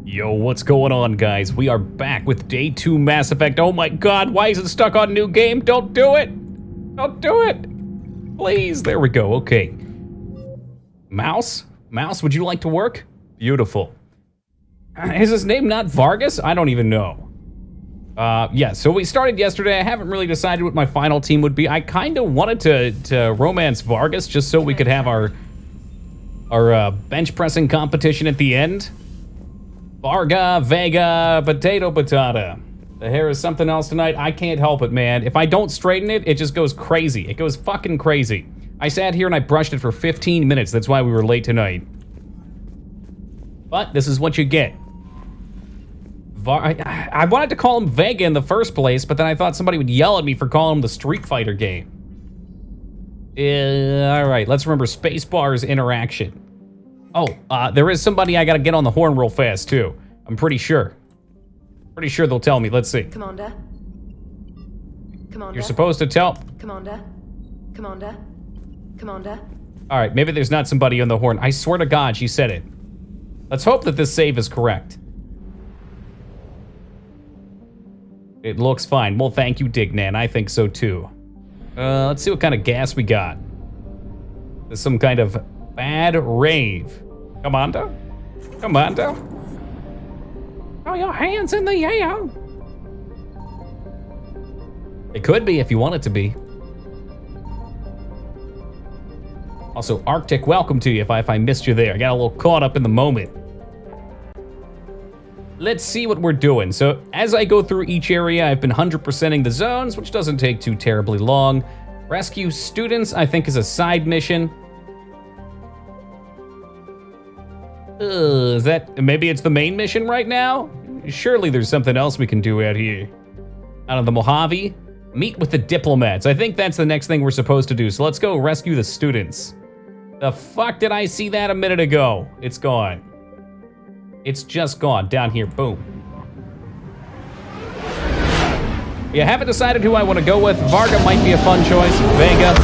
Yo, what's going on, guys? We are back with Day 2 Mass Effect. Oh my god, why is it stuck on new game? Don't do it! Don't do it! Please, there we go, okay. Mouse? Mouse, would you like to work? Beautiful. Is his name not Vargas? I don't even know. Yeah, so we started yesterday. I haven't really decided what my final team would be. I kind of wanted to romance Vargas just so we could have our bench pressing competition at the end. Varga, Vega, potato, patata. The hair is something else tonight. I can't help it, man. If I don't straighten it, it just goes crazy. It goes fucking crazy. I sat here and I brushed it for 15 minutes. That's why we were late tonight. But this is what you get. I wanted to call him Vega in the first place, but then I thought somebody would yell at me for calling him the Street Fighter game. All right, let's remember Spacebar's interaction. Oh, there is somebody I gotta get on the horn real fast, too. I'm pretty sure. Pretty sure they'll tell me. Let's see. Commander. Commander. You're supposed to tell... Commander. Commander. Commander. All right, maybe there's not somebody on the horn. I swear to God, she said it. Let's hope that this save is correct. It looks fine. Well, thank you, Dignan. I think so, too. Let's see what kind of gas we got. There's some kind of bad rave. Commander? Commander? Throw your hands in the air. It could be if you want it to be. Also, Arctic, welcome to you if I missed you there. I got a little caught up in the moment. Let's see what we're doing. So as I go through each area, I've been 100%ing the zones, which doesn't take too terribly long. Rescue students, I think, is a side mission. Is that, maybe it's the main mission right now? Surely there's something else we can do out here. Out of the Mojave, meet with the diplomats. I think that's the next thing we're supposed to do. So let's go rescue the students. The fuck did I see that a minute ago? It's gone. It's just gone, down here, boom. Yeah, haven't decided who I want to go with. Varga might be a fun choice, Vega.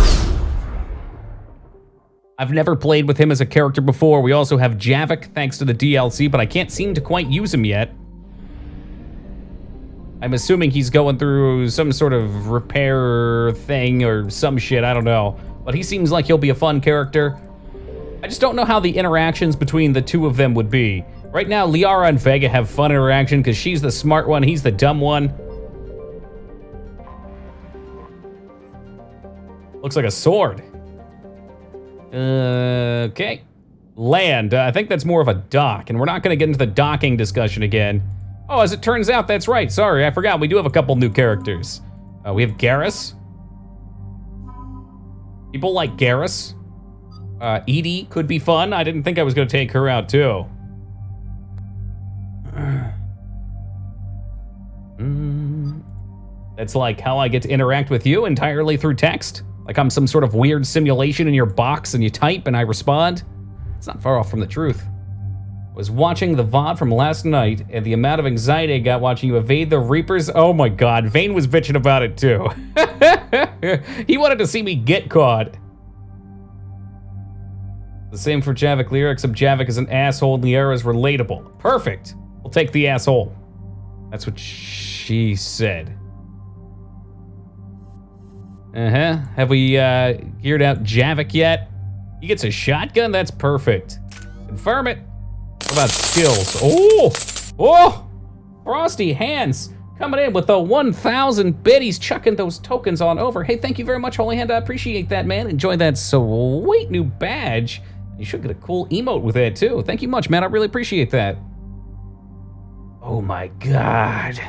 I've never played with him as a character before. We also have Javik, thanks to the DLC, but I can't seem to quite use him yet. I'm assuming he's going through some sort of repair thing or some shit, I don't know. But he seems like he'll be a fun character. I just don't know how the interactions between the two of them would be. Right now, Liara and Vega have fun interaction because she's the smart one, he's the dumb one. Looks like a sword. Okay. Land, I think that's more of a dock, and we're not gonna get into the docking discussion again. Oh, as it turns out, that's right, sorry, I forgot, we do have a couple new characters. We have Garrus. People like Garrus. Edie could be fun, I didn't think I was gonna take her out too. That's like how I get to interact with you entirely through text. Like I'm some sort of weird simulation in your box and you type and I respond. It's not far off from the truth. I was watching the VOD from last night and the amount of anxiety I got watching you evade the Reapers. Oh my God, Vane was bitching about it too. He wanted to see me get caught. The same for Javik Liara, except Javik is an asshole and Liara is relatable. Perfect. We'll take the asshole. That's what she said. Have we geared out Javik yet? He gets a shotgun? That's perfect. Confirm it. What about skills? Oh! Oh! Frosty Hands coming in with the 1,000 bit. He's chucking those tokens on over. Hey, thank you very much, Holy Hand. I appreciate that, man. Enjoy that sweet new badge. You should get a cool emote with that, too. Thank you much, man. I really appreciate that. Oh, my God.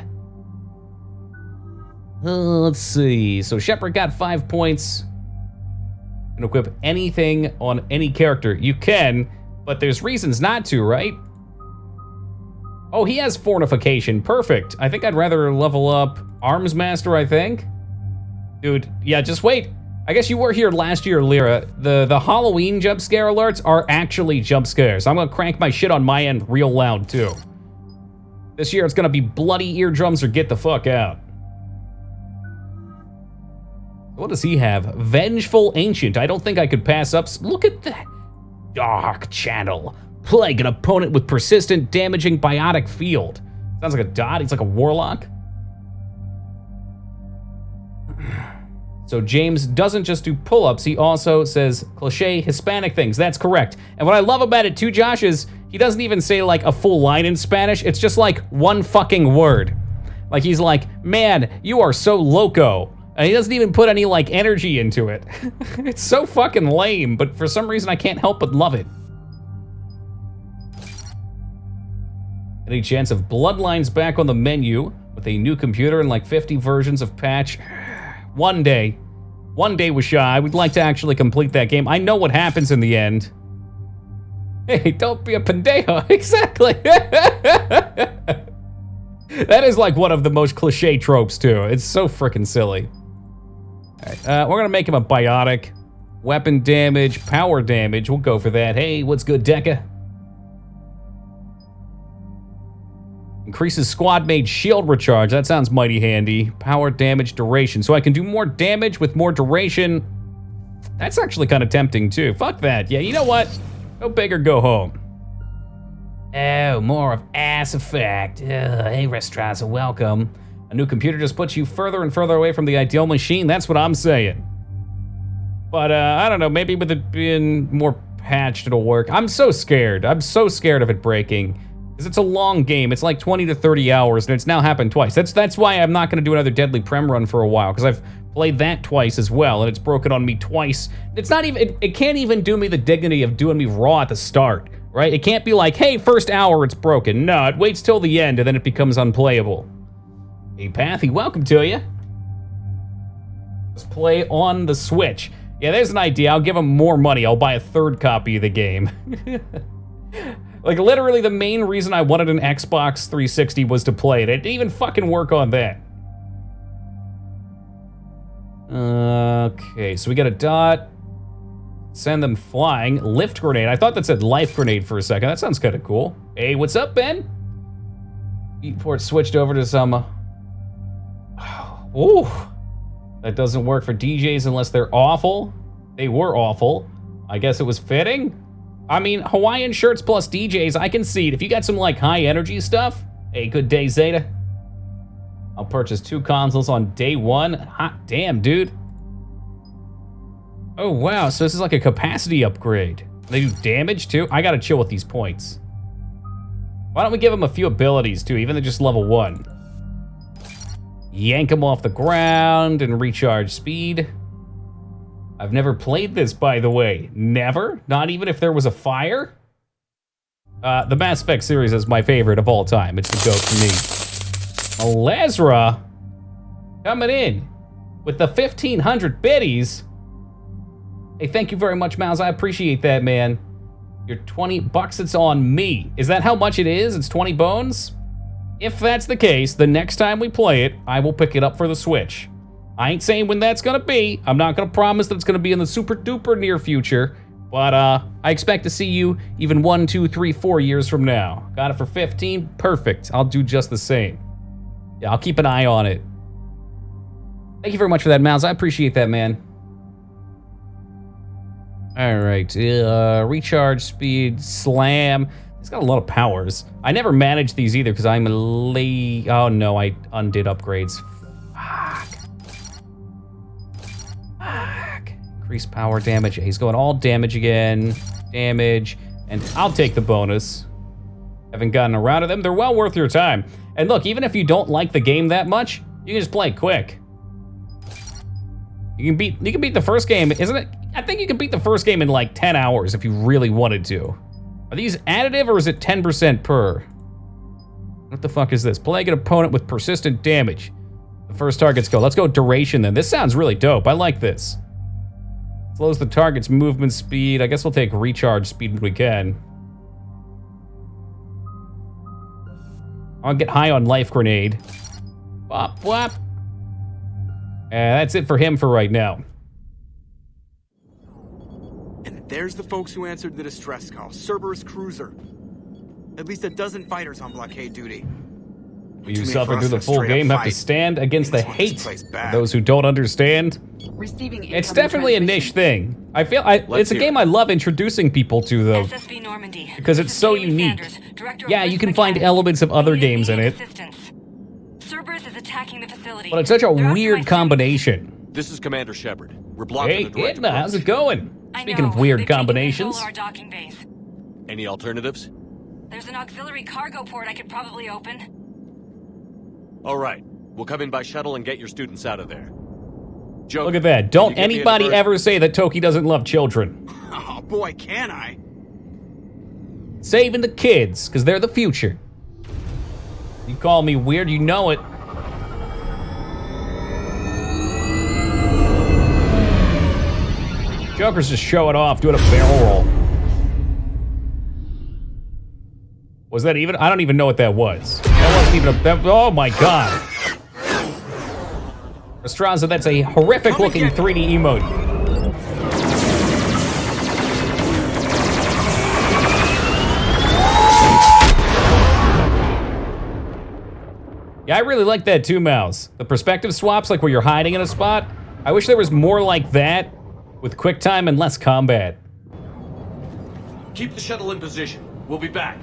Let's see. So Shepard got 5 points. You can equip anything on any character. You can, but there's reasons not to, right? Oh, he has fortification. Perfect. I think I'd rather level up Arms Master, I think. Dude, yeah, just wait. I guess you were here last year, Lyra. The Halloween jump scare alerts are actually jump scares. I'm gonna crank my shit on my end real loud, too. This year it's gonna be bloody eardrums or get the fuck out. What does he have? Vengeful Ancient. I don't think I could pass up. Look at that. Dark Channel. Plague an opponent with persistent, damaging biotic field. Sounds like a dot. He's like a warlock. So James doesn't just do pull-ups, he also says cliche Hispanic things. That's correct. And what I love about it too, Josh, is he doesn't even say like a full line in Spanish. It's just like one fucking word. Like he's like, man, you are so loco. And he doesn't even put any like energy into it. It's so fucking lame, but for some reason I can't help but love it. Any chance of Bloodlines back on the menu with a new computer and like 50 versions of patch? One day was shy. I would like to actually complete that game. I know what happens in the end. Hey, don't be a pendejo. Exactly. That is like one of the most cliche tropes too. It's so freaking silly. All right, we're gonna make him a biotic. Weapon damage, power damage, we'll go for that. Hey, what's good, Deca? Increases squad mate shield recharge. That sounds mighty handy. Power damage duration. So I can do more damage with more duration. That's actually kind of tempting too. Fuck that. Yeah, you know what? Go big or go home. Oh, more of Ass Effect. Hey, Restraza, welcome. A new computer just puts you further and further away from the ideal machine. That's what I'm saying. But I don't know, maybe with it being more patched, it'll work. I'm so scared. I'm so scared of it breaking. Because it's a long game. It's like 20 to 30 hours, and it's now happened twice. That's why I'm not going to do another Deadly Prem run for a while, because I've played that twice as well, and it's broken on me twice. It's not even, it can't even do me the dignity of doing me raw at the start, right? It can't be like, hey, first hour, it's broken. No, it waits till the end, and then it becomes unplayable. Hey, Pathy, welcome to you. Let's play on the Switch. Yeah, there's an idea. I'll give him more money. I'll buy a third copy of the game. Like, literally, the main reason I wanted an Xbox 360 was to play it. It didn't even fucking work on that. Okay, so we got a dot. Send them flying. Lift grenade. I thought that said life grenade for a second. That sounds kind of cool. Hey, what's up, Ben? Beatport switched over to some... Ooh. That doesn't work for DJs unless they're awful. They were awful. I guess it was fitting. I mean, Hawaiian shirts plus DJs, I can see it. If you got some like high energy stuff, hey, good day, Zeta. I'll purchase 2 consoles on day 1. Hot damn, dude. Oh wow, so this is like a capacity upgrade. They do damage too? I gotta chill with these points. Why don't we give them a few abilities too, even though just level 1. Yank them off the ground and recharge speed. I've never played this, by the way. Never? Not even if there was a fire? The Mass Effect series is my favorite of all time. It's the GOAT for me. Alezra coming in with the 1,500 biddies. Hey, thank you very much, Mouse. I appreciate that, man. Your 20 bucks, it's on me. Is that how much it is? It's 20 bones? If that's the case, the next time we play it, I will pick it up for the Switch. I ain't saying when that's gonna be. I'm not gonna promise that it's gonna be in the super duper near future, but I expect to see you even 1, 2, 3, 4 years from now. Got it for 15? Perfect. I'll do just the same. Yeah, I'll keep an eye on it. Thank you very much for that, Mouse. I appreciate that, man. All right, recharge speed, slam. It's got a lot of powers. I never managed these either because I'm late. Oh no, I undid upgrades. Fuck. Increase power damage. He's going all damage again. Damage, and I'll take the bonus. Haven't gotten around to them. They're well worth your time. And look, even if you don't like the game that much, you can just play it quick. You can beat the first game, isn't it? I think you can beat the first game in like 10 hours if you really wanted to. Are these additive or is it 10% per? What the fuck is this? Plague an opponent with persistent damage. The first targets go. Let's go duration then. This sounds really dope. I like this. Slows the target's movement speed. I guess we'll take recharge speed when we can. I'll get high on life grenade. Wop, wop. And that's it for him for right now. And there's the folks who answered the distress call. Cerberus Cruiser. At least a dozen fighters on blockade duty. You suffer through the full game, have to stand against the hate of those who don't understand. Receiving It's incoming definitely a niche thing. I feel it's a hear game it. I love introducing people to, though, SSB Normandy. because This it's is so Haley unique. Sanders, Director of Yeah, you Risk can find Mechanics. elements of other We need games in it, immediate assistance. Cerberus is attacking the facility. but it's such a They're after my weird students. combination. This is Commander Shepard. We're blocking Hey, the direct Edna, how's it approach. going? I Speaking of know. weird They've taken combinations. control of our docking base. Any alternatives? There's an auxiliary cargo port I could probably open. All right. We'll come in by shuttle and get your students out of there. Joker, Look at that. can Don't you get me a anybody diversion? ever say that Toki doesn't love children. Oh boy, can I? Saving the kids, because they're the future. You call me weird, you know it. Joker's just showing off, doing a barrel roll. Was that even? I don't even know what that was. That wasn't even a... oh my god. Estraza, that's a horrific looking 3D emote. Yeah, I really like that too, Mouse. The perspective swaps, like where you're hiding in a spot. I wish there was more like that, with quick time and less combat. Keep the shuttle in position. We'll be back.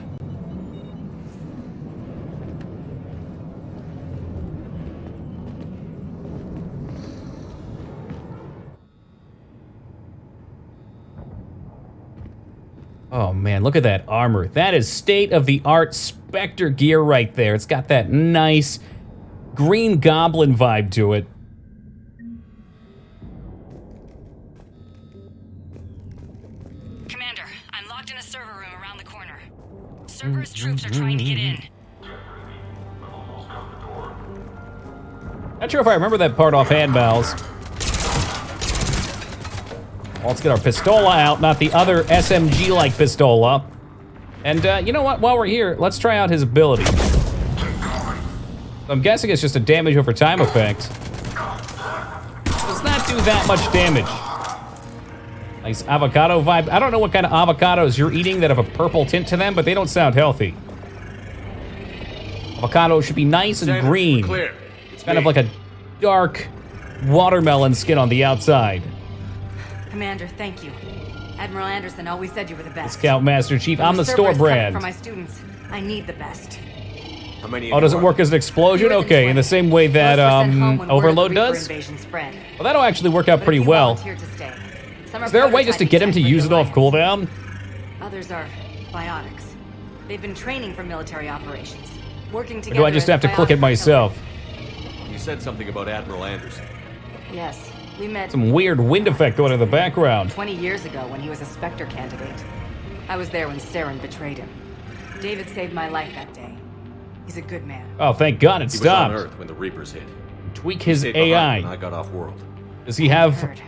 Oh man, look at that armor. That is state-of-the-art Spectre gear right there. It's got that nice Green Goblin vibe to it. Commander, I'm locked in a server room around the corner. Cerberus troops are trying to get in. Not sure if I remember that part offhand, Mouse. Well, let's get our pistola out, not the other SMG-like pistola. And you know what? While we're here, let's try out his ability. I'm guessing it's just a damage over time effect. Does not do that much damage. Nice avocado vibe. I don't know what kind of avocados you're eating that have a purple tint to them, but they don't sound healthy. Avocado should be nice and Sanders, green. we're clear. It's Kind of me. like a dark watermelon skin on the outside. Commander, thank you. Admiral Anderson always said you were the best. Scoutmaster Chief, I'm the With store Cerberus coming brand. For my students, I need the best. How many? Oh, does it work as an explosion? Fewer than Okay, in the 20. same way that Most were sent home when word of the Overload Reaper does? invasion spread. Well, that'll actually work out But a pretty few well. volunteered to stay. Some are Is there a way just to get him to prototyping use it tech off for the Alliance. cooldown? Others are biotics. They've been training for military operations, working Or together. do I just as have to click it biotic myself? You said something about Admiral Anderson. artillery. Yes, we met Some weird wind effect going in the background. 20 years ago when he was a Spectre candidate. I was there when Saren betrayed him. David saved my life that day. He's a good man. Oh, thank God it He was on stopped. Earth when the Reapers hit. Tweak his Stayed behind when I AI. got off world. Does he have... Heard.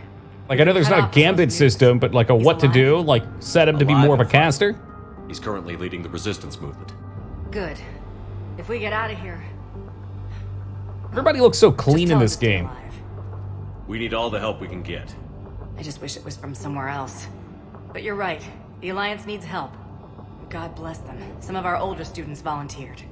Like, I know there's Cut not a off those gambit news. system, but like a He's what to do? alive. Like, set him to be Alive more of a and fine. caster? He's currently leading the resistance movement. Good. If we get out of here, Everybody looks so just clean tell in him this to stay game. alive. We need all the help we can get. I just wish it was from somewhere else. But you're right. The Alliance needs help. God bless them. Some of our older students volunteered.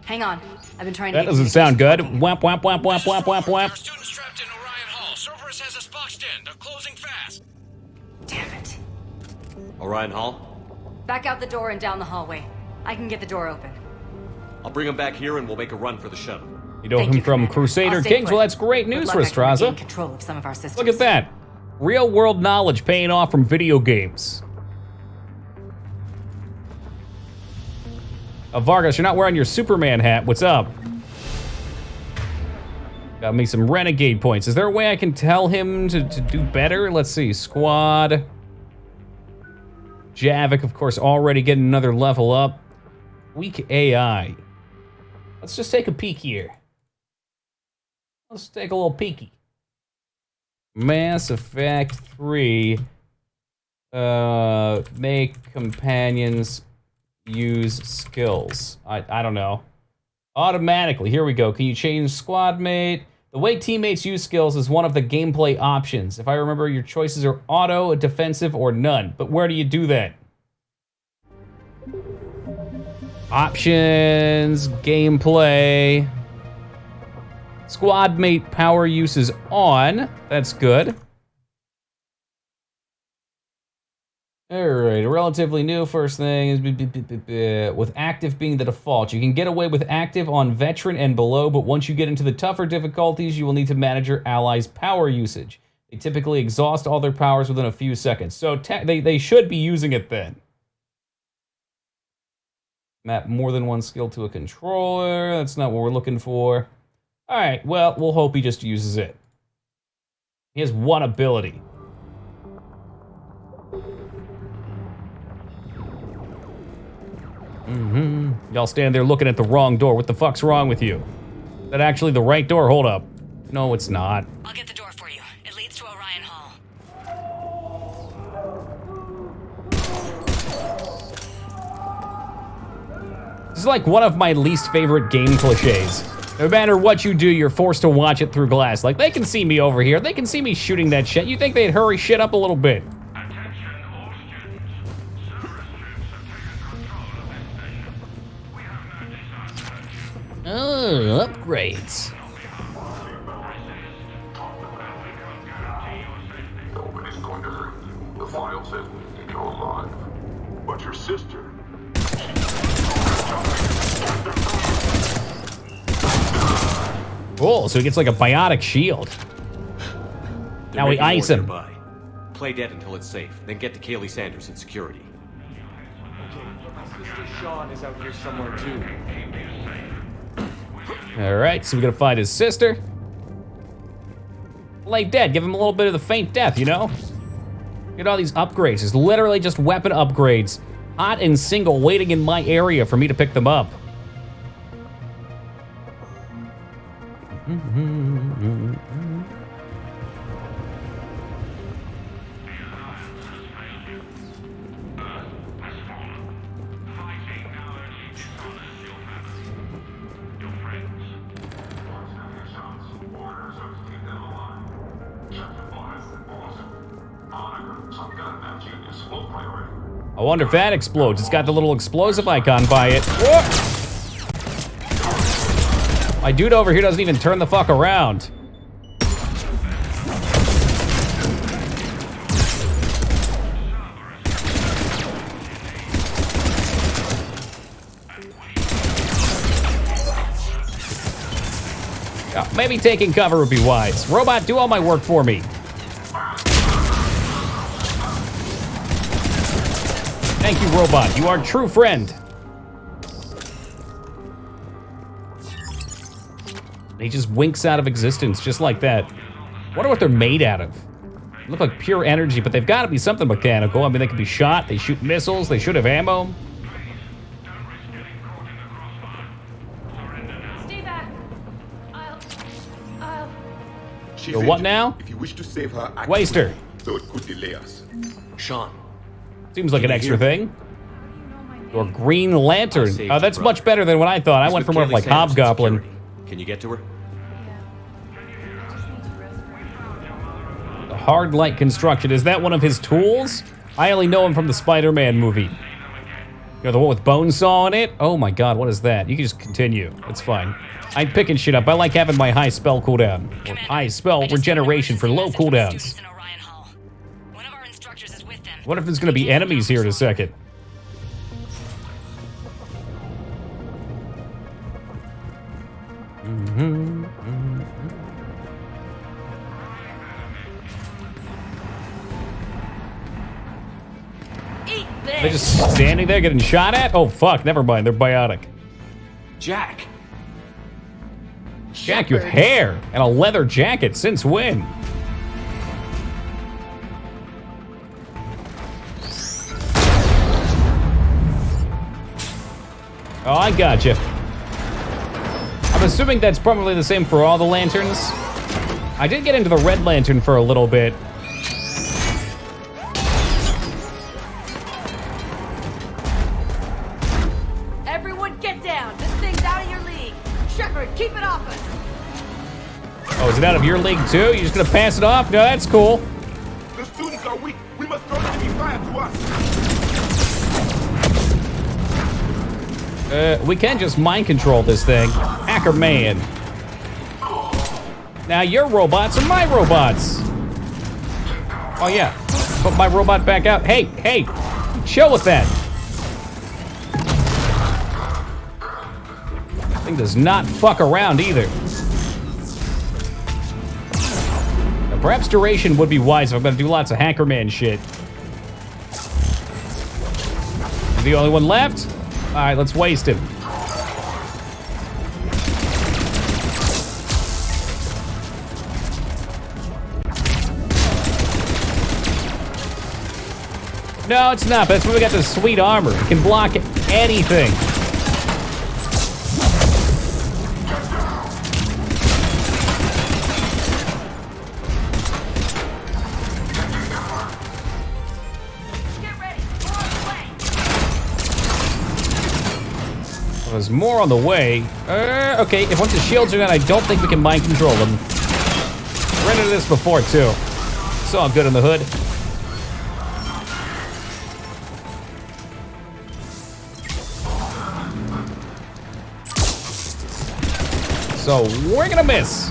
Hang on. I've been trying to That get doesn't sound good. communications Whap, whap, whap, whap, whap, whap, whap. Students trapped in Orion Hall. Cerberus has us boxed in. They're closing fast. working. Damn it. Orion Hall? Back out the door and down the hallway. I can get the door open. I'll bring him back here and we'll make a run for the shuttle. You know Thank him you, from Commander. Crusader I'll stay Kings? put. Well, that's great Good news luck, for I can regain Estraza. control of some of our systems. Look at that. Real world knowledge paying off from video games. Vargas, you're not wearing your Superman hat. What's up? Got me some renegade points. Is there a way I can tell him to do better? Let's see. Squad. Javik, of course, already getting another level up. Weak AI. Let's just take a peek here. Let's take a little peeky. Mass Effect 3. Make companions use skills. I don't know. Automatically, here we go. Can you change squad mate? The way teammates use skills is one of the gameplay options. If I remember, your choices are auto, defensive, or none. But where do you do that? Options, gameplay. Squad mate power use is on. That's good. Alright, relatively new first thing is with active being the default. You can get away with active on veteran and below, but once you get into the tougher difficulties, you will need to manage your allies' power usage. They typically exhaust all their powers within a few seconds, so they should be using it then. Map more than one skill to a controller. That's not what we're looking for. Alright, well, we'll hope he just uses it. He has one ability. Y'all stand there looking at the wrong door. What the fuck's wrong with you? Is that actually the right door? Hold up. No, it's not. I'll get the door for you. It leads to Orion Hall. This is like one of my least favorite game cliches. No matter what you do, you're forced to watch it through glass. Like, they can see me over here. They can see me shooting that shit. You think they'd hurry shit up a little bit? Oh, upgrades. Nobody's going to hurt you. The file says you're alive. But your sister... Cool, so he gets like a biotic shield. There Now may we be more ice him. nearby. Play dead until it's safe, then get to Kaylee Sanders in security. Okay, my sister Sean is out here somewhere too. Alright, so we gotta find his sister. Lay dead, give him a little bit of the faint death, you know? Get all these upgrades. It's literally just weapon upgrades. Hot and single waiting in my area for me to pick them up. I wonder if that explodes. It's got the little explosive icon by it. Whoa! My dude over here doesn't even turn the fuck around. Yeah, maybe taking cover would be wise. Robot, do all my work for me. Thank you, Robot. You are a true friend. He just winks out of existence, just like that. Wonder what they're made out of. They look like pure energy, but they've got to be something mechanical. I mean, they can be shot, they shoot missiles, they should have ammo. Stay back. I'll... She's So what injured. now? If you wish to save her, act Waste her. quickly, though it could delay us. Sean, Seems like an Can you extra hear thing. Or Green Lantern. I saved Oh, that's you, much better than what I thought. I he's went with for more of Kaylee like Sanders in Hobgoblin. security. Can you get to her? The hard light construction. Is that one of his tools? I only know him from the Spider-Man movie. You know, the one with Bonesaw in it? Oh my god, what is that? You can just continue. It's fine. I'm picking shit up. I like having my high spell cooldown. Or high spell regeneration for low cooldowns. In Orion Hall. One of our instructors is with them. What if there's gonna be enemies here in a second? Eat this! They're just standing there getting shot at? Oh fuck, never mind, they're biotic. Jack! Jack, you have hair and a leather jacket. Since when? Oh, I gotcha. I'm assuming that's probably the same for all the lanterns. I did get into the red lantern for a little bit. Everyone get down! This thing's out of your league! Shepard, keep it off us! Oh, is it out of your league too? You're just gonna pass it off? No, that's cool. The students are weak. We must throw enemy fire to us. We can just mind control this thing. Hacker man. Now your robots are my robots. Oh yeah, put my robot back out. Hey, hey, chill with that. Thing does not fuck around either. Now, perhaps duration would be wise if I'm gonna do lots of Hacker Man shit. Is the only one left? All right, let's waste him. No, it's not. But that's why we got this sweet armor. It can block anything. There's more on the way. Okay, if once the shields are down, I don't think we can mind control them. Ran into this before, too. It's all good in the hood. So, we're gonna miss.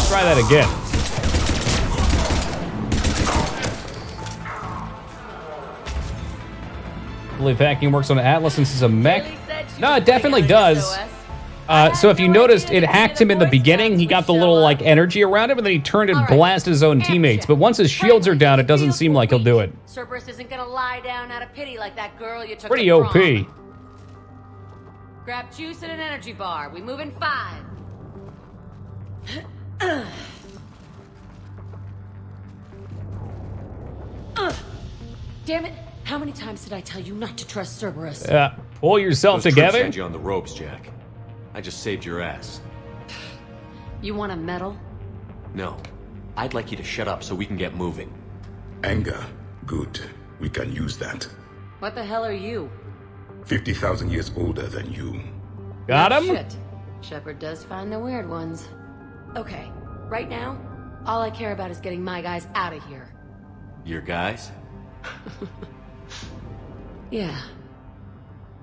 Try that again. I believe hacking works on Atlas since it's a mech. No, it definitely does. So if you noticed, it hacked him in the beginning. He got the little, like, energy around him, and then he turned and blasted his own teammates. But once his shields are down, it doesn't seem like he'll do it. Cerberus isn't gonna lie down out of pity like that girl you took Pretty to OP. prom. Grab juice and an energy bar. We move in 5. Damn it! How many times did I tell you not to trust Cerberus? Pull yourself Those together. troops had you on the ropes, Jack. I just saved your ass. You want a medal? No. I'd like you to shut up so we can get moving. Anger. Good. We can use that. What the hell are you? 50,000 years older than you. Got him? Shit. Shepard does find the weird ones. Okay, right now, all I care about is getting my guys out of here. Your guys? Yeah.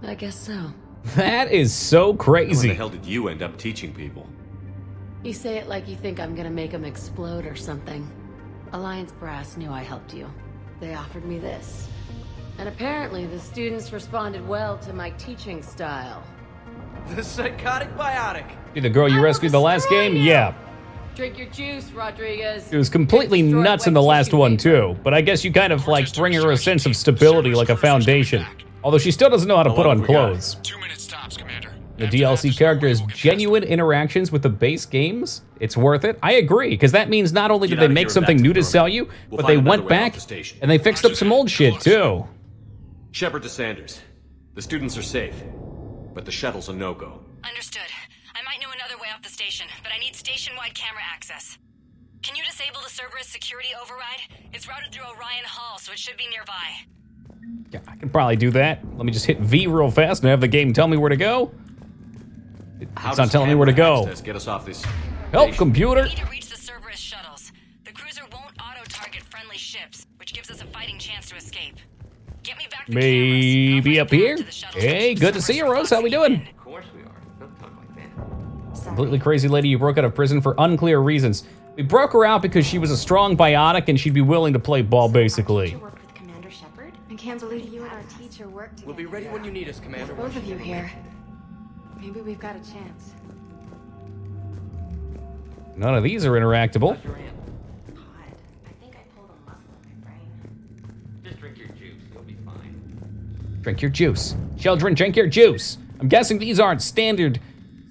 I guess so. That is so When crazy. the hell did you end up teaching people? You say it like you think I'm gonna make them explode or something. Alliance Brass knew I helped you. They offered me this. And apparently the students responded well to my teaching style. The psychotic biotic. See the girl you rescued the last game? Yeah. Drink your juice, Rodriguez. It was completely Destroy nuts in wet the last tissue one, paper. too. But I guess you kind of, like, bring her a sense of stability like a foundation. Although she still doesn't know how to put on clothes. 2 minutes tops, Commander. The DLC character has genuine interactions with the base games. It's worth it. I agree, because that means not only did Get they out of make here and something back to new to the sell program. you, We'll but find they another went way off back the station. and they fixed up some old shit, too. Shepard to Sanders. The students are safe, but the shuttle's a no-go. Understood. I might know another way off the station, but I need station-wide camera access. Can you disable the Cerberus security override? It's routed through Orion Hall, so it should be nearby. Yeah, I can probably do that. Let me just hit V real fast and have the game tell me where to go. How It's not does telling me where to camera go. access get us off this Help, station? computer. We need to reach the Cerberus shuttles. The cruiser won't auto-target friendly ships, which gives us a fighting chance to escape. Get me back the cameras. Maybe I'll up fly here? to the shuttle Hey, station. good to see you, Rose. How we doing? Of course we are. Don't talk like that. Completely crazy lady you broke out of prison for unclear reasons. We broke her out because she was a strong biotic and she'd be willing to play ball, basically. You work with Commander Shepard? I can't believe you and our teacher work together. We'll be ready when you need us, Commander. Both of you here. Maybe we've got a chance. None of these are interactable. How's your aunt? God, I think I pulled a muscle in my brain. Just drink your juice. You'll be fine. Drink your juice. Children, drink your juice. I'm guessing these aren't standard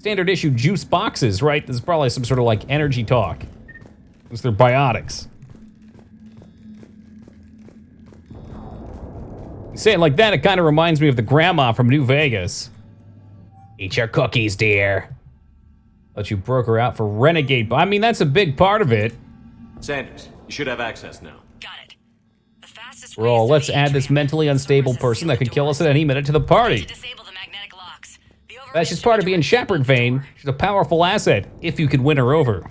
issue juice boxes, right? This is probably some sort of like energy talk. Because they're biotics. You say it like that, it kind of reminds me of the grandma from New Vegas. Eat your cookies, dear. Thought you broke her out for Renegade. I mean, that's a big part of it. Sanders, you should have access now. Got it. The fastest We're all, way is let's through the add this atrium. mentally unstable Cerberus has person that sealed could the kill us doors. at any minute to the To party. disable the magnetic locks. The override That's just part of being should be Shepard, directly Vane. at the door. She's a powerful asset, if you could win her over.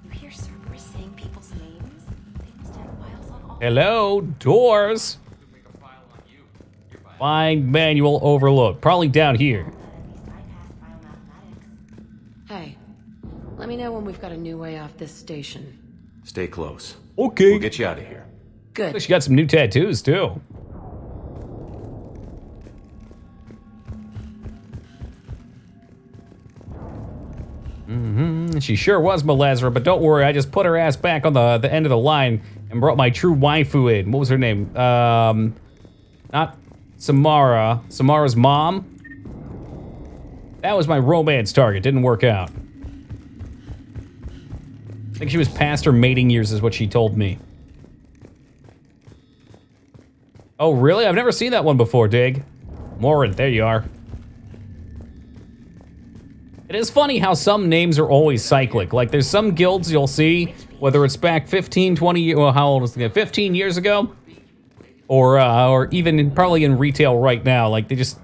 You hear Cerberus saying people's names? They must have files on all. Hello, doors. Make a file on you. You're Find manual overlook. Probably down here. Hey, let me know when we've got a new way off this station. Stay close. Okay. We'll get you out of here. Good. She got some new tattoos, too. She sure was Malazra, but don't worry, I just put her ass back on the end of the line and brought my true waifu in. What was her name? Not Samara. Samara's mom? That was my romance target. Didn't work out. I think she was past her mating years is what she told me. Oh, really? I've never seen that one before, Dig. Morin, there you are. It is funny how some names are always cyclic. Like, there's some guilds you'll see, whether it's back 15, 20, well, how old is it? 15 years ago? Or even probably in retail right now. Like, they just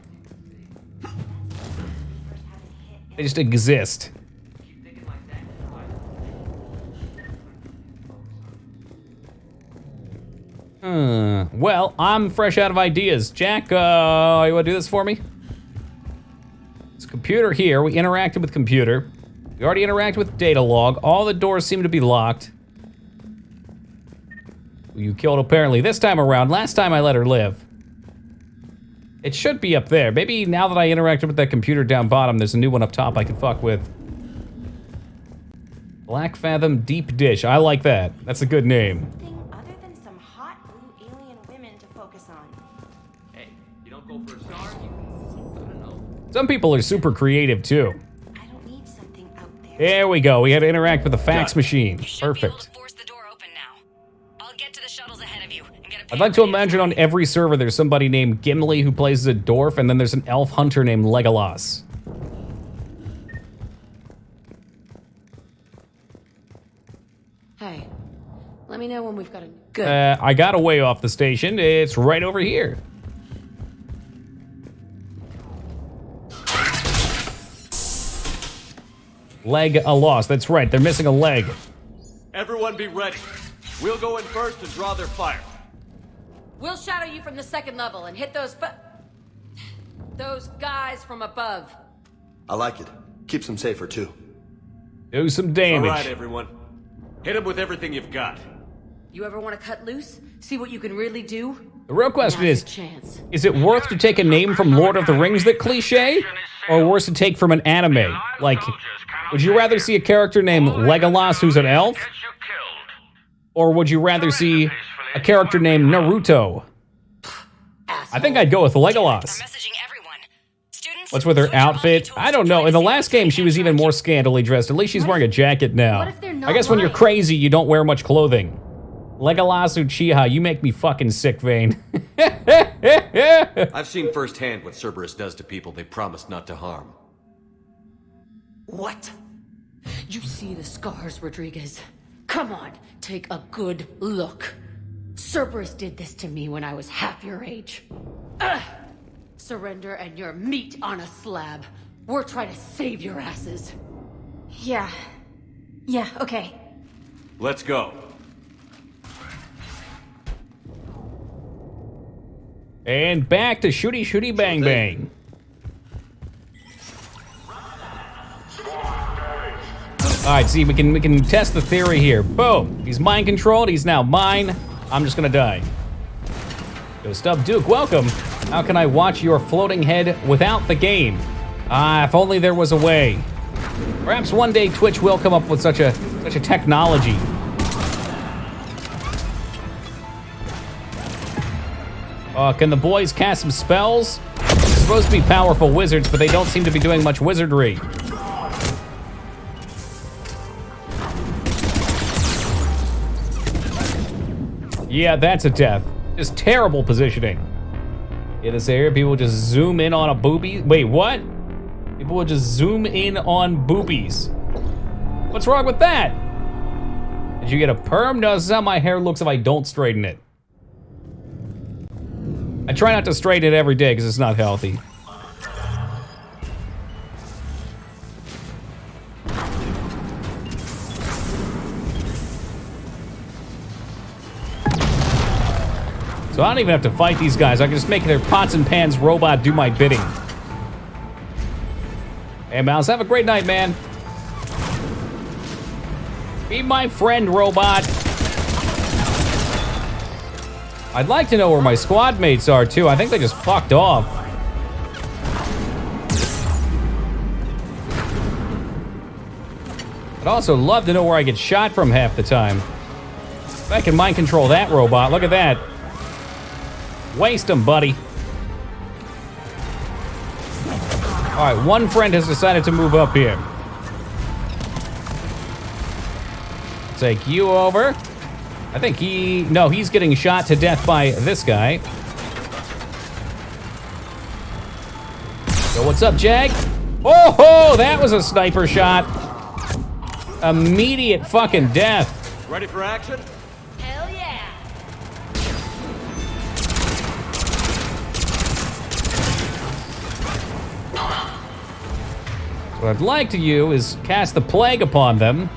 exist. Well, I'm fresh out of ideas. Jack, you wanna do this for me? It's a computer here. We interacted with computer. We already interacted with data log. All the doors seem to be locked. You killed apparently this time around. Last time I let her live. It should be up there. Maybe now that I interacted with that computer down bottom, there's a new one up top I can fuck with. Black Fathom Deep Dish. I like that. That's a good name. Other than some hot blue alien women to focus on. Hey, you don't go for a star? I don't know. Some people are super creative too. I don't need something out there. There we go. We had to interact with the fax machine. Perfect. I'd like to imagine on every server there's somebody named Gimli who plays a dwarf, and then there's an elf hunter named Legolas. Hey, let me know when we've got a good. I got a way off the station. It's right over here. Leg a loss. That's right. They're missing a leg. Everyone be ready. We'll go in first and draw their fire. We'll shadow you from the second level and hit those guys from above. I like it. Keeps them safer, too. Do some damage. All right, everyone. Hit them with everything you've got. You ever want to cut loose? See what you can really do? The real question Now's is, your chance. is it worth to take a name from Lord of the Rings that cliche? Or worse to take from an anime? Like, would you rather see a character named Legolas who's an elf? Or would you rather see a character named Naruto? I think I'd go with Legolas. What's with her outfit? I don't know. In the last game, she was even more scantily dressed. At least she's wearing a jacket now. I guess when you're crazy, you don't wear much clothing. Legolas Uchiha, you make me fucking sick, Vane. I've seen firsthand what Cerberus does to people they promised not to harm. What? You see the scars, Rodriguez? Come on, take a good look. Cerberus did this to me when I was half your age. Surrender and you're meat on a slab. We're trying to save your asses. Yeah, okay. Let's go. And back to shooty shooty bang bang. Alright, see, we can test the theory here. Boom. He's mind controlled, he's now mine. I'm just gonna die. Yo, Stub Duke, welcome. How can I watch your floating head without the game? Ah, if only there was a way. Perhaps one day Twitch will come up with such a technology. Can the boys cast some spells? They're supposed to be powerful wizards, but they don't seem to be doing much wizardry. Yeah, that's a death. Just terrible positioning. In this area, people just zoom in on a boobie. Wait, what? People will just zoom in on boobies. What's wrong with that? Did you get a perm? No, this is how my hair looks if I don't straighten it. I try not to straighten it every day because it's not healthy. So I don't even have to fight these guys. I can just make their pots and pans robot do my bidding. Hey, Mouse, have a great night, man. Be my friend, robot. I'd like to know where my squad mates are, too. I think they just fucked off. I'd also love to know where I get shot from half the time. If I can mind control that robot, look at that. Waste him, buddy. All right, one friend has decided to move up here. Take you over. I think he's getting shot to death by this guy. So what's up, Jag? Oh, that was a sniper shot. Immediate fucking death. Ready for action? Hell yeah! What I'd like to do is cast the plague upon them.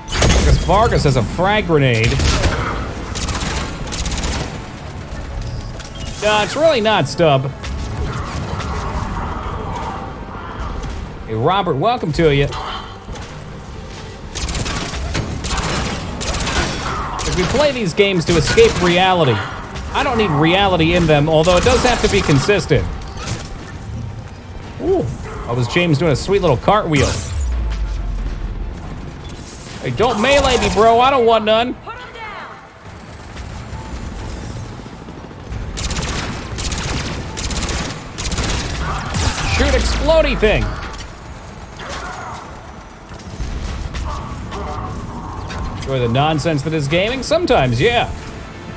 Because Vargas has a frag grenade. No, it's really not, Stub. Hey, Robert, welcome to you. We play these games to escape reality. I don't need reality in them, although it does have to be consistent. Ooh, that was James doing a sweet little cartwheel. Hey, don't melee me, bro. I don't want none. Put him down! Shoot explodey thing. Enjoy the nonsense that is gaming? Sometimes, yeah.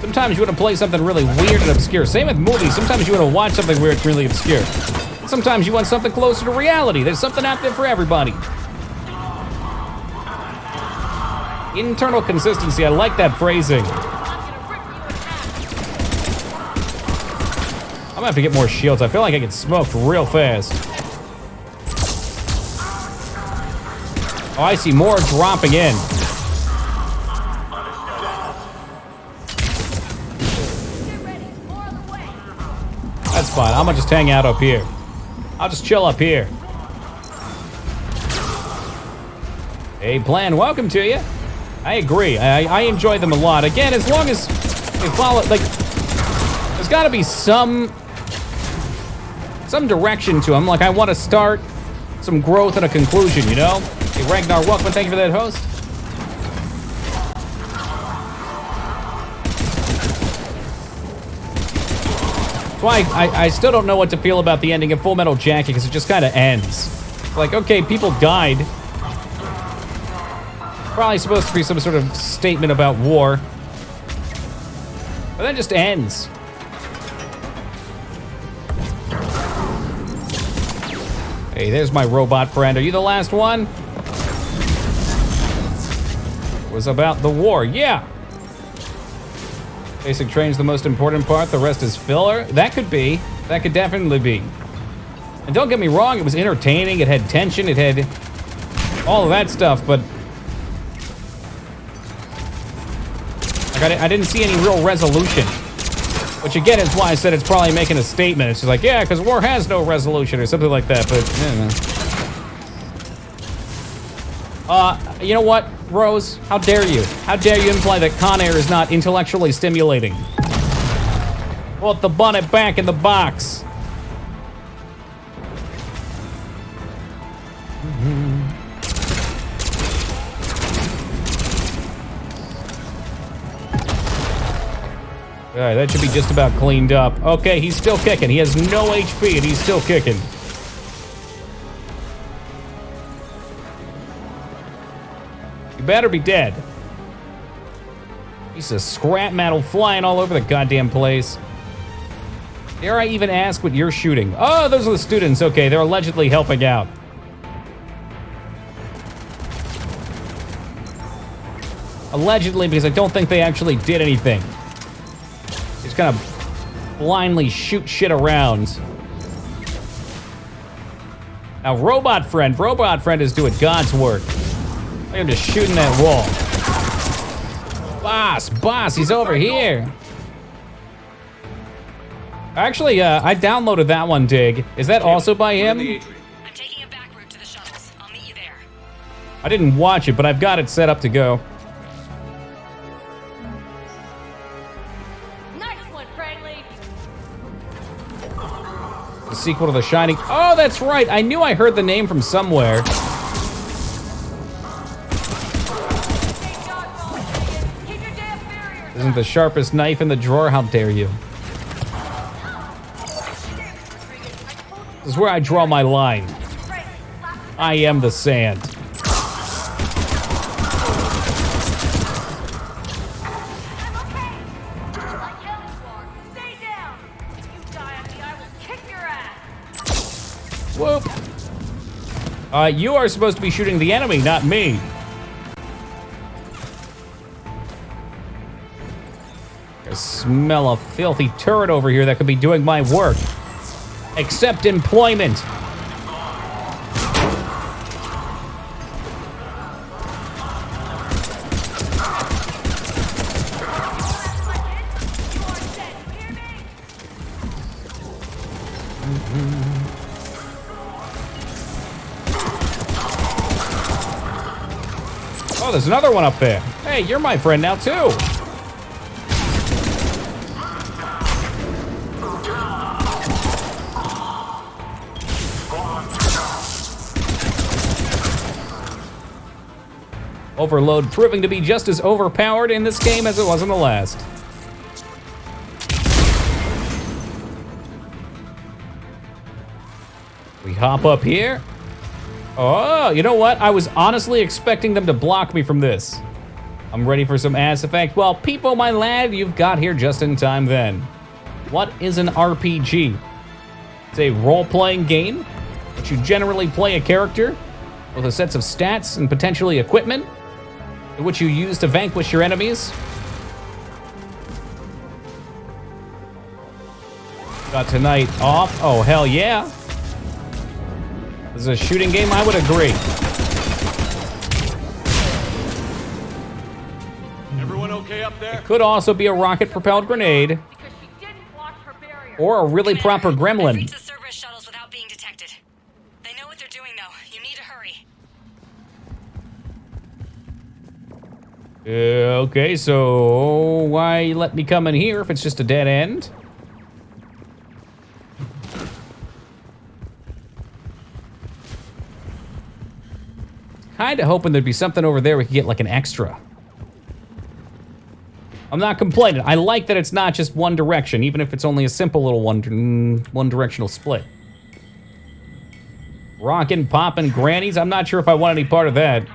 Sometimes you want to play something really weird and obscure. Same with movies. Sometimes you want to watch something weird and really obscure. Sometimes you want something closer to reality. There's something out there for everybody. Internal consistency. I like that phrasing. I'm gonna have to get more shields. I feel like I get smoked real fast. Oh, I see more dropping in. That's fine. I'm gonna just hang out up here. I'll just chill up here. Hey, Plan, welcome to you. I agree. I enjoy them a lot. Again, as long as they follow, like, there's got to be some direction to them. Like, I want to start some growth and a conclusion, you know? Hey, Ragnar, welcome. Thank you for that, host. That's why I still don't know what to feel about the ending of Full Metal Jacket, because it just kind of ends. Like, okay, people died. Probably supposed to be some sort of statement about war. But then just ends. Hey, there's my robot friend. Are you the last one? It was about the war. Yeah. Basic train's the most important part. The rest is filler. That could be. That could definitely be. And don't get me wrong, it was entertaining. It had tension. It had all of that stuff, but I didn't see any real resolution. Which again is why I said it's probably making a statement. It's just like, yeah, because war has no resolution or something like that, but you know what, Rose? How dare you? How dare you imply that Con Air is not intellectually stimulating? Put the bonnet back in the box. All right, that should be just about cleaned up. Okay, he's still kicking. He has no HP and he's still kicking. You better be dead. Piece of scrap metal flying all over the goddamn place. Dare I even ask what you're shooting? Oh, those are the students. Okay, they're allegedly helping out. Allegedly, because I don't think they actually did anything. Just kind of blindly shoot shit around. Now, Robot Friend is doing God's work. I'm just shooting that wall. Boss, he's over here. Actually, I downloaded that one, Dig. Is that also by him? I'm taking a back route to the shuttles. I'll meet you there. I didn't watch it, but I've got it set up to go. Nice one, friendly. The sequel to The Shining. Oh, that's right. I knew I heard the name from somewhere. Isn't the sharpest knife in the drawer? How dare you? This is where I draw my line. I am the sand. Whoop. You are supposed to be shooting the enemy, not me. I smell a filthy turret over here that could be doing my work. Accept employment. Oh, there's another one up there. Hey, you're my friend now, too. Overload proving to be just as overpowered in this game as it was in the last. We hop up here. Oh, you know what? I was honestly expecting them to block me from this. I'm ready for some Mass Effect. Well, Peepo, my lad, you've got here just in time then. What is an RPG? It's a role-playing game, but you generally play a character with a set of stats and potentially equipment, which you use to vanquish your enemies. Got tonight off. Oh, hell yeah. This is a shooting game, I would agree. Everyone okay up there? It could also be a rocket-propelled grenade. Or a really proper gremlin. Reach the Cerberus shuttles without being detected. They know what they're doing, though. You need to hurry. Okay, so why let me come in here if it's just a dead end? Kinda hoping there'd be something over there we could get like an extra. I'm not complaining. I like that it's not just one direction, even if it's only a simple little one-directional split. Rockin', poppin', grannies. I'm not sure if I want any part of that.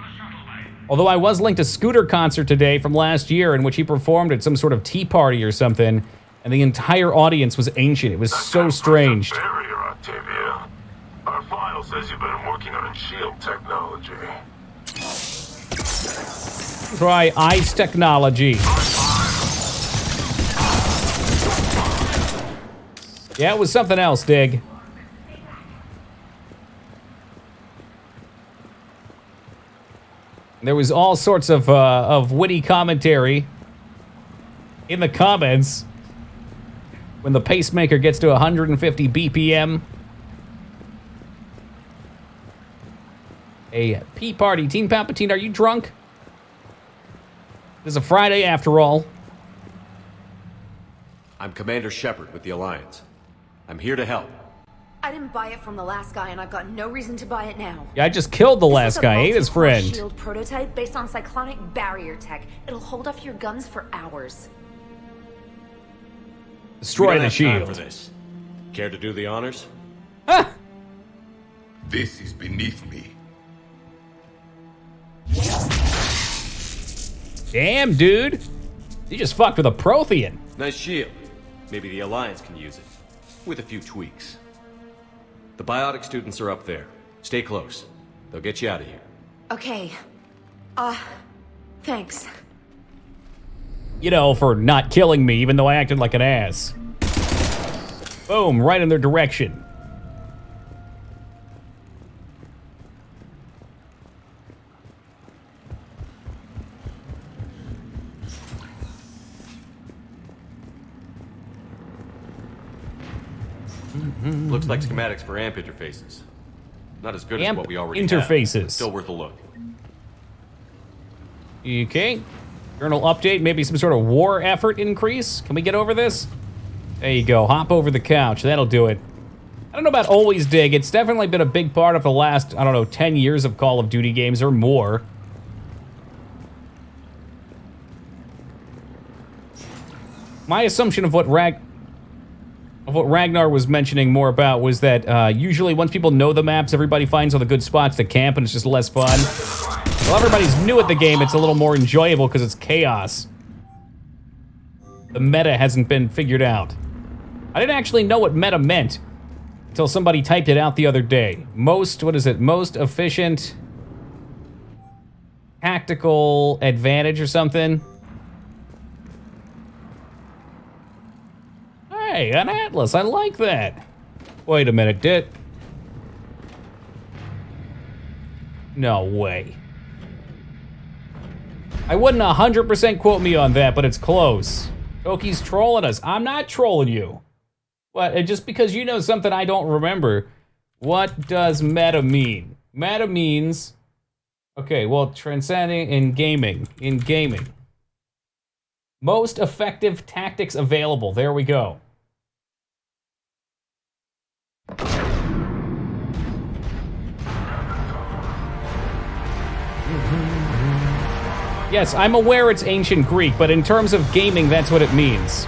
Although I was linked to Scooter concert today from last year in which he performed at some sort of tea party or something, and the entire audience was ancient. It was so strange. Barrier, Octavia. Our file says you've been working on shield technology. Try ice technology. Yeah, it was something else, Dig. There was all sorts of witty commentary in the comments when the pacemaker gets to 150 BPM. A pee party. Team Palpatine, are you drunk? It's a Friday after all. I'm Commander Shepard with the Alliance. I'm here to help. I didn't buy it from the last guy, and I've got no reason to buy it now. Yeah, I just killed the last guy. I ate his friend. This is a multi-core shield prototype based on cyclonic barrier tech. It'll hold off your guns for hours. Destroy the shield. For this. Care to do the honors? Ah! This is beneath me. Damn, dude. You just fucked with a Prothean. Nice shield. Maybe the Alliance can use it. With a few tweaks. The biotic students are up there. Stay close. They'll get you out of here. Okay. Thanks. You know, for not killing me, even though I acted like an ass. Boom, right in their direction. Looks like schematics for AMP interfaces. Not as good as AMP what we already interfaces. have, but still worth a look. Okay. Journal update, maybe some sort of war effort increase. Can we get over this? There you go. Hop over the couch. That'll do it. I don't know about Always Dig. It's definitely been a big part of the last, I don't know, 10 years of Call of Duty games or more. My assumption of what Ragnar was mentioning more about was that usually once people know the maps, everybody finds all the good spots to camp and it's just less fun. Well, everybody's new at the game, it's a little more enjoyable because it's chaos. The meta hasn't been figured out. I didn't actually know what meta meant until somebody typed it out the other day. Most, what is it? Most efficient tactical advantage or something. Hey, an atlas, I like that. Wait a minute, no way. I wouldn't 100% quote me on that, but it's close. Toki's trolling us. I'm not trolling you. What, just because you know something I don't remember, what does meta mean? Meta means, okay, well, transcending in gaming, Most effective tactics available, there we go. Yes, I'm aware it's ancient Greek, but in terms of gaming, that's what it means.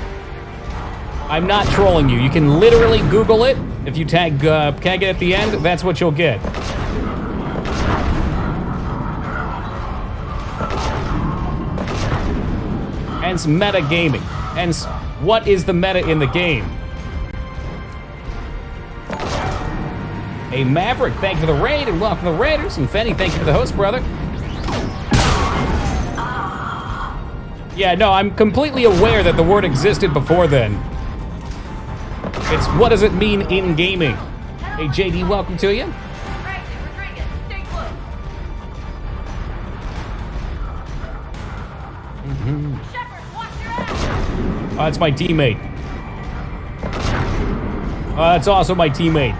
I'm not trolling you. You can literally Google it. If you tag it at the end, that's what you'll get. Hence meta gaming. Hence, what is the meta in the game? Hey Maverick, thank you for the raid, and welcome to the Raiders. And Fenny, thank you for the host, brother. Yeah, no, I'm completely aware that the word existed before then. It's what does it mean in gaming? Hey JD, welcome to you. Oh, that's my teammate. Oh, that's also my teammate.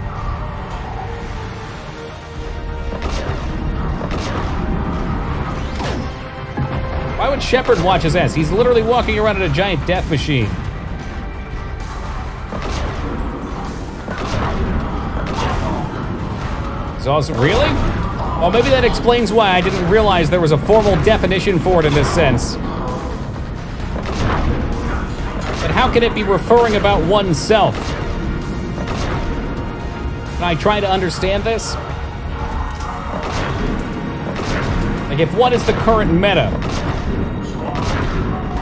Why would Shepard watch his ass? He's literally walking around in a giant death machine. It's awesome. Really? Well, maybe that explains why I didn't realize there was a formal definition for it in this sense. But how can it be referring about oneself? Can I try to understand this? Like, if what is the current meta?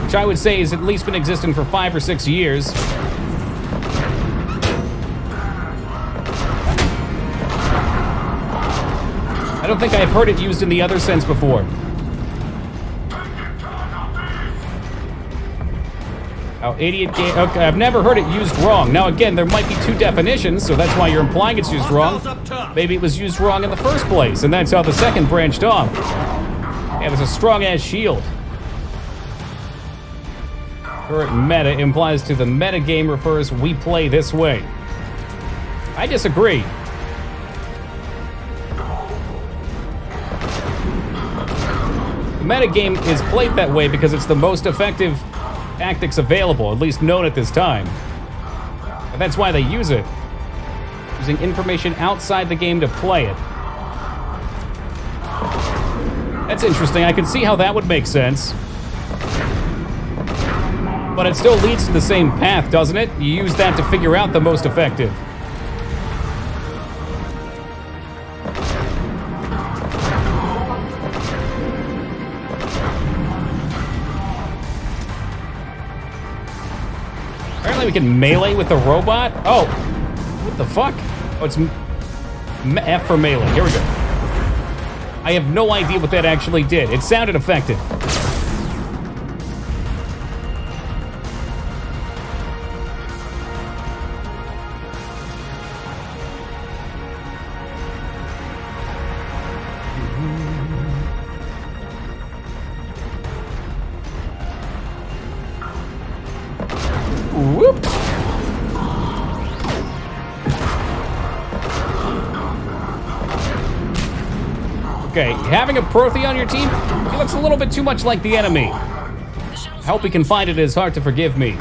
Which I would say has at least been existing for 5 or 6 years. I don't think I've heard it used in the other sense before. Oh, idiot game. Okay, I've never heard it used wrong. Now, again, there might be 2 definitions, so that's why you're implying it's used wrong. Maybe it was used wrong in the first place, and that's how the second branched off. Yeah, there's a strong-ass shield. Current meta implies to the metagame refers we play this way. I disagree. The metagame is played that way because it's the most effective tactics available, at least known at this time. But that's why they use it. Using information outside the game to play it. That's interesting. I can see how that would make sense. But it still leads to the same path, doesn't it? You use that to figure out the most effective. Apparently we can melee with the robot? Oh, what the fuck? Oh, it's F for melee. Here we go. I have no idea what that actually did. It sounded effective. Okay, having a Prothean on your team, he looks a little bit too much like the enemy. I hope he can find it in his heart to forgive me.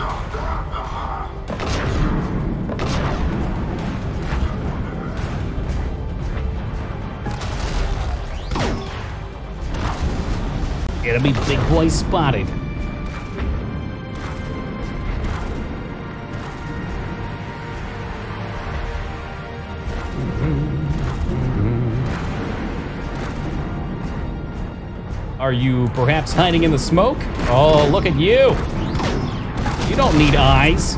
Enemy big boy spotted. Are you perhaps hiding in the smoke? Oh, look at you. You don't need eyes.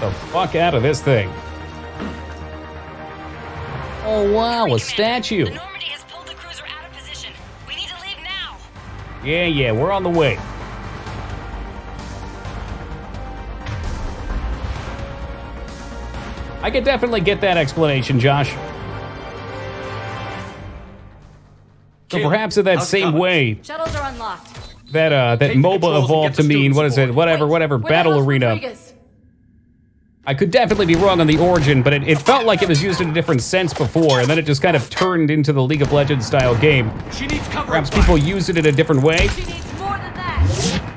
The fuck out of this thing. Oh wow, a statue. The Normandy has pulled the cruiser out of position. We need to leave now. Yeah, we're on the way. I could definitely get that explanation, Josh. So perhaps in that same way Shuttles are unlocked. that Take the MOBA controls and evolved get to the mean, what is students it, whatever, Where the Battle hell's Arena. Rodriguez? I could definitely be wrong on the origin, but it felt like it was used in a different sense before, and then it just kind of turned into the League of Legends style game. She needs cover. Perhaps people used it in a different way. She needs more than that.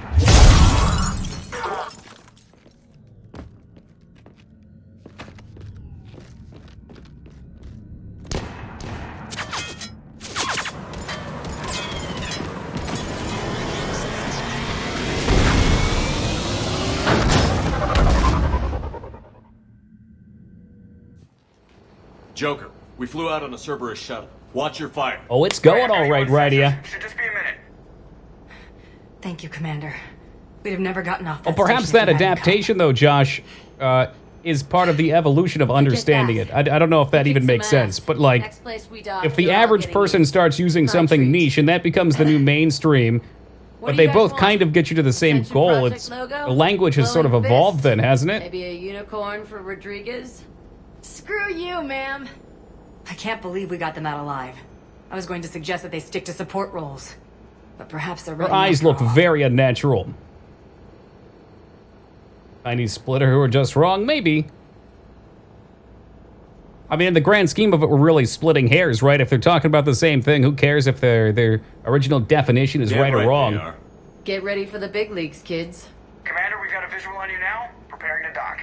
Joker, we flew out on a Cerberus shuttle. Watch your fire. Oh, it's going all right, Rydia. Should just be a minute. Thank you, Commander. We'd have never gotten off Well, that perhaps station that if you hadn't adaptation, though, Josh, is part of the evolution of understanding it. I don't know if that even makes sense, but like, Next place we dock, if the you're all average getting person used. starts using For a something treat. niche and that becomes the new mainstream, What but do they you guys both want? kind of get you to the same Ascension goal, Project it's logo? the language has sort of Glowing evolved fist? then, hasn't it? Maybe a unicorn for Rodriguez? Screw you, ma'am. I can't believe we got them out alive. I was going to suggest that they stick to support roles. But perhaps they're Her ready eyes after look all. very unnatural. Tiny Splitter who are just wrong, maybe. I mean, in the grand scheme of it, we're really splitting hairs, right? If they're talking about the same thing, who cares if their original definition is Damn right or they wrong? are. Get ready for the big leagues, kids. Commander, we've got a visual on you now. Preparing to dock.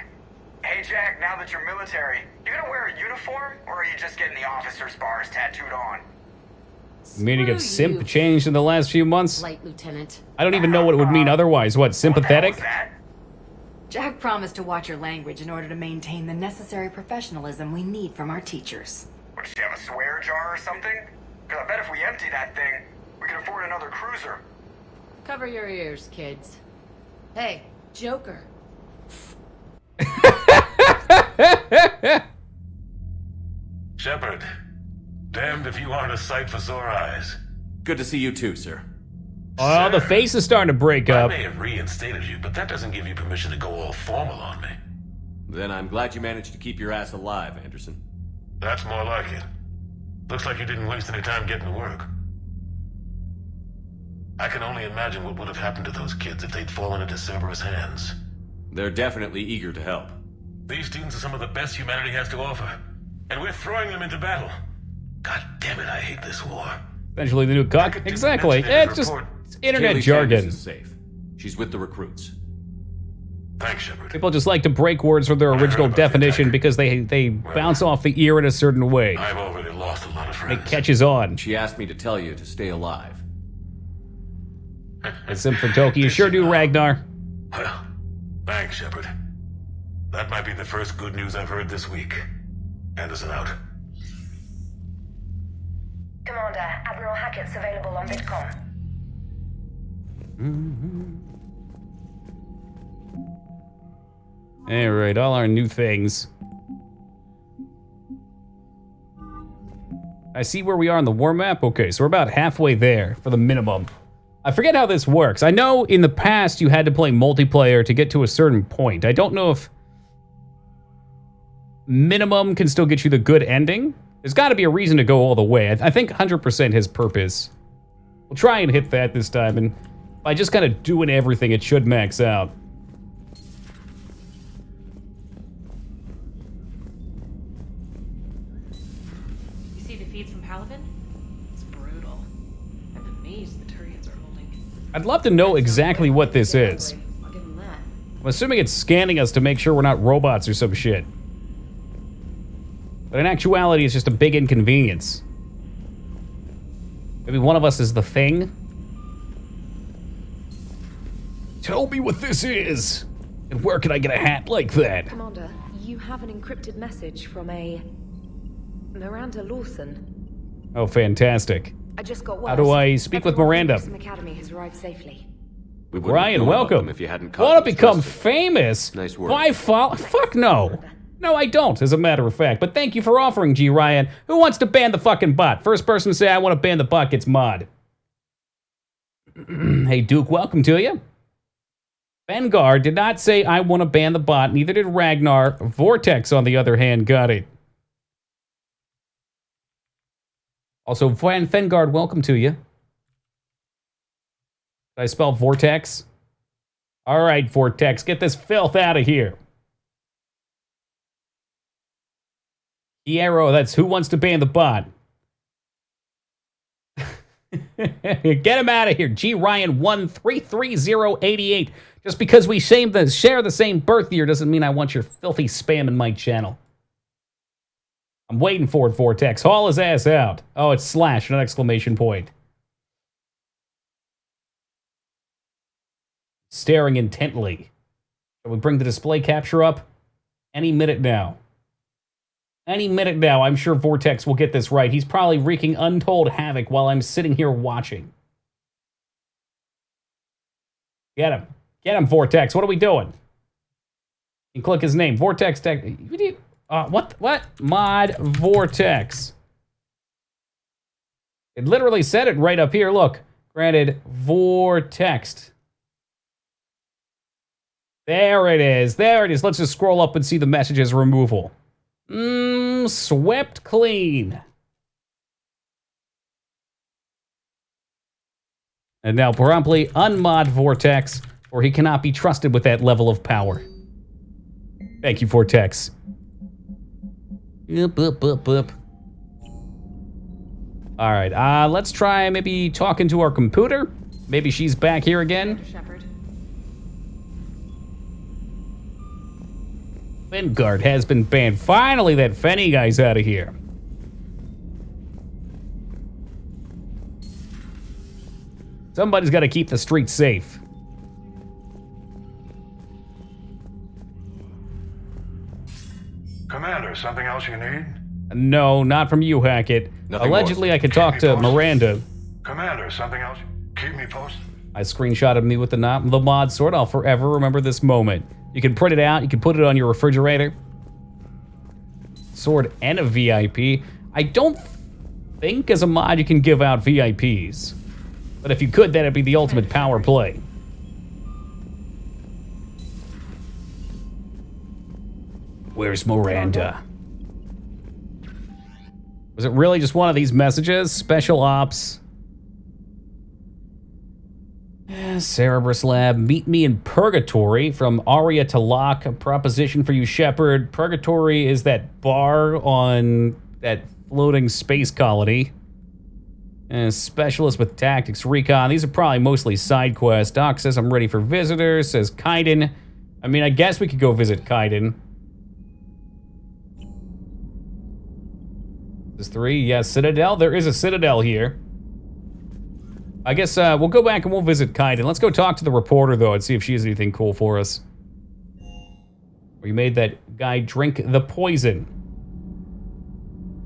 Hey, Jack, now that you're military, you gonna wear a uniform, or are you just getting the officer's bars tattooed on? Meaning Screw it's simp you, changed in the last few months? Flight Lieutenant. I don't even know what it would mean otherwise. What, What the hell sympathetic? was that? Jack promised to watch your language in order to maintain the necessary professionalism we need from our teachers. What, did you have a swear jar or something? Because I bet if we empty that thing, we can afford another cruiser. Cover your ears, kids. Hey, Joker. Shepard, damned if you aren't a sight for sore eyes. Good to see you too, sir. Oh, the face is starting to break I up. may have reinstated you, but that doesn't give you permission to go all formal on me. Then I'm glad you managed to keep your ass alive, Anderson. That's more like it. Looks like you didn't waste any time getting to work. I can only imagine what would have happened to those kids if they'd fallen into Cerberus' hands. They're definitely eager to help. These students are some of the best humanity has to offer, and we're throwing them into battle. God damn it, I hate this war. Essentially the new cock. Exactly. It's just it's internet Kaylee jargon. Sanders is safe. She's with the recruits. Thanks, Shepard. People just like to break words from their original definition because they bounce off the ear in a certain way. I've already lost a lot of It friends. catches on. She asked me to tell you to stay alive. A simp for Toki. You sure do, Ragnar. Well, thanks, Shepard. That might be the first good news I've heard this week. Anderson out. Commander, Admiral Hackett's available on VidCom. Alright, all our new things. I see where we are on the war map. Okay, so we're about halfway there for the minimum. I forget how this works. I know in the past you had to play multiplayer to get to a certain point. I don't know if minimum can still get you the good ending. There's got to be a reason to go all the way. I think 100% his purpose. We'll try and hit that this time, and by just kind of doing everything, it should max out. You see the feeds from Palaven? It's brutal. I'm amazed the Turians are holding. I'd love to know exactly what this is. I'll give them that. I'm assuming it's scanning us to make sure we're not robots or some shit. But in actuality, it's just a big inconvenience. Maybe one of us is the thing? Tell me what this is! And where can I get a hat like that? Commander, you have an encrypted message from a Miranda Lawson. Oh, fantastic. I just got word. How do I speak with Miranda? From Academy has arrived safely. Ryan, welcome. If you hadn't Want to become famous? Nice work. Why follow? Fuck no. No, I don't, as a matter of fact. But thank you for offering, G. Ryan. Who wants to ban the fucking bot? First person to say I want to ban the bot gets mod. Hey, Duke, welcome to you. Vanguard did not say I want to ban the bot. Neither did Ragnar. Vortex, on the other hand, got it. Also, Vanguard, welcome to you. Did I spell Vortex? All right, Vortex, get this filth out of here. Hierro, that's who wants to ban the bot. Get him out of here. G Ryan 133088. Just because we share the same birth year doesn't mean I want your filthy spam in my channel. I'm waiting for it, Vortex. Haul his ass out. Oh, it's slash, not exclamation point. Staring intently. Shall we bring the display capture up? Any minute now. Any minute now, I'm sure Vortex will get this right. He's probably wreaking untold havoc while I'm sitting here watching. Get him. Get him, Vortex. What are we doing? You can click his name. Vortex Tech. What? Mod Vortex. It literally said it right up here. Look. Granted, Vortex. There it is. There it is. Let's just scroll up and see the messages removal. Swept clean. And now promptly unmod Vortex, or he cannot be trusted with that level of power. Thank you, Vortex. Alright, let's try maybe talking to our computer. Maybe she's back here again. Vanguard has been banned. Finally, that Fenny guy's out of here. Somebody's got to keep the streets safe. Commander, something else you need? No, not from you, Hackett. Nothing Allegedly, more. I could talk to Miranda. Commander, something else? Keep me posted. I screenshotted me with the mod sword. I'll forever remember this moment. You can print it out. You can put it on your refrigerator. Sword and a VIP. I don't think as a mod you can give out VIPs. But if you could, that'd be the ultimate power play. Where's Miranda? Was it really just one of these messages? Special Ops. Cerberus Lab, meet me in Purgatory from Aria to Locke. A proposition for you, Shepard. Purgatory is that bar on that floating space colony. Specialist with tactics, recon. These are probably mostly side quests. Doc says I'm ready for visitors. Says Kaiden. I mean, I guess we could go visit Kaiden. This 3, yes, Citadel. There is a Citadel here. I guess we'll go back and we'll visit Kaiden. Let's go talk to the reporter, though, and see if she has anything cool for us. We made that guy drink the poison.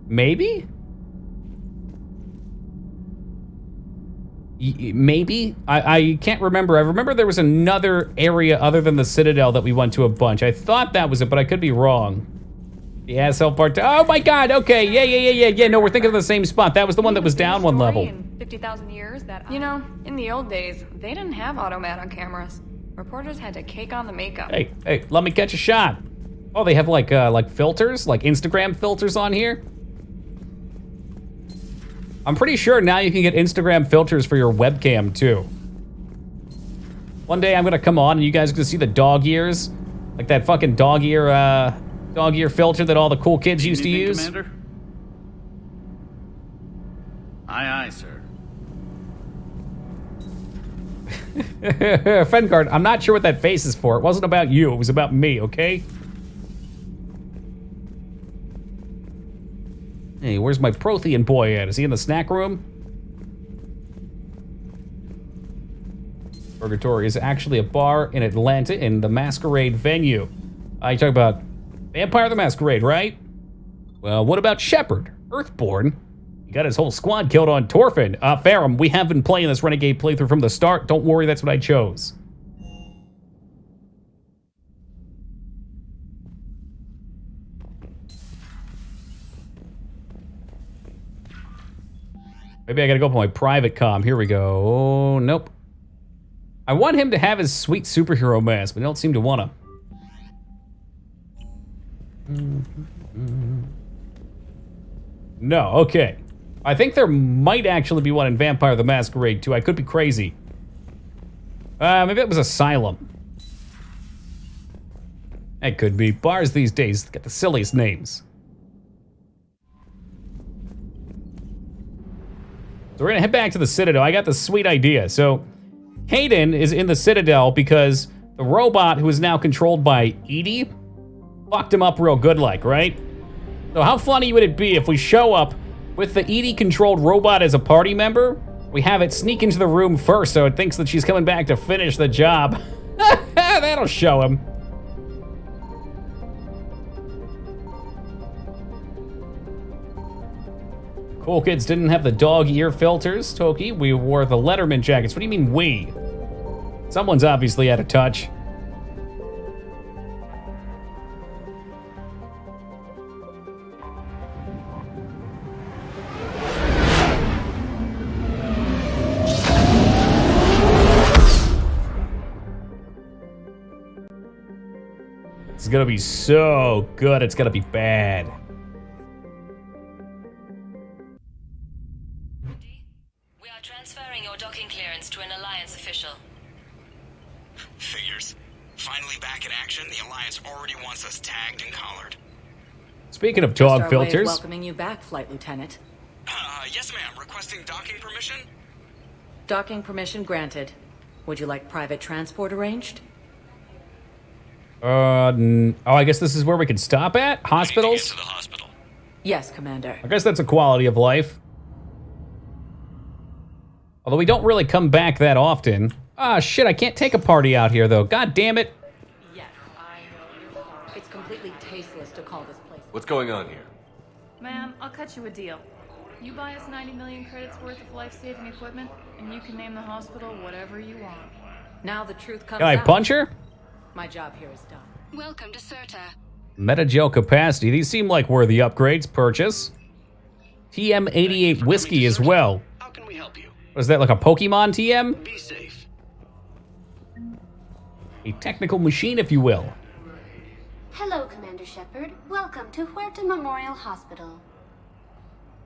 Maybe? Maybe? I can't remember. I remember there was another area other than the Citadel that we went to a bunch. I thought that was it, but I could be wrong. The asshole part. Oh my god, okay. Yeah. No, we're thinking of the same spot. That was the one that was down one level. 50,000 years that you know, in the old days, they didn't have automatic cameras. Reporters had to cake on the makeup. Hey, let me catch a shot. Oh, they have like filters, like Instagram filters on here. I'm pretty sure now you can get Instagram filters for your webcam, too. One day I'm gonna come on and you guys are gonna see the dog ears. Like that fucking dog ear filter that all the cool kids used to use. Commander? Aye, aye, sir. Fengard, I'm not sure what that face is for. It wasn't about you, it was about me, okay? Hey, where's my Prothean boy at? Is he in the snack room? Purgatory is actually a bar in Atlanta in the Masquerade venue. You talk about Vampire the Masquerade, right? Well, what about Shepard, Earthborn? He got his whole squad killed on Torfin. Farum, we have been playing this Renegade playthrough from the start. Don't worry, that's what I chose. Maybe I gotta go up on my private comm. Here we go. Oh, nope. I want him to have his sweet superhero mask, but I don't seem to want him. No, okay. I think there might actually be one in Vampire the Masquerade too. I could be crazy. Maybe it was Asylum. It could be. Bars these days got the silliest names. So we're gonna head back to the Citadel. I got this sweet idea. So Hayden is in the Citadel because the robot who is now controlled by EDI fucked him up real good like, right? So how funny would it be if we show up with the EDI-controlled robot as a party member? We have it sneak into the room first so it thinks that she's coming back to finish the job. That'll show him. Cool kids didn't have the dog ear filters, Toki. We wore the Letterman jackets. What do you mean we? Someone's obviously out of touch. It's gonna be so good, it's gonna be bad. We are transferring your docking clearance to an Alliance official. Figures. Finally back in action, the Alliance already wants us tagged and collared. Speaking of dog Just our way of filters. welcoming you back, Flight Lieutenant. Yes, ma'am. Requesting docking permission? Docking permission granted. Would you like private transport arranged? Oh, I guess this is where we can stop at? Hospitals? To the hospital. Yes, Commander. I guess that's a quality of life. Although we don't really come back that often. Ah, shit, I can't take a party out here, though. God damn it. Yes, I know. It's completely tasteless to call this place. What's going on here? Ma'am, I'll cut you a deal. You buy us 90 million credits worth of life-saving equipment, and you can name the hospital whatever you want. Now the truth comes Can I out. punch her? My job here is done. Welcome to Serta. Metagel capacity. These seem like worthy upgrades. Purchase. TM88 whiskey as well. How can we help you? What is that, like a Pokemon TM? Be safe. A technical machine, if you will. Hello, Commander Shepard. Welcome to Huerta Memorial Hospital.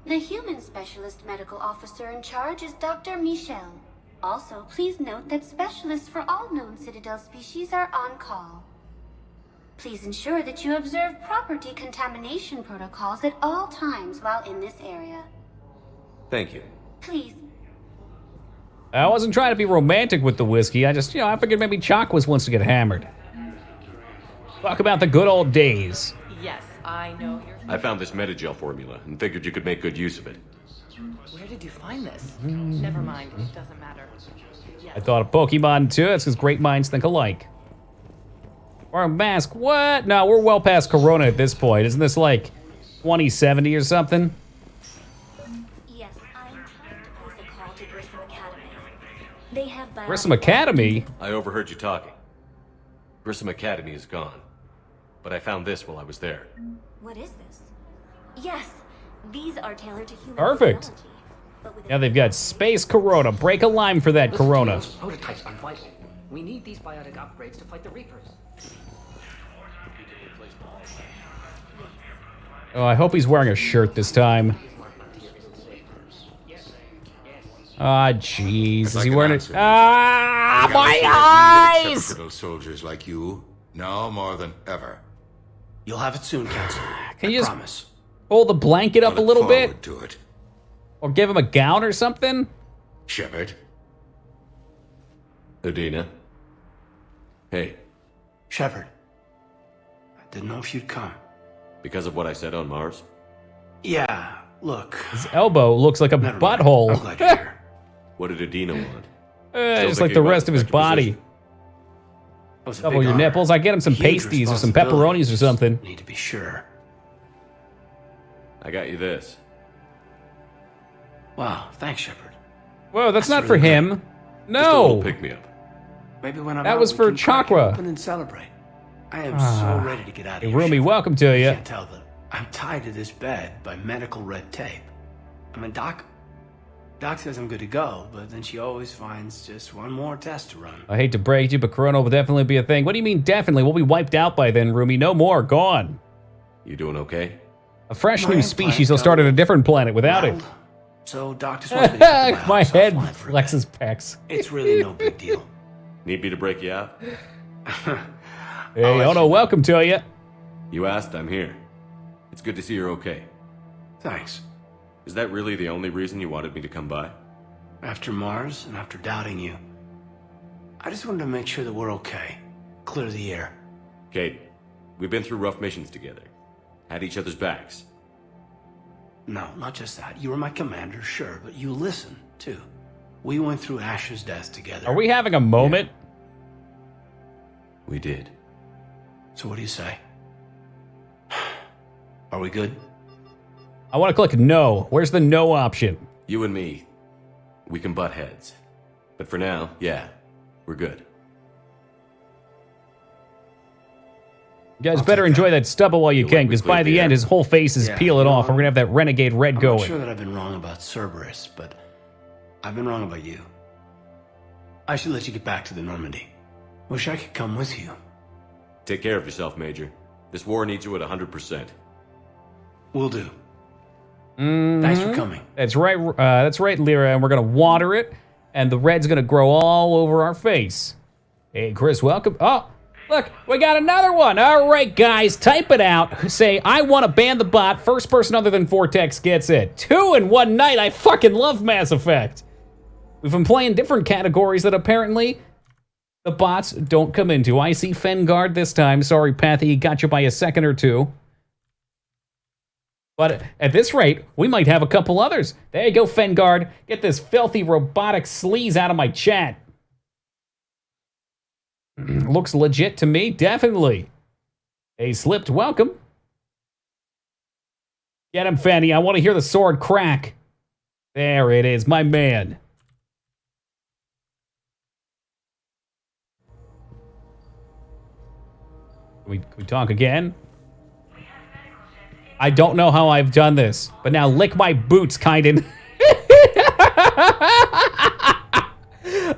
The human specialist medical officer in charge is Dr. Michel. Also, please note that specialists for all known Citadel species are on call. Please ensure that you observe proper decontamination protocols at all times while in this area. Thank you. Please. I wasn't trying to be romantic with the whiskey. I just, I figured maybe Chakwas wants to get hammered. Talk about the good old days. Yes, I know you're... I found this Metagel formula and figured you could make good use of it. Where did you find this? Never mind, it doesn't matter. I thought of Pokemon too. That's because great minds think alike. Or a mask. What? No, we're well past Corona at this point. Isn't this like 2070 or something? Yes, I'm trying to place a call to Grissom Academy. They have Grissom Academy? I overheard you talking. Grissom Academy is gone. But I found this while I was there. What is this? Yes, these are tailored to human Perfect. physiology. Now they've got Space Corona. Break a line for that Corona. Prototypes are vital. We need these biotic upgrades to fight the Reapers. Oh, I hope he's wearing a shirt this time. Ah, jeez. Is I he can wearing answer it? you. Ah, The my Galaxy needed eyes! exceptional soldiers like you, now more than ever. You'll have it soon, Council. Can you I just promise. pull the blanket up a little bit? Forward to it. Or give him a gown or something? Shepard. Adina. Hey, Shepard. I didn't know if you'd come. because of what I said on Mars? Yeah, look. His elbow looks like a butthole. I'm glad you're here. What did Adina want? Just like the rest of his body. Was a Double big your honor. nipples. I get him some Huge pasties or some responsibility. pepperonis or something. Need to be sure. I got you this. Wow, thanks, Shepard. Whoa, that's not really for him. Just a No. little pick-me-up. Maybe when I'm That out, was we for can crack it Chakra. open and celebrate. I am Ah. so ready to get out of Hey, here. Rumi, Shepard. welcome to You you. can't tell that I'm tied to this bed by medical red tape. I mean, Doc says I'm good to go, but then she always finds just one more test to run. I hate to break you, but Corona will definitely be a thing. What do you mean definitely? We'll be wiped out by then, Rumi. No more. Gone. You doing okay? A fresh My new implant species will got start at a different planet without it. rattled, So doctors want me to get the My biopsy head offline for a flexes pecs. bit. It's really no big deal. Need me to break you out? Hey, oh no, welcome to you. You asked, I'm here. It's good to see you're okay. Thanks. Is that really the only reason you wanted me to come by? After Mars and after doubting you, I just wanted to make sure that we're okay. Clear the air. Kate, we've been through rough missions together. Had each other's backs. No, not just that. You were my commander, sure, but you listened, too. We went through Ash's death together. Are we having a moment? We did. So what do you say? Are we good? I want to click no. Where's the no option? You and me, we can butt heads. But for now, yeah, we're good. You guys better enjoy that stubble while you can, because by the end, his whole face is Yeah, peeling you know, off. We're going to have that renegade red I'm going. not sure that I've been wrong about Cerberus, but I've been wrong about you. I should let you get back to the Normandy. Wish I could come with you. Take care of yourself, Major. This war needs you at 100%. Will do. Mhm. Thanks for coming. That's right, Lyra, and we're going to water it, and the red's going to grow all over our face. Hey, Chris, welcome. Oh, look, we got another one. All right, guys, type it out. Say, I want to ban the bot. First person other than Vortex gets it. 2 in one night. I fucking love Mass Effect. We've been playing different categories that apparently the bots don't come into. I see Fengard this time. Sorry, Pathy, got you by a second or two. But at this rate, we might have a couple others. There you go, Fengard. Get this filthy robotic sleaze out of my chat. Looks legit to me, definitely. Hey, Slipped, welcome. Get him, Fanny. I want to hear the sword crack. There it is, my man. Can we talk again? I don't know how I've done this, but now lick my boots, Kyden.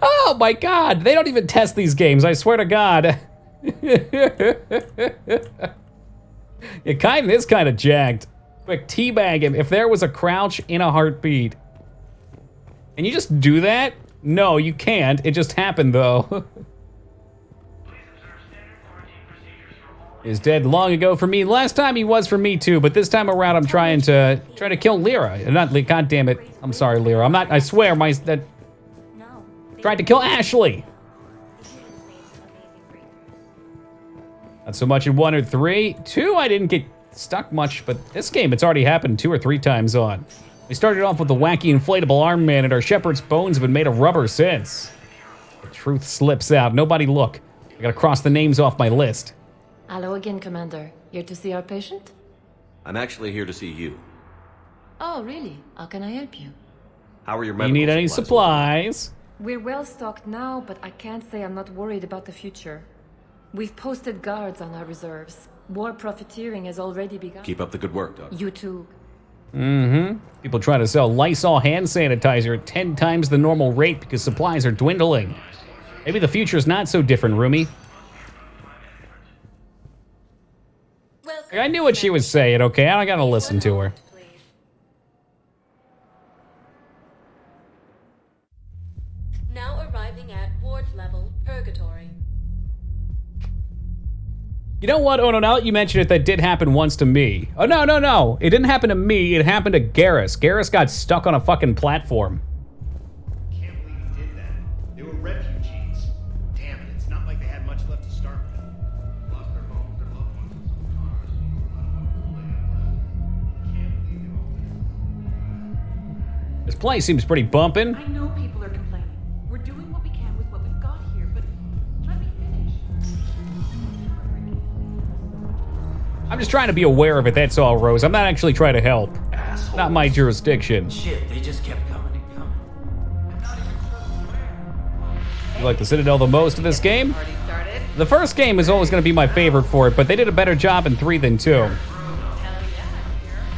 Oh my god, they don't even test these games, I swear to god. Yeah, Kyden is kind of jacked. Quick, teabag him. If there was a crouch in a heartbeat. Can you just do that? No, you can't. It just happened, though. Is dead long ago for me. Last time he was for me too, but this time around I'm trying to kill Lyra. Not God damn it. I'm sorry, Lyra. I'm not. I swear, tried to kill Ashley. Not so much in 1 or 3. 2, I didn't get stuck much, but this game it's already happened 2 or 3 times on. We started off with the wacky inflatable arm man, and our shepherd's bones have been made of rubber since. The truth slips out. Nobody look. I gotta cross the names off my list. Hello again, Commander. Here to see our patient? I'm actually here to see you. Oh, really? How can I help you? How are your You medical need any supplies? We're well stocked now, but I can't say I'm not worried about the future. We've posted guards on our reserves. War profiteering has already begun. Keep up the good work, Doc. You too. Mm-hmm. People trying to sell Lysol hand sanitizer at 10 times the normal rate because supplies are dwindling. Maybe the future's not so different, Rumi. I knew what she was saying, okay? I gotta listen to her. You know what? Oh no, now that you mention it, that did happen once to me. Oh no. It didn't happen to me, it happened to Garrus. Garrus got stuck on a fucking platform. Can't believe he did that. They were refugees. Damn it, it's not like they had much left to start with. Lost their homes, their loved ones, and some cars. Can't believe they all This place seems pretty bumpin'. I know people are complaining. We're doing what we can with what we've got here, but let me finish. I'm just trying to be aware of it, that's all, Rose. I'm not actually trying to help. Assholes. Not my jurisdiction. Shit, they just kept coming and coming. You like the Citadel the most in this game? The first game is always going to be my favorite for it, but they did a better job in 3 than 2.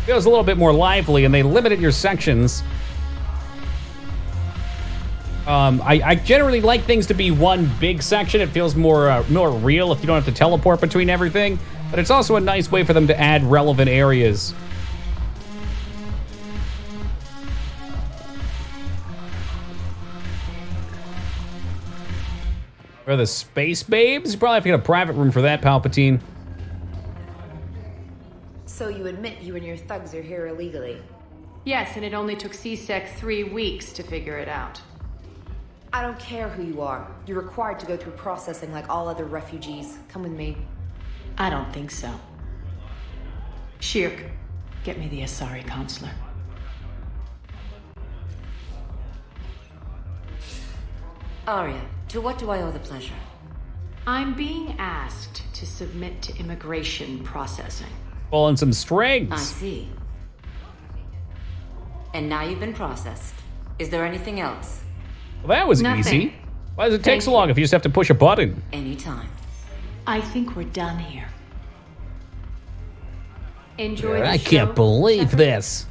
Feels a little bit more lively, and they limited your sections. I generally like things to be one big section. It feels more real if you don't have to teleport between everything. But it's also a nice way for them to add relevant areas. Are the space babes? You probably have to get a private room for that, Palpatine. So you admit you and your thugs are here illegally? Yes, and it only took CSEC 3 weeks to figure it out. I don't care who you are. You're required to go through processing like all other refugees. Come with me. I don't think so. Shirk, get me the Asari consular. Arya, to what do I owe the pleasure? I'm being asked to submit to immigration processing. Pulling some strings. I see. And now you've been processed. Is there anything else? Well, that was Nothing. easy. Why does it take so long if you just have to push a button? Anytime. I think we're done here. Enjoy the I show, can't believe Shepard. this.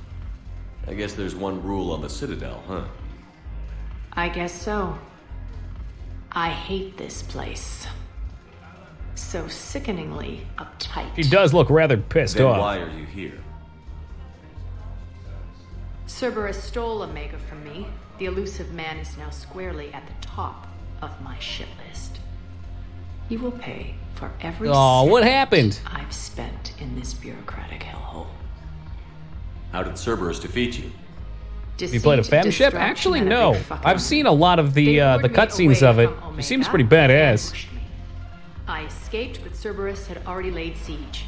I guess there's one rule on the Citadel, huh? I guess so. I hate this place. So sickeningly uptight. He does look rather pissed Then off. why are you here? Cerberus stole Omega from me. The elusive man is now squarely at the top of my shit list. He will pay for every Oh, what cent happened? I've spent in this bureaucratic hellhole. How did Cerberus defeat you? You played a fem ship? Actually, no. I've seen a lot of the cutscenes of it. She seems pretty badass. I escaped, but Cerberus had already laid siege.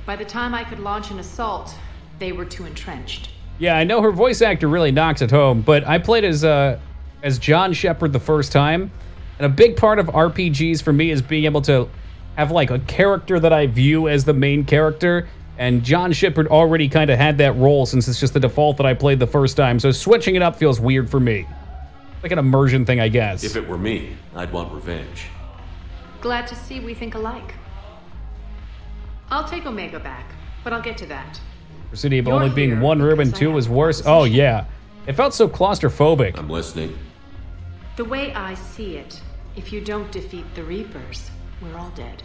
By the time I could launch an assault, they were too entrenched. Yeah, I know her voice actor really knocks it home, but I played as John Shepard the first time, and a big part of RPGs for me is being able to have like a character that I view as the main character, and John Shepard already kind of had that role since it's just the default that I played the first time, so switching it up feels weird for me. Like an immersion thing, I guess. If it were me, I'd want revenge. Glad to see we think alike. I'll take Omega back, but I'll get to that. For City of You're only being here one room and because I 2 have was worse. Oh, yeah. It felt so claustrophobic. I'm listening. The way I see it, if you don't defeat the Reapers, we're all dead.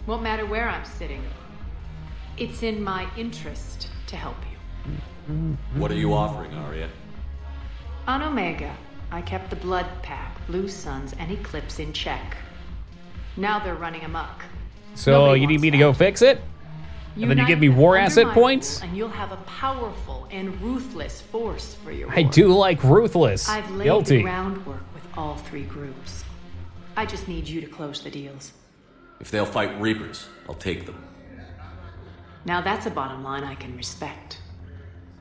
Won't matter where I'm sitting. It's in my interest to help you. What are you offering, Arya? On Omega, I kept the Blood Pack, Blue Suns, and Eclipse in check. Now they're running amok. So Nobody you need wants me to that. go fix it? And then you Unite give me them war under asset my points? rule, and you'll have a powerful and ruthless force for your I war. do like Ruthless. I've laid Guilty. the groundwork with all 3 groups. I just need you to close the deals. If they'll fight Reapers, I'll take them. Now that's a bottom line I can respect.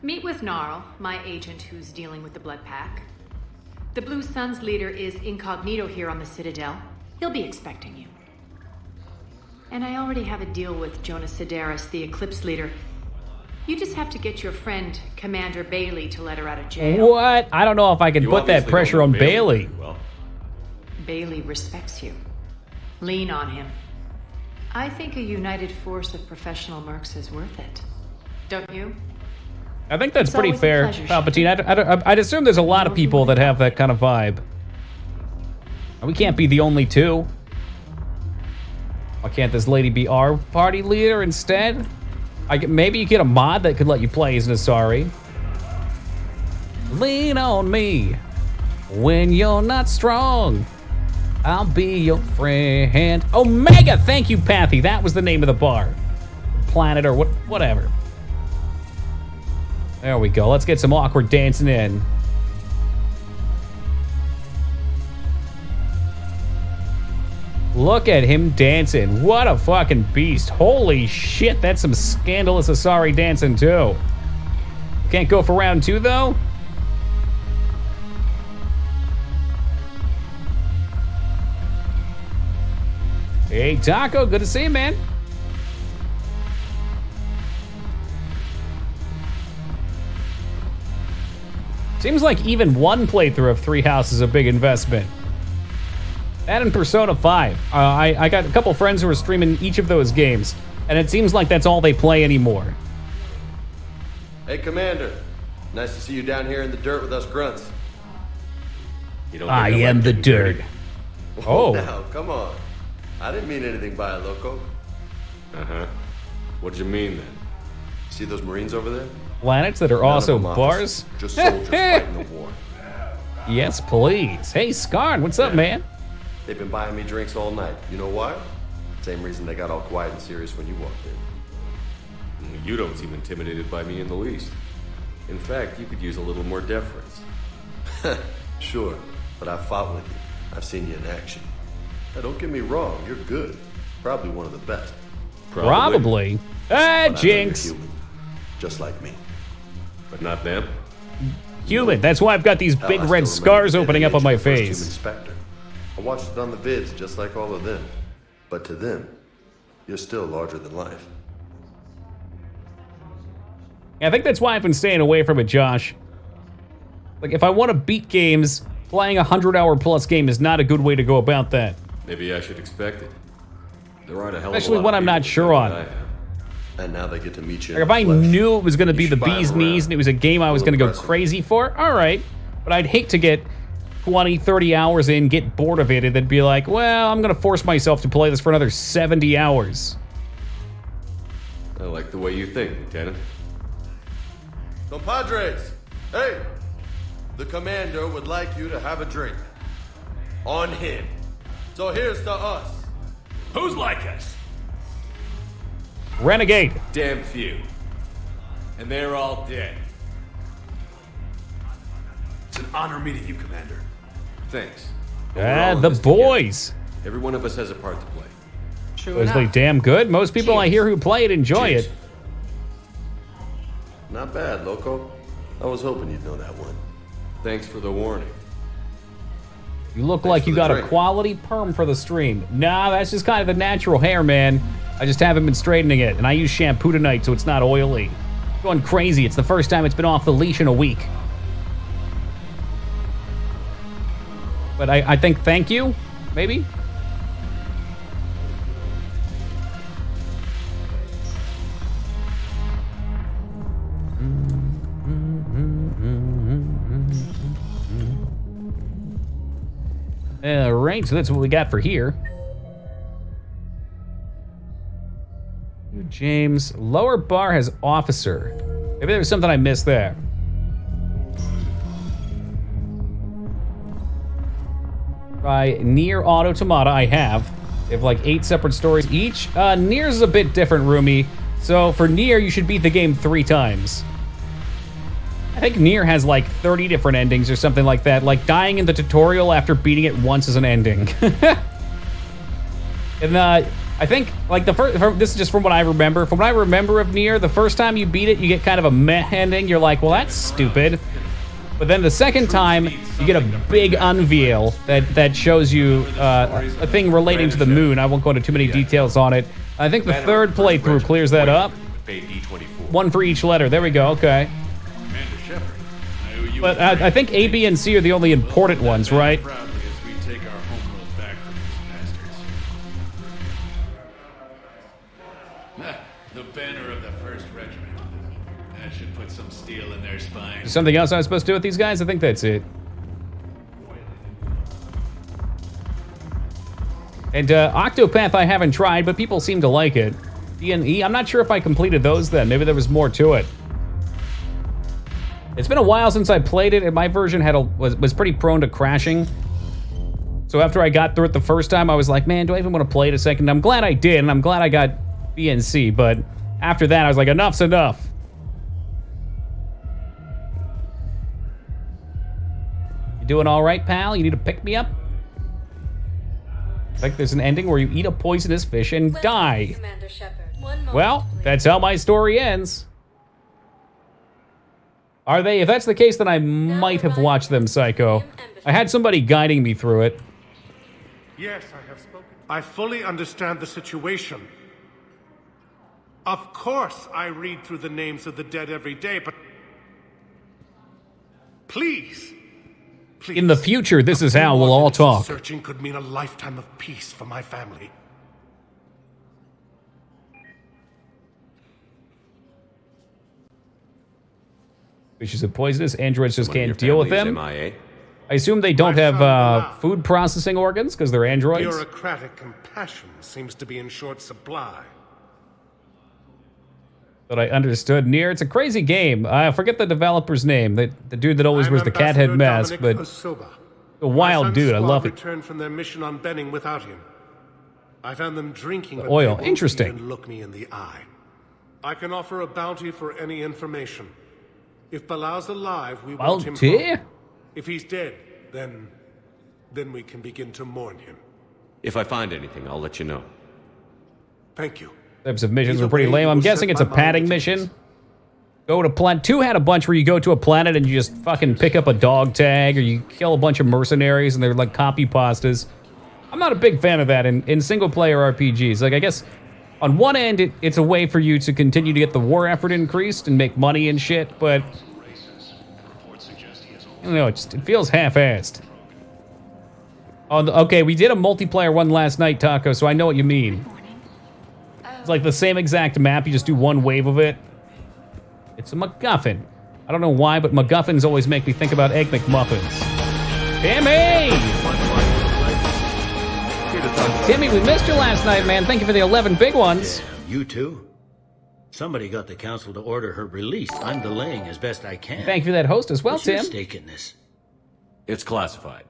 Meet with Gnarl, my agent who's dealing with the Blood Pack. The Blue Suns leader is incognito here on the Citadel. He'll be expecting you. And I already have a deal with Jonas Sedaris, the Eclipse leader. You just have to get your friend, Commander Bailey, to let her out of jail. What? I don't know if I can You put that obviously pressure don't on know Bailey. very well. Bailey respects you. Lean on him. I think a united force of professional mercs is worth it. Don't you? I think that's It's pretty always a fair, pleasure, Palpatine. I'd assume there's a lot of people that have that kind of vibe. We can't be the only 2. Why can't this lady be our party leader instead? Maybe you get a mod that could let you play as an Asari. Lean on me when you're not strong. I'll be your friend. Omega, thank you, Pathy. That was the name of the bar. Planet or whatever. There we go. Let's get some awkward dancing in. Look at him dancing. What a fucking beast. Holy shit, that's some scandalous Asari dancing too. Can't go for round 2 though? Hey, Taco, good to see you, man. Seems like even one playthrough of Three Houses is a big investment. That and Persona 5. I got a couple friends who are streaming each of those games, and it seems like that's all they play anymore. Hey, Commander. Nice to see you down here in the dirt with us grunts. You don't I am the dirt. Oh. Now, come on. I didn't mean anything by it, Loco. Uh-huh. What'd you mean, then? See those Marines over there? Planets that are also bars? Just soldiers fighting the war. Yes, please. Hey, Skarn, what's up, man? They've been buying me drinks all night. You know why? Same reason they got all quiet and serious when you walked in. You don't seem intimidated by me in the least. In fact, you could use a little more deference. Sure, but I've fought with you. I've seen you in action. Now, don't get me wrong, you're good. Probably one of the best. Probably. Jinx. Human, just like me. But not them? Human. That's why I've got these big red scars opening up on my face. Inspector. I watched it on the vids just like all of them. But to them, you're still larger than life. I think that's why I've been staying away from it, Josh. Like, if I want to beat games, playing a 100-hour plus game is not a good way to go about that. Maybe I should expect it. There aren't a hell of Especially a lot when of I'm not people sure on. I have. And now they get to meet you. Like, if I knew it was going to be the bee's knees and it was a game I was going to go crazy for, all right. But I'd hate to get 20, 30 hours in, get bored of it, and then be like, well, I'm going to force myself to play this for another 70 hours. I like the way you think, Lieutenant. Compadres, hey! The commander would like you to have a drink. On him. So here's to us. Who's like us? Renegade. Damn few. And they're all dead. It's an honor meeting you, Commander. Thanks. The boys. Every one of us has a part to play. Supposedly damn good. Most people I hear who play it enjoy it. Not bad, Loco. I was hoping you'd know that one. Thanks for the warning. You look like you got a quality perm for the stream. Nah, that's just kind of the natural hair, man. I just haven't been straightening it, and I use shampoo tonight so it's not oily. Going crazy. It's the first time it's been off the leash in a week. But I think thank you, maybe? Alright, so that's what we got for here. James, lower bar has officer. Maybe there was something I missed there. Try Nier Automata, I have. They have like 8 separate stories each. Nier's is a bit different, Rumi. So for Nier, you should beat the game 3 times. I think Nier has like 30 different endings or something like that. Like dying in the tutorial after beating it once is an ending. And I think like the first, this is just from what I remember. From what I remember of Nier, the first time you beat it, you get kind of a meh ending. You're like, well, that's stupid. But then the second time, you get a big unveil that shows you a thing relating to the moon. I won't go into too many details on it. I think the third playthrough clears that up. 1 for each letter. There we go. Okay. But I think A, B, and C are the only important ones, right? The banner of the 1st Regiment. That should put some steel in their spine. Is something else I was supposed to do with these guys? I think that's it. And Octopath I haven't tried, but people seem to like it. D&E, I'm not sure if I completed those then. Maybe there was more to it. It's been a while since I played it, and my version had was pretty prone to crashing. So after I got through it the first time, I was like, man, do I even want to play it a second? I'm glad I did, and I'm glad I got BNC, but after that, I was like, enough's enough. You doing all right, pal? You need to pick me up? Like there's an ending where you eat a poisonous fish and die. Well, that's how my story ends. Are they? If that's the case, then I might have watched them, Psycho. I had somebody guiding me through it. Yes, I have spoken. I fully understand the situation. Of course, I read through the names of the dead every day, but please. In the future, this is how we'll all talk. Searching could mean a lifetime of peace for my family. Fishes are poisonous. Androids just can't deal with them. MIA? I assume they don't have food processing organs because they're androids. Bureaucratic compassion seems to be in short supply. But I understood. Nier, it's a crazy game. I forget the developer's name. The dude that always wears the cat head mask, but a wild dude. I love it. Returned from their mission on Benning without him. I found them drinking the oil. They interesting. Won't even look me in the eye. I can offer a bounty for any information. If Balau's alive, we want him home. If he's dead, then we can begin to mourn him. If I find anything, I'll let you know. Thank you. Types of missions were pretty lame. I'm guessing it's a padding mission. Go to planet 2 had a bunch where you go to a planet and you just fucking pick up a dog tag or you kill a bunch of mercenaries and they're like copy pastas. I'm not a big fan of that in single player RPGs. Like I guess on one end it's a way for you to continue to get the war effort increased and make money and shit, but I don't know, it feels half-assed. Oh, okay, we did a multiplayer one last night, Taco, so I know what you mean. It's like the same exact map, you just do one wave of it. It's a MacGuffin. I don't know why, but MacGuffins always make me think about Egg McMuffins. Timmy! Timmy, we missed you last night, man. Thank you for the 11 big ones. Yeah, you too? Somebody got the council to order her release. I'm delaying as best I can. Thank you for that host as well, What's Tim. your stake in this? It's classified.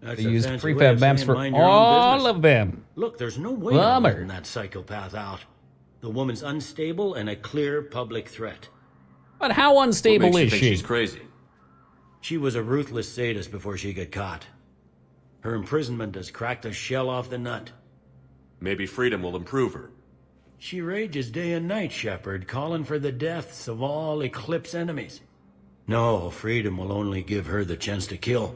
They used prefab maps for all of them. Look, there's no way of letting that psychopath out. The woman's unstable and a clear public threat. But how unstable is she? She's crazy. She was a ruthless sadist before she got caught. Her imprisonment has cracked the shell off the nut. Maybe freedom will improve her. She rages day and night, Shepard, calling for the deaths of all Eclipse enemies. No, freedom will only give her the chance to kill.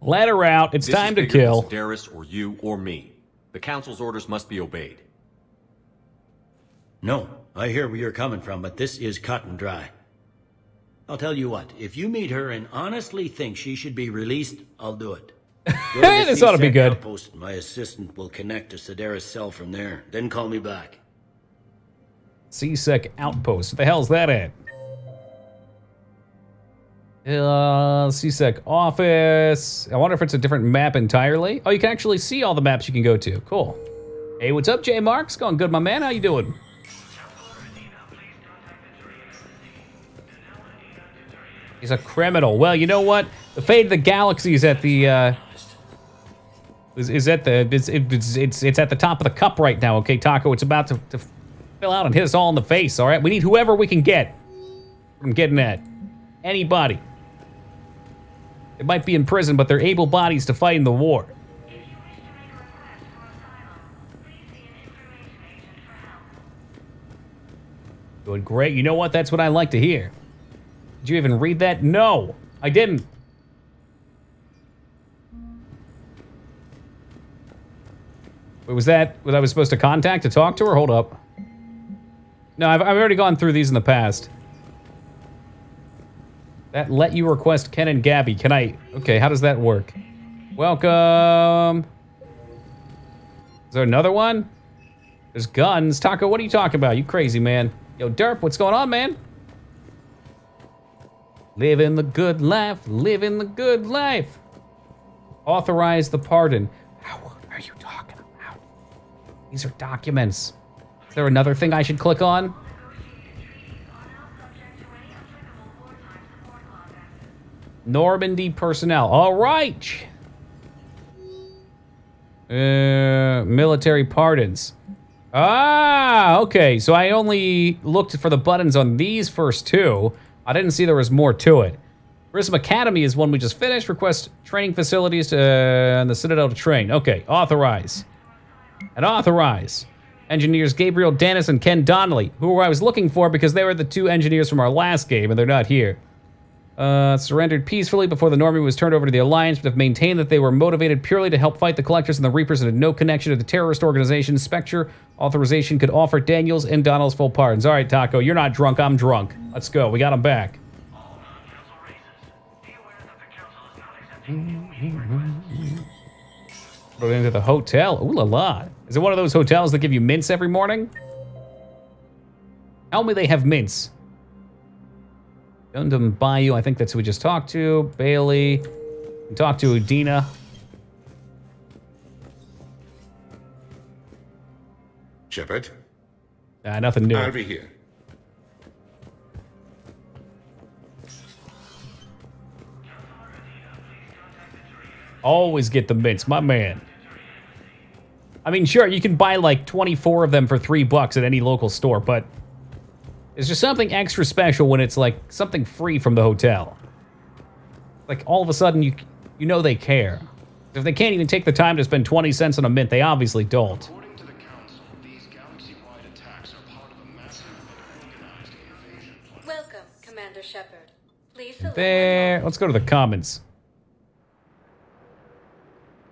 Let her out. It's time to kill. Sedaris or you or me. The Council's orders must be obeyed. No, I hear where you're coming from, but this is cut and dry. I'll tell you what, if you meet her and honestly think she should be released, I'll do it. Hey, this ought to be good. Outpost. My assistant will connect to Sedaris' cell from there, then call me back. C-Sec Outpost. What the hell's that at? C-Sec Office. I wonder if it's a different map entirely. Oh, you can actually see all the maps you can go to. Cool. Hey, what's up, J Marks? Going good, my man. How you doing? He's a criminal. Well, you know what? The fate of the galaxy is at the it's at the top of the cup right now. Okay, Taco. It's about to fill out and hit us all in the face. All right. We need whoever we can get. I'm getting at anybody. They might be in prison, but they're able bodies to fight in the war. Doing great. You know what? That's what I like to hear. Did you even read that? No, I didn't. Wait, was that what I was supposed to contact to talk to her? Hold up. No, I've already gone through these in the past. That let you request Ken and Gabby. Can I? Okay, how does that work? Welcome. Is there another one? There's guns. Taco, what are you talking about? You crazy, man. Yo, Derp, what's going on, man? Living the good life. Living the good life. Authorize the pardon. What are you talking about? These are documents. Is there another thing I should click on? Normandy personnel. All right. Military pardons. Ah, okay. So I only looked for the buttons on these first two. I didn't see there was more to it. Prism Academy is one we just finished. Request training facilities on the Citadel to train. Okay, authorize. And authorize. Engineers Gabriel Dennis and Ken Donnelly, who I was looking for because they were the two engineers from our last game, and they're not here. Surrendered peacefully before the Normie was turned over to the Alliance, but have maintained that they were motivated purely to help fight the Collectors and the Reapers and had no connection to the terrorist organization. Spectre authorization could offer Daniels and Donnell's full pardons. All right, Taco, you're not drunk. I'm drunk. Let's go. We got them back. Go into the hotel. Ooh la la. Is it one of those hotels that give you mints every morning? Tell me they have mints. Gundam Bayou, I think that's who we just talked to. Bailey. We talked to Udina. Shepard? Nothing new. I'll be here. Always get the mints, my man. I mean, sure, you can buy like 24 of them for $3 at any local store, but it's just something extra special when it's like something free from the hotel. Like all of a sudden, you know they care. If they can't even take the time to spend 20 cents on a mint, they obviously don't. Welcome, Commander Shepard. Please There. Let's go to the commons.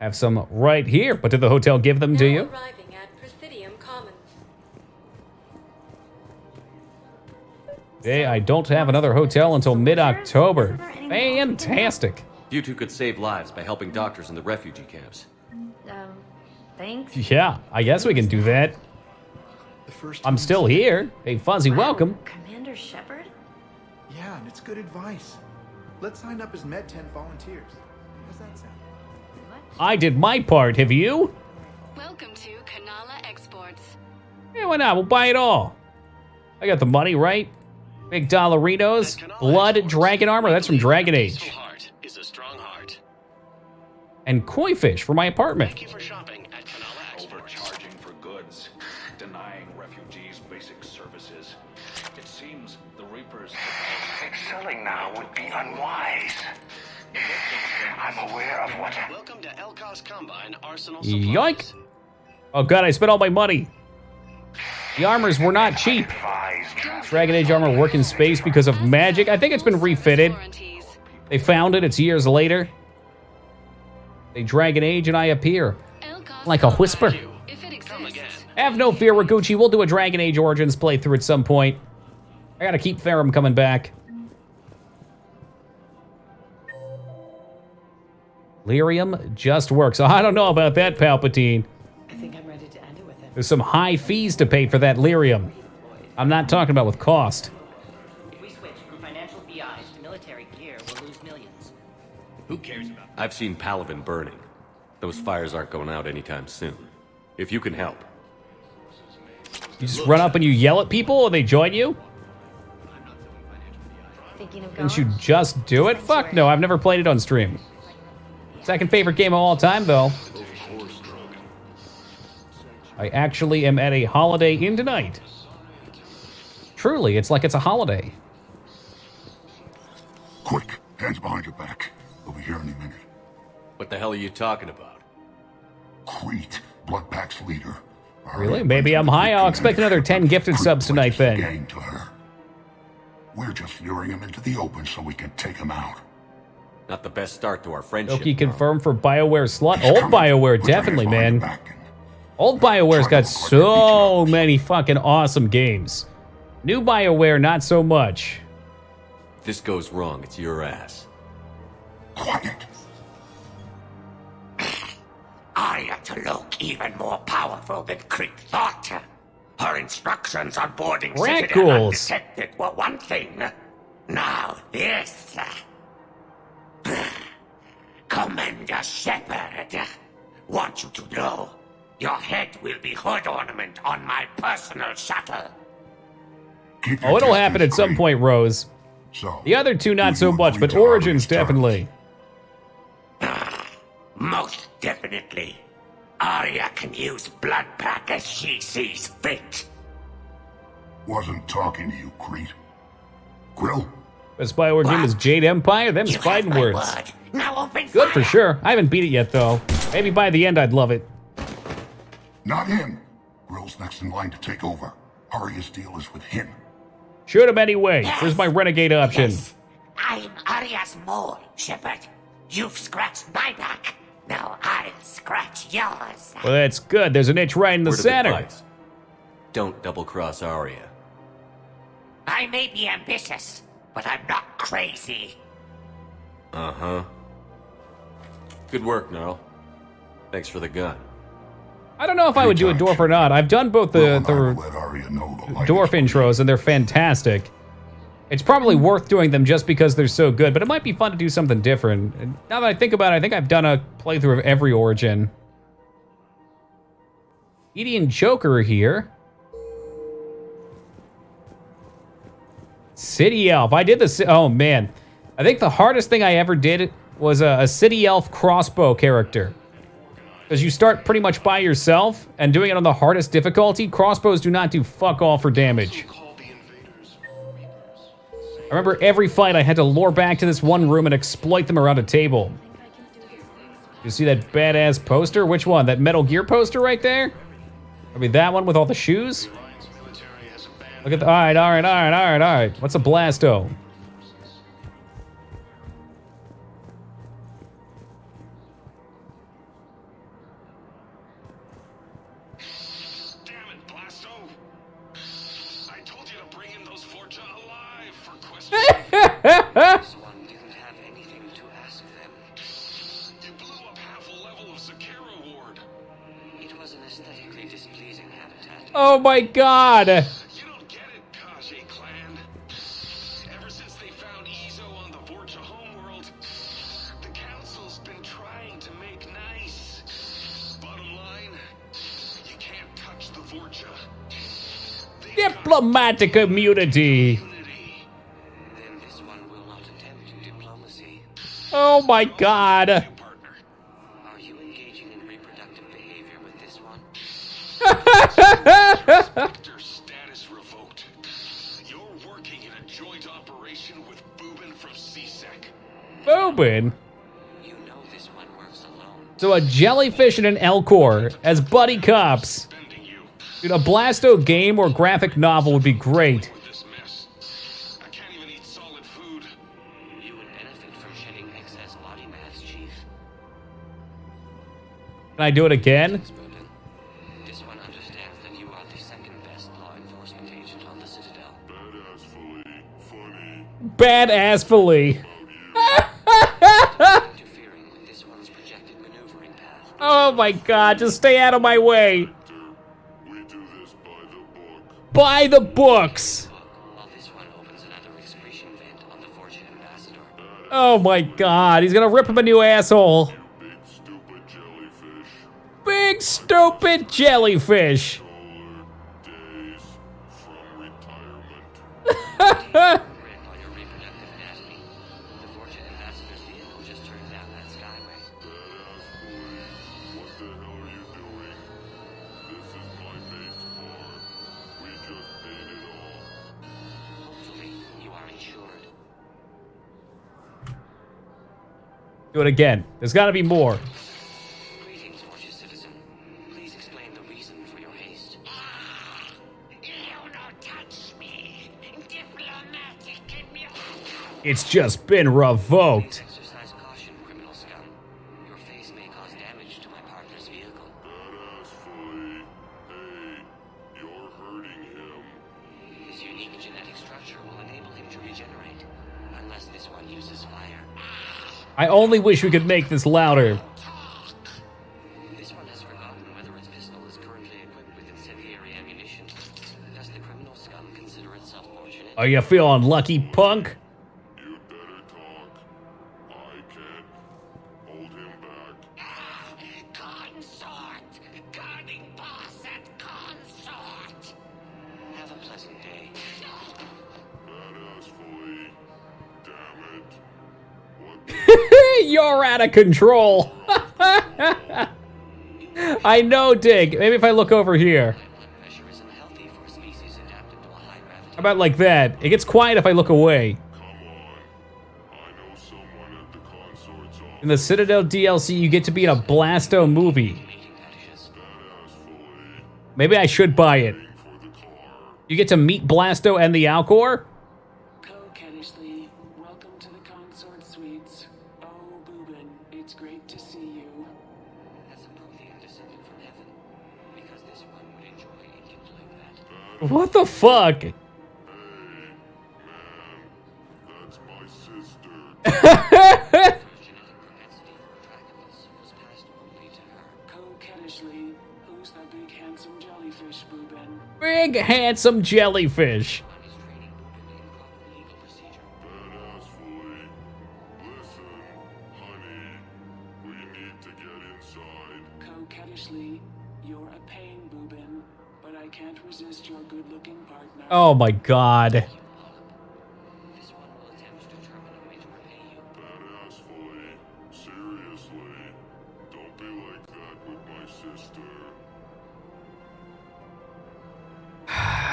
Have some right here. But did the hotel give them to you? arriving at Presidium Commons. Hey, I don't have another hotel until mid-October. Fantastic. You two could save lives by helping doctors in the refugee camps. Thanks. Yeah, I guess we can do that. I'm still here. Hey, Fuzzy, welcome. Commander Shepard? Yeah, and it's good advice. Let's sign up as Med-10 volunteers. How's that sound? I did my part. Have you? Welcome to Kanala Exports. Yeah, why not? We'll buy it all. I got the money, right? Big dollarinos, blood, dragon armor. That's from Dragon Age. Is a strong heart. And koi fish for my apartment. Thank you for shopping at Kanala Exports. Overcharging for goods, denying refugees basic services. It seems the Reapers... Selling now would be unwise. I'm aware of what... Welcome to Elcos Combine Arsenal Yoink! Oh god, I spent all my money. The armors were not cheap. Dragon Age armor work in space because of magic. I think it's been refitted. They found it. It's years later. They Dragon Age and I appear. Like a whisper. Have no fear, Raguchi. We'll do a Dragon Age Origins playthrough at some point. I gotta keep Ferrum coming back. Lyrium just works. I don't know about that, Palpatine. I think I'm ready to end it with him. There's some high fees to pay for that lyrium. I'm not talking about with cost. If we switch from financial BIs to military gear, we'll lose millions. Who cares about that? I've seen Palaven burning. Those fires aren't going out anytime soon. If you can help. You just run up and you yell at people and they join you? Thinking of Didn't you just do it? Fuck no, I've never played it on stream. Second favorite game of all time, though. I actually am at a Holiday Inn tonight. Truly, it's like it's a holiday. Quick, hands behind your back. We'll be here any minute. What the hell are you talking about? Crete, Blood Pack's leader. Really? Maybe I'm high. I'll expect another 10 gifted subs tonight then. Gang to her. We're just luring him into the open so we can take him out. Not the best start to our friendship. Doki confirmed for BioWare slot. Old BioWare, definitely, man. Old BioWare's got so many fucking awesome games. New BioWare, not so much. If this goes wrong, it's your ass. Quiet. I am to look even more powerful than Crete thought. Her instructions on boarding Citadel undetected were one thing. Now this. Commander Shepard, want you to know, your head will be hood ornament on my personal shuttle. Oh, it'll happen at some point, Rose. The other two, not so much, but Origins, definitely. Most definitely. Arya can use blood pack as she sees fit. Wasn't talking to you, Crete. Grill? Best Bioware game is Jade Empire. Them's fighting words. Word. Now open Good fire. for sure. I haven't beat it yet, though. Maybe by the end I'd love it. Not him. Grill's next in line to take over. Arya's deal is with him. Shoot him anyway. Where's my renegade option? Yes. I'm Arya's mole, Shepard. You've scratched my back. Now I'll scratch yours. Well, that's good. There's an itch right in the Word of center. advice. Don't double-cross Arya. I may be ambitious, but I'm not crazy. Uh-huh. Good work, Gnarl. Thanks for the gun. I don't know if I would do a dwarf or not. I've done both the dwarf intros, and they're fantastic. It's probably worth doing them just because they're so good, but it might be fun to do something different. And now that I think about it, I think I've done a playthrough of every Origin. Edie and Joker are here. City Elf. I did this. Oh, man. I think the hardest thing I ever did was a City Elf crossbow character. Because you start pretty much by yourself, and doing it on the hardest difficulty, crossbows do not do fuck all for damage. I remember every fight I had to lure back to this one room and exploit them around a table. You see that badass poster? Which one? That Metal Gear poster right there? I mean, that one with all the shoes? Look at the... Alright. What's a Blasto? This one didn't have anything to ask them. You blew up half a level of Zakera Ward. It was an aesthetically displeasing habitat. Oh my god! You don't get it, Kaji clan. Ever since they found Izo on the Vorcha homeworld, the council's been trying to make nice. Bottom line, you can't touch the Vorcha. Diplomatic immunity. Oh my god. Are you engaging in reproductive behavior with this one? Status revoked. You're working in a joint operation with Boobin from CSEC. Boobin? You know this one works alone. So a jellyfish and an Elcor as buddy cops. Dude, a Blasto game or graphic novel would be great. Can I do it again? This one understands that you are the second best law enforcement agent on the Citadel. Badassfully. Interfering with this one's projected maneuvering path. Oh my god, just stay out of my way. We do this by the book. By the books. While this one opens another excretion vent on the Vorcha ambassador. Oh my god, he's gonna rip him a new asshole. Big stupid jellyfish. Do it again. There's gotta be more. It's just been revoked. Exercise caution, criminal scum. Your face may cause damage to my partner's vehicle. Hey, you're hurting him. His unique genetic structure will enable him to regenerate, unless this one uses fire. I only wish we could make this louder. This one has forgotten whether its pistol is currently equipped with incendiary ammunition. Does the criminal scum consider itself fortunate? Are you feeling lucky, punk? Consort! Guarding boss at consort! Have a pleasant day. Badass fully. Damn it. You're out of control. I know, Dig. Maybe if I look over here. How about like that? It gets quiet if I look away. In the Citadel DLC, you get to be in a Blasto movie. Maybe I should buy it. You get to meet Blasto and the Alcor? Kennishley, welcome to the Consort Suites. Oh, Boobin, it's great to see you. That's a Prothean descended from heaven, because this one would enjoy a gift like that. What the fuck? Kennishley, who's that big handsome jellyfish, Boobin? Big handsome jellyfish. Kennishley, you're a pain, Boobin, but I can't resist your good-looking partner. Oh my god.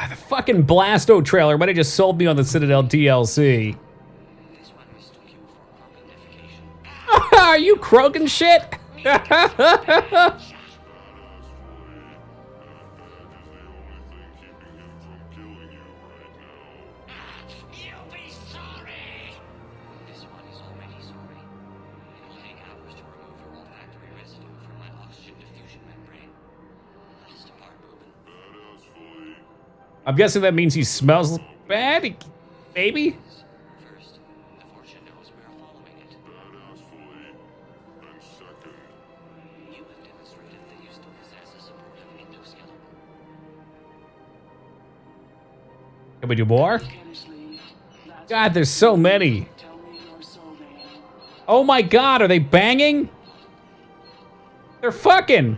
The fucking Blasto trailer might have just sold me on the Citadel DLC. Are you croaking shit? I'm guessing that means he smells bad? Maybe? Can we do more? God, there's so many. Oh my god, are they banging? They're fucking.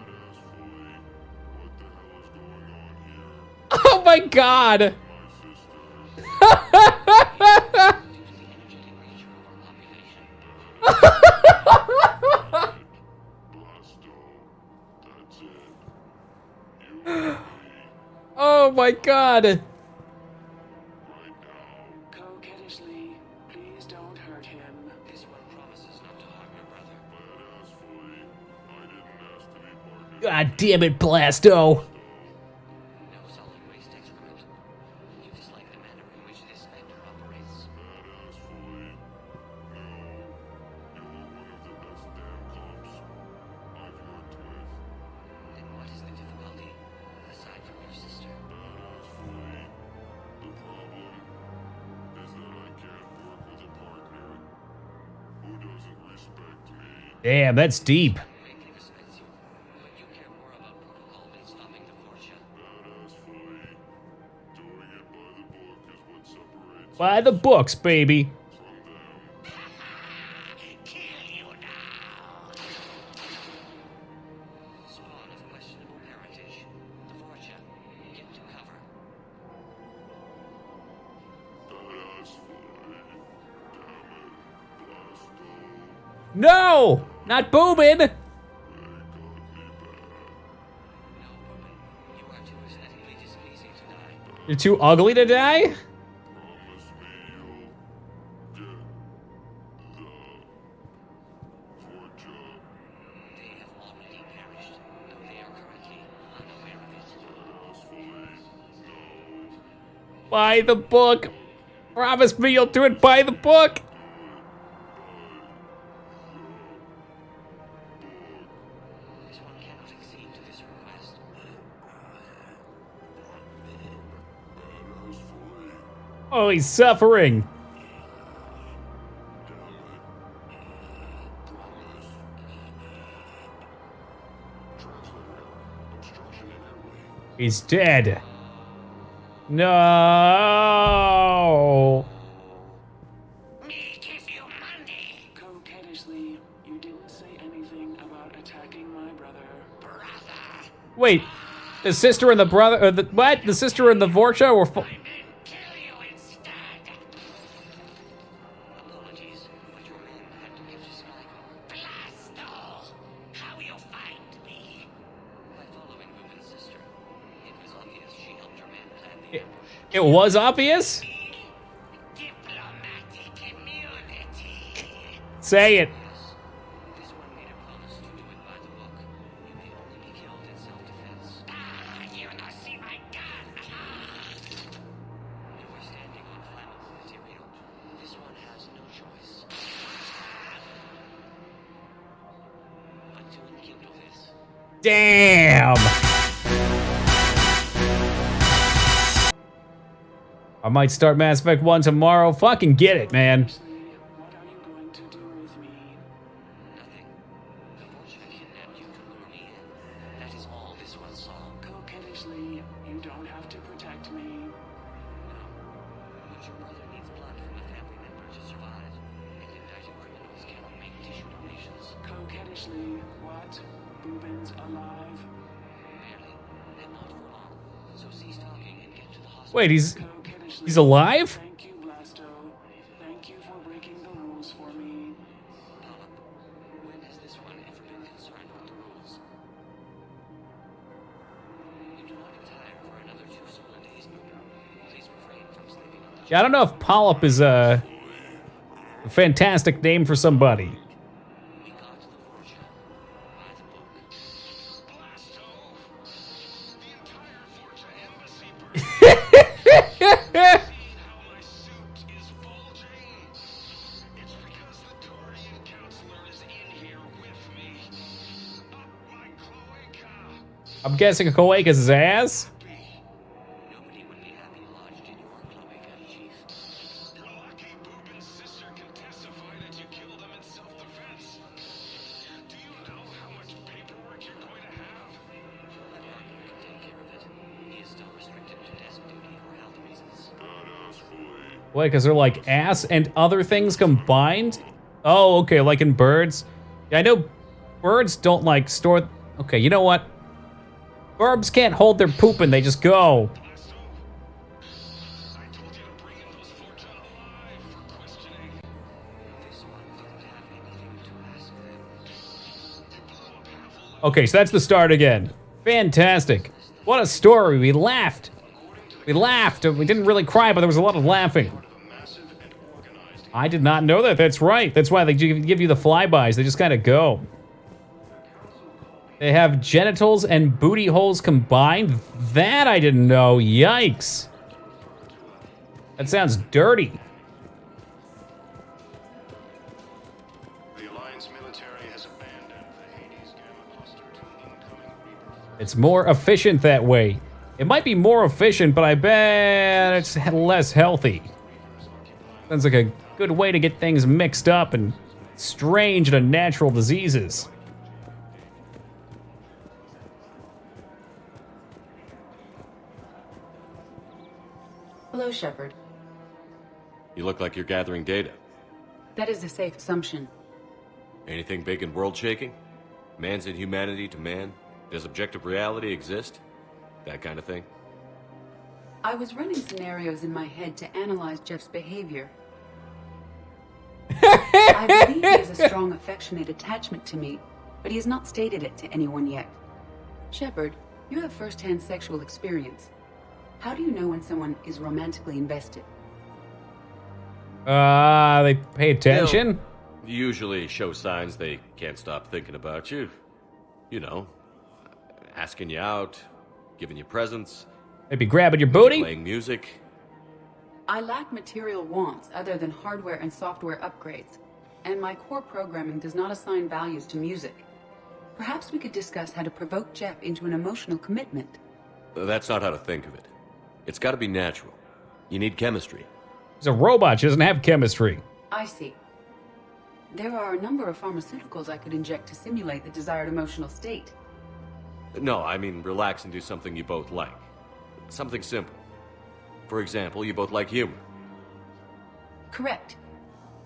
Oh my god. Oh my god. Please don't hurt him. This one promises not to harm your brother. God damn it, Blasto. Damn, that's deep. By the books, baby. No! Not Boobin! You're too ugly to die? By the book! Promise me you'll do it by the book! Oh, he's suffering. He's dead. No. Kennishley, you didn't say anything about attacking my brother. Wait, the sister and the brother, or the what? The sister and the Vorcha were. It was obvious? Say it. This one made a promise to do it by the book. You may only be killed in self-defense. You not see my gun. You are standing on flammable material. This one has no choice. But to enkindle this. Damn! I might start Mass Effect 1 tomorrow. Fucking get it, man. What are you going to do with me? Nothing. The Vulture kidnapped you to lure me in. That is all this one saw. Coquettishly, you don't have to protect me. No. But your brother needs blood from a family member to survive. And indicted criminals cannot make tissue donations. Coquettishly, what? Boobin's alive? Barely. And not for long. So cease talking and get to the hospital. Wait, he's alive? Thank you, Blasto. Thank you for breaking the rules for me. Polyp, when has this one ever been concerned with the rules? You do not retire for another 2 solar days, Boober. Please refrain from sleeping on the Yeah, I don't know if Polyp is a fantastic name for somebody. We got the Vulture by the book. Blasto! The entire Vulture embassy how my suit is bulging. It's because the Turian counselor is in here with me. Up my cloaca. I'm guessing Cloaca's his ass? Nobody would be happy lodged in your cloaca, Chief. You're lucky Boobin's sister can testify that you killed him in self-defense. Do you know how much paperwork you're going to have? Let Wagner take care of it. He is still restricted to desk duty for health reasons. Wait, because they're like ass and other things combined? Oh, okay, like in birds. Yeah, I know birds don't like store... Okay, you know what? Burbs can't hold their poop and they just go. I told you to bring in those Vulture alive for questioning. This one didn't have anything to ask them. You blew up half a lot. Okay, so that's the start again. Fantastic. What a story. We laughed. We laughed. We didn't really cry, but there was a lot of laughing. I did not know that. That's right. That's why they give you the flybys. They just kind of go. They have genitals and booty holes combined? That I didn't know. Yikes. That sounds dirty. The Alliance military has abandoned the Hades Gamma cluster to incoming Reaper. It's more efficient that way. It might be more efficient, but I bet it's less healthy. Sounds like a good way to get things mixed up and strange and unnatural diseases. Hello, Shepard. You look like you're gathering data. That is a safe assumption. Anything big and world-shaking? Man's inhumanity to man? Does objective reality exist? That kind of thing? I was running scenarios in my head to analyze Jeff's behavior. I believe he has a strong affectionate attachment to me, but he has not stated it to anyone yet. Shepard, you have first-hand sexual experience. How do you know when someone is romantically invested? They pay attention? They'll usually show signs they can't stop thinking about you. You know, asking you out, giving you presents. Maybe grabbing your booty? Playing music. I lack material wants other than hardware and software upgrades, and my core programming does not assign values to music. Perhaps we could discuss how to provoke Jeff into an emotional commitment. That's not how to think of it. It's got to be natural. You need chemistry. He's a robot. She doesn't have chemistry. I see. There are a number of pharmaceuticals I could inject to simulate the desired emotional state. No, I mean relax and do something you both like. Something simple. For example, you both like humor. Correct.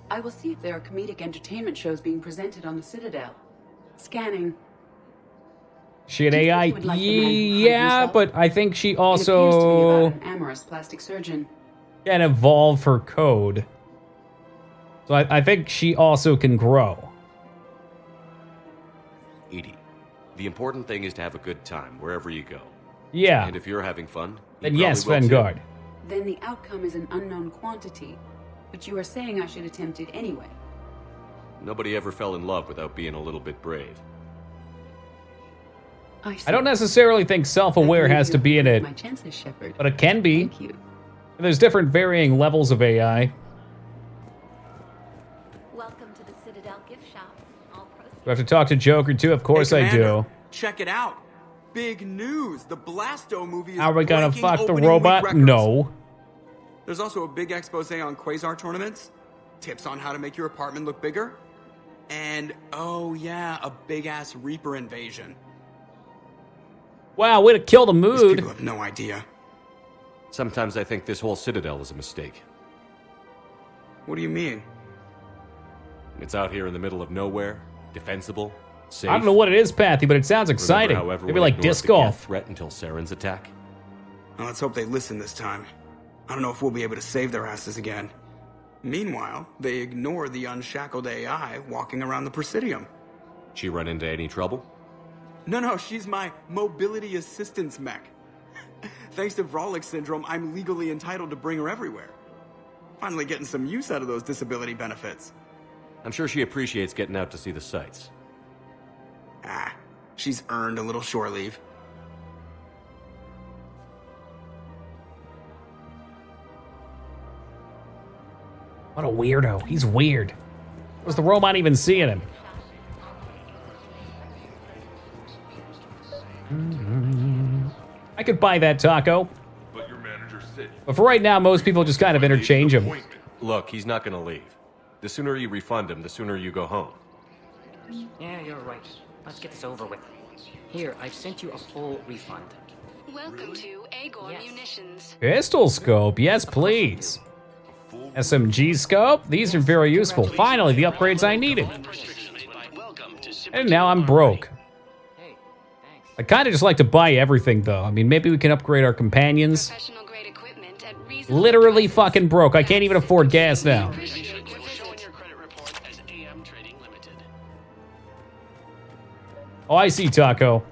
I will see if there are comedic entertainment shows being presented on the Citadel. Scanning. She an Do you think AI? you would like the man who hung Yeah, himself? but I think she It appears to be also about an amorous plastic surgeon. can evolve her code. So I think she also can grow. Edie, the important thing is to have a good time wherever you go. Yeah. And if you're having fun, then yes, Vanguard. Then the outcome is an unknown quantity, but you are saying I should attempt it anyway. Nobody ever fell in love without being a little bit brave. I don't necessarily think self-aware has to be in it, my chances, Shepard. but it can be. Thank you. There's different varying levels of AI. Welcome to the Citadel gift shop. All proceeds. Do I have to talk to Joker too? Of course I do. Check it out. Big news. The Blasto movie is Are we gonna breaking fuck the opening robot? week records. No. There's also a big expose on Quasar tournaments, tips on how to make your apartment look bigger, and oh yeah, a big-ass Reaper invasion. Wow, way to kill the These mood. people have no idea. Sometimes I think this whole Citadel is a mistake. What do you mean? It's out here in the middle of nowhere, defensible, safe. I don't know what it is, Pathy, but it sounds exciting. Maybe like disc golf. Threat until Saren's attack. Well, let's hope they listen this time. I don't know if we'll be able to save their asses again. Meanwhile, they ignore the unshackled AI walking around the Presidium. She run into any trouble? No, she's my mobility assistance mech. Thanks to Vrolic syndrome, I'm legally entitled to bring her everywhere. Finally getting some use out of those disability benefits. I'm sure she appreciates getting out to see the sights. She's earned a little shore leave. What a weirdo. He's weird. Was the robot even seeing him? I could buy that taco. But your manager said. But for right now, most people just kind of interchange him. Look, he's not gonna leave. The sooner you refund him, the sooner you go home. Yeah, you're right. Let's get this over with. Here, I've sent you a full refund. Welcome to Agor Munitions. Pistol scope, yes please. SMG scope, these are very useful. Finally, the upgrades I needed. And now I'm broke. I kind of just like to buy everything though. I mean, maybe we can upgrade our companions. Literally fucking broke. I can't even afford gas now. Oh, I see, Taco.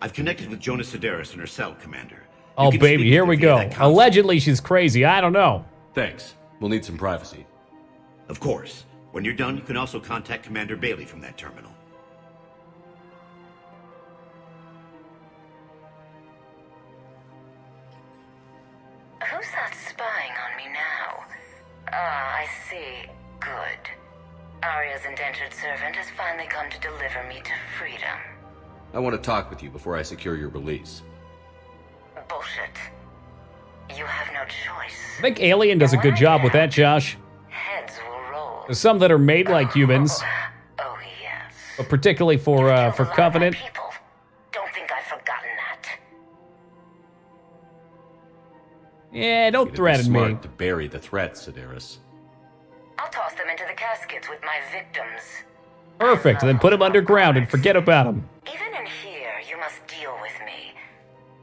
I've connected with Jonas Sedaris in her cell, Commander. Oh, baby, here we go. Allegedly, she's crazy. I don't know. Thanks. We'll need some privacy. Of course. When you're done, you can also contact Commander Bailey from that terminal. Who's that spying on me now? Ah, I see. Good. Arya's indentured servant has finally come to deliver me to freedom. I want to talk with you before I secure your release. Bullshit. You have no choice. I think Alien does a good job with that, Josh. Heads will roll. There's some that are made like humans. Oh, yes. But particularly for Covenant. Don't think I've forgotten that. Yeah, don't threaten me. Smart to bury the threat, Sedaris. I'll toss them into the caskets with my victims. Perfect, then put him underground and forget about him. Even in here, you must deal with me.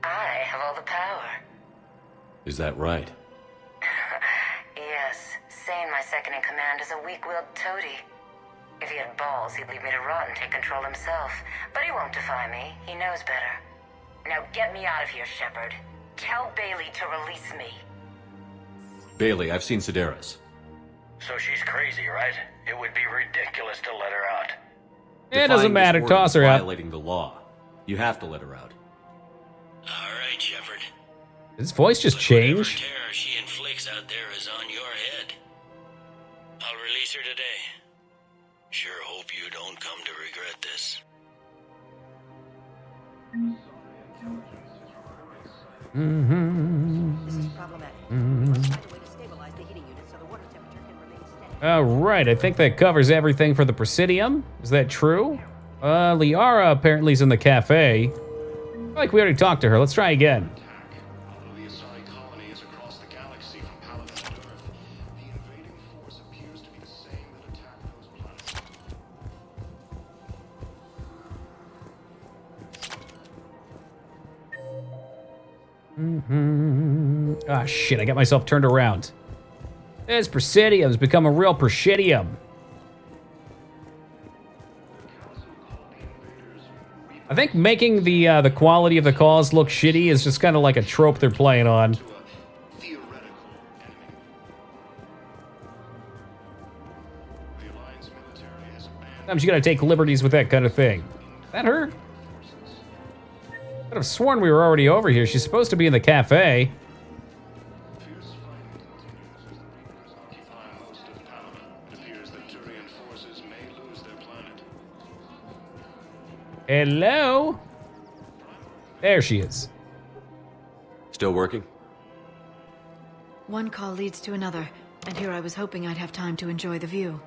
I have all the power. Is that right? Yes, Sane, my second-in-command, is a weak-willed toady. If he had balls, he'd leave me to rot and take control himself. But he won't defy me. He knows better. Now get me out of here, Shepard. Tell Bailey to release me. Bailey, I've seen Sedaris. So she's crazy, right? It would be ridiculous to let her out. It doesn't matter, toss her out. Violating the law. You have to let her out. All right, Shepard. Did his voice just change? Terror she inflicts out there is on your head. I'll release her today. Sure hope you don't come to regret this. This is problematic. Find a way to stabilize the heating unit so the water temperature can remain steady. Alright, I think that covers everything for the Presidium. Is that true? Liara apparently is in the cafe. I feel like we already talked to her. Let's try again. Ah, shit, I got myself turned around. This Presidium's become a real Presidium. I think making the quality of the calls look shitty is just kind of like a trope they're playing on. Sometimes you gotta take liberties with that kind of thing. Is that her? I could have sworn we were already over here. She's supposed to be in the cafe. Hello? There she is. Still working? One call leads to another, and here I was hoping I'd have time to enjoy the view.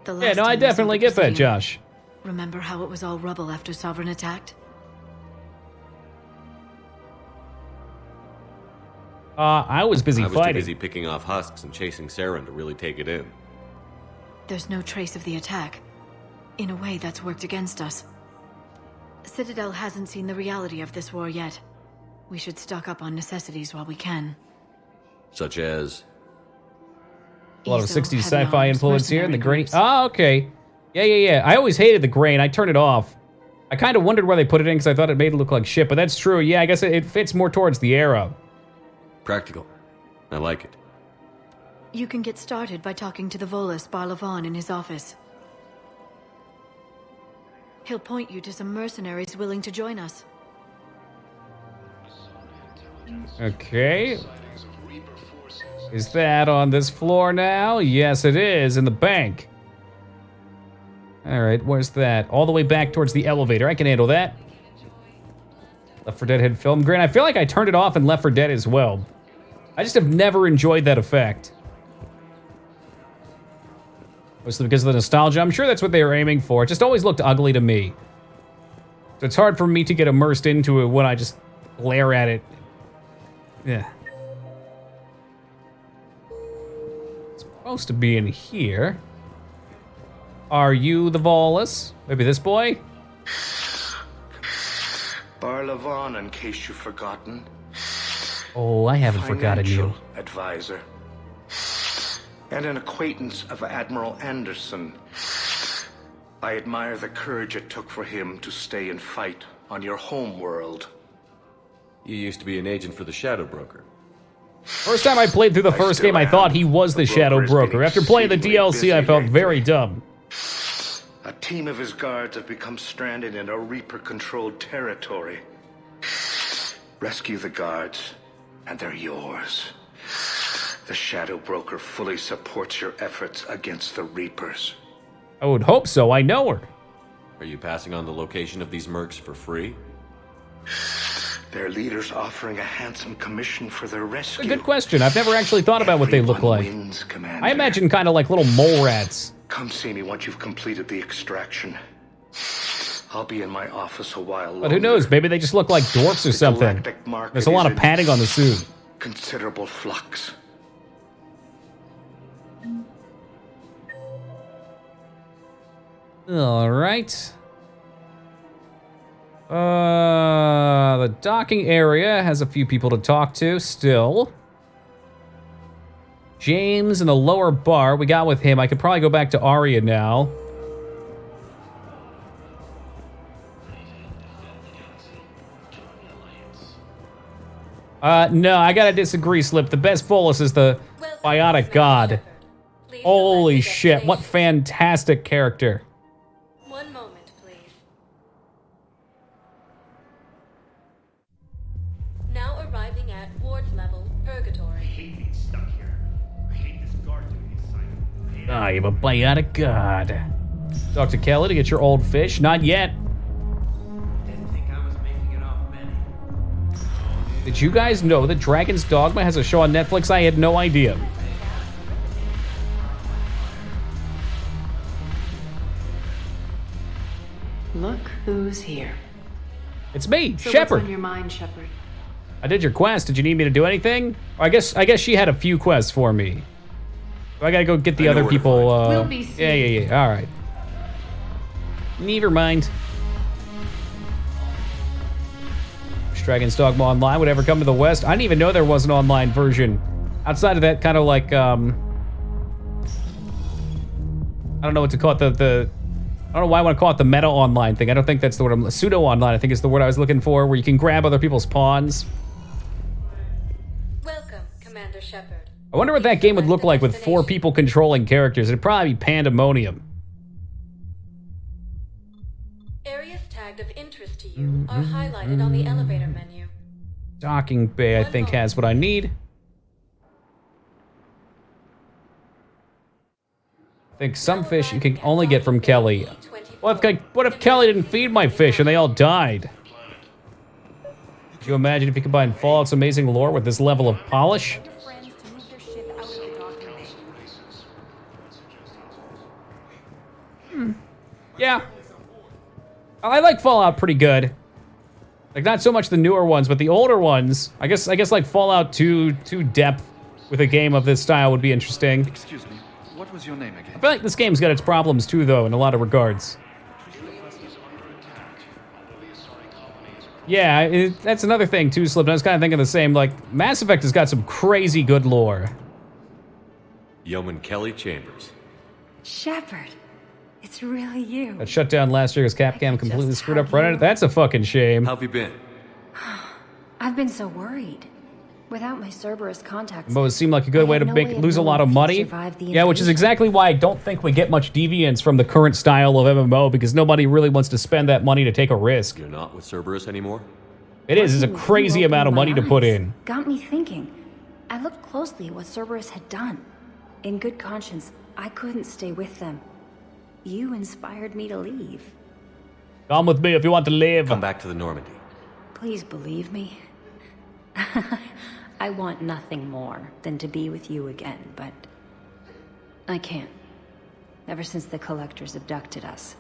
Yeah, no, I definitely get that, Josh. Remember how it was all rubble after Sovereign attacked? I was busy fighting. I was too busy picking off husks and chasing Saren to really take it in. There's no trace of the attack. In a way, that's worked against us. Citadel hasn't seen the reality of this war yet. We should stock up on necessities while we can. Such as? A lot of 60s sci-fi influence here, and the grain. Oh, okay. Yeah. I always hated the grain. I turned it off. I kind of wondered where they put it in because I thought it made it look like shit, but that's true. Yeah, I guess it fits more towards the era. Practical. I like it. You can get started by talking to the Volus Barlavan in his office. He'll point you to some mercenaries willing to join us. Okay. Is that on this floor now? Yes, it is, in the bank. Alright, where's that? All the way back towards the elevator. I can handle that. Left 4 Dead had film grain. I feel like I turned it off in Left 4 Dead as well. I just have never enjoyed that effect. Mostly because of the nostalgia. I'm sure that's what they were aiming for. It just always looked ugly to me. So it's hard for me to get immersed into it when I just glare at it. Yeah. It's supposed to be in here. Are you the Volus? Maybe this boy? Barlavan, in case you've forgotten. Oh, I haven't forgotten you. Advisor. And an acquaintance of Admiral Anderson. I admire the courage it took for him to stay and fight on your home world. You used to be an agent for the Shadow Broker. First time I played through the first game, I thought he was the Shadow Broker. After playing the DLC, I felt very dumb. A team of his guards have become stranded in a Reaper-controlled territory. Rescue the guards, and they're yours. The Shadow Broker fully supports your efforts against the Reapers. I would hope so. I know her. Are you passing on the location of these mercs for free? Their leader's offering a handsome commission for their rescue. A good question. I've never actually thought about what they look like. Wins, Commander. I imagine kind of like little mole rats. Come see me once you've completed the extraction. I'll be in my office a while longer. But who knows? Maybe they just look like dwarfs or something. There's a lot of padding on the suit. Considerable flux. All right. The docking area has a few people to talk to still. James in the lower bar. We got with him. I could probably go back to Aria now. No, I gotta disagree, Slip. The best Volus is the Biotic God. Holy shit, what fantastic character. One moment, please. Now arriving at ward level Purgatory. I hate being stuck here. I hate this guard duty assignment. I am a Biotic God. Dr. Kelly to get your old fish? Not yet. Didn't think I was making it off many. Did you guys know that Dragon's Dogma has a show on Netflix? I had no idea. Look who's here. It's me, So Shepard. what's on your mind, Shepard? I did your quest. Did you need me to do anything? I guess she had a few quests for me. I gotta go get the other people. We'll be Yeah. All right. Never mind. Dragon's Dogma Online would ever come to the West. I didn't even know there was an online version. Outside of that, kind of like I don't know what to call it. The I don't know why I want to call it the meta online thing. I don't think that's the word. Pseudo online, I think is the word I was looking for, where you can grab other people's pawns. Welcome, Commander Shepard. I wonder what that game would look like with 4 people controlling characters. It'd probably be pandemonium. Areas tagged of interest to you are highlighted on the elevator menu. Docking bay, I think, has what I need. I think some fish you can only get from Kelly. What if Kelly didn't feed my fish and they all died? Could you imagine if you combine Fallout's amazing lore with this level of polish? Yeah. I like Fallout pretty good. Like, not so much the newer ones, but the older ones. I guess like Fallout 2 depth with a game of this style would be interesting. Excuse me, what was your name again? I feel like this game's got its problems too, though, in a lot of regards. Yeah, that's another thing too, Slip. I was kind of thinking the same. Like, Mass Effect has got some crazy good lore. Yeoman Kelly Chambers. Shepard, it's really you. That shut down last year because Capcom completely screwed up running it. That's a fucking shame. How have you been? I've been so worried. Without my Cerberus contacts, It seemed like a good way to lose a lot of money. Yeah, which is exactly why I don't think we get much deviance from the current style of MMO, because nobody really wants to spend that money to take a risk. You're not with Cerberus anymore? It is. It's a crazy amount of money to put in. Got me thinking. I looked closely at what Cerberus had done. In good conscience, I couldn't stay with them. You inspired me to leave. Come with me if you want to live. Come back to the Normandy. Please believe me. I want nothing more than to be with you again, but I can't. Ever since the Collectors abducted us,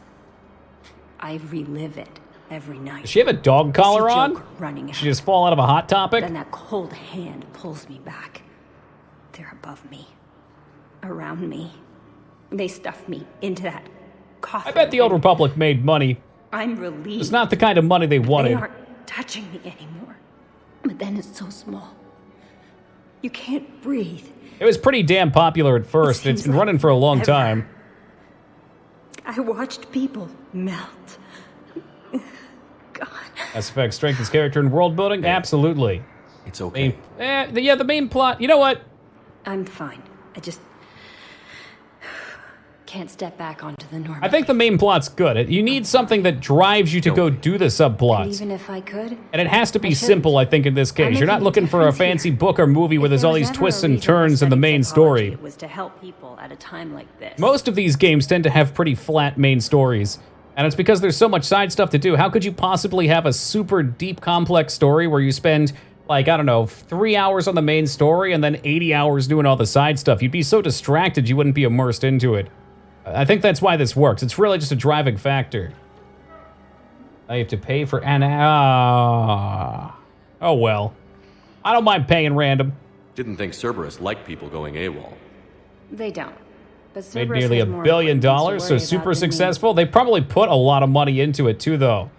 I relive it every night. Does she have a dog collar on? Running out. She just fall out of a Hot Topic? Then that cold hand pulls me back. They're above me, around me. They stuff me into that coffin. I bet the Old Republic made money. I'm relieved. It's not the kind of money they wanted. They aren't touching me anymore. But then it's so small. You can't breathe. It was pretty damn popular at first. It's been running for a long time. I watched people melt. God. Mass Effect strengthens character and world building? Absolutely. It's okay. The main plot. You know what? I'm fine. I just can't step back onto the normal. I think the main plot's good. You need something that drives you to go do the And subplots. even if I could, And it has to be simple, I think, in this case. You're not looking for a fancy book or movie where there's all these twists and turns in the main story. it was to help people at a time like this. Most of these games tend to have pretty flat main stories. And it's because there's so much side stuff to do. How could you possibly have a super deep, complex story where you spend, like, I don't know, 3 hours on the main story and then 80 hours doing all the side stuff? You'd be so distracted you wouldn't be immersed into it. I think that's why this works. It's really just a driving factor. I have to pay for an... Oh, well. I don't mind paying random. Didn't think Cerberus liked people going AWOL. They don't. But Made Cerberus nearly has $1 more billion, importance to so worry super about than me. successful. They probably put a lot of money into it, too, though.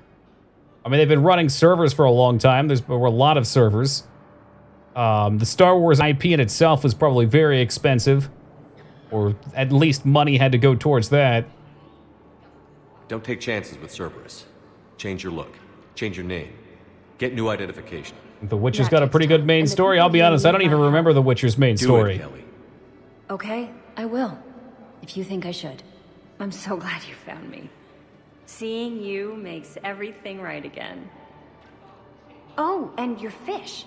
I mean, they've been running servers for a long time. There were a lot of servers. The Star Wars IP in itself was probably very expensive. Or at least money had to go towards that. Don't take chances with Cerberus. Change your look. Change your name. Get new identification. The Witcher's got a pretty good main story. I'll be honest, I don't even remember The Witcher's main story. Do it, Kelly. Okay, I will. If you think I should. I'm so glad you found me. Seeing you makes everything right again. Oh, and your fish.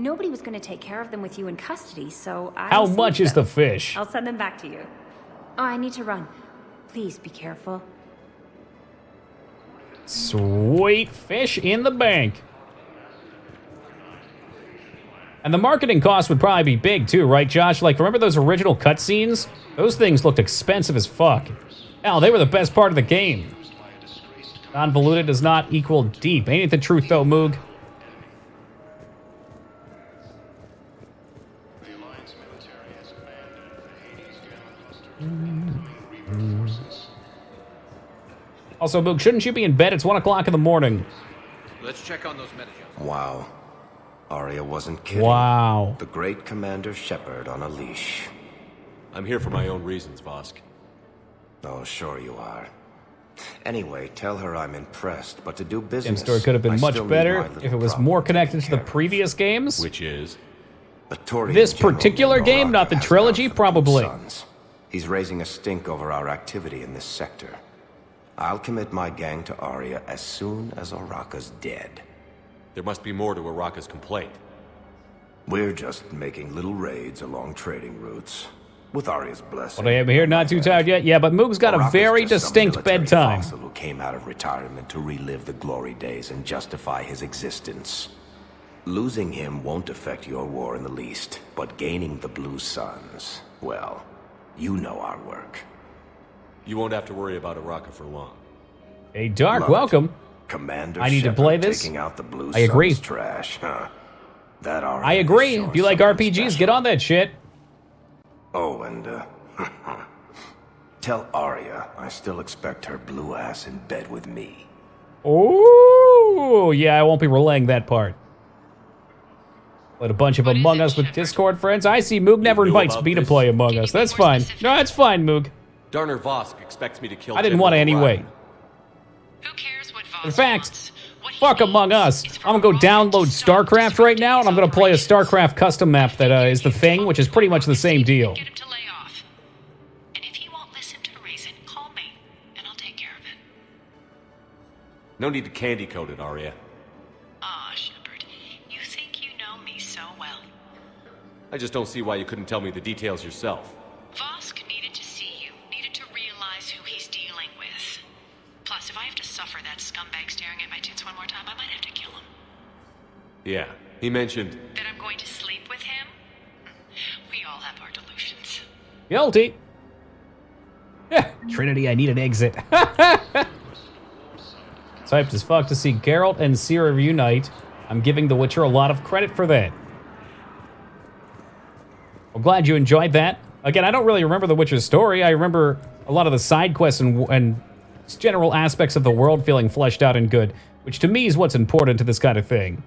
Nobody was going to take care of them with you in custody, so I How saved much is them. the fish? I'll send them back to you. Oh, I need to run. Please be careful. Sweet fish in the bank. And the marketing cost would probably be big too, right, Josh? Like, remember those original cutscenes? Those things looked expensive as fuck. Hell, they were the best part of the game. Convoluted does not equal deep. Ain't it the truth, though, Moog? Also, Moog, shouldn't you be in bed? It's 1 o'clock in the morning. Let's check on those metagens. Wow. Arya wasn't kidding. Wow. The great Commander Shepard on a leash. I'm here for my own reasons, Vosk. Oh, sure you are. Anyway, tell her I'm impressed, but to do business, Game story could have been I much still need better my little if it was problem more connected to the taken care previous games. Which is? of. Torian This General particular game, Noraka not the has trilogy, vouched for the probably. Blue Suns. He's raising a stink over our activity in this sector. I'll commit my gang to Aria as soon as Oraka's dead. There must be more to Araka's complaint. We're just making little raids along trading routes. With Aria's blessing. Well, I am here, not too tired yet. Yeah, but Moog's got a Oraka's very just some distinct military bedtime. fossil who came out of retirement to relive the glory days and justify his existence. Losing him won't affect your war in the least, but gaining the Blue Suns, well, you know our work. You won't have to worry about Araka for long. Hey, Dark, Love it. welcome. Commander I need to Shepard play this. taking out the Blue I agree. Suns trash, huh? That Aria I agree. is If you like showing RPGs, something get on that shit. Oh, and, tell Aria I still expect her blue ass in bed with me. Oh, yeah, I won't be relaying that part. Let a bunch of Among Us with Discord friends. I see Moog never knew invites about me to this? play Among Us. That's fine. No, that's fine, Moog. Darner Vosk expects me to kill I didn't General want to anyway. In fact, fuck Among Us. I'm gonna go download StarCraft right now, and I'm gonna play a StarCraft custom map that is the thing, which is pretty much the same deal. No need to candy coat it, Arya. Ah, Shepard, you think you know me so well. I just don't see why you couldn't tell me the details yourself. Vosk needed to see you, needed to realize who he's dealing with. Plus, if I have to suffer that scumbag staring at my tits one more time, I might have to kill him. Yeah, he mentioned... That I'm going to sleep with him? We all have our delusions. Guilty. Yeah, Trinity, I need an exit. Hyped as fuck to see Geralt and Ciri reunite. I'm giving The Witcher a lot of credit for that. I'm glad you enjoyed that. Again, I don't really remember The Witcher's story. I remember a lot of the side quests and general aspects of the world feeling fleshed out and good, which to me is what's important to this kind of thing.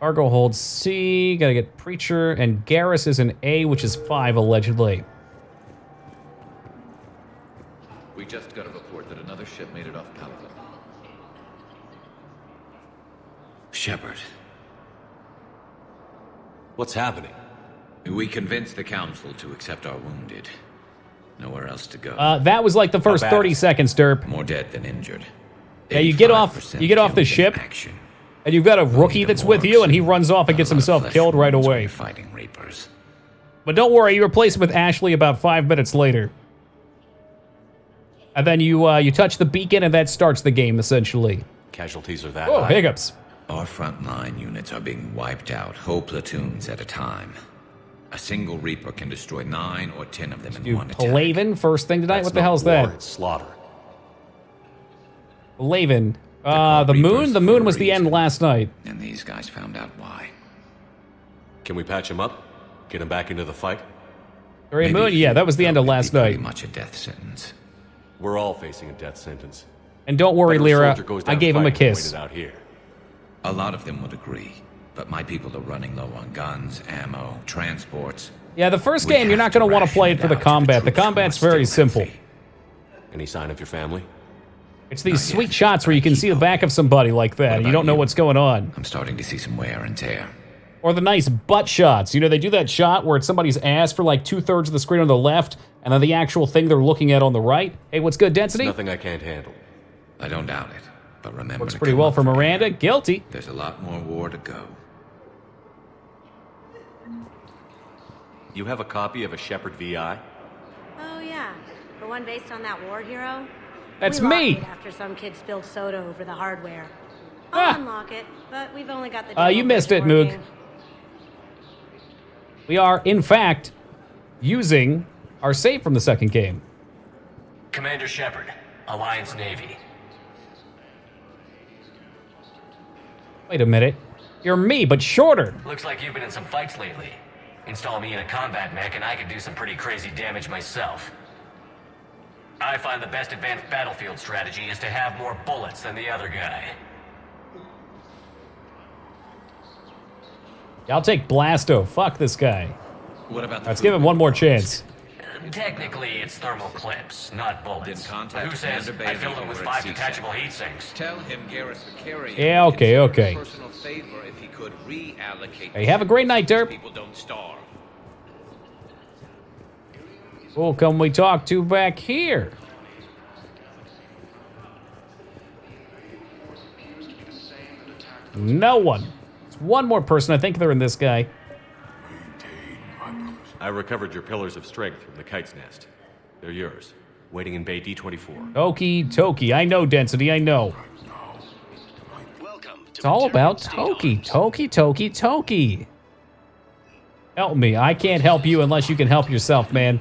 Argo holds C, gotta get Preacher, and Garrus is an A, which is 5, allegedly. We just got a report that another ship made it off Palaven. Shepard. What's happening? We convinced the Council to accept our wounded. Nowhere else to go. That was like the first 30 seconds, Derp. More dead than injured. Yeah, you get off the ship, and you've got a rookie that's with you, and he runs off and gets himself killed right away. Fighting Reapers. But don't worry, you replace him with Ashley about 5 minutes later. And then you touch the beacon, and that starts the game, essentially. Casualties are that Oh, high. hiccups. Our frontline units are being wiped out, whole platoons at a time. A single Reaper can destroy 9 or 10 of them in one attack. Palaven, first thing tonight? That's What the not hell's war, that? It's slaughter. Palaven. The moon? The moon was the end last night. And these guys found out why. Can we patch him up? Get him back into the fight? Very moon? Yeah, that was the end of last night. Pretty much a death sentence. We're all facing a death sentence. And don't worry, Better Lyra, soldier goes down I gave him a fighting than kiss. waited out here. A lot of them would agree, but my people are running low on guns, ammo, transports. Yeah, the first game, you're not going to want to play it for the combat. The combat's very simple. Any sign of your family? It's these sweet shots where you can see the back of somebody like that, and you don't know what's going on. I'm starting to see some wear and tear. Or the nice butt shots. You know, they do that shot where it's somebody's ass for like 2/3 of the screen on the left, and then the actual thing they're looking at on the right. Hey, what's good, Density? Nothing I can't handle. I don't doubt it, but remember Works to pretty come well up for Miranda. Guilty. There's a lot more war to go. You have a copy of a Shepard VI? Oh yeah, the one based on that war hero? That's we me! locked it after some kid spilled soda over the hardware. I'll unlock it, but we've only got the You missed it, Moog. We are, in fact, using our save from the second game. Commander Shepard, Alliance Navy. Wait a minute. You're me, but shorter. Looks like you've been in some fights lately. Install me in a combat mech and I can do some pretty crazy damage myself. I find the best advanced battlefield strategy is to have more bullets than the other guy. I'll take Blasto. Fuck this guy. What about Let's give him one more chance. Technically, it's thermal clips, not bullets. Then contact Who says Commander I Bailey filled them with over at 5 CSEC. detachable heat sinks? Tell him Garrus Vakarian Yeah, would okay, consider okay. a personal favor if he could reallocate. Hey, have a great night, Derp. People don't starve. Who can we talk to back here? No one. It's one more person. I think they're in this guy. I recovered your pillars of strength from the kite's nest. They're yours, waiting in Bay D24. Okie Toki. I know, Density. I know. It's all about Toki. Toki, Toki, Toki. Help me. I can't help you unless you can help yourself, man.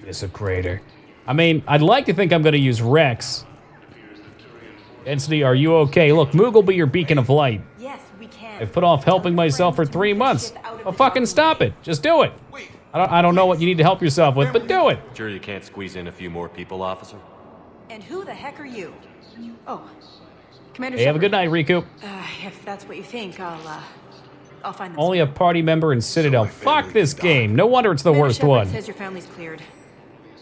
Desecrator. I mean, I'd like to think I'm going to use Rex. Density, are you okay? Look, Moog will be your beacon of light. Yes, we can. I've put off helping myself for 3 months. Well, fucking stop it. Just do it. I don't know what you need to help yourself with, but do it. Sure you can't squeeze in a few more people, officer? And who the heck are you? Oh, Commander Hey, have a good night, Riku. If that's what you think, I'll find them. Only a party member in Citadel. Fuck this game. No wonder it's the Commander worst Shepard one. says your family's cleared.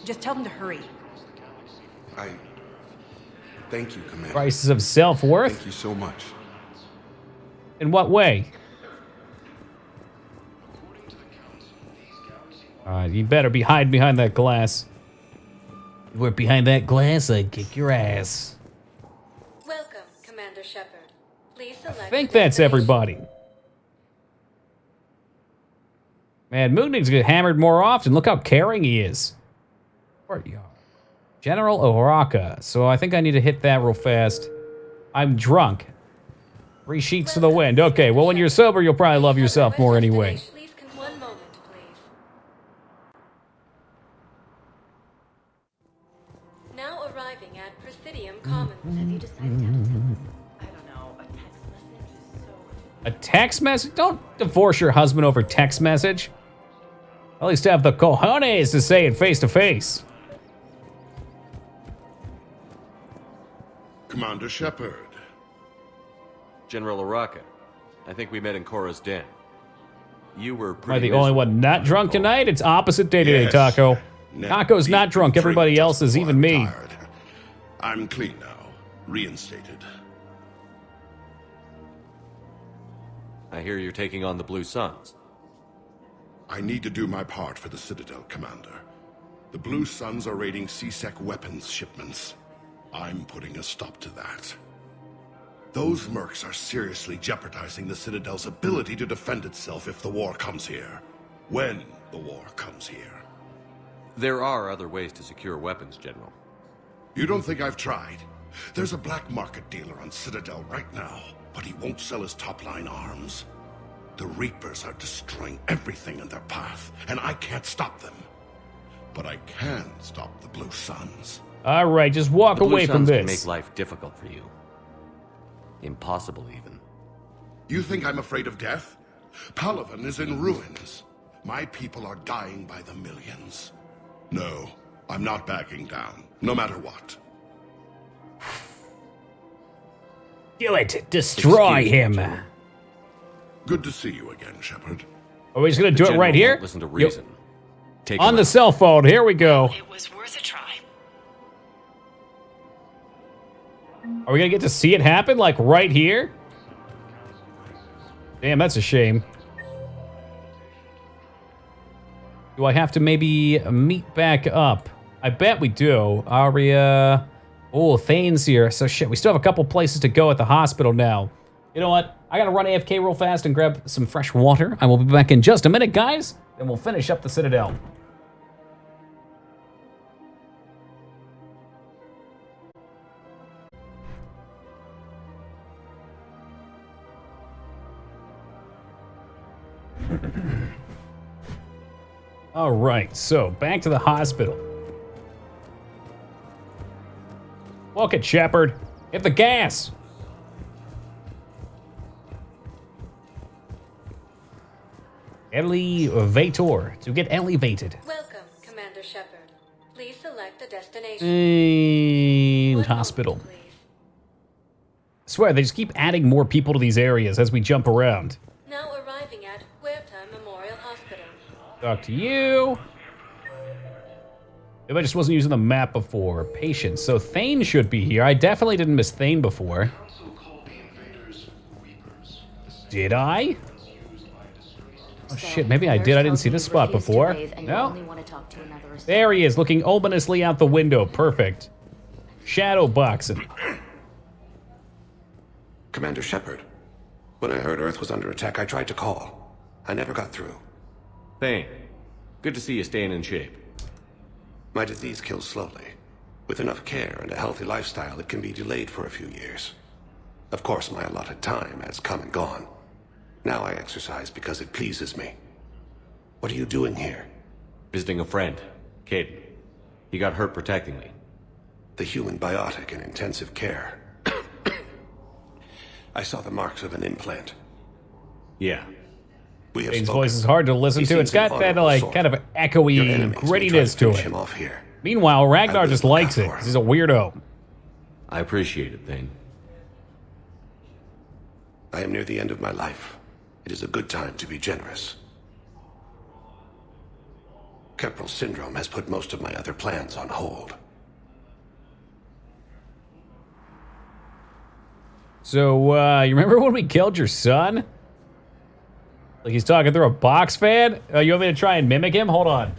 Just tell them to hurry. Thank you, Commander. Crisis of self-worth? Thank you so much. In what way? You better be hiding behind that glass. If we're behind that glass, I'd kick your ass. Welcome, Commander Shepard. Please select I think that's everybody. Man, Moog needs to get hammered more often. Look how caring he is. Where you are? General Oraka. So I think I need to hit that real fast. I'm drunk. 3 sheets to the wind. Okay, well, when you're sober, you'll probably love yourself more anyway. One moment, please. Now arriving at Presidium Commons. Have you decided how to tell us? I don't know. A text message is so... A text message? Don't divorce your husband over text message. At least have the cojones to say it face to face. Commander Shepard. General Araka, I think we met in Korra's den. You were Am I pretty the only one not drunk tonight? It's opposite day today, Yes. Taco. Neck Taco's not deep drunk. in Everybody drink else just is, before even I'm me. tired. I'm clean now. Reinstated. I hear you're taking on the Blue Suns. I need to do my part for the Citadel, Commander. The Blue Suns are raiding CSEC weapons shipments. I'm putting a stop to that. Those mercs are seriously jeopardizing the Citadel's ability to defend itself if the war comes here. When the war comes here. There are other ways to secure weapons, General. You don't think I've tried? There's a black market dealer on Citadel right now, but he won't sell his top-line arms. The Reapers are destroying everything in their path, and I can't stop them. But I can stop the Blue Suns. All right, just walk The Blue away from Suns can this. make life difficult for you. Impossible, even. You think I'm afraid of death? Palaven is in ruins. My people are dying by the millions. No, I'm not backing down, no matter what. Do it. Destroy Excuse me, him. General. Good to see you again, Shepard. Are we just going to do it General right here? won't listen to reason. Take On him the out. cell phone. Here we go. It was worth a try. Are we going to get to see it happen, like, right here? Damn, that's a shame. Do I have to maybe meet back up? I bet we do. Aria... Oh, Thane's here. So shit, we still have a couple places to go at the hospital now. You know what? I gotta run AFK real fast and grab some fresh water. I will be back in just a minute, guys. Then we'll finish up the Citadel. All right, so back to the hospital. Walk it, Shepard. Hit the gas. Elevator. To get elevated. Welcome, Commander Shepard. Please select a destination. Hospital. Swear, they just keep adding more people to these areas as we jump around. Now arriving at Huerta Memorial Hospital. Talk to you. Maybe I just wasn't using the map before. Patience. So Thane should be here. I definitely didn't miss Thane before. Did I? Oh shit, maybe I did. I didn't see this spot before. No? There he is, looking ominously out the window. Perfect. Shadow boxing. Commander Shepard. When I heard Earth was under attack, I tried to call. I never got through. Thane, good to see you staying in shape. My disease kills slowly. With enough care and a healthy lifestyle, it can be delayed for a few years. Of course, my allotted time has come and gone. Now I exercise because it pleases me. What are you doing here? Visiting a friend, Caden. He got hurt protecting me. The human biotic in intensive care. I saw the marks of an implant. Yeah. We have Thing's spoken. voice is hard to listen to. It's got that like kind of echoey grittiness to him it. off here. Meanwhile, Ragnar just likes it 'cause he's a weirdo. I appreciate it, Thane. I am near the end of my life. It is a good time to be generous. Kepral syndrome has put most of my other plans on hold. So, you remember when we killed your son? Like he's talking through a box fan? You want me to try and mimic him? Hold on.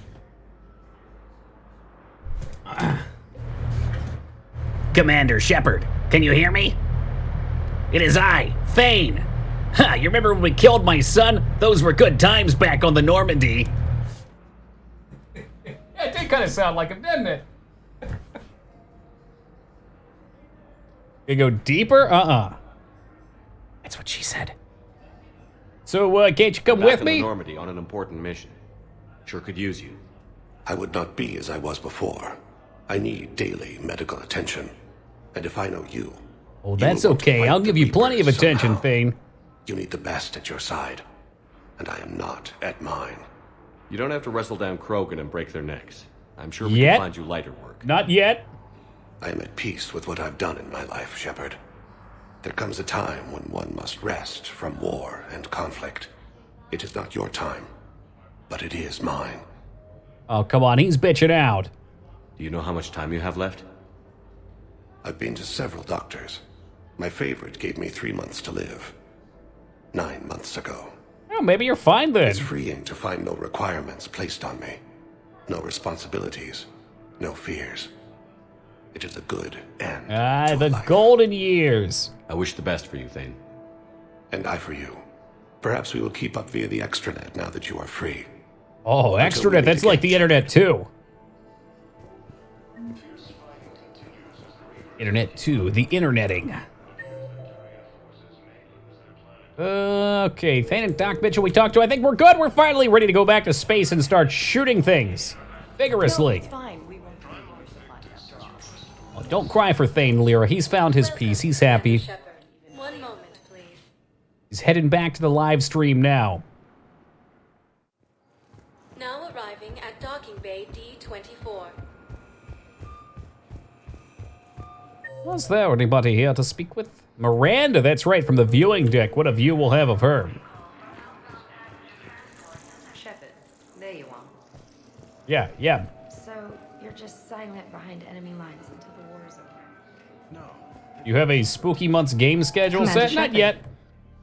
Commander Shepard, can you hear me? It is I, Thane. Ha, you remember when we killed my son? Those were good times back on the Normandy. Yeah, it did kind of sound like him, didn't it? You go deeper? That's what she said. So, can't you come Back with in me? the Normandy on an important mission. Sure could use you. I would not be as I was before. I need daily medical attention. And if I know you... Oh, that's okay. I'll give you plenty of attention, Thane. You need the best at your side. And I am not at mine. You don't have to wrestle down Krogan and break their necks. I'm sure we Yet? can find you lighter work. Not yet. I am at peace with what I've done in my life, Shepard. There comes a time when one must rest from war and conflict. It is not your time, but it is mine. Oh, come on. He's bitching out. Do you know how much time you have left? I've been to several doctors. My favorite gave me 3 months to live. 9 months ago. Oh, maybe you're fine then. It's freeing to find no requirements placed on me. No responsibilities. No fears. It is a good end. The golden years. I wish the best for you, Thane. And I for you. Perhaps we will keep up via the extranet now that you are free. Oh, extranet. That's like the internet too. Internet 2, the interneting. Okay, Thane and Doc Mitchell we talked to. I think we're good. We're finally ready to go back to space and start shooting things vigorously. No, it's fine. We won't Oh, don't cry for Thane, Lyra. He's found his peace. He's happy. One moment, please. He's heading back to the live stream now. Now arriving at docking bay D24. Was there anybody here to speak with? Miranda, that's right, from the viewing deck. What a view we'll have of her. Shepard, there you are. Yeah. So, you're just silent behind enemy lines until the war is over? No. You have a Spooky Months game schedule Commander set? Not Shepard. yet.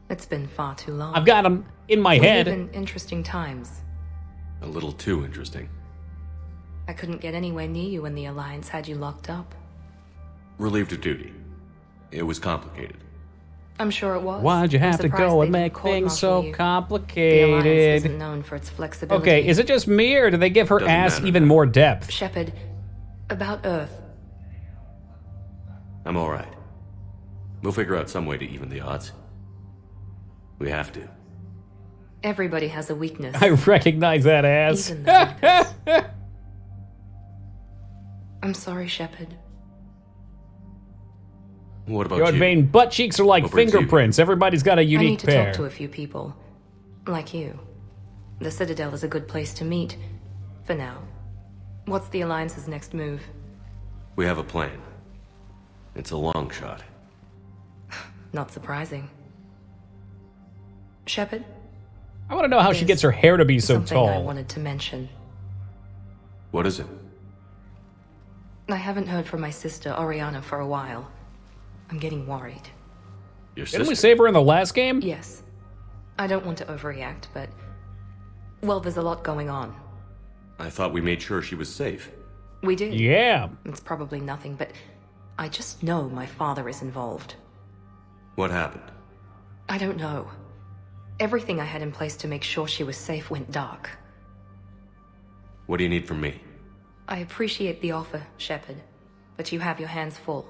It's been far too long. I've got them in my We head. live in interesting times. A little too interesting. I couldn't get anywhere near you when the Alliance had you locked up. Relieved of duty. It was complicated. I'm sure it was. Why'd you I'm have to surprised go they and didn't make court-martial things so you. The Alliance complicated? isn't known for its flexibility. Okay, is it just me or do they give her Doesn't ass matter. even more depth? Shepard, about Earth. I'm alright. We'll figure out some way to even the odds. We have to. Everybody has a weakness. I recognize that ass. Even the weakness. I'm sorry, Shepard. What about Your you? vein butt cheeks are like What brings you fingerprints. Everybody's got a I need unique to pair. talk to a few people. Like you. The Citadel is a good place to meet. For now. What's the Alliance's next move? We have a plan. It's a long shot. Not surprising. Shepard? I want to know how she gets her hair to be so something tall. I wanted to mention. What is it? I haven't heard from my sister, Oriana, for a while. I'm getting worried. Your Didn't we sister? save her in the last game? Yes. I don't want to overreact, but... well, there's a lot going on. I thought we made sure she was safe. We do. Yeah. It's probably nothing, but I just know my father is involved. What happened? I don't know. Everything I had in place to make sure she was safe went dark. What do you need from me? I appreciate the offer, Shepard, but you have your hands full.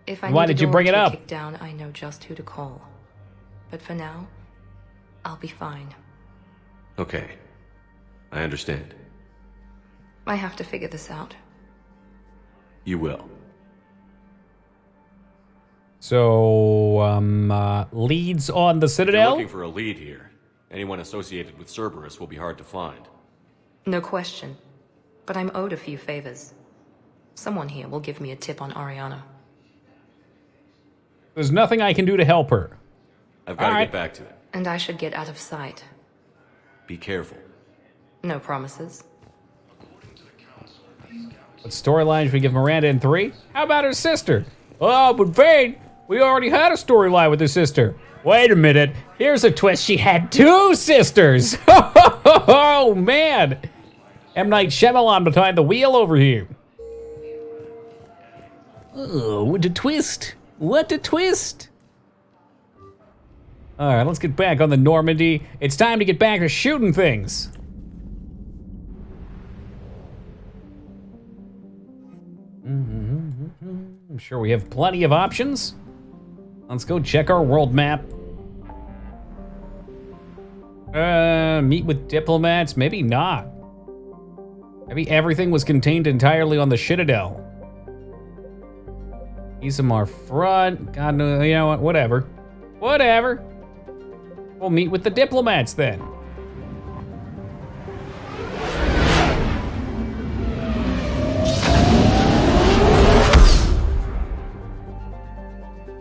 If I Why need did the you door bring to it be up? kicked down, I know just who to call. But for now, I'll be fine. Okay. I understand. I have to figure this out. You will. So, leads on the If you're Citadel? looking for a lead here, anyone associated with Cerberus will be hard to find. No question. But I'm owed a few favors. Someone here will give me a tip on Oriana. There's nothing I can do to help her. I've got to Alright. get back to it. And I should get out of sight. Be careful. No promises. What storyline should we give Miranda in 3? How about her sister? Oh, but Vane, we already had a storyline with her sister. Wait a minute. Here's a twist. She had 2 sisters. Oh, man. M. Night Shyamalan behind the wheel over here. Oh, what a twist. What a twist. All right, let's get back on the Normandy. It's time to get back to shooting things. I'm sure we have plenty of options. Let's go check our world map. Meet with diplomats? Maybe not. Maybe everything was contained entirely on the Citadel. Isamar front. God knows, you know what? Whatever. Whatever. We'll meet with the diplomats then.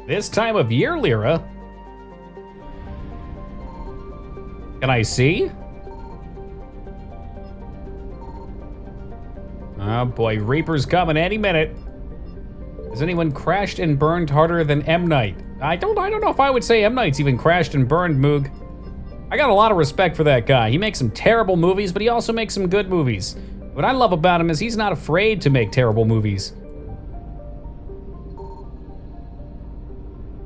This time of year, Lyra? Can I see? Oh boy, Reaper's coming any minute. Has anyone crashed and burned harder than M. Night? I don't know if I would say M. Night's even crashed and burned, Moog. I got a lot of respect for that guy. He makes some terrible movies, but he also makes some good movies. What I love about him is he's not afraid to make terrible movies.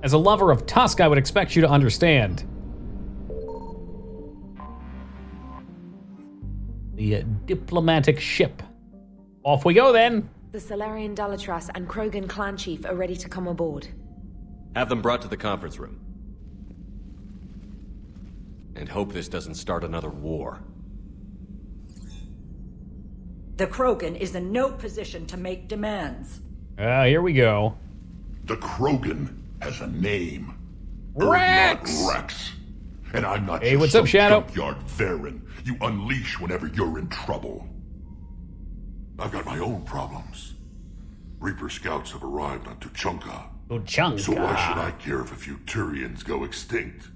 As a lover of Tusk, I would expect you to understand. The diplomatic ship. Off we go then. The Solarian Dalatras and Krogan clan chief are ready to come aboard. Have them brought to the conference room. And hope this doesn't start another war. The Krogan is in no position to make demands. Here we go. The Krogan has a name. Rex! Urdnot Rex. And I'm not Hey, just what's some up, Shadow? junkyard Varen you unleash whenever you're in trouble. I've got my own problems. Reaper scouts have arrived on Tuchanka. Tuchanka. So why should I care if a few Turians go extinct?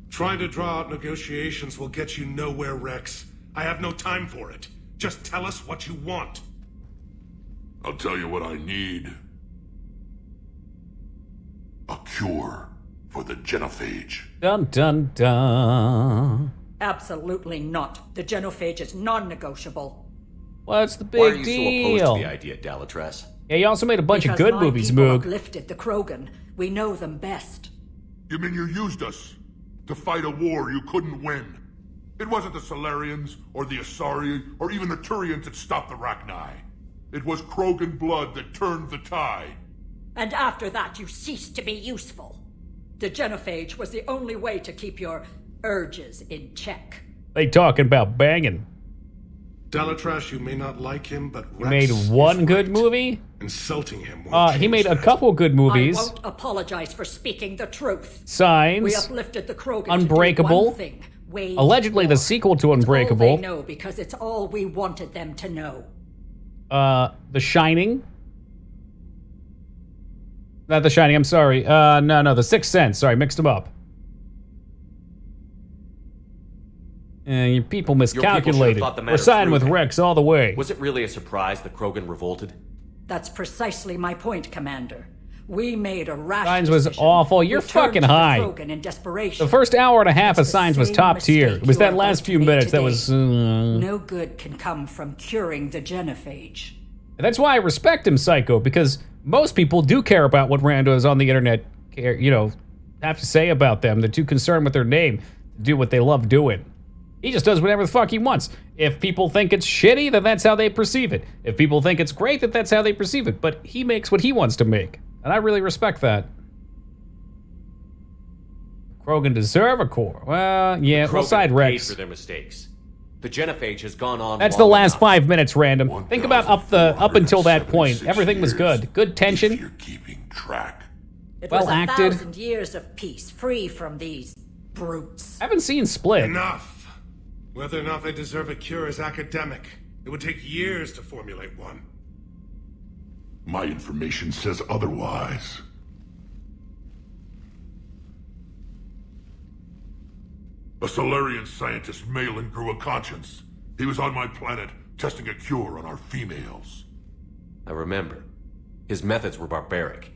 Trying to draw out negotiations will get you nowhere, Rex. I have no time for it. Just tell us what you want. I'll tell you what I need. A cure for the genophage. Dun dun dun. Absolutely not. The genophage is non-negotiable. What's the big Why are you deal? so opposed to the idea, Dalatras? Yeah, you also made a bunch of Because good my movies, people Moog. uplifted the Krogan. We know them best. You mean you used us to fight a war you couldn't win? It wasn't the Solarians, or the Asari, or even the Turians that stopped the Rachni. It was Krogan blood that turned the tide. And after that, you ceased to be useful. The genophage was the only way to keep your urges in check. They talking about banging. Dalatras, you may not like him, but He Rex made one good movie? insulting him won't He made a couple good movies. I won't apologize for speaking the truth. Signs. We uplifted the Krogan Unbreakable. to do one thing. Wage Allegedly the sequel to All Unbreakable. they know because it's all we wanted them to know. The Shining. Not The Shining, I'm sorry. No, The Sixth Sense. Sorry, mixed them up. Your people miscalculated. We're siding with Rex all the way. Was it really a surprise that Krogan revolted? That's precisely my point, Commander. We made a rash Signs was decision. awful. You're We turned fucking to the high. Krogan in desperation. The first hour and a half of Signs was same top tier. mistake It was you that are last about few to make minutes that today. was... No good can come from curing the genophage. That's why I respect him, Psycho, because most people do care about what randos on the internet, have to say about them. They're too concerned with their name to do what they love doing. He just does whatever the fuck he wants. If people think it's shitty, then that's how they perceive it. If people think it's great, then that's how they perceive it. But he makes what he wants to make, and I really respect that. Krogan deserve a core. Well, yeah, we'll side Paid Rex. for their mistakes. The genophage has gone on. That's the long last enough. 5 minutes, Random. Think about up until that point. Everything was good. Good tension. It Well was acted. 1,000 years of peace, free from these brutes. Haven't seen Split. Enough. Whether or not they deserve a cure is academic. It would take years to formulate one. My information says otherwise. A Solarian scientist, Malin, grew a conscience. He was on my planet, testing a cure on our females. I remember. His methods were barbaric.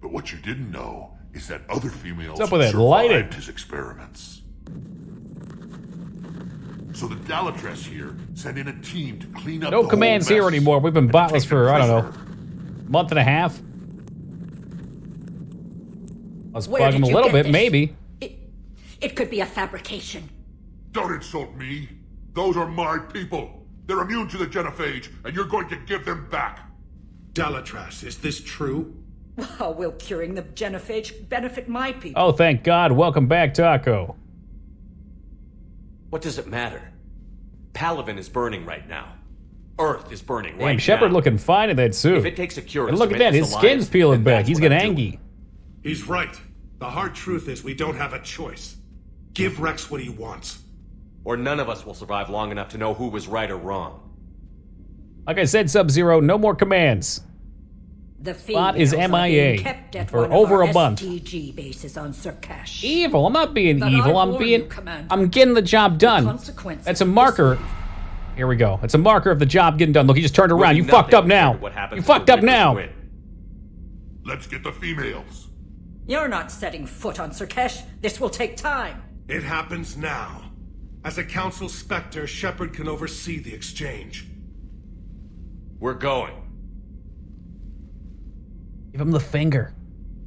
But what you didn't know is that other females What's up with that survived lighting? his experiments. So the Dalatress here sent in a team to clean up No the commands whole here mess. anymore. We've been botless for, I don't know, month and a half. Let's Where bug him did a you little get bit, this? maybe. It could be a fabrication. Don't insult me. Those are my people. They're immune to the genophage, and you're going to give them back. Dalatras, is this true? How will curing the genophage benefit my people? Oh, thank God. Welcome back, Taco. What does it matter? Palaven is burning right now. Earth is burning Damn, right Shepard now. looking fine in that suit. If it takes a cure And to look at submit that, this his alliance, skin's peeling then back. that's He's what getting I'm doing. angry. He's right. The hard truth is we don't have a choice. Give Rex what he wants. Or none of us will survive long enough to know who was right or wrong. Like I said, Sub-Zero, no more commands. The Spot is females are MIA being kept at for one over of our a month. STG bases on Surkash. Evil. I'm not being But evil. I I'm warn being. you, Commander. I'm getting the job done. consequences That's a of this marker. Here we go. It's a marker of the job getting done. Look, he just turned We'll around. do You fucked up nothing now. compared to what happens You if fucked the up Rippers now. win. Let's get the females. You're not setting foot on Surkesh. This will take time. It happens now. As a Council Spectre, Shepard can oversee the exchange. We're going. Give him the finger.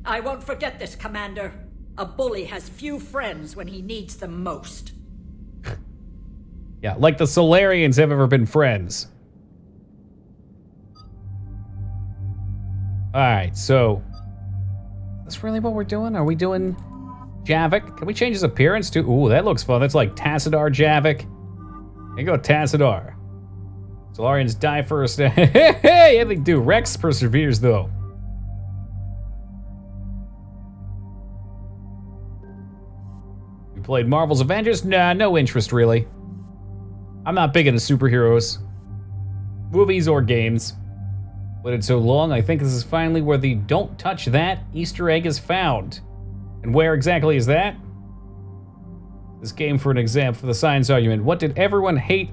I won't forget this, Commander. A bully has few friends when he needs them most. Yeah, like the Solarians have ever been friends. Alright, so... That's really what we're doing? Are we doing Javik? Can we change his appearance to... Ooh, that looks fun. That's like Tassadar Javik. There you go, Tassadar. Solarians die first. Hey, yeah, they do. Rex perseveres, though. You played Marvel's Avengers? Nah, no interest, really. I'm not big into superheroes. Movies or games. Waited so long, I think this is finally where the don't touch that Easter egg is found. And where exactly is that? This game for an exam for the science argument. What did everyone hate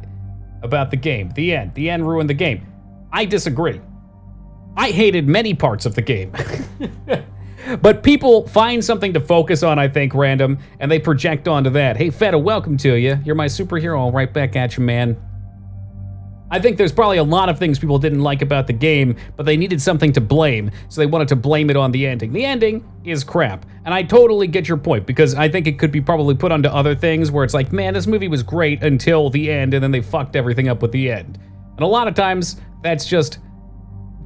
about the game? The end. The end ruined the game. I disagree. I hated many parts of the game. But people find something to focus on, I think, random, and they project onto that. Hey, Feta, welcome to you. You're my superhero. I'll right back at you, man. I think there's probably a lot of things people didn't like about the game, but they needed something to blame, so they wanted to blame it on the ending. The ending is crap, and I totally get your point, because I think it could be probably put onto other things where it's like, man, this movie was great until the end, and then they fucked everything up with the end. And a lot of times, that's just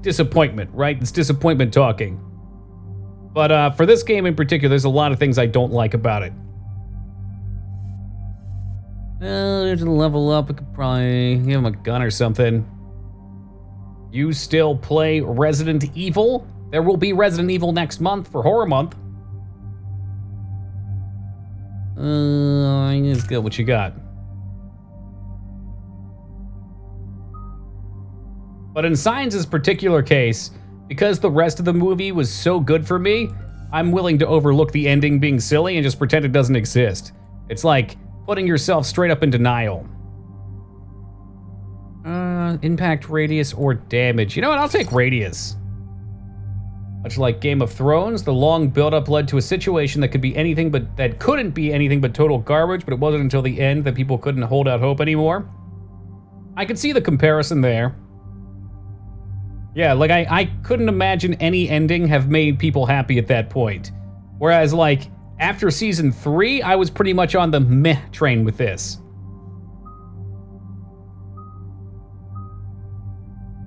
disappointment, right? It's disappointment talking. But for this game in particular, there's a lot of things I don't like about it. There's a level up. I could probably give him a gun or something. You still play Resident Evil? There will be Resident Evil next month for Horror Month. Let's go. What you got? But in Signs' particular case, because the rest of the movie was so good for me, I'm willing to overlook the ending being silly and just pretend it doesn't exist. It's like putting yourself straight up in denial. Impact, radius, or damage. You know what? I'll take radius. Much like Game of Thrones, the long build-up led to a situation that could be anything but that couldn't be anything but total garbage, but it wasn't until the end that people couldn't hold out hope anymore. I could see the comparison there. Yeah, like I couldn't imagine any ending have made people happy at that point. Whereas like after season 3, I was pretty much on the meh train with this.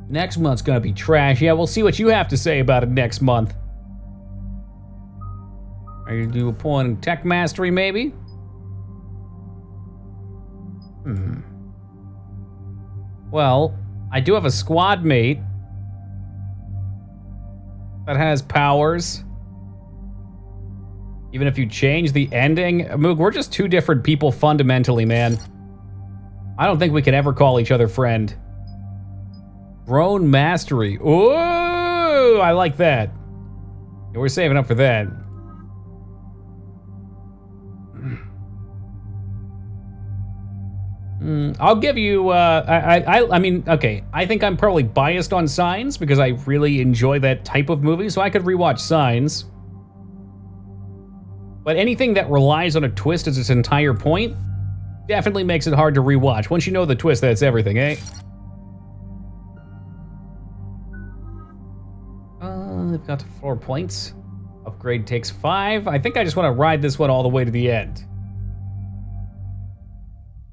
Next month's gonna be trash. Yeah, we'll see what you have to say about it next month. Are you do a point in tech mastery, maybe? Well, I do have a squad mate that has powers. Even if you change the ending, Moog, we're just two different people fundamentally, man. I don't think we can ever call each other friend. Drone mastery. Ooh, I like that. Yeah, we're saving up for that. I'll give you, I mean, okay, I think I'm probably biased on Signs because I really enjoy that type of movie, so I could rewatch Signs. But anything that relies on a twist as its entire point definitely makes it hard to rewatch. Once you know the twist, that's everything, eh? They've got 4 points. Upgrade takes 5. I think I just want to ride this one all the way to the end.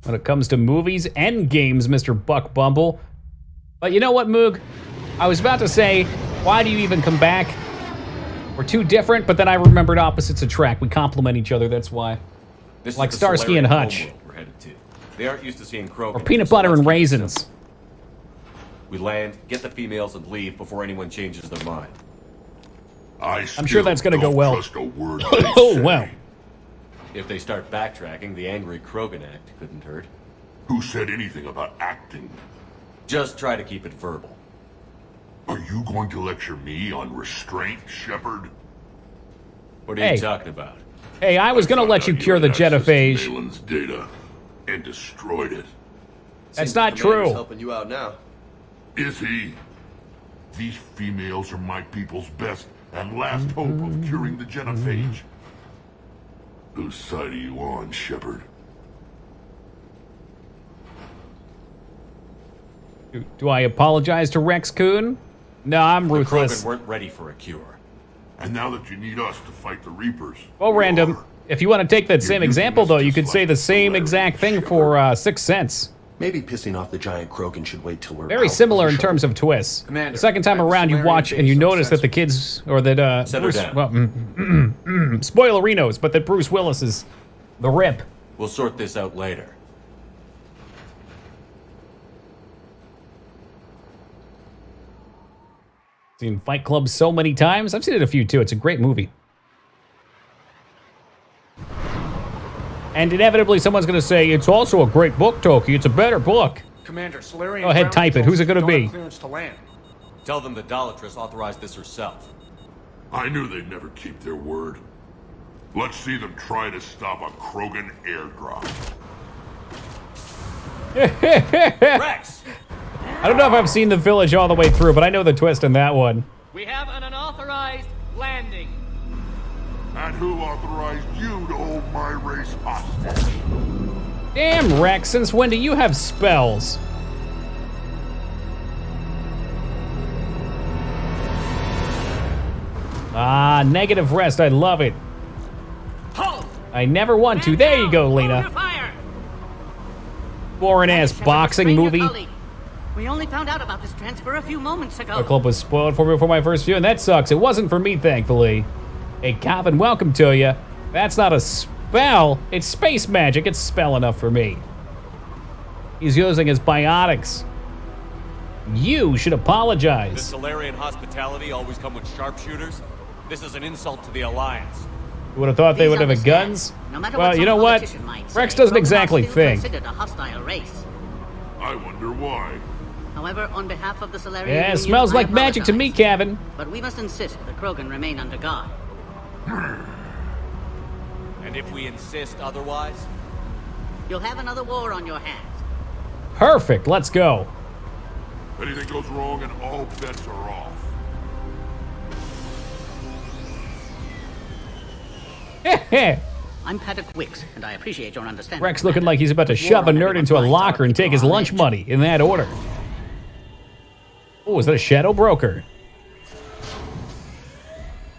When it comes to movies and games, Mr. Buck Bumble. But you know what, Moog? I was about to say, why do you even come back? We're too different, but then I remembered opposites attract. We complement each other, that's why. This like is the Starsky and Solarian Hutch. homeworld we're headed to. They aren't used to seeing Krogan. Or peanut butter and raisins. We land, get the females, and leave before anyone changes their mind. I'm sure that's gonna go well. Trust a word Oh, wow. If they start backtracking, the angry Krogan act couldn't hurt. Who said anything about acting? Just try to keep it verbal. Are you going to lecture me on restraint, Shepard? What are you talking about? Hey, I was gonna let you cure the genophage. Malin's data and destroyed it. That's not true. Helping you out now. Is he? These females are my people's best and last hope of curing the genophage. Whose side are you on, Shepard? Do I apologize to Rex Coon? No, I'm ruthless. The Krogan weren't ready for a cure. And now that you need us to fight the Reapers... Well, Random, if you want to take that same example, though, you could say the same exact thing for 6 Cents. Maybe pissing off the giant Krogan should wait till we're Very similar in terms of twists. Commander, the second time around, you watch and you notice that the kids, or that Bruce, well, spoilerinos, but that Bruce Willis is the Rip. We'll sort this out later. Seen Fight Club so many times. I've seen it a few too. It's a great movie. And inevitably, someone's going to say, it's also a great book, Toki. It's a better book. Commander, Solarian Go ahead, type it. Who's it going to be? clearance to land. Tell them the Dolatress authorized this herself. I knew they'd never keep their word. Let's see them try to stop a Krogan airdrop. Rex! I don't know if I've seen The Village all the way through, but I know the twist in that one. We have an unauthorized landing. And who authorized you to hold my race hostage? Damn, Rex, since when do you have spells? Ah, negative rest, I love it. I never want to. There you go, Lena. Boring-ass boxing movie. We only found out about this transfer a few moments ago. The club was spoiled for me for my first view, and that sucks. It wasn't for me, thankfully. Hey, Calvin, welcome to you. That's not a spell. It's space magic. It's spell enough for me. He's using his biotics. You should apologize. Does Solarian hospitality always come with sharpshooters? This is an insult to the Alliance. You would have thought they would have guns? No matter Well, what you know some what? politician might Rex say, doesn't Krogan exactly are still think. considered a hostile race. I wonder why. However, on behalf of the Solarian Yeah, it Union, smells I like magic to me, Kevin. But we must insist that Krogan remain under guard. And if we insist otherwise? You'll have another war on your hands. Perfect, let's go. Anything goes wrong and all bets are off. I'm Paddock Wicks, and I appreciate your understanding. Rex looking like he's about to shove a nerd into a locker and take his lunch money, in that order. Oh, is that a shadow broker?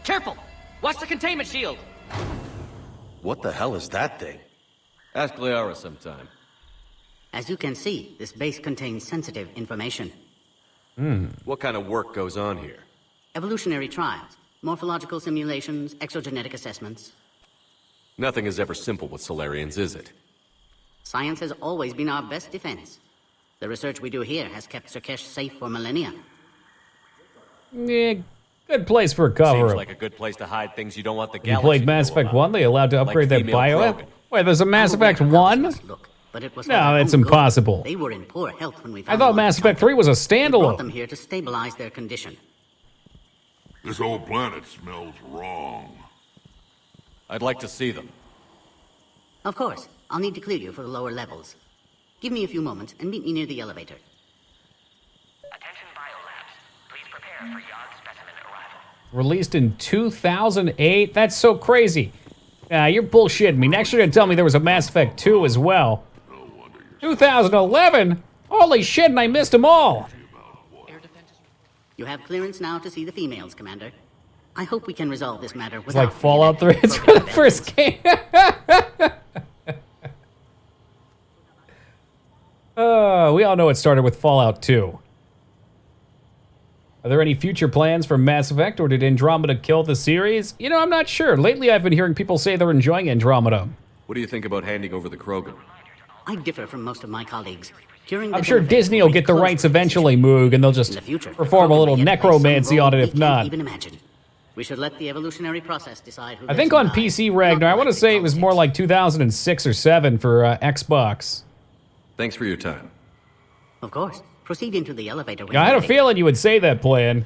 Careful! Watch the containment shield! What the hell is that thing? Ask Liara sometime. As you can see, this base contains sensitive information. What kind of work goes on here? Evolutionary trials, morphological simulations, exogenetic assessments. Nothing is ever simple with Solarians, is it? Science has always been our best defense. The research we do here has kept Surkesh safe for millennia. Yeah, good place for a Seems cover-up. like a good place to hide things you don't want the You galaxy played to Mass know Effect about. 1? They allowed to upgrade Like that female bioweapon? Krogan. Wait, there's a Mass Effect 1? But it was for No, their that's own good. impossible. They were in poor health when we I found thought them on Mass the Effect 3 was a We brought them standalone. here to stabilize their condition. This whole planet smells wrong. I'd like to see them. Of course, I'll need to clear you for the lower levels. Give me a few moments and meet me near the elevator. Released in 2008? That's so crazy. You're bullshitting me. Next you're gonna tell me there was a Mass Effect 2 as well. 2011? Holy shit, and I missed them all. You have clearance now to see the females, Commander. I hope we can resolve this matter It's without... like Fallout 3. It's for the first game. We all know it started with Fallout 2. Are there any future plans for Mass Effect, or did Andromeda kill the series? You know, I'm not sure. Lately, I've been hearing people say they're enjoying Andromeda. What do you think about handing over the Krogan? I differ from most of my colleagues. Curing I'm the sure Genophage Disney will will be get the close rights to eventually, Moog, and they'll just In the future, perform a Krogan little may play some necromancy role on it we if can't not. even imagine. We should let the evolutionary process decide who I think on PC, Ragnar, I want to say it was more like 2006 or 7 for Xbox. Thanks for your time. Of course. Proceed into the elevator. when Yeah, I had you're a ready. feeling you would say that, Plan.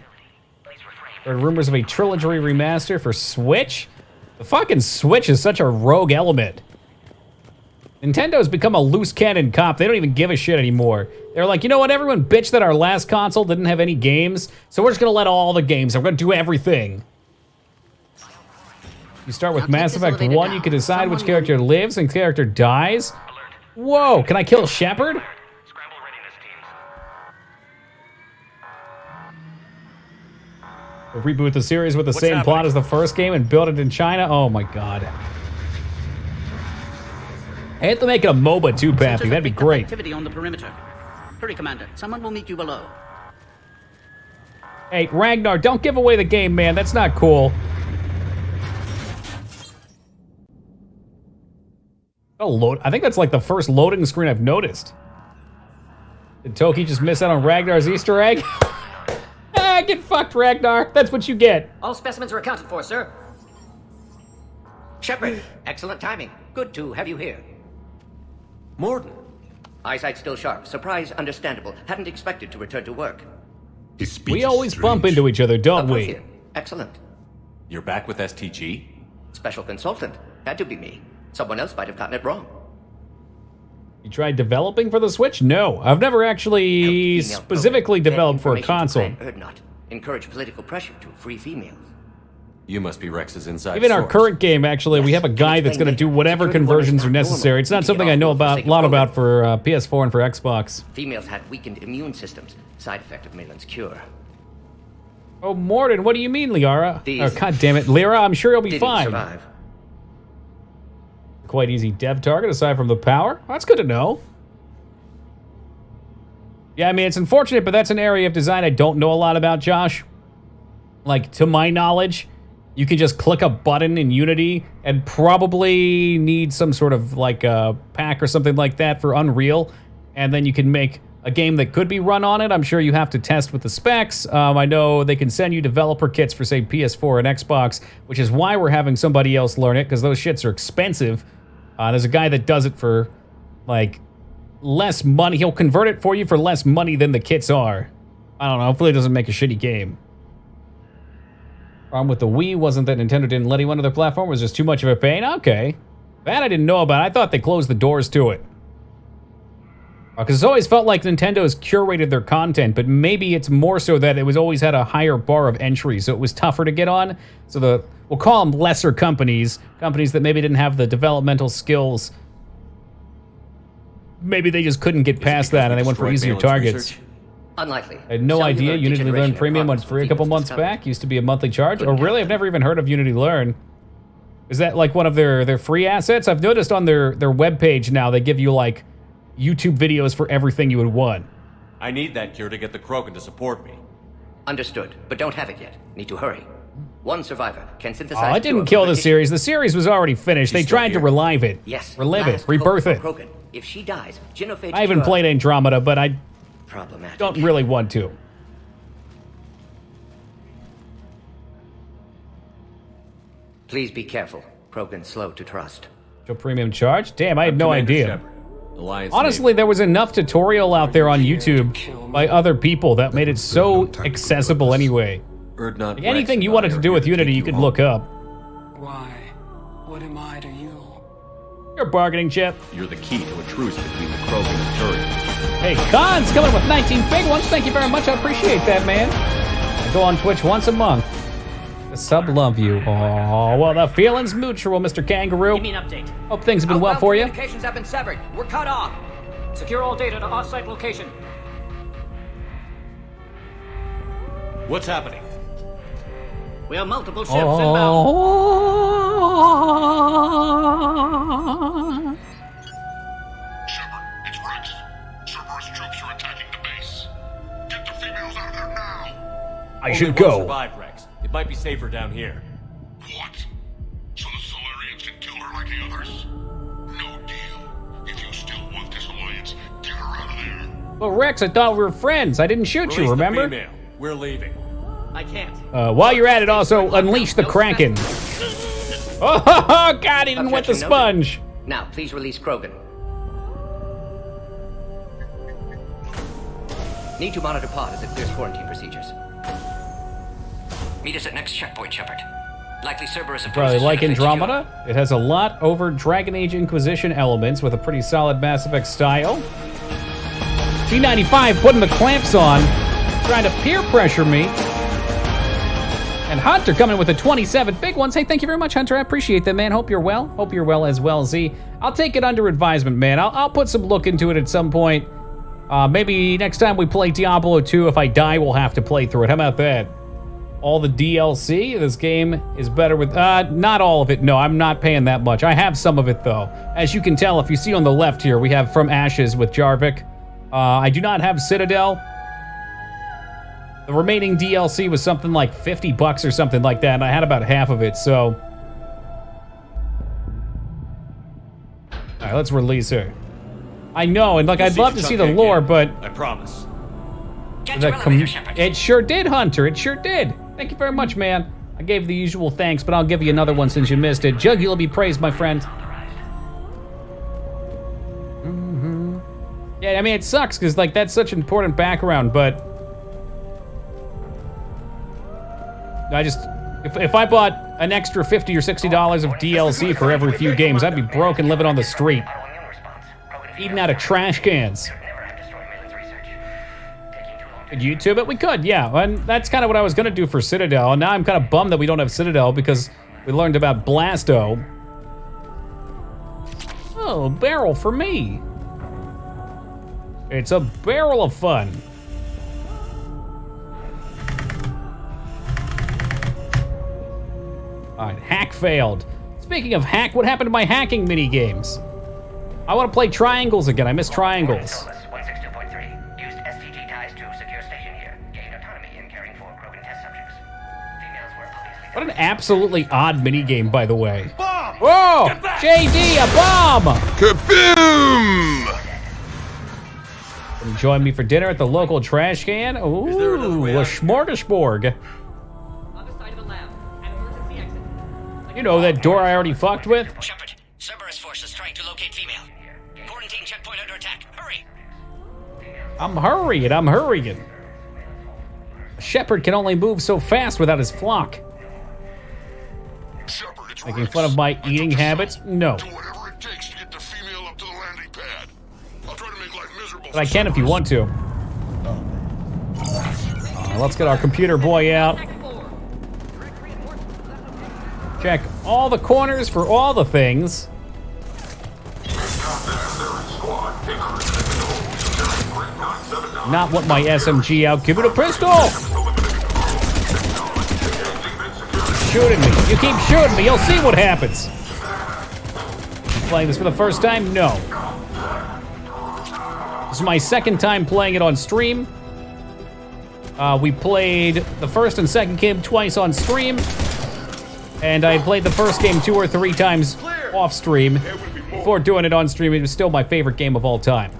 There are rumors of a trilogy remaster for Switch? The fucking Switch is such a rogue element. Nintendo's become a loose cannon cop. They don't even give a shit anymore. They're like, you know what? Everyone bitched that our last console didn't have any games, so we're just gonna let all the games. We're gonna do everything. You start with Mass Effect 1, you can decide which character lives and character dies. Whoa, can I kill Shepard? We'll reboot the series with the same plot as the first game and build it in China? Oh my god. I have to make it a MOBA too, Pappy. That'd be great. Activity on the perimeter. Hurry, Commander. Someone will meet you below. Hey, Ragnar, don't give away the game, man. That's not cool. Oh, load. I think that's like the first loading screen I've noticed. Did Toki just miss out on Ragnar's Easter egg? Ah, get fucked, Ragnar. That's what you get. All specimens are accounted for, sir. Shepard, excellent timing. Good to have you here. Morden. Eyesight still sharp. Surprise understandable. Hadn't expected to return to work. We always bump into each other, don't we? Here. Excellent. You're back with STG? Special consultant. Had to be me. Someone else might have gotten it wrong. You tried developing for the Switch? No. I've never actually specifically developed for a console. Erdnot. Encourage political pressure to free females. You must be Rex's inside Even our source. current game, actually, we have a guy that's going to do whatever conversions are necessary. It's not something I know about a lot about for PS4 and for Xbox. Females had weakened immune systems. Side effect of Malin's cure. Oh, Morden, what do you mean, Liara? These Oh, God damn it. Lyra, I'm sure you'll be didn't fine. survive. Quite easy dev target aside from the power. Well, that's good to know. Yeah, I mean, it's unfortunate, but that's an area of design I don't know a lot about, Josh. Like, to my knowledge, you can just click a button in Unity and probably need some sort of, like, a pack or something like that for Unreal, and then you can make a game that could be run on it. I'm sure you have to test with the specs. I know they can send you developer kits for, say, PS4 and Xbox, which is why we're having somebody else learn it, because those shits are expensive. There's a guy that does it for, like, less money. He'll convert it for you for less money than the kits are. I don't know. Hopefully it doesn't make a shitty game. Problem with the Wii wasn't that Nintendo didn't let you onto their platform. It was just too much of a pain. Okay. That I didn't know about. I thought they closed the doors to it. Because it's always felt like Nintendo has curated their content, but maybe it's more so that it was always had a higher bar of entry, so it was tougher to get on. So we'll call them lesser companies that maybe didn't have the developmental skills. Maybe they just couldn't get past that, and they went for easier targets. Unlikely. I had no idea Unity Learn Premium went free a couple months back. Used to be a monthly charge. Oh, really? I've never even heard of Unity Learn. Is that like one of their free assets? I've noticed on their webpage now they give you like YouTube videos for everything you would want. I need that cure to get the Krogan to support me. Understood, but don't have it yet. Need to hurry. One survivor can synthesize... Oh, I didn't kill the series. The series was already finished. They tried to relive it. Yes. Relive it. Rebirth it. Krogan. If she dies, Genophage... I haven't played Andromeda, but I problematic. Don't really want to. Please be careful. Krogan's slow to trust. Show premium charge? Damn, I had no idea. Alliance Honestly, there was enough tutorial out there on YouTube by other people that made it so accessible anyway. Like anything you wanted to do with Unity, you could look up. Why? What am I to you? You're a bargaining chip. You're the key to a truce between the Krogan and Turians. Hey, Khan's coming with 19 big ones. Thank you very much. I appreciate that, man. I go on Twitch once a month. The sub love you. Oh, well, the feeling's mutual, Mr. Kangaroo. Give me an update. Hope things have been well for you. Communications have been severed. We're cut off. Secure all data to off-site location. What's happening? We have multiple ships inbound. Shepard, it's Rex. Cerberus troops are attacking the base. Get the females out of there now. I should go. Survive, Rex. It might be safer down here. What? So the Solarians can kill her like the others? No deal. If you still want this alliance, get her out of there. Well, Rex, I thought we were friends. I didn't shoot you, remember? The female. We're leaving. I can't. While you're at it, also unleash the Kraken. Oh, God, he didn't wet the sponge. Now, please release Krogan. Need to monitor pod as it clears quarantine procedures. Meet us at next checkpoint, Shepard. Likely Cerberus approaches. Probably like Andromeda. It has a lot over Dragon Age Inquisition elements with a pretty solid Mass Effect style. G95 putting the clamps on, trying to peer pressure me. And Hunter coming with the 27 big ones. Hey, thank you very much, Hunter. I appreciate that, man. Hope you're well. Hope you're well as well, Z. I'll take it under advisement, man. I'll put some look into it at some point. Maybe next time we play Diablo 2, if I die, we'll have to play through it. How about that? All the DLC? This game is better with... not all of it. No, I'm not paying that much. I have some of it, though. As you can tell, if you see on the left here, we have From Ashes with Jarvik. I do not have Citadel. The remaining DLC was something like $50 or something like that, and I had about half of it, so... Alright, let's release her. I know, and like, I'd love to see the lore, but... I promise. It sure did, Hunter. It sure did. Thank you very much, man. I gave the usual thanks, but I'll give you another one since you missed it. Jugular be praised, my friend. Yeah, I mean, it sucks, because, like, that's such important background, but... I just... If I bought an extra $50 or $60 of DLC for every few games, I'd be broke and living on the street. Eating out of trash cans. Could YouTube it? We could, yeah. And that's kind of what I was going to do for Citadel. And now I'm kind of bummed that we don't have Citadel because we learned about Blasto. Oh, a barrel for me. It's a barrel of fun. Alright, hack failed. Speaking of hack, what happened to my hacking mini games? I want to play triangles again. I miss triangles. 162.3 used STG ties to secure station here. Gained autonomy in caring for Krogan test subjects. Females were obviously... What an absolutely odd mini game, by the way. Bomb! Whoa! JD, a bomb! Kaboom! Come join me for dinner at the local trash can. Ooh, a smorgasbord. You know that door I already fucked with? Shepard, Cerberus forces trying to locate female. Quarantine checkpoint under attack. Hurry! I'm hurrying. Shepard can only move so fast without his flock. Making fun of my eating habits? No. But I can if you want to. Let's get our computer boy out. Check all the corners for all the things. Not want my SMG out. Give it a pistol! Shooting me. You keep shooting me. You'll see what happens. Playing this for the first time? No. This is my second time playing it on stream. We played the first and second game twice on stream. And I played the first game 2 or 3 times off stream. Before doing it on stream, it was still my favorite game of all time.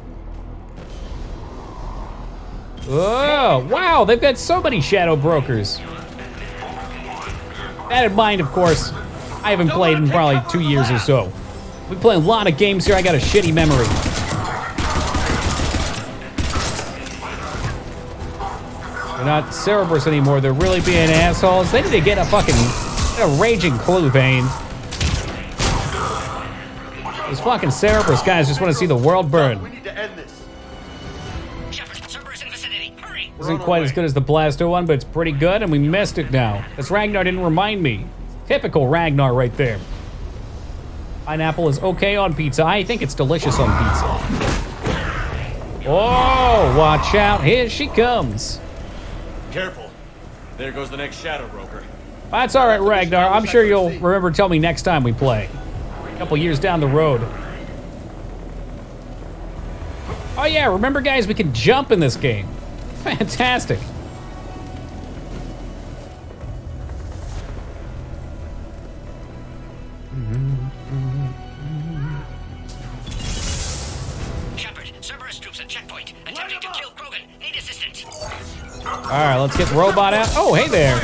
Oh, wow, they've got so many Shadow Brokers. That in mind, of course, I haven't played in probably 2 years or so. We play a lot of games here, I got a shitty memory. They're not Cerberus anymore, they're really being assholes. They need to get a raging clue vein. Those fucking Cerberus guys just want to see the world burn. We need to end this. Isn't quite as good as the Blasto one, but it's pretty good, and we missed it now. This Ragnar didn't remind me. Typical Ragnar right there. Pineapple is okay on pizza. I think it's delicious on pizza. Oh, watch out. Here she comes. Careful. There goes the next Shadow Broker. That's all right, Ragnar. I'm sure you'll remember to tell me next time we play. A couple years down the road. Oh yeah, remember guys, we can jump in this game. Fantastic. Shepard, Cerberus troops at checkpoint. Attempting to kill Krogan. Need assistance. All right, let's get Robot out. Oh, hey there.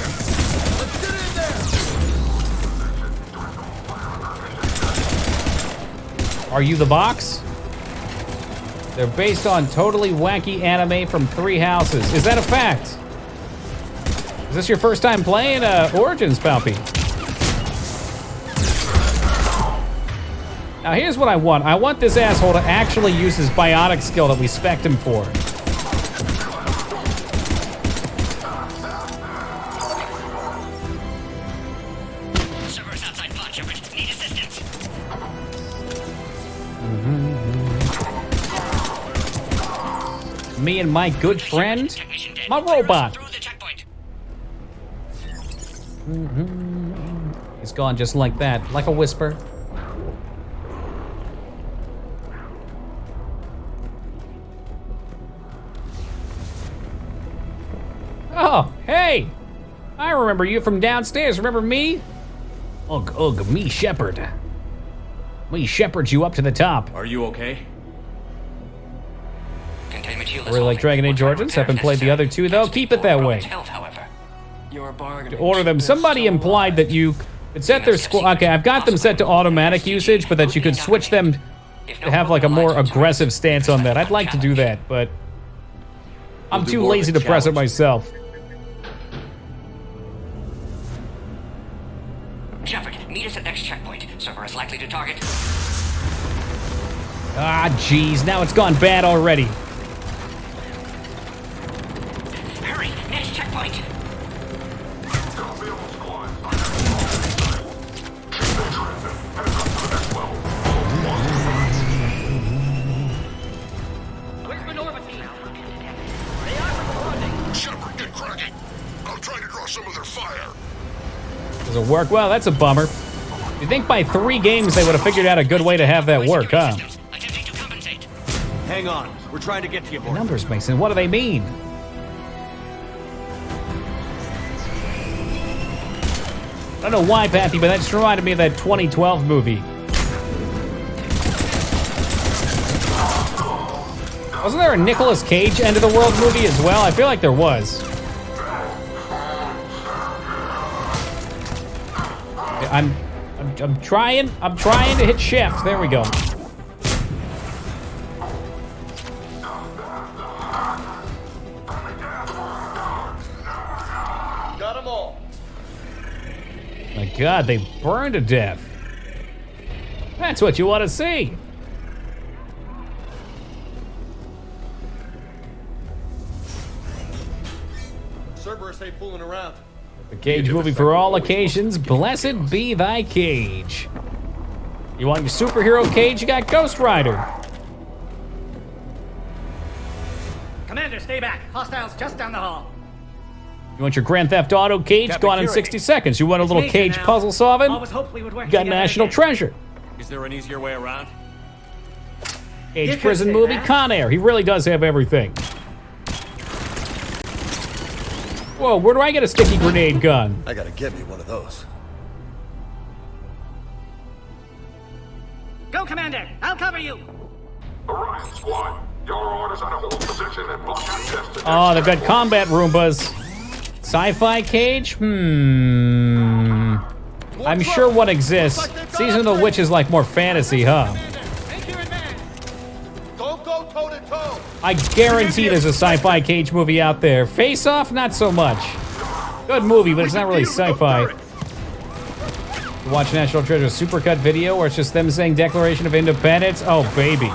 Are you the box? They're based on totally wacky anime from 3 houses. Is that a fact? Is this your first time playing Origins, Palpy? Now here's what I want. I want this asshole to actually use his biotic skill that we spec'd him for. Cerberus outside pod, Shepard. Need assistance. Me and my good friend, my robot. He's gone just like that, like a whisper. Oh, hey! I remember you from downstairs. Remember me? Ugh, me Shepard. We shepherd you up to the top. Are you okay? I really like Dragon Age Origins. Haven't played the other 2 though. Keep it that way. To order them. Somebody implied that you could set their squad. Okay, I've got them set to automatic usage, but that you could switch them to have like a more aggressive stance on that. I'd like to do that, but I'm too lazy to press it myself. Shepard, meet us at next checkpoint. Cerberus likely to target. Ah, jeez. Now it's gone bad already. Hurry, next checkpoint. Shepard, get cracking. I'll try to draw some of their fire. Does it work? Well, that's a bummer. You think by 3 games they would have figured out a good way to have that work, huh? Hang on. We're trying to get to you, boy. Numbers, Mason. What do they mean? I don't know why, Patty, but that just reminded me of that 2012 movie. Wasn't there a Nicolas Cage End of the World movie as well? I feel like there was. I'm trying to hit shift. There we go. God, they burned to death. That's what you want to see. Cerberus ain't fooling around. The Cage movie for all occasions. Blessed be thy cage. You want your superhero cage? You got Ghost Rider. Commander, stay back. Hostiles just down the hall. You want your Grand Theft Auto cage? Captain Gone in Curie. 60 seconds. You want a little Major cage now. puzzle solving? Always hoped we would work You got together National again. Treasure. Is there an easier way around? Cage You could prison say movie, that. Con Air. He really does have everything. Whoa, where do I get a sticky grenade gun? I gotta get me one of those. Go, Commander. I'll cover you. Orion Squad, your orders are to hold position and block out destiny. Oh, they've got combat Roombas. Sci-fi cage? I'm sure one exists. Season of the Witch is like more fantasy, huh? Don't go toe to toe. I guarantee there's a sci-fi cage movie out there. Face Off, not so much. Good movie, but it's not really sci-fi. Watch National Treasure supercut video where it's just them saying Declaration of Independence. Oh, baby.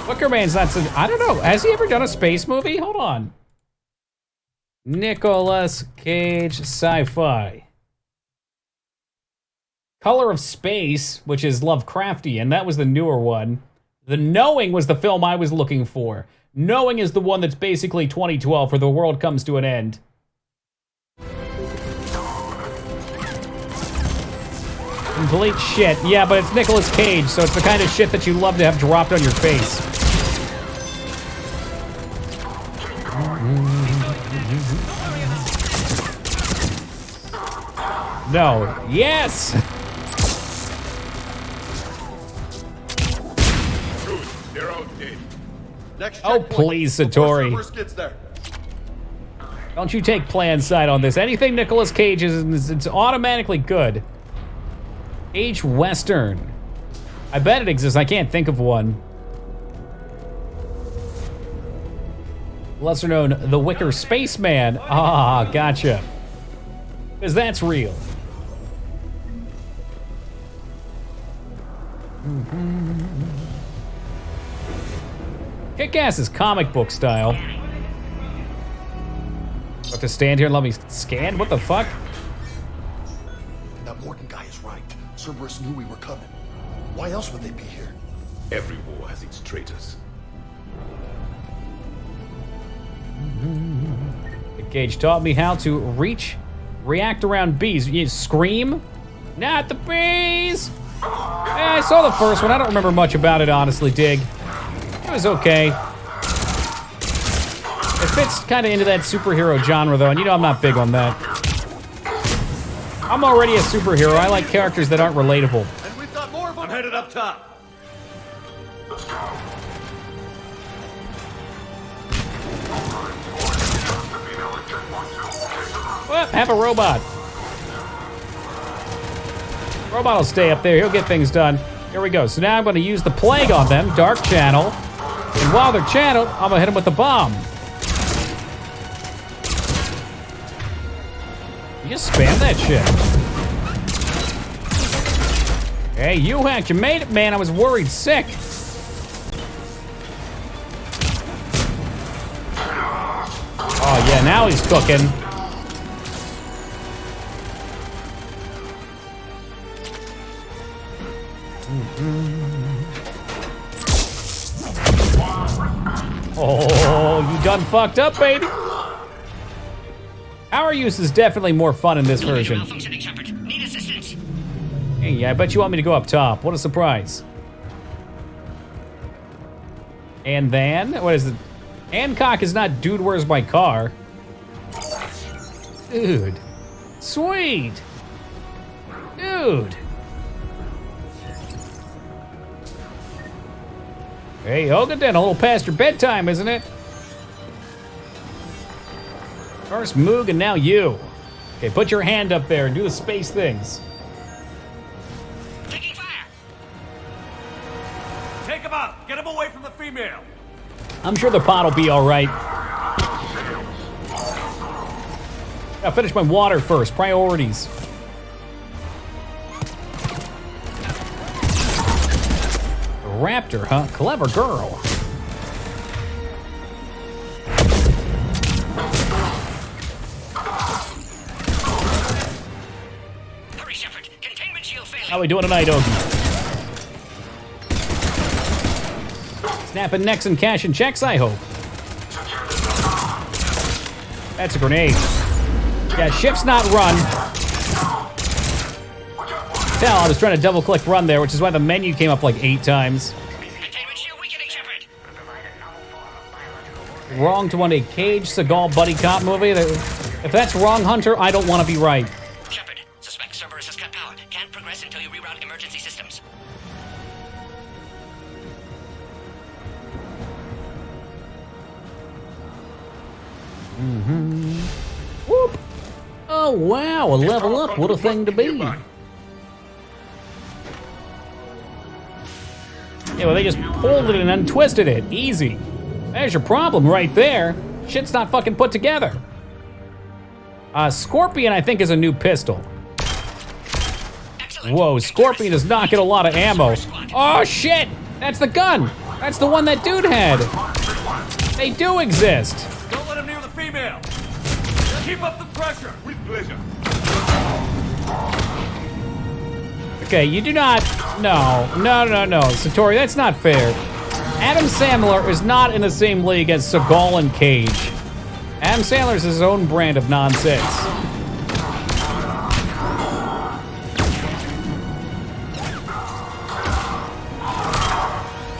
Wickerman's not so... I don't know. Has he ever done a space movie? Hold on. Nicolas Cage sci-fi. Color of Space, which is Lovecraftian. That was the newer one. The Knowing was the film I was looking for. Knowing is the one that's basically 2012, where the world comes to an end. Complete shit. Yeah, but it's Nicolas Cage, so it's the kind of shit that you love to have dropped on your face. No. Yes! They're outdated. Next Oh, checkpoint please, before Satori. Cerberus gets there. Don't you take plan side on this. Anything Nicolas Cage is, it's automatically good. Age Western. I bet it exists. I can't think of one. Lesser known, The Wicker Spaceman. Ah, gotcha. Because that's real. Kick-Ass is comic book style. Have to stand here and let me scan? What the fuck? That Morton guy is right. Cerberus knew we were coming. Why else would they be here? Every war has its traitors. The Cage taught me how to react around bees. You scream? Not the bees! I saw the first one. I don't remember much about it, honestly, Dig. It was okay. It fits kind of into that superhero genre, though, and you know I'm not big on that. I'm already a superhero. I like characters that aren't relatable. And we've got more of them. I'm headed up top. Well, have a robot. Robot will stay up there. He'll get things done. Here we go. So now I'm going to use the plague on them. Dark channel. And while they're channeled, I'm going to hit them with the bomb. You just spam that shit. Hey, you hacked. You made it, man. I was worried sick. Oh, yeah. Now he's cooking. Oh, you done fucked up, baby. Power use is definitely more fun in this version. Malfunctioning, Shepard. Need assistance. Hey, I bet you want me to go up top. What a surprise. And then, what is it? Hancock is not Dude, Where's My Car? Dude. Sweet. Dude. Hey, Ogaden, a little past your bedtime, isn't it? First Moog and now you. Okay, put your hand up there and do the space things. Taking fire. Take him out. Get him away from the female. I'm sure the pot will be all right. I'll finish my water first. Priorities. Raptor, huh? Clever girl. Hurry, Shepard. Containment shield failing. How we doing tonight, Ogie? Snapping necks and cashing checks, I hope. That's a grenade. Yeah, shift's not run. Tell, I was trying to double-click run there, which is why the menu came up like 8 times. Wrong to want a Cage Seagal buddy cop movie? If that's wrong, Hunter, I don't want to be right. Shepard, suspect Cerberus has cut power. Can't progress until you reroute emergency systems. Whoop! Oh, wow, a level up. What a thing to be. Yeah, well, they just pulled it and untwisted it. Easy. There's your problem right there. Shit's not fucking put together. Scorpion, I think, is a new pistol. Whoa, Scorpion does not get a lot of ammo. Oh, shit! That's the gun! That's the one that dude had. They do exist. Don't let him near the female. Keep up the pressure. With pleasure. Okay, you do not... No. Satori, that's not fair. Adam Sandler is not in the same league as Seagal and Cage. Adam Sandler's his own brand of nonsense.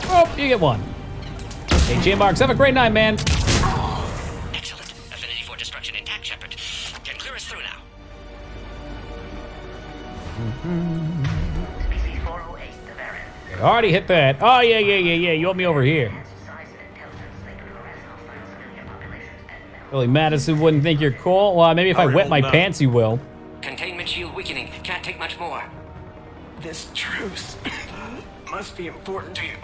Oh, you get one. Hey, J-Marks, have a great night, man. Excellent. Affinity for destruction intact, Shepard. Can clear us through now. I already hit that. Oh, yeah. You want me over here. Billy Madison wouldn't think you're cool. Well, maybe if I wet my pants, he will. Containment shield weakening. Can't take much more. This truce must be important to you.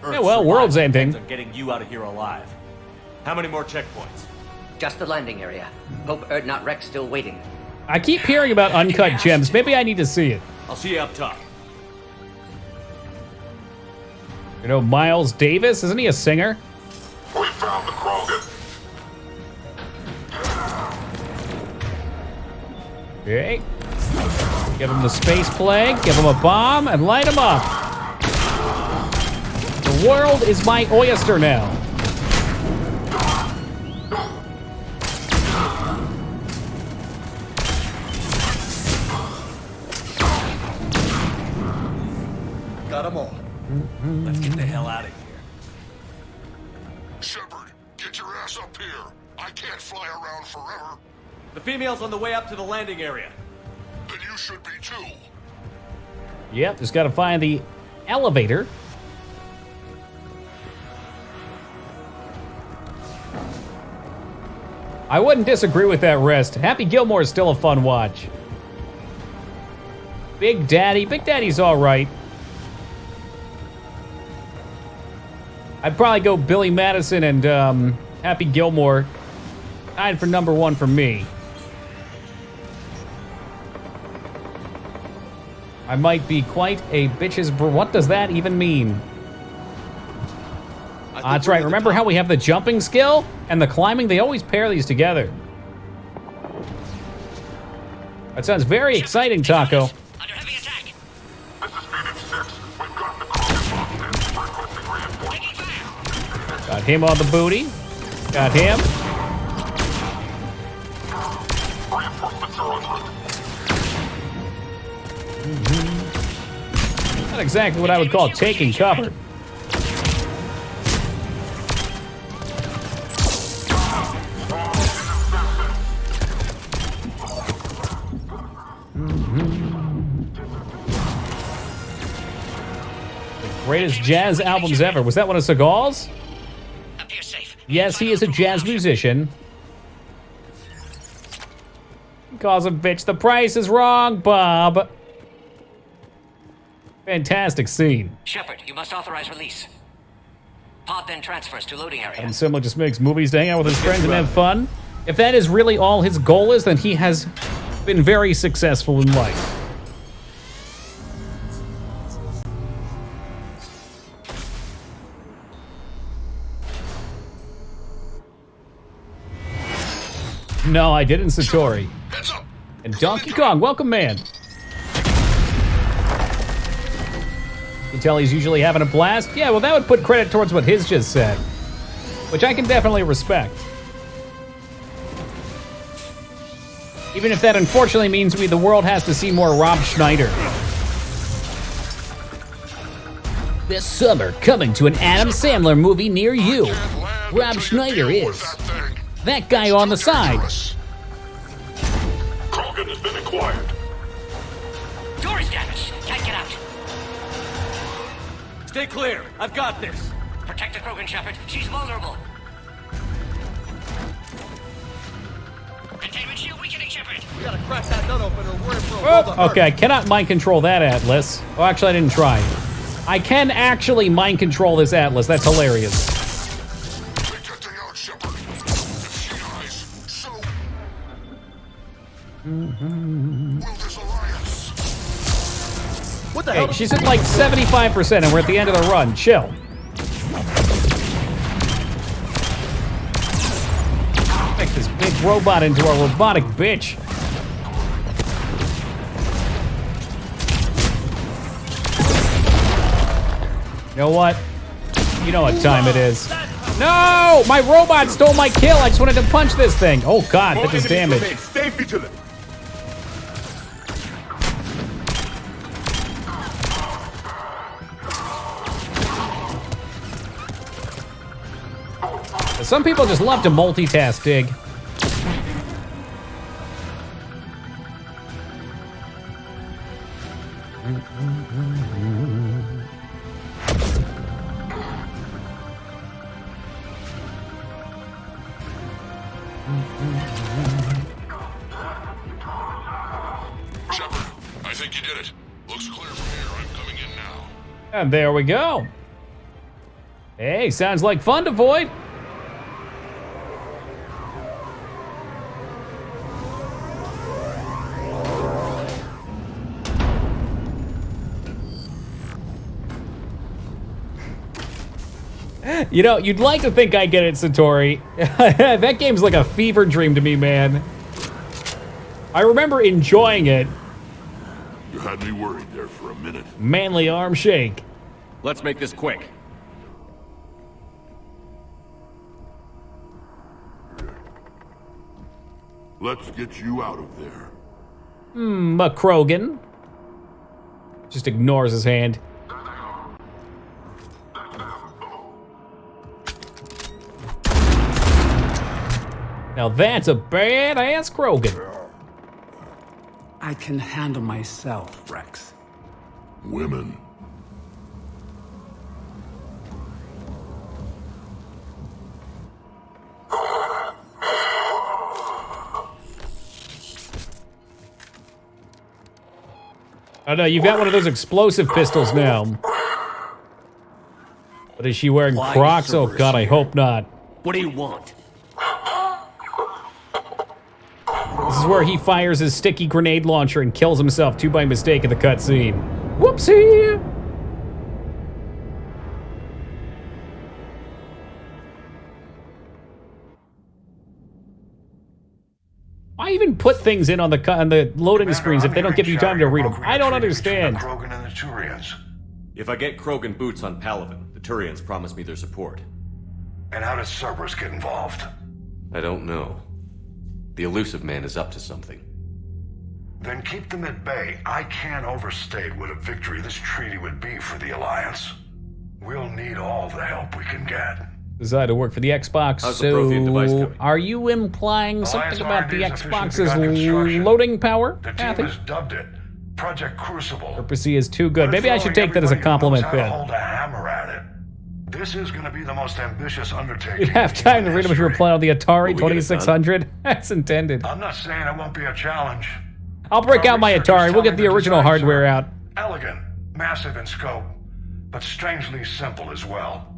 Yeah, well, world's ending. On getting you out of here alive. How many more checkpoints? Just the landing area. Hope Erdnot Rex still waiting. I keep hearing about uncut gems. Maybe I need to see it. I'll see you up top. You know, Miles Davis? Isn't he a singer? We found the Krogan. Okay. Give him the space plague, give him a bomb, and light him up. The world is my oyster now. Got them all. Let's get the hell out of here. Shepard, get your ass up here. I can't fly around forever. The female's on the way up to the landing area. Then you should be too. Yep, just gotta find the elevator. I wouldn't disagree with that rest. Happy Gilmore is still a fun watch. Big Daddy's all right. I'd probably go Billy Madison and Happy Gilmore. Tied for number 1 for me. I might be quite a bitch's what does that even mean? That's right. Remember how we have the jumping skill and the climbing? They always pair these together. That sounds very exciting, Taco. Got him on the booty. Got him. Not exactly what I would call taking cover. Greatest jazz albums ever. Was that one of Seagal's? Yes, he is a jazz musician. Calls him bitch. The price is wrong, Bob. Fantastic scene. Shepard, you must authorize release. Pod then transfers to loading area. And Simla just makes movies to hang out with his friends and have fun. If that is really all his goal is, then he has been very successful in life. No, I didn't, Satori. And Donkey Kong, welcome, man. You can tell he's usually having a blast. Yeah, well, that would put credit towards what his just said, which I can definitely respect. Even if that unfortunately means the world has to see more Rob Schneider. This summer, coming to an Adam Sandler movie near you. Rob Schneider is that guy on the side. Krogan has been acquired. Door's damaged. Can't get out. Stay clear. I've got this. Protect the Krogan, Shepard. She's vulnerable. Containment shield weakening, Shepard. We gotta crack that nut open or we're in for a world of hurt. Okay, I cannot mind control that Atlas. Oh, actually, I didn't try. I can actually mind control this Atlas. That's hilarious. What the hell? Hey, she's at like 75% and we're at the end of the run. Chill. Make this big robot into a robotic bitch. You know what? You know what time it is. No! My robot stole my kill. I just wanted to punch this thing. Oh god, that does damage. Stay vigilant. Some people just love to multitask, Dig. Shepard, I think you did it. Looks clear from here. I'm coming in now. And there we go. Hey, sounds like fun to Void. You know, you'd like to think I get it, Satori. That game's like a fever dream to me, man. I remember enjoying it. You had me worried there for a minute. Manly arm shake. Let's make this quick. Let's get you out of there. Krogan. Just ignores his hand. Now that's a badass Krogan. I can handle myself, Rex. Women. Oh no, you've got one of those explosive pistols now. But is she wearing Crocs? Oh god, I hope not. What do you want? This is where he fires his sticky grenade launcher and kills himself too by mistake in the cutscene. Whoopsie! Why even put things in on the loading screens if they don't give you time to read them? I don't understand. Krogan and the Turians. If I get Krogan boots on Palaven, the Turians promise me their support. And how does Cerberus get involved? I don't know. The Elusive Man is up to something. Then keep them at bay. I can't overstate what a victory this treaty would be for the Alliance. We'll need all the help we can get. Decided to work for the Xbox, How's the Prothean device so coming? are you implying something about the R&D has officially Xbox's begun construction. loading power? The team Kathy? has dubbed it Project Crucible. Purposey is too good. Maybe I should take that as a compliment, Ben. Ben. Hold a hammer at it. This is going to be the most ambitious undertaking. You'd have time to read them if you were playing on the Atari Will we get it 2600. That's intended. I'm not saying it won't be a challenge. I'll break out my Atari. We'll get the original designs hardware are out. Elegant, massive in scope, but strangely simple as well.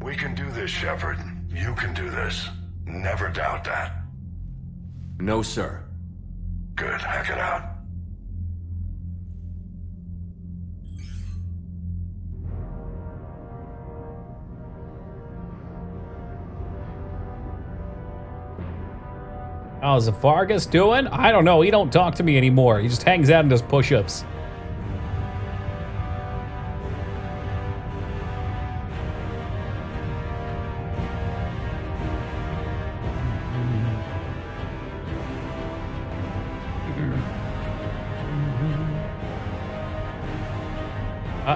We can do this, Shepard. You can do this. Never doubt that. No, sir. Good. Hack it out. How's Vargas doing? I don't know. He don't talk to me anymore. He just hangs out and does push-ups.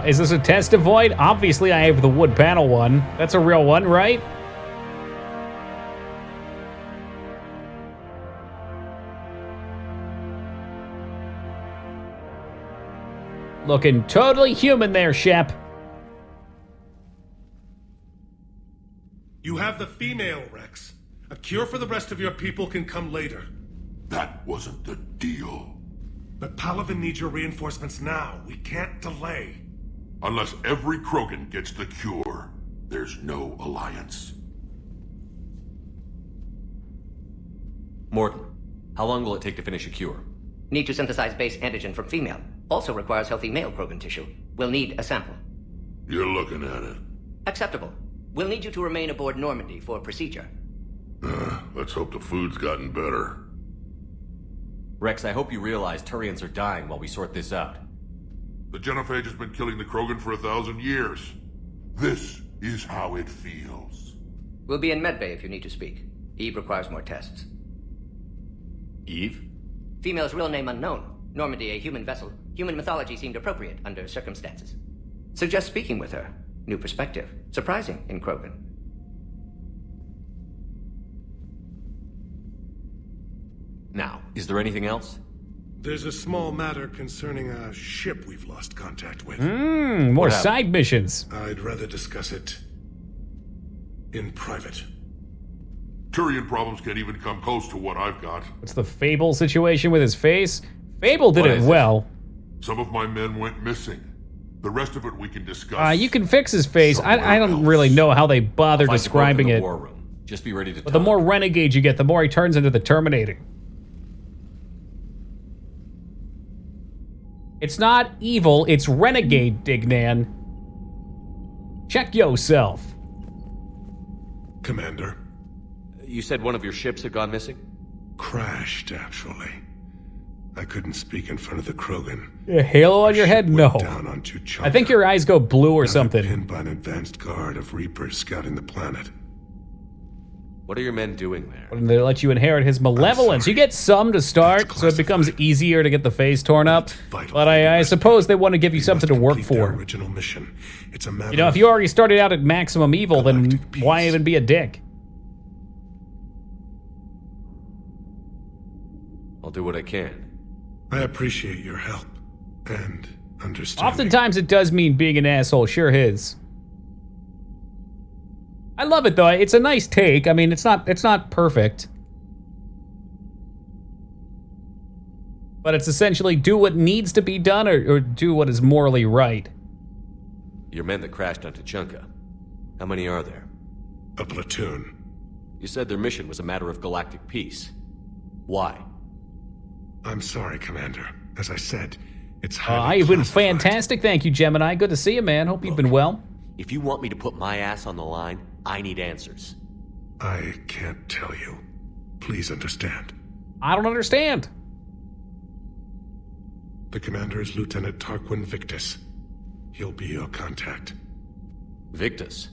Is this a test avoid? Obviously, I have the wood panel one. That's a real one, right? Looking totally human there, Shep. You have the female, Rex. A cure for the rest of your people can come later. That wasn't the deal. But Palaven needs your reinforcements now. We can't delay. Unless every Krogan gets the cure, there's no alliance. Morton, how long will it take to finish a cure? Need to synthesize base antigen from female. Also requires healthy male Krogan tissue. We'll need a sample. You're looking at it. Acceptable. We'll need you to remain aboard Normandy for procedure. Let's hope the food's gotten better. Rex, I hope you realize Turians are dying while we sort this out. The Genophage has been killing the Krogan for 1,000 years. This is how it feels. We'll be in medbay if you need to speak. Eve requires more tests. Eve? Female's real name unknown. Normandy a human vessel. Human mythology seemed appropriate under circumstances. Suggest speaking with her. New perspective. Surprising in Krogan. Now, is there anything else? There's a small matter concerning a ship we've lost contact with. More side missions. I'd rather discuss it in private. Turian problems can't even come close to what I've got. What's the Fable situation with his face? Fable did it well. Some of my men went missing. The rest of it we can discuss. You can fix his face. I don't really know how they bother describing it. War room. Just be ready to But the more renegade you get, the more he turns into the Terminator. It's not evil, it's renegade, Dignan. Check yourself. Commander. You said one of your ships had gone missing? Crashed, actually. I couldn't speak in front of the Krogan. A halo on your head? No. Down on Tuchanka. I think your eyes go blue or something. Pinned by an advanced guard of Reapers scouting the planet. What are your men doing there? When they let you inherit his malevolence. You get some to start, so it becomes easier to get the face torn up. But I suppose they want to give you something to work for. Original mission. It's a matter you know, if you already started out at maximum evil, then why even be a dick? I'll do what I can. I appreciate your help and understanding. Oftentimes it does mean being an asshole, sure is. I love it though. It's a nice take. I mean, it's not perfect. But it's essentially do what needs to be done or do what is morally right. Your men that crashed on Tuchanka. How many are there? A platoon. You said their mission was a matter of galactic peace. Why? I'm sorry, Commander. As I said, it's I've been fantastic. Thank you, Gemini. Good to see you, man. Hope you've been well. If you want me to put my ass on the line, I need answers. I can't tell you. Please understand. I don't understand. The commander is Lieutenant Tarquin Victus. He'll be your contact. Victus?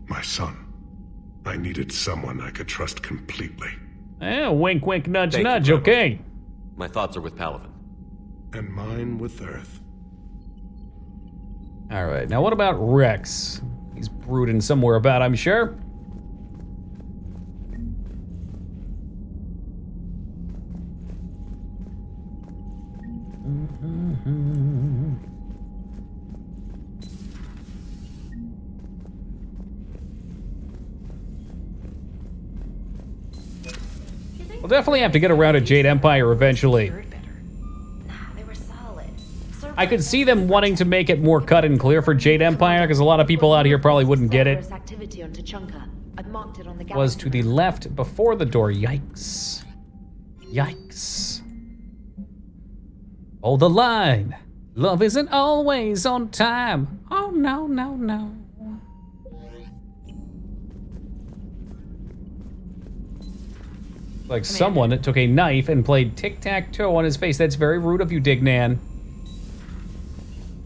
My son. I needed someone I could trust completely. Wink, wink, nudge, Thank nudge, you, okay. My thoughts are with Palaven. And mine with Earth. Alright, now what about Rex? He's brooding somewhere about, I'm sure. We'll definitely have to get around to Jade Empire eventually. I could see them wanting to make it more cut and clear for Jade Empire, because a lot of people out here probably wouldn't get it. Activity on Tuchanka. I've marked it on the Was to the left before the door. Yikes. Yikes. Hold the line. Love isn't always on time. Oh, no, no, no. Like someone took a knife and played tic-tac-toe on his face. That's very rude of you, Dignan.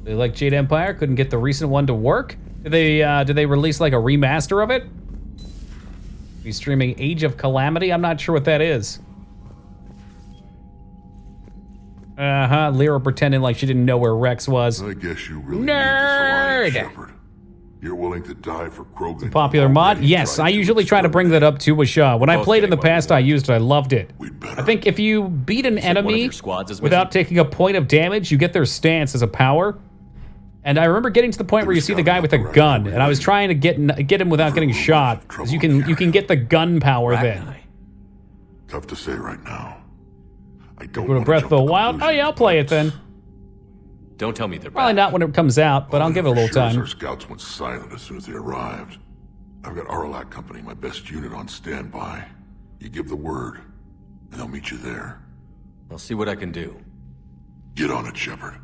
They like Jade Empire, couldn't get the recent one to work? Did they release like a remaster of it? He's streaming Age of Calamity? I'm not sure what that is. Lyra pretending like she didn't know where Rex was. I guess you really Nerd! need this alliance, Shepard. You're willing to die for Krogan. Popular mod? Yes, I usually try to bring that up to Wishaw. When I played in the past, I used it. I loved it. I think if you beat an enemy without taking a point of damage, you get their stance as a power. And I remember getting to the point where you see the guy with a gun, and I was trying to get him without getting shot, because you can get the gun power then. Tough to say right now. I don't Go to Breath of the Wild? Oh yeah, I'll play it then. Don't tell me they're Probably not when it comes out, but I'll give it a little time. Our scouts went silent as soon as they arrived. I've got Aralak Company, my best unit, on standby. You give the word, and they'll meet you there. I'll see what I can do. Get on it, Shepard.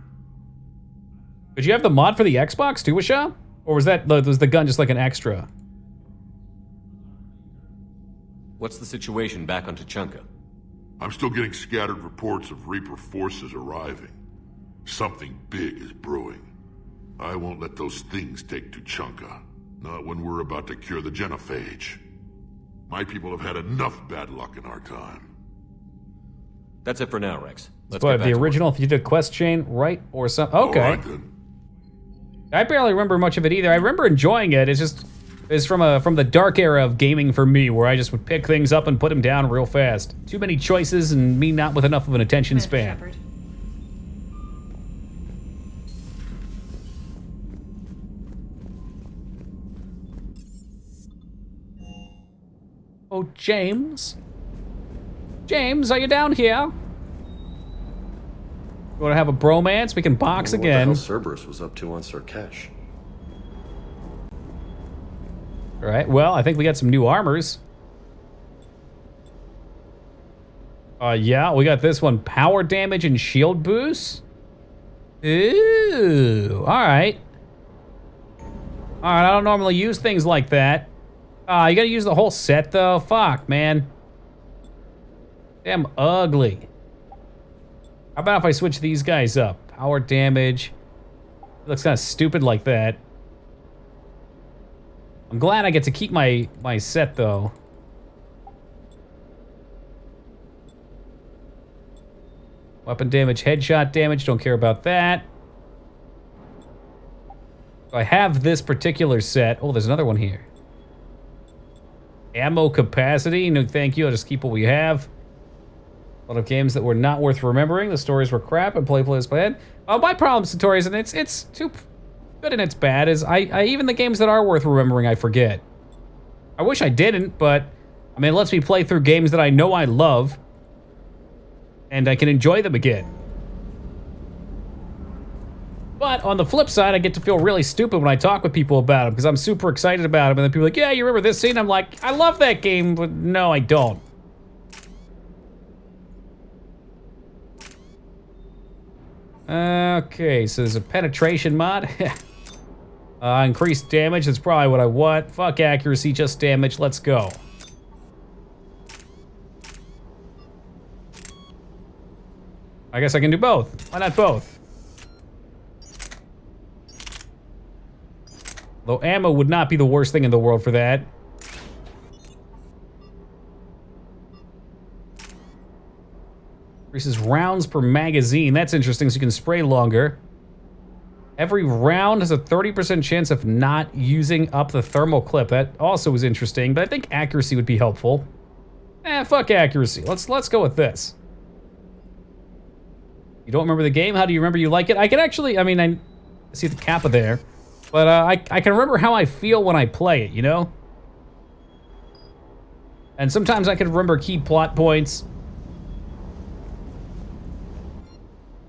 Did you have the mod for the Xbox too, Wishaw? Or was the gun just like an extra? What's the situation back on Tuchanka? I'm still getting scattered reports of Reaper forces arriving. Something big is brewing. I won't let those things take Tuchanka. Not when we're about to cure the genophage. My people have had enough bad luck in our time. That's it for now, Rex. Let's But get back the to original, if you did quest chain, right? Or something. Okay. All right, then. I barely remember much of it either. I remember enjoying it. It's from the dark era of gaming for me, where I just would pick things up and put them down real fast. Too many choices and me not with enough of an attention span. Shepard. Oh, James? James, are you down here? You want to have a bromance? We can box again. What the hell Cerberus was up to on Surkesh? All right, well, I think we got some new armors. Yeah, we got this one. Power damage and shield boost. Ooh, all right. All right, I don't normally use things like that. You gotta use the whole set, though. Fuck, man. Damn ugly. How about if I switch these guys up? Power damage. It looks kind of stupid like that. I'm glad I get to keep my set, though. Weapon damage, headshot damage, don't care about that. I have this particular set. Oh, there's another one here. Ammo capacity, no thank you, I'll just keep what we have. A lot of games that were not worth remembering. The stories were crap and play is bad. My problem, Satori's, and it's too good and it's bad, is I even the games that are worth remembering, I forget. I wish I didn't, but I mean, it lets me play through games that I know I love, and I can enjoy them again. But on the flip side, I get to feel really stupid when I talk with people about them, because I'm super excited about them, and then people are like, yeah, you remember this scene? I'm like, I love that game, but no, I don't. Okay, so there's a penetration mod. Increased damage, that's probably what I want. Fuck accuracy, just damage, let's go. I guess I can do both. Why not both? Though ammo would not be the worst thing in the world for that. Increases rounds per magazine. That's interesting, so you can spray longer. Every round has a 30% chance of not using up the thermal clip. That also is interesting, but I think accuracy would be helpful. Fuck accuracy. Let's go with this. You don't remember the game? How do you remember you like it? I can actually, I mean, I see the kappa there. But I can remember how I feel when I play it, you know? And sometimes I can remember key plot points.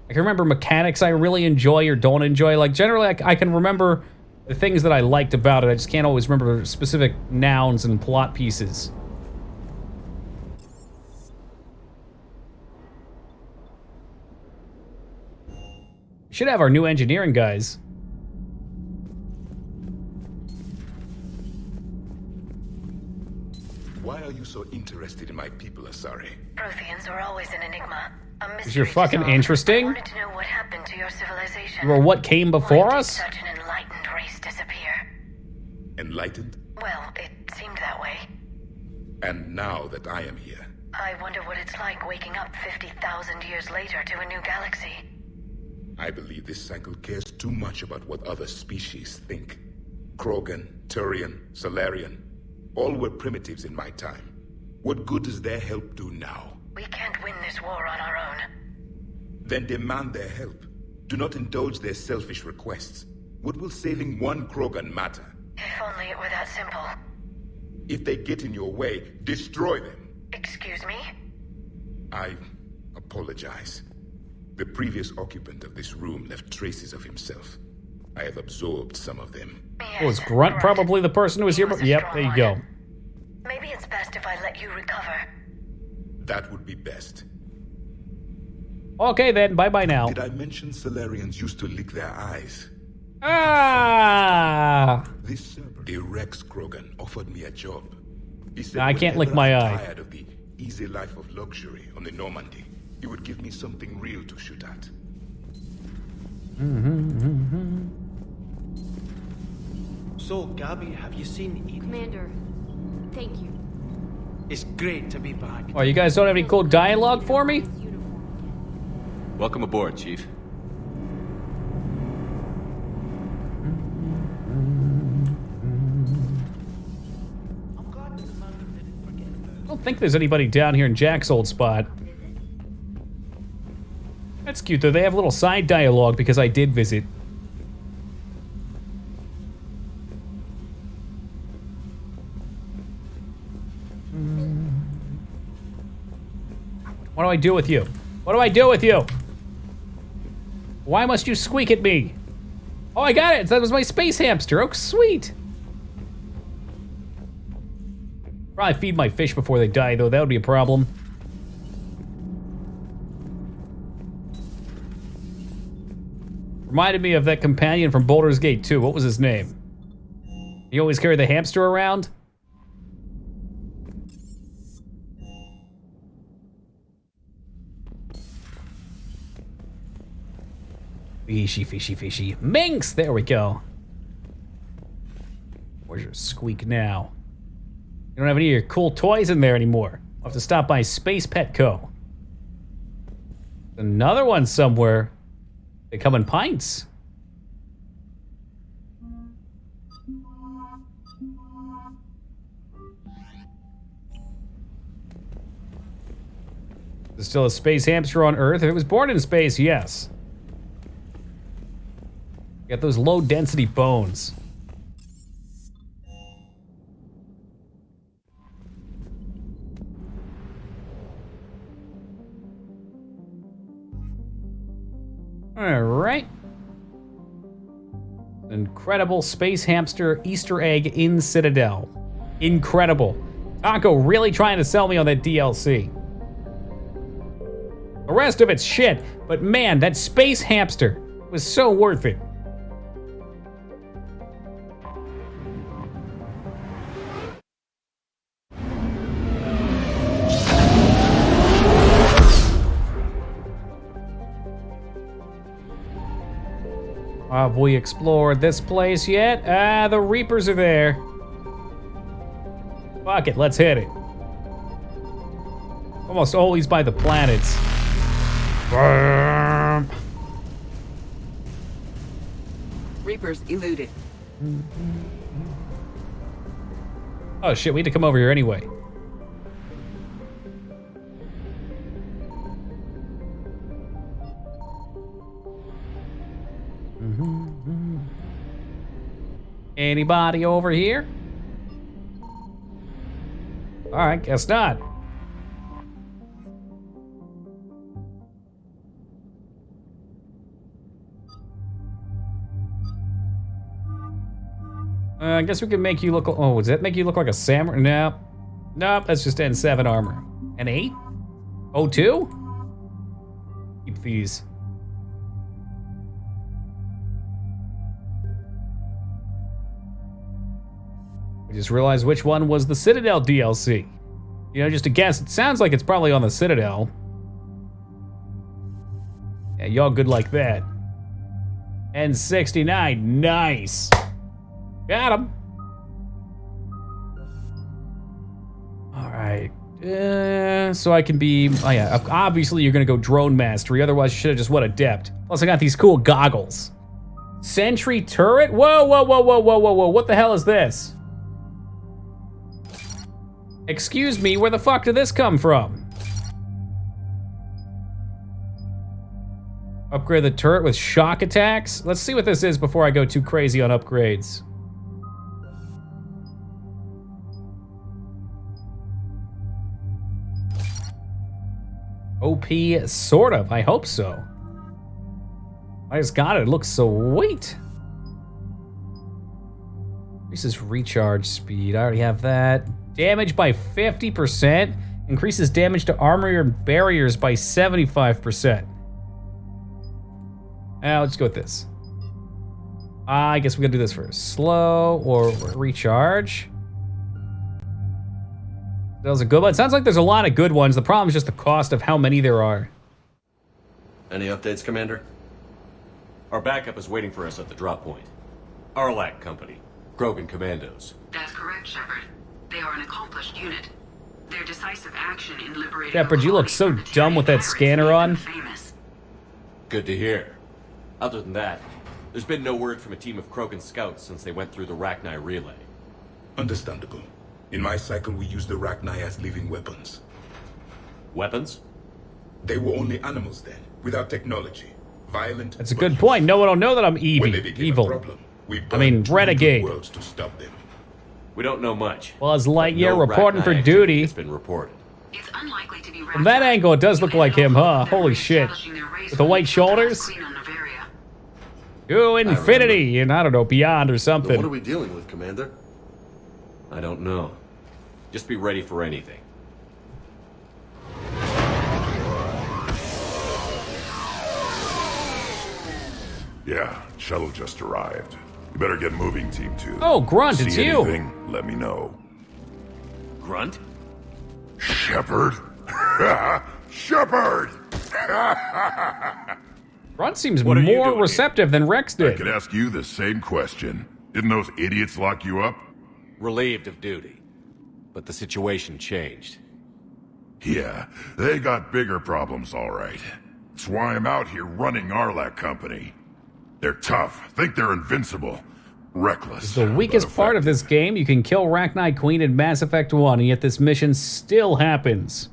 I can remember mechanics I really enjoy or don't enjoy. Like, generally, I can remember the things that I liked about it. I just can't always remember specific nouns and plot pieces. Should have our new engineering guys. Why are you so interested in my people, Asari? Protheans were always an enigma. A mystery Is you're fucking to solve. interesting? I wanted to know what happened to your civilization. Or what came before Why did us? such an enlightened race disappear? Enlightened? Well, it seemed that way. And now that I am here, I wonder what it's like waking up 50,000 years later to a new galaxy. I believe this cycle cares too much about what other species think. Krogan, Turian, Solarian, all were primitives in my time. What good does their help do now? We can't win this war on our own. Then demand their help. Do not indulge their selfish requests. What will saving one Krogan matter? If only it were that simple. If they get in your way, destroy them. Excuse me? I apologize. The previous occupant of this room left traces of himself. I have absorbed some of them. Was Grunt probably the person who was here? Yep, there you go. Maybe it's best if I let you recover. That would be best. Okay then, bye-bye now. Did I mention Solarians used to lick their eyes? Ah! This Cerberus, a Rex Krogan, offered me a job. He said I can't lick whenever my I'm eye. tired of the easy life of luxury on the Normandy, he would give me something real to shoot at. So, Gabby, have you seen Eden? Commander, thank you. It's great to be back. Oh, you guys don't have any cool dialogue for me? Welcome aboard, Chief. I don't think there's anybody down here in Jack's old spot. That's cute though, they have a little side dialogue because I did visit. What do I do with you? What do I do with you? Why must you squeak at me? Oh, I got it! That was my space hamster. Oh, sweet! Probably feed my fish before they die, though. That would be a problem. Reminded me of that companion from Baldur's Gate 2. What was his name? He always carried the hamster around? Fishy, fishy, fishy. Minx! There we go. Where's your squeak now? You don't have any of your cool toys in there anymore. I'll have to stop by Space Petco. Another one somewhere. They come in pints. There's still a space hamster on Earth. If it was born in space, yes. Got those low density bones. All right. Incredible space hamster Easter egg in Citadel. Incredible. Taco really trying to sell me on that DLC. The rest of it's shit, but man, that space hamster was so worth it. Have we explored this place yet? Ah, the Reapers are there. Fuck it, let's hit it. Almost always by the planets. Reapers eluded. Oh shit, we had to come over here anyway. Anybody over here? Alright, guess not. I guess we can make you look. Oh, does that make you look like a samurai? No. Nope, that's just N7 armor. N8? O2? Keep these. I just realized which one was the Citadel DLC. You know, just a guess. It sounds like it's probably on the Citadel. Yeah, y'all good like that. N69, nice. Got him. All right. So I can be, oh yeah, obviously you're gonna go drone mastery, otherwise you should have just went adept. Plus I got these cool goggles. Sentry turret? Whoa, whoa, whoa, whoa, whoa, whoa, whoa, what the hell is this? Excuse me, where the fuck did this come from? Upgrade the turret with shock attacks? Let's see what this is before I go too crazy on upgrades. OP, sort of. I hope so. I just got it. It looks sweet. Increases recharge speed. I already have that. Damage by 50%. Increases damage to armor and barriers by 75%. Let's go with this. I guess we gotta do this first. Slow or recharge. That was a good one. It sounds like there's a lot of good ones. The problem is just the cost of how many there are. Any updates, Commander? Our backup is waiting for us at the drop point. Arlac Company, Krogan Commandos. That's correct, Shepard. They are an accomplished unit. Their decisive action in liberating... Shepard, you look so dumb with that scanner on. Good to hear. Other than that, there's been no word from a team of Krogan scouts since they went through the Rachni relay. Understandable. In my cycle, we use the Rachni as living weapons. Weapons? They were only animals then, without technology. Violent. That's a good point. No one will know that I'm evil. I mean, renegade. Worlds to stop them. We don't know much. Buzz Lightyear reporting for duty. It's been reported. It's unlikely to be From that angle, it does look like him, huh? Holy shit. With the white shoulders? To infinity, and I don't know, beyond or something. What are we dealing with, Commander? I don't know. Just be ready for anything. Yeah, shuttle just arrived. You better get moving, Team 2. Oh, Grunt, it's you. Anything, let me know. Grunt? Shepard? Shepard! Grunt seems more receptive than Rex did. I could ask you the same question. Didn't those idiots lock you up? Relieved of duty. But the situation changed. Yeah, they got bigger problems, all right. That's why I'm out here running Arlac Company. They're tough, think they're invincible, reckless. It's the weakest part of this game. You can kill Rachni Queen in Mass Effect 1, and yet this mission still happens.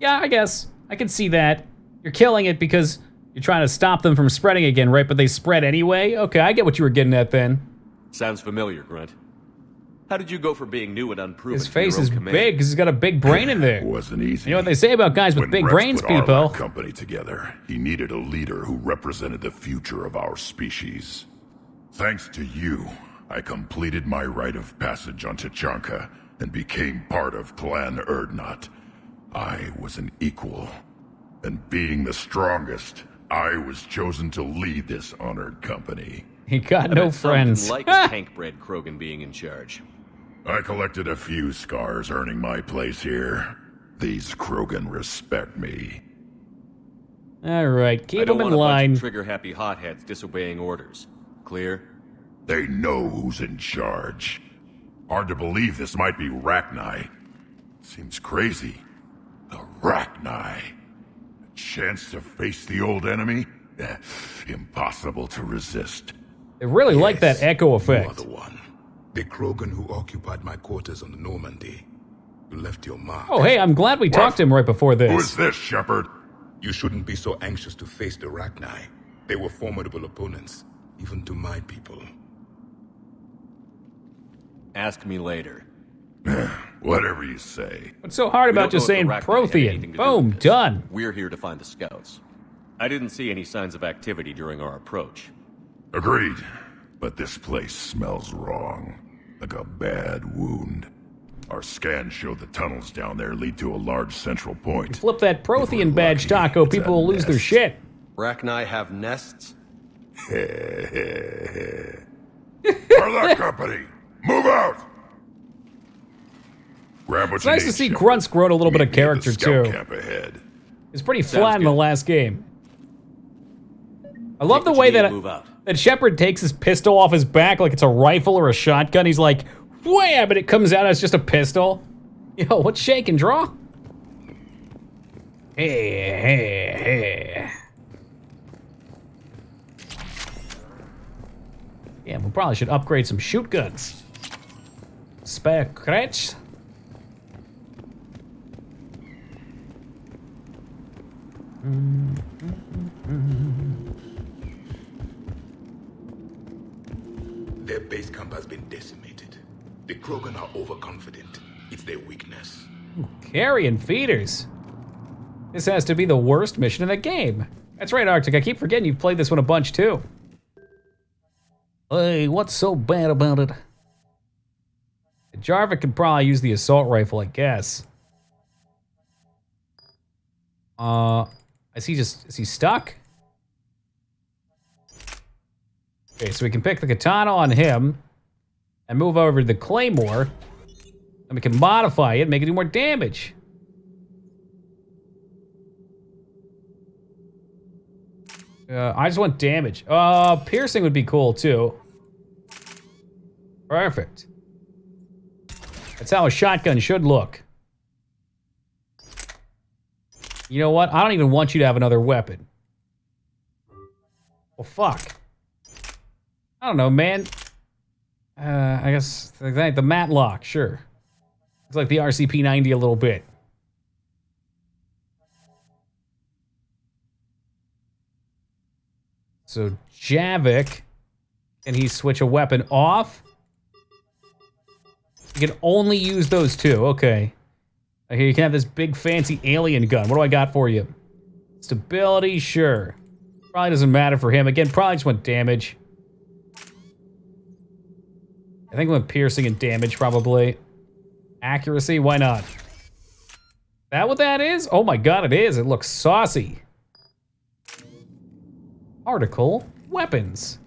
Yeah, I guess. I can see that. You're killing it because you're trying to stop them from spreading again, right? But they spread anyway? Okay, I get what you were getting at then. Sounds familiar, Grunt. How did you go from being new and unproven? His face is big because he's got a big brain in there. It wasn't easy. You know what they say about guys with big brains, people? people. Arlac Company together, he needed a leader who represented the future of our species. Thanks to you, I completed my rite of passage on Tuchanka and became part of Clan Urdnot. I was an equal, and being the strongest, I was chosen to lead this honored company. He got no friends. Like tank-bred Krogan being in charge. I collected a few scars earning my place here. These Krogan respect me. All right, keep them in line. Trigger-happy hotheads disobeying orders. Clear? They know who's in charge. Hard to believe this might be Rachni. Seems crazy. The Rachni. A chance to face the old enemy? Impossible to resist. They really like that echo effect. You are the one. The Krogan who occupied my quarters on the Normandy. You left your mark. Oh, hey, I'm glad we talked to him right before this. Who is this, Shepard? You shouldn't be so anxious to face the Rachni. They were formidable opponents, even to my people. Ask me later. Whatever you say. What's so hard about just saying Prothean? Boom, done. We're here to find the scouts. I didn't see any signs of activity during our approach. Agreed. But this place smells wrong. Like a bad wound. Our scans show the tunnels down there lead to a large central point. Flip that Prothean badge, Taco. People will lose their shit. Rachni have nests? Our of the company. Move out. Grab what It's you nice need, to see Shepard. Grunt's grown a little bit of Meet me at the character scout too. camp ahead. It's pretty Sounds flat in the good. last game. I love the what you way need that and move out. that Shepard takes his pistol off his back like it's a rifle or a shotgun. He's like, wham, but it comes out as just a pistol. Yo, what's shaking, draw? Hey. Yeah, we probably should upgrade some shoot guns. Spare crates. Their base camp has been decimated. The Krogan are overconfident. It's their weakness. Carrion feeders. This has to be the worst mission in the game. That's right, Arctic. I keep forgetting you've played this one a bunch too. Hey, what's so bad about it? Jarvik could probably use the assault rifle, I guess. Is he stuck? Okay, so we can pick the katana on him and move over to the claymore, and we can modify it and make it do more damage. I just want damage. Piercing would be cool too. Perfect. That's how a shotgun should look. You know what? I don't even want you to have another weapon. Well, fuck. I don't know, man. I guess the Matlock, sure. It's like the RCP-90 a little bit. So Javik, can he switch a weapon off? You can only use those two, okay. Okay, you can have this big fancy alien gun. What do I got for you? Stability, sure. Probably doesn't matter for him. Again, probably just want damage. I think I went piercing and damage, probably. Accuracy, why not? That what that is? Oh my god, it is. It looks saucy. Article, weapons.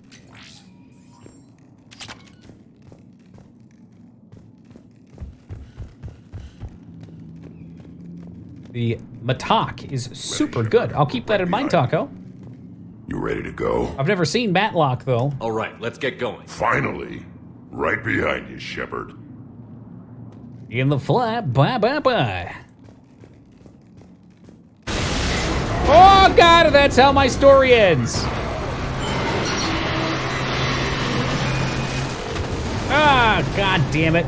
The Matok is super good. I'll keep that in mind, Taco. You ready to go? I've never seen Matlock, though. All right, let's get going. Finally. Right behind you, Shepard. In the flap, bye. Oh, God, that's how my story ends. Ah, God damn it.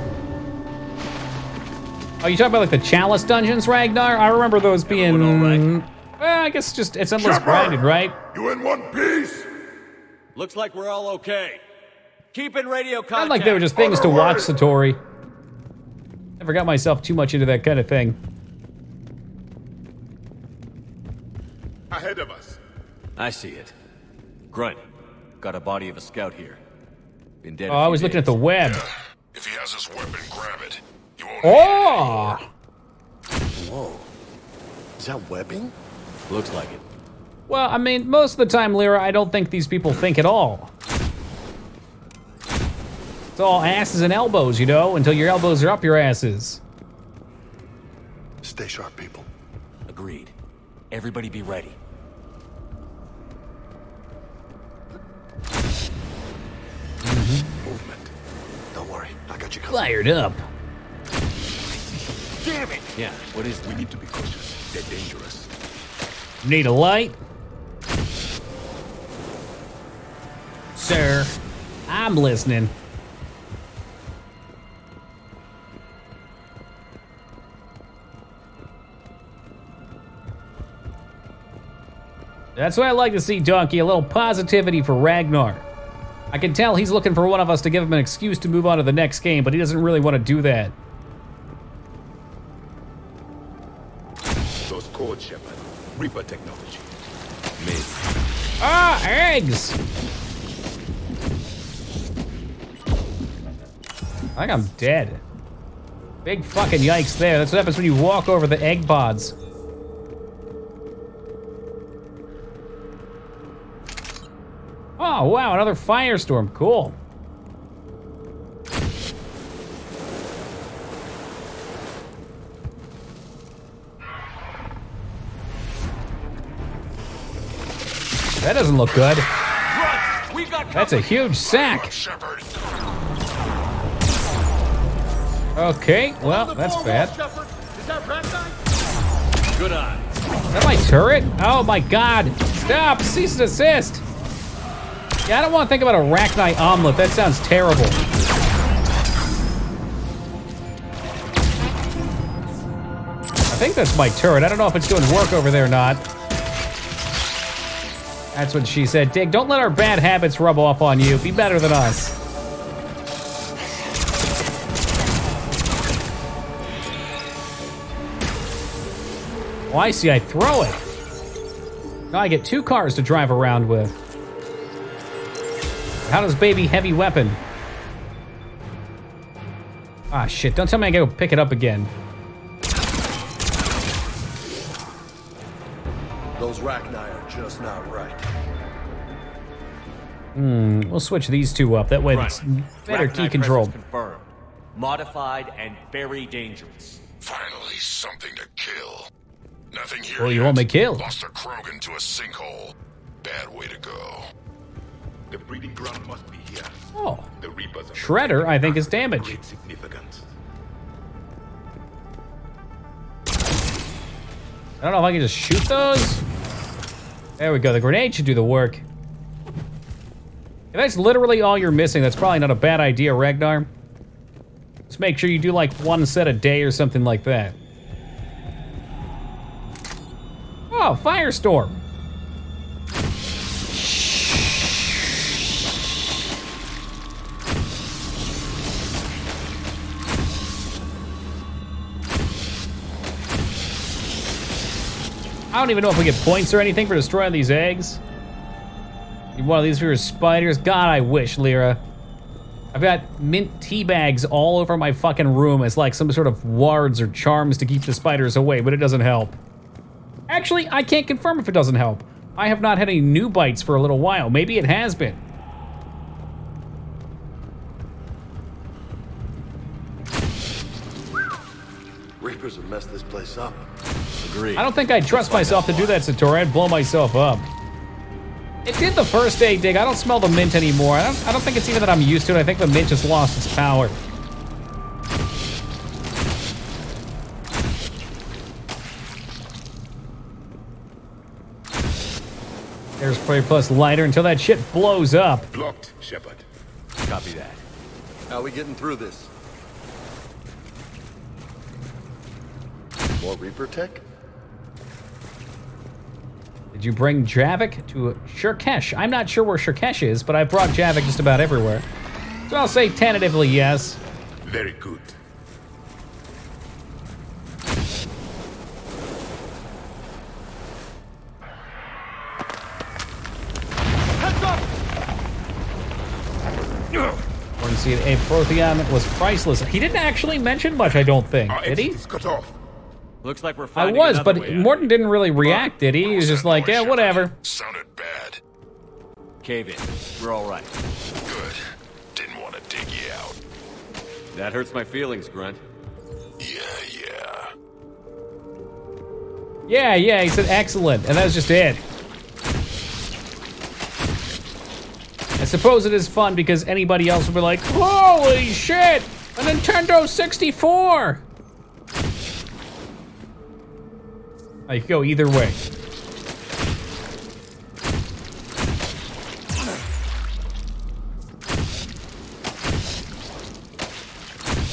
Oh, you talking about like the Chalice dungeons, Ragnar? I remember those being... Well, I guess just it's endless grinded, right? You in one piece? Looks like we're all okay. Keep in radio contact. Not like they were just things to watch, Satori. Never got myself too much into that kind of thing. Ahead of us. I see it. Grunt, got a body of a scout here. Been dead. Oh, I was looking at the web. If he has his weapon, grab it. You won't Oh! Whoa. Is that webbing? Looks like it. Well, I mean, most of the time, Lyra, I don't think these people think at all. It's all asses and elbows, you know, until your elbows are up your asses. Stay sharp, people. Agreed. Everybody be ready. Movement. Don't worry, I got you covered. Fired up. Damn it! Yeah, what is... We need to be cautious. They're dangerous. Need a light? Sir, I'm listening. That's what I like to see, Donkey. A little positivity for Ragnar. I can tell he's looking for one of us to give him an excuse to move on to the next game, but he doesn't really want to do that. Those codes, Shepard. Reaper technology. Me. Ah, eggs! I think I'm dead. Big fucking yikes there. That's what happens when you walk over the egg pods. Oh, wow, another firestorm. Cool. That doesn't look good. Run! We got That's a huge sack. Okay, well, that's bad. Is that Ragnar? Good eye. Is that my turret? Oh my god. Stop! Cease and desist! Yeah, I don't want to think about a Arachnite omelet. That sounds terrible. I think that's my turret. I don't know if it's doing work over there or not. That's what she said. Dig, don't let our bad habits rub off on you. Be better than us. Oh, I see. I throw it. Now I get 2 cars to drive around with. How does baby heavy weapon? Ah, shit. Don't tell me I gotta go pick it up again. Those Rachni are just not right. We'll switch these 2 up. That way it's better key control. Confirmed. Modified and very dangerous. Finally, something to kill. Nothing here. Well, you want me killed. Lost a Krogan to a sinkhole. Bad way to go. The breeding ground must be here. Oh. The Reapers are Shredder, I think, is damaged. great significance. I don't know if I can just shoot those. There we go. The grenade should do the work. If that's literally all you're missing, that's probably not a bad idea, Ragnar. Just make sure you do like 1 set a day or something like that. Oh, Firestorm. I don't even know if we get points or anything for destroying these eggs. Need one of these for your spiders. God, I wish, Lyra. I've got mint tea bags all over my fucking room as like some sort of wards or charms to keep the spiders away, but it doesn't help. Actually, I can't confirm if it doesn't help. I have not had any new bites for a little while. Maybe it has been. Reapers have messed this place up. Agreed. I don't think I'd trust myself to do that, Satori. I'd blow myself up. It did the first day, Dig. I don't smell the mint anymore. I don't think it's even that I'm used to it. I think the mint just lost its power. There's Prey Plus lighter until that shit blows up. Blocked, Shepard. Copy that. How are we getting through this? More Reaper tech? Did you bring Javik to Shirkesh? I'm not sure where Shirkesh is, but I brought Javik just about everywhere. So I'll say tentatively yes. Very good. Heads up! Morton see a Protheon was priceless. He didn't actually mention much, I don't think. Did he? Cut off. Looks like we're I finding was, another but way out. Morton didn't really react, did he? He was just like, yeah, whatever. Sounded bad. Cave in. We're all right. Good. Didn't want to dig you out. That hurts my feelings, Grunt. Yeah, he said excellent, and that was just it. I suppose it is fun because anybody else would be like, holy shit, a Nintendo 64! I could go either way.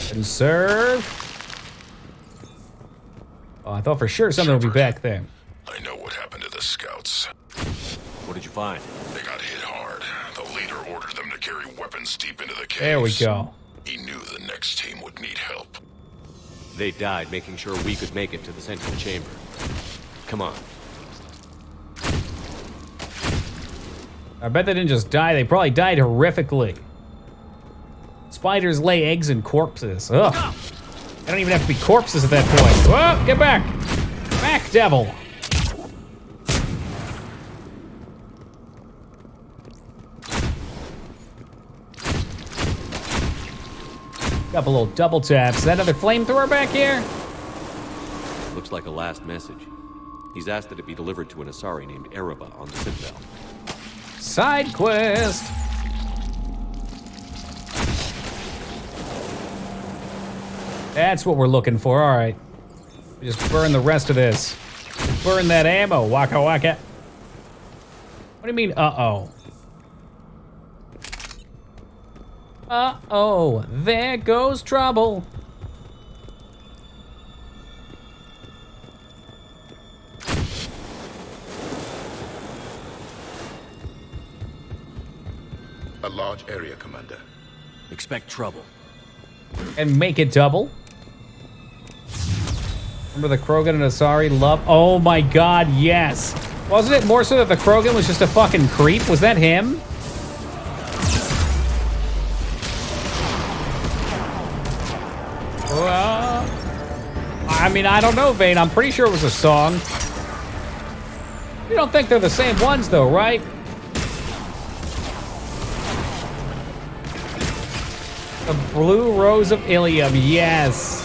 Conserve. Oh, I thought for sure something would be back there. I know what happened to the scouts. What did you find? They got hit hard. The leader ordered them to carry weapons deep into the caves. There we go. He knew the next team would need help. They died making sure we could make it to the central chamber. Come on. I bet they didn't just die, they probably died horrifically. Spiders lay eggs in corpses. Ugh. I don't even have to be corpses at that point. Whoa, get back! Back, devil! Couple little double taps. Is that another flamethrower back here? Looks like a last message. He's asked that it be delivered to an Asari named Ereba on the Citadel. Side quest. That's what we're looking for. All right. Just burn the rest of this. Burn that ammo. Waka waka. What do you mean, uh-oh? Uh-oh. There goes trouble. A large area, Commander. Expect trouble. And make it double. Remember the Krogan and Asari love? Oh my god, yes. Wasn't it more so that the Krogan was just a fucking creep? Was that him? I mean, I don't know, Vane. I'm pretty sure it was a song. You don't think they're the same ones, though, right? The Blue Rose of Ilium, yes.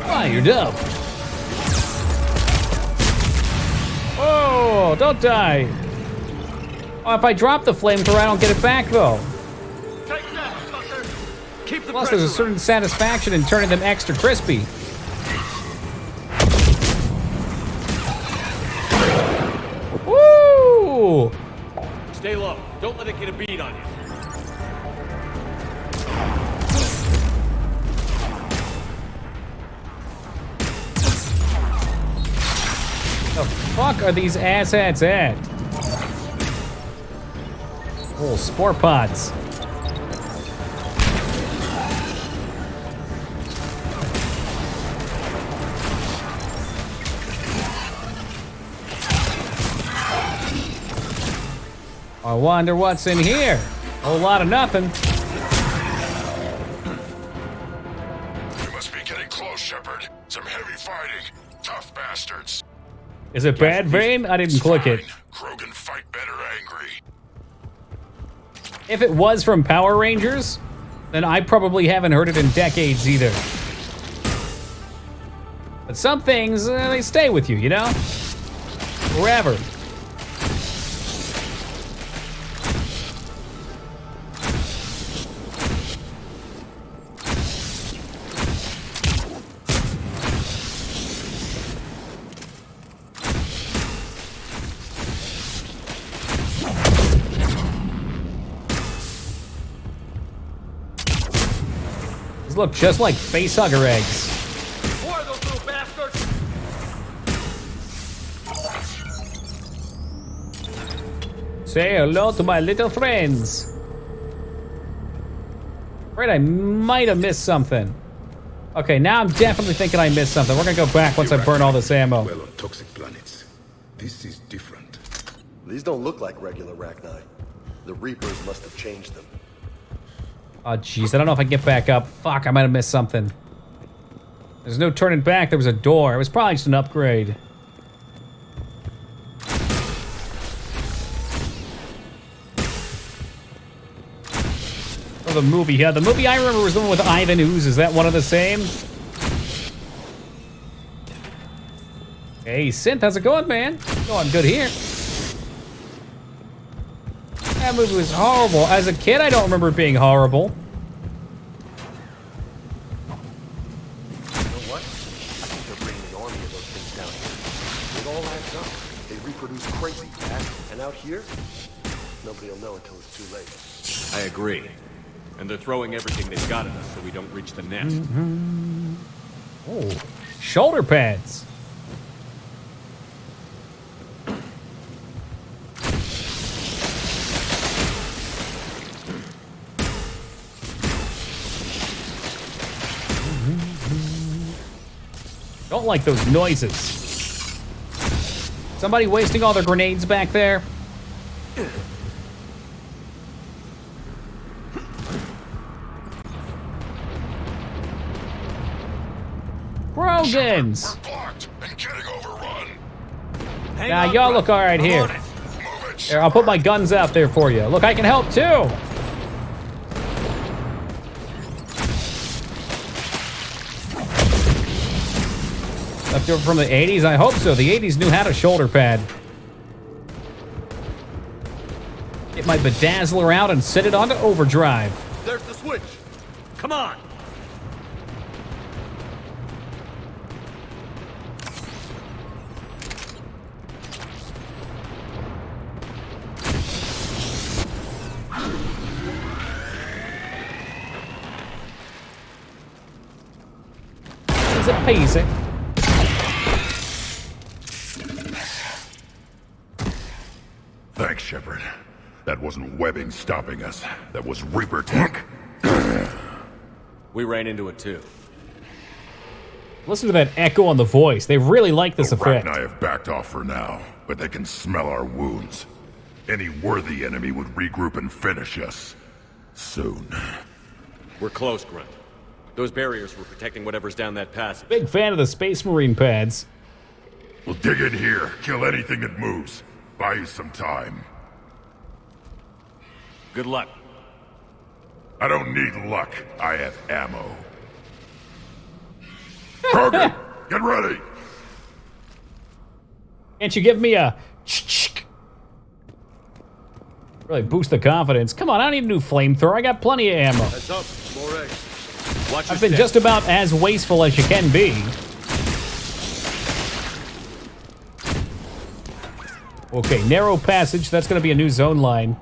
Ah, you're dumb. Oh, don't die. Oh, if I drop the flamethrower, I don't get it back, though. Plus, there's a certain satisfaction in turning them extra crispy. Woo! Stay low. Don't let it get a bead on you. The fuck are these asshats at? Oh, spore pods. I wonder what's in here. A whole lot of nothing. We must be getting close, Shepard. Some heavy fighting. Tough bastards. Is it bad, Vane? I didn't click it. Krogan fight better angry. If it was from Power Rangers, then I probably haven't heard it in decades either. But some things, they stay with you, you know? Forever. These look just like facehugger eggs. More of those little bastards! Say hello to my little friends. Right, I might have missed something. Okay, now I'm definitely thinking I missed something. We're gonna go back once I burn all this ammo. Well, on toxic planets. This is different. These don't look like regular Rachni. The Reapers must have changed them. Oh, jeez, I don't know if I can get back up. Fuck, I might have missed something. There's no turning back. There was a door. It was probably just an upgrade. Oh, the movie. Yeah, the movie I remember was the one with Ivan Ooze. Is that one of the same? Hey, Synth, how's it going, man? Oh, I'm good here. That movie was horrible. As a kid, I don't remember it being horrible. You know what? I think they're bringing an army of those things down here. It all adds up. They reproduce crazy fast, and out here, nobody will know until it's too late. I agree. And they're throwing everything they've got at us so we don't reach the nest. Oh, shoulder pads. Don't like those noises. Somebody wasting all their grenades back there? Krogans! Nah, y'all look alright here. Here, I'll put my guns out there for you. Look, I can help too! left over from the 80s? I hope so. The 80s knew how to shoulder pad. Get my bedazzler out and set it onto overdrive. There's the switch. Come on. Easy. Thanks, Shepard. That wasn't webbing stopping us. That was Reaper tech. We ran into it too. Listen to that echo on the voice. They really like this effect. Rachni and I have backed off for now, but they can smell our wounds. Any worthy enemy would regroup and finish us. Soon. We're close, Grunt. Those barriers were protecting whatever's down that passage. Big fan of the Space Marine pads. We'll dig in here, kill anything that moves. Buy you some time. Good luck. I don't need luck. I have ammo. Krogan, get ready! Can't you give me a really boost the confidence? Come on, I don't need a new flamethrower. I got plenty of ammo. Heads up, more eggs. Watch I've been just about as wasteful as you can be. Okay, narrow passage. That's going to be a new zone line.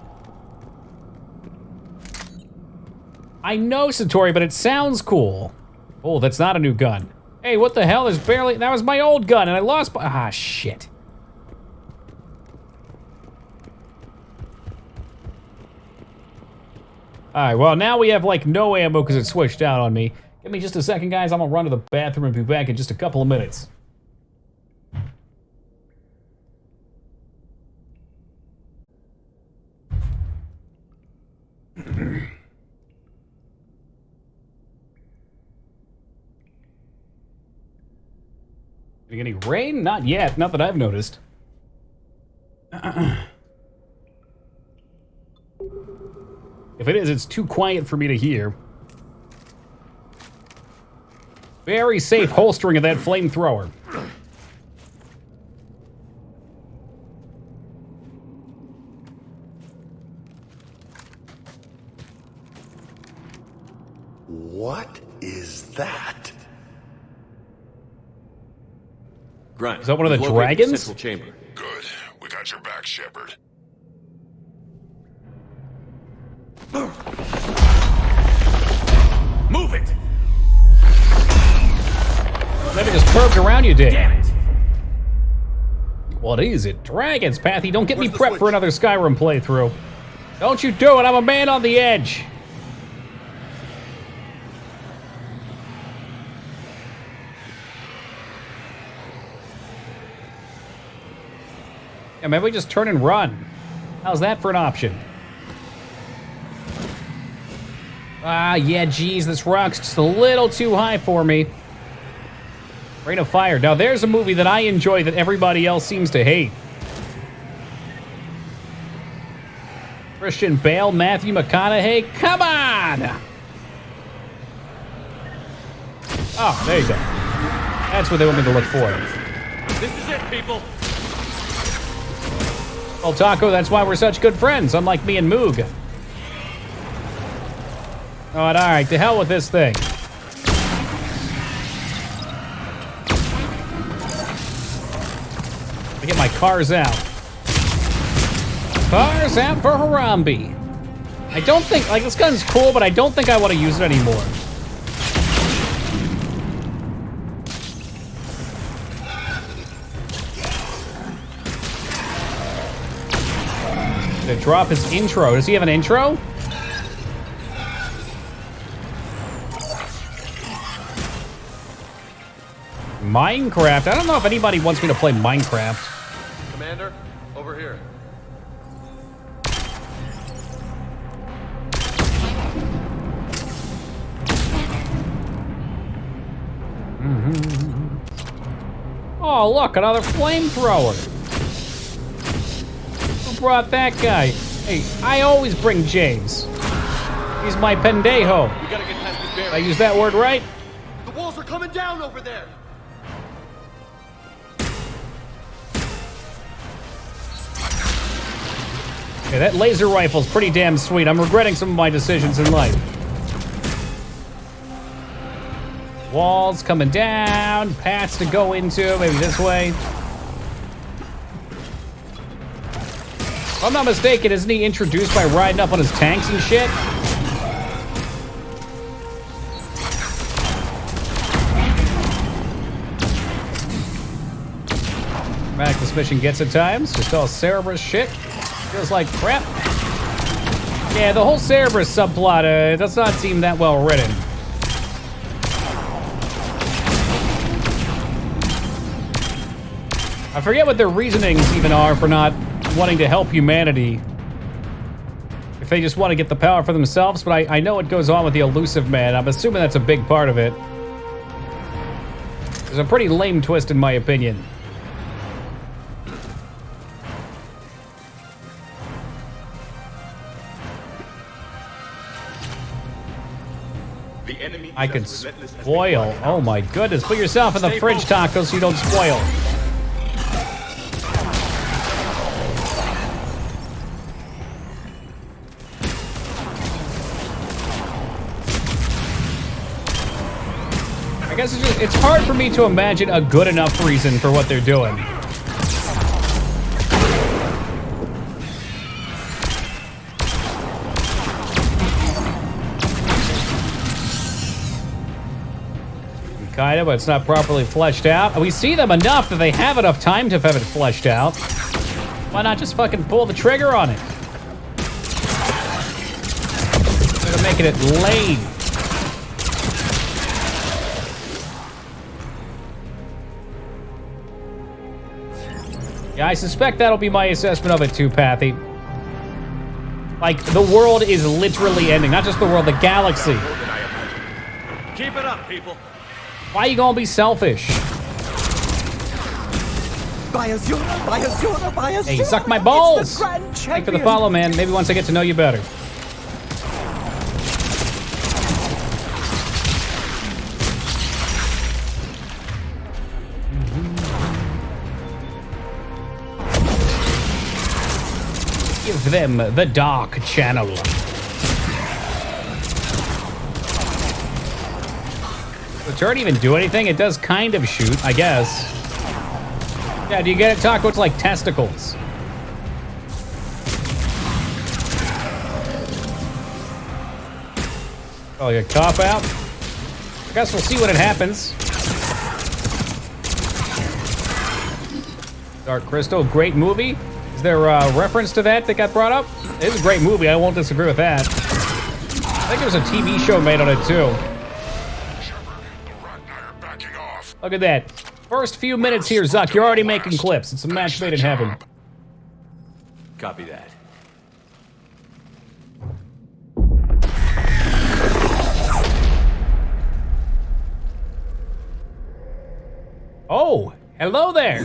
I know, Satori, but it sounds cool. Oh, that's not a new gun. Hey, what the hell? There's barely... That was my old gun, and I lost... Ah, shit. Alright, well, now we have, like, no ammo because it switched out on me. Give me just a second, guys. I'm gonna run to the bathroom and be back in just a couple of minutes. Getting any rain? Not yet. Not that I've noticed. If it is, it's too quiet for me to hear. Very safe holstering of that flamethrower. What is that? Grunt. Is that one of the we've located dragons? the central chamber. Good. We got your back, Shepard. Move it! Maybe just curved around you, Dave. Damn it! What is it? Dragons, Pathy. Don't get me Where's the prepped switch? for another Skyrim playthrough. Don't you do it. I'm a man on the edge. Yeah, maybe we just turn and run. How's that for an option? Ah, yeah, geez, this rock's just a little too high for me. Rain of Fire. Now, there's a movie that I enjoy that everybody else seems to hate. Christian Bale, Matthew McConaughey. Come on! Oh, there you go. That's what they want me to look for. This is it, people! Well, Taco, that's why we're such good friends, unlike me and Moog. Alright, to hell with this thing. I get my cars out. Cars out for Harambe. I don't think, like, this gun's cool, but I don't think I want to use it anymore. Did it drop his intro? Does he have an intro? Minecraft? I don't know if anybody wants me to play Minecraft. Commander, over here. Oh, look, another flamethrower. Who brought that guy? Hey, I always bring James. He's my pendejo. We gotta get past this barrier. Did I use that word right? The walls are coming down over there. Okay, that laser rifle's pretty damn sweet. I'm regretting some of my decisions in life. Walls coming down, paths to go into, maybe this way. If I'm not mistaken, isn't he introduced by riding up on his tanks and shit? Dramatic this mission gets at times, just all Cerberus shit. Feels like crap. Yeah, the whole Cerberus subplot does not seem that well written. I forget what their reasonings even are for not wanting to help humanity. If they just want to get the power for themselves, but I know what goes on with the Elusive Man. I'm assuming that's a big part of it. There's a pretty lame twist in my opinion. I could spoil. Oh my goodness. Put yourself in the fridge, Taco, so you don't spoil. I guess it's hard for me to imagine a good enough reason for what they're doing. Kinda, but it's not properly fleshed out. We see them enough that they have enough time to have it fleshed out. Why not just fucking pull the trigger on it? They're making it lame. Yeah, I suspect that'll be my assessment of it too, Pathy. Like, the world is literally ending. Not just the world, the galaxy. Keep it up, people. Why are you gonna be selfish? Hey, suck my balls! Thanks for the follow, man. Maybe once I get to know you better. Give them the dark channel. Does the turret even do anything? It does kind of shoot, I guess. Yeah, do you get it, Taco? It's like testicles. Oh, you cop out? I guess we'll see what it happens. Dark Crystal, great movie. Is there a reference to that got brought up? It is a great movie. I won't disagree with that. I think there was a TV show made on it, too. Look at that. First few minutes here, Zuck. You're already making clips. It's a match made in heaven. Copy that. Oh, hello there.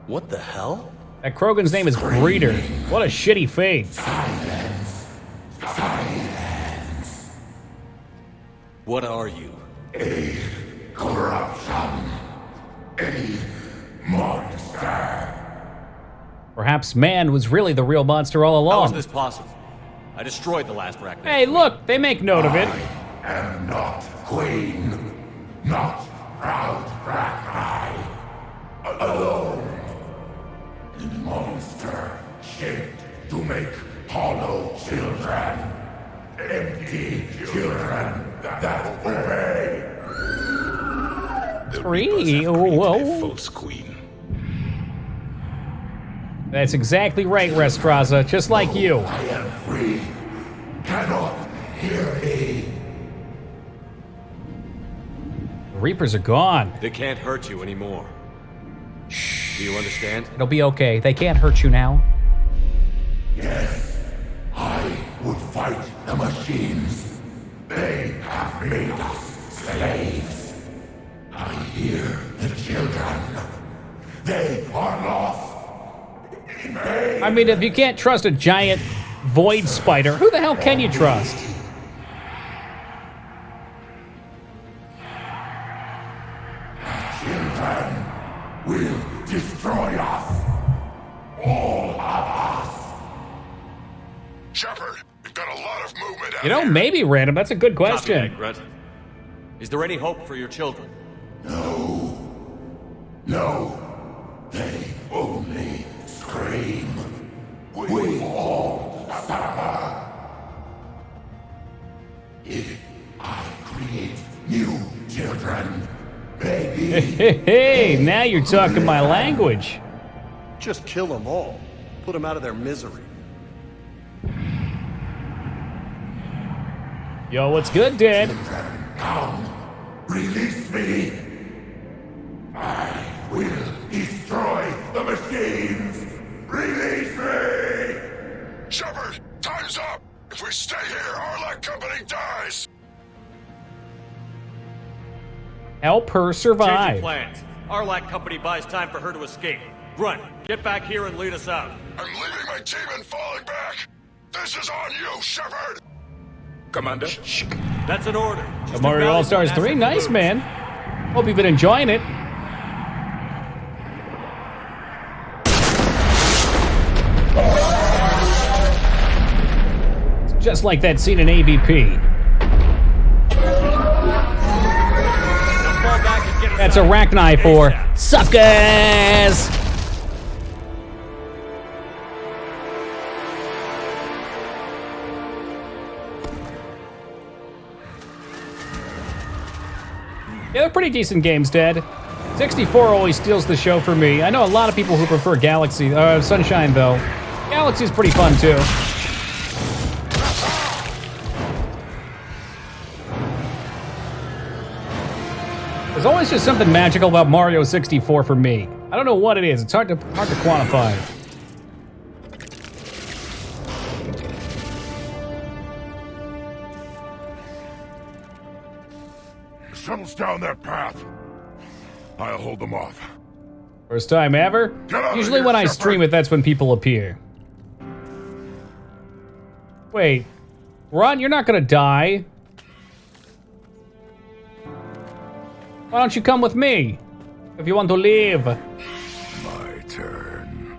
What the hell? That Krogan's name is Breeder. What a shitty fade. What are you? A corruption. A monster. Perhaps man was really the real monster all along. How is this possible? I destroyed the last Rachni. Hey, look, they make note of it. I am not queen, not proud Rachni. Alone. The monster shaped to make hollow children. Empty children that obey. Free? Whoa. False queen. That's exactly right, Restraza. Just like you. I am free. Cannot hear me. The Reapers are gone. They can't hurt you anymore. Do you understand? It'll be okay. They can't hurt you now. Yes. I would fight the machines. They have made us slaves. I hear the children. They are lost. I mean, if you can't trust a giant void spider, who the hell can you trust? Children will destroy us. All You know, maybe random. That's a good Copy question. that, Grunt. Is there any hope for your children? No. They only scream. We all if I create new children, baby. Hey, now you're talking my language. Just kill them all. Put them out of their misery. Yo, what's good, Dad? Come, release me. I will destroy the machines. Release me. Shepard, time's up. If we stay here, Arlac Company dies. Help her survive. Change of plans. Arlac Company buys time for her to escape. Grunt, get back here and lead us out. I'm leaving my team and falling back. This is on you, Shepard. Commander? That's an order. Just Mario a All-Stars 3, nice, man. Hope you've been enjoying it. It's just like that scene in AVP. That's Arachni for suckers! Yeah, they're pretty decent games, Dad. 64 always steals the show for me. I know a lot of people who prefer Galaxy, Sunshine, though. Galaxy's pretty fun, too. There's always just something magical about Mario 64 for me. I don't know what it is. It's hard to quantify. Shuttle's down that path. I'll hold them off. First time ever? Usually when I stream it, that's when people appear. Wait. Ron, you're not gonna die. Why don't you come with me? If you want to live. My turn.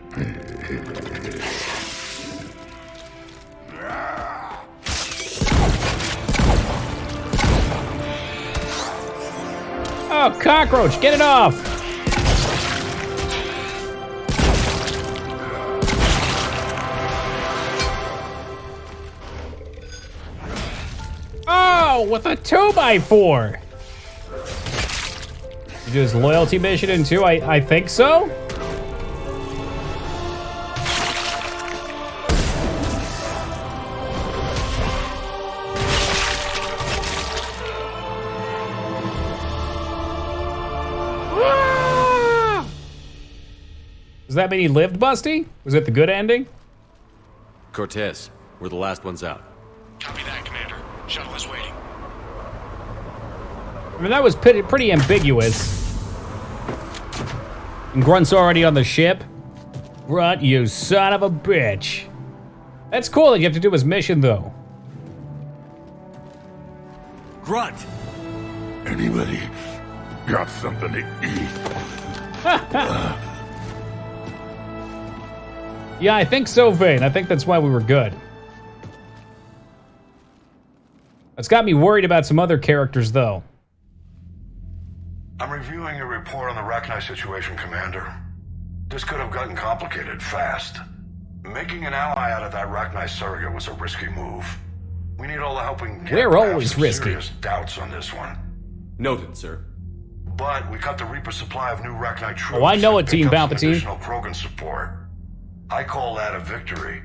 Oh, cockroach, get it off! Oh, with a 2x4! You do his loyalty mission in 2? I think so? Does that mean he lived, Busty? Was it the good ending? Cortez, we're the last ones out. Copy that, Commander. Shuttle is waiting. I mean, that was pretty ambiguous. And Grunt's already on the ship. Grunt, you son of a bitch. That's cool that you have to do his mission, though. Grunt! Anybody got something to eat? Yeah, I think so, Vane. I think that's why we were good. It's got me worried about some other characters, though. I'm reviewing your report on the Arachni situation, Commander. This could have gotten complicated fast. Making an ally out of that Arachni surrogate was a risky move. We need all the help we can get. We're always some risky. Serious doubts on this one. Noted, sir. But we cut the Reaper supply of new Arachni troops. Oh, I know it, and picked Team up some Palpatine. Additional Krogan support. I call that a victory.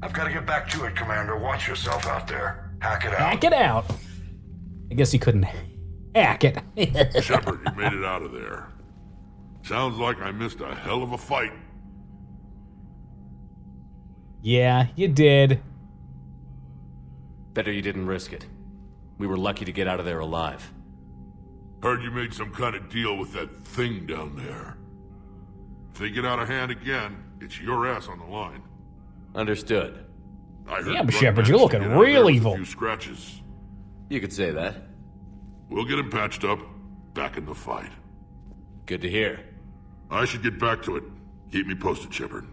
I've got to get back to it, Commander. Watch yourself out there. Hack it out. Hack it out. I guess he couldn't hack it. Shepard, you made it out of there. Sounds like I missed a hell of a fight. Yeah, you did. Better you didn't risk it. We were lucky to get out of there alive. Heard you made some kind of deal with that thing down there. If they get out of hand again, it's your ass on the line. Understood. I heard Damn, Grunt Shepard, you're managed to looking get out of there real with evil. A few scratches. You could say that. We'll get him patched up, back in the fight. Good to hear. I should get back to it. Keep me posted, Shepard.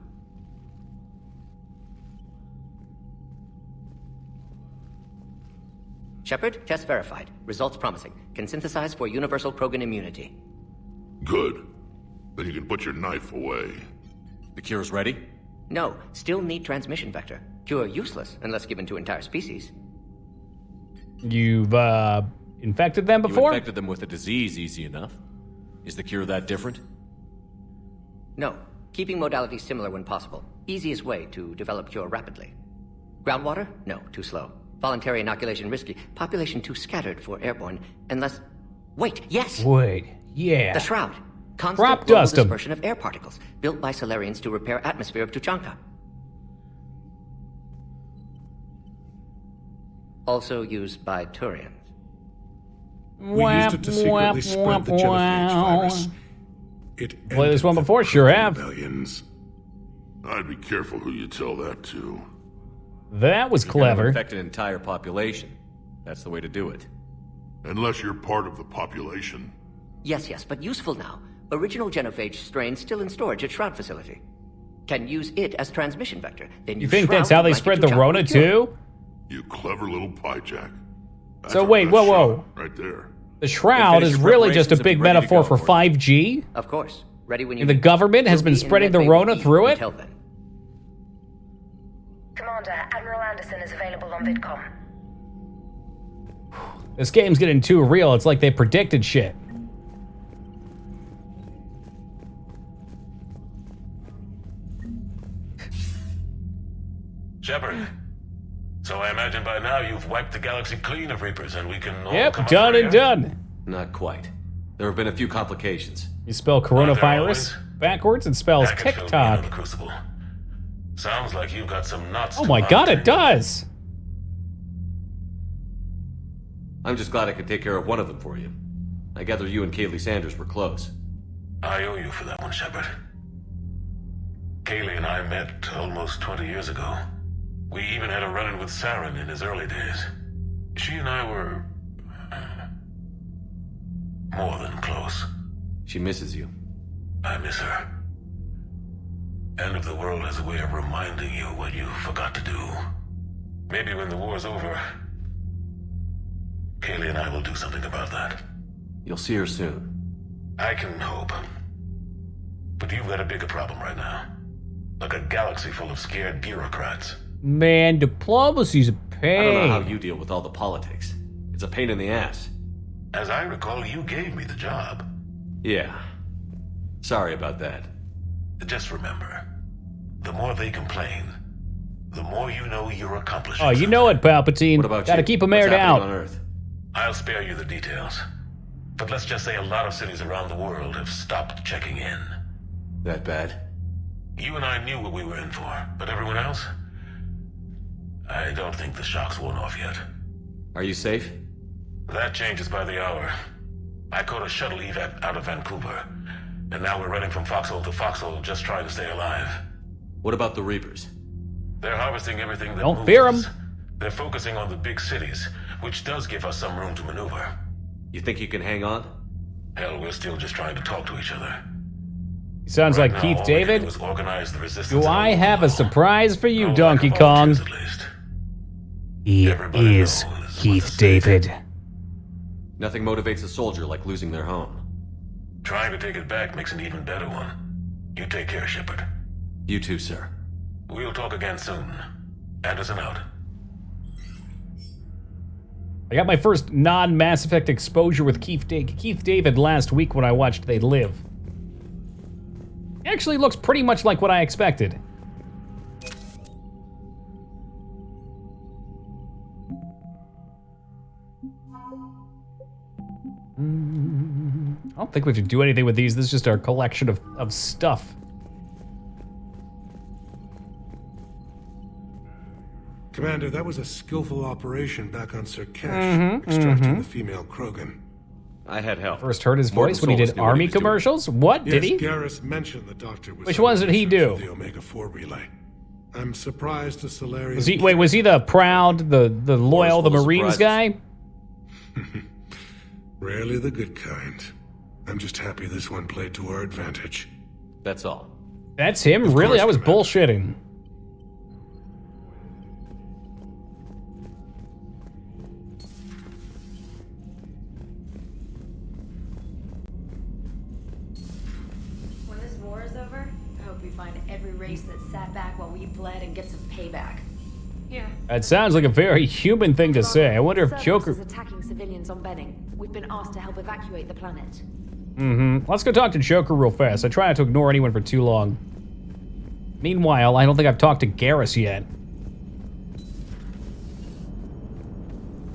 Shepard, test verified. Results promising. Can synthesize for universal Krogan immunity. Good. Then you can put your knife away. The cure's ready? No, still need transmission vector. Cure useless unless given to entire species. You've, infected them before? You infected them with a disease easy enough. Is the cure that different? No. Keeping modalities similar when possible. Easiest way to develop cure rapidly. Groundwater? No, too slow. Voluntary inoculation risky. Population too scattered for airborne. Unless... Wait, yes! Wait, yeah. The Shroud. Constant Crop global dust 'em. dispersion of air particles. Built by Solarians to repair atmosphere of Tuchanka. Also used by Turians. We used it to secretly spread the genophage virus. It Played this one before, sure have. Rebellions. I'd be careful who you tell that to. That was You're gonna clever. infect an entire population. That's the way to do it. Unless you're part of the population. Yes, but useful now. Original genophage strain still in storage at Shroud facility. Can use it as transmission vector. Then You think that's how they spread the Rona too? You clever little piejack. That's So our wait, best whoa, shot whoa. Right there. The Shroud finish is your really just a preparations and big be ready to metaphor go for 5G? Of course. Ready when you... And the government has Will been be in spreading the medbay Rona with through you it? until then. Commander, Admiral Anderson is available on VidCom. This game's getting too real. It's like they predicted shit. Shepard. So I imagine by now you've wiped the galaxy clean of Reapers and we can all Yep, come up done for and air? done. Not quite. There have been a few complications. You spell coronavirus backwards and spells That could fill me in TikTok. on the Crucible. Sounds like you've got some knots Oh to my god, untangle. it does! I'm just glad I could take care of one of them for you. I gather you and Kaylee Sanders were close. I owe you for that one, Shepard. Kaylee and I met almost 20 years ago. We even had a run-in with Saren in his early days. She and I were... more than close. She misses you. I miss her. End of the world has a way of reminding you what you forgot to do. Maybe when the war's over, Kaylee and I will do something about that. You'll see her soon. I can hope. But you've got a bigger problem right now. Like a galaxy full of scared bureaucrats. Man, diplomacy's a I don't know how pain. you deal with all the politics. It's a pain in the ass. As I recall, you gave me the job. Yeah. Sorry about that. Just remember, the more they complain, the more you know you're accomplishing. Oh, you know it, Palpatine. What about Gotta you? keep them What's aired happening out. on Earth? I'll spare you the details. But let's just say a lot of cities around the world have stopped checking in. That bad? You and I knew what we were in for, but everyone else? I don't think the shock's worn off yet. Are you safe? That changes by the hour. I caught a shuttle evac out of Vancouver, and now we're running from foxhole to foxhole just trying to stay alive. What about the Reapers? They're harvesting everything that Don't moves fear 'em. us. They're focusing on the big cities, which does give us some room to maneuver. You think you can hang on? Hell, we're still just trying to talk to each other. He sounds Right like now, Keith all we can David. do is organize the resistance Do at I a have a local level. surprise for you, No Donkey lack of Kong? volunteers, at least. He Everybody is knows what Keith to say. David. Nothing motivates a soldier like losing their home. Trying to take it back makes an even better one. You take care, Shepard. You too, sir. We'll talk again soon. Anderson out. I got my first non-Mass Effect exposure with Keith David last week when I watched They Live. He actually looks pretty much like what I expected. I don't think we should do anything with these. This is just our collection of stuff. Commander, that was a skillful operation back on Surkesh, extracting the female Krogan. I had help. First heard his Morton voice when he Solus did knew what he Army was doing. commercials? What? Yes, Did he? Garrus mentioned the doctor was. Which ones did he do? The Omega-4 relay. I'm surprised the Solarian. Was he the proud, the loyal, the Full of Marines surprises. guy? Rarely the good kind. I'm just happy this one played to our advantage. That's all. That's him? Of Really? course, I was Commander. bullshitting. war is over, I hope we find every race that sat back while we bled and get some payback. Yeah. That sounds like a very human thing to say. I wonder if Cerberus Joker... is attacking civilians on Benning. We've been asked to help evacuate the planet. Let's go talk to Joker real fast. I try not to ignore anyone for too long. Meanwhile, I don't think I've talked to Garrus yet.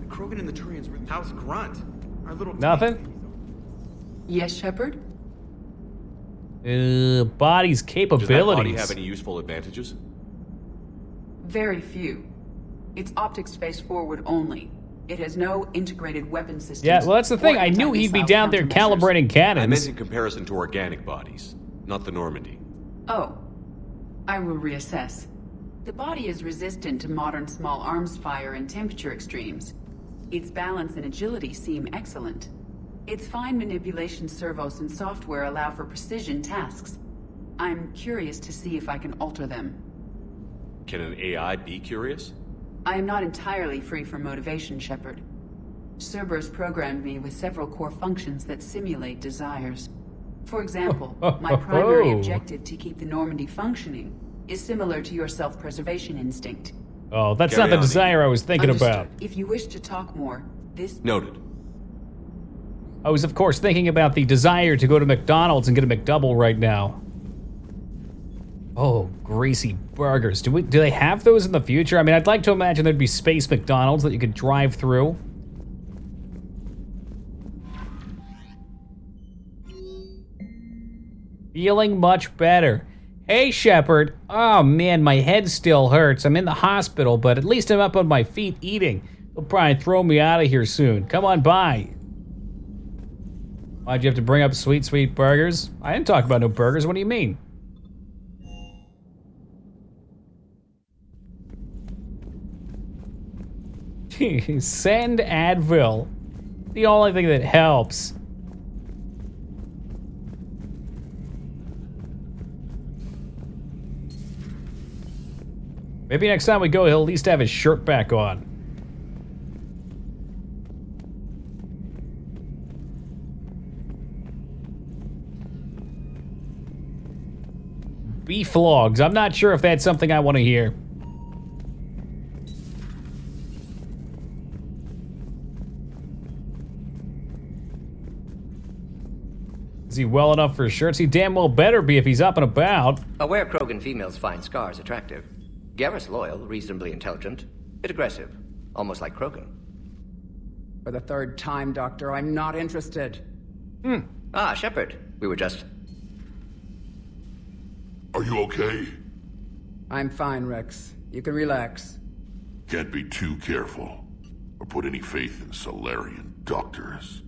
The Krogan and the Turians were... How's Grunt? Our little... Nothing? Yes, Shepard? Body's capabilities. Does that body have any useful advantages? Very few. Its optics face forward only. It has no integrated weapon systems. Yeah, well, that's the thing. I knew he'd be down there calibrating cannons. I meant in comparison to organic bodies, not the Normandy. Oh. I will reassess. The body is resistant to modern small arms fire and temperature extremes. Its balance and agility seem excellent. Its fine manipulation servos and software allow for precision tasks. I'm curious to see if I can alter them. Can an AI be curious? I am not entirely free from motivation, Shepard. Cerberus programmed me with several core functions that simulate desires. For example, my primary objective to keep the Normandy functioning is similar to your self-preservation instinct. Oh, that's not the desire I was thinking about. If you wish to talk more, this... Noted. I was, of course, thinking about the desire to go to McDonald's and get a McDouble right now. Oh, greasy burgers. Do they have those in the future? I mean, I'd like to imagine there'd be space McDonald's that you could drive through. Feeling much better. Hey, Shepard. Oh, man, my head still hurts. I'm in the hospital, but at least I'm up on my feet eating. They'll probably throw me out of here soon. Come on by. Why'd you have to bring up sweet, sweet burgers? I didn't talk about no burgers. What do you mean? Send Advil. The only thing that helps. Maybe next time we go, he'll at least have his shirt back on. Beef logs. I'm not sure if that's something I want to hear. Is he well enough for shirts? He damn well better be if he's up and about. Aware Krogan females find scars attractive. Garrus loyal, reasonably intelligent, bit aggressive, almost like Krogan. For the third time, Doctor, I'm not interested. Ah, Shepard. We were just... Are you okay? I'm fine, Rex. You can relax. Can't be too careful, or put any faith in Solarian doctors.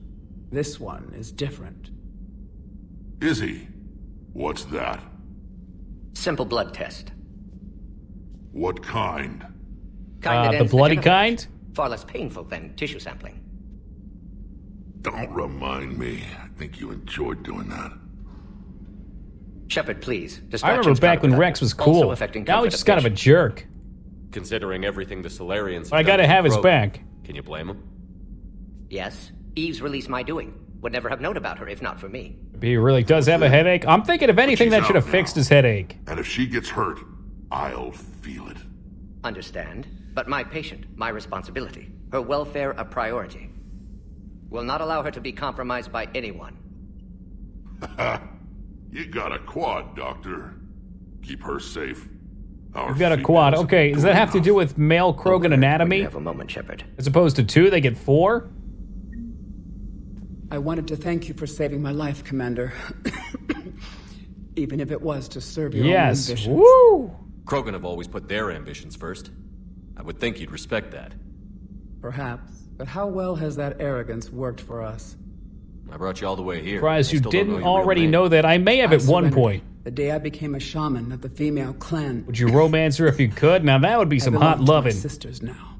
This one is different. Is he? What's that? Simple blood test. What kind? Kind that the ends bloody genophage. kind? Far less painful than tissue sampling. Don't remind me. I think you enjoyed doing that. Shepard, please. I remember back when Rex was cool. Now he's just kind of a jerk. Considering everything the Solarians... I gotta have his back. Can you blame him? Yes. Eve's release my doing. Would never have known about her if not for me. He really does have a headache. I'm thinking if anything that should have fixed his headache. And if she gets hurt, I'll feel it. Understand. But my patient, my responsibility. Her welfare a priority. Will not allow her to be compromised by anyone. You got a quad, Doctor. Keep her safe. You've got a quad. Okay, does that have to do with male Krogan anatomy? Have a moment, Shepard. As opposed to 2, they get 4? I wanted to thank you for saving my life, Commander. Even if it was to serve your own ambitions. Woo! Krogan have always put their ambitions first. I would think you'd respect that. Perhaps. But how well has that arrogance worked for us? I brought you all the way here. Surprised you I still don't didn't know your real already name. know that. I may have at one surrendered point. The day I became a shaman of the female clan. Would you romance her if you could? Now that would be some hot loving. Sisters now.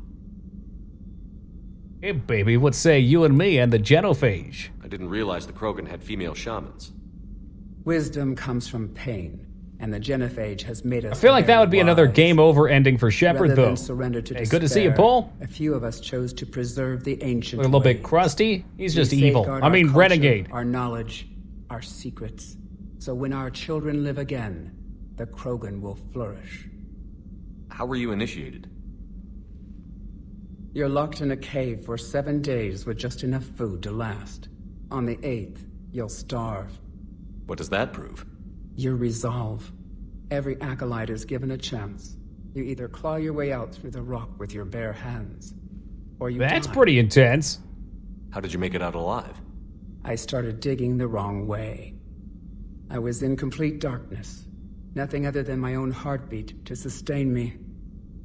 Hey, baby, what say you and me and the genophage? I didn't realize the Krogan had female shamans. Wisdom comes from pain, and the genophage has made us. I feel like that would be another wise. game over ending for Shepard, Rather though. than surrender to Hey, good to see you, despair, Paul. A few of us chose to preserve the ancient. A little bit ways. crusty. He's We just evil. safeguard I our mean, culture, renegade. Our knowledge, our secrets. So when our children live again, the Krogan will flourish. How were you initiated? You're locked in a cave for 7 days with just enough food to last. On the 8th, you'll starve. What does that prove? Your resolve. Every acolyte is given a chance. You either claw your way out through the rock with your bare hands, or you That's die. pretty intense. How did you make it out alive? I started digging the wrong way. I was in complete darkness. Nothing other than my own heartbeat to sustain me.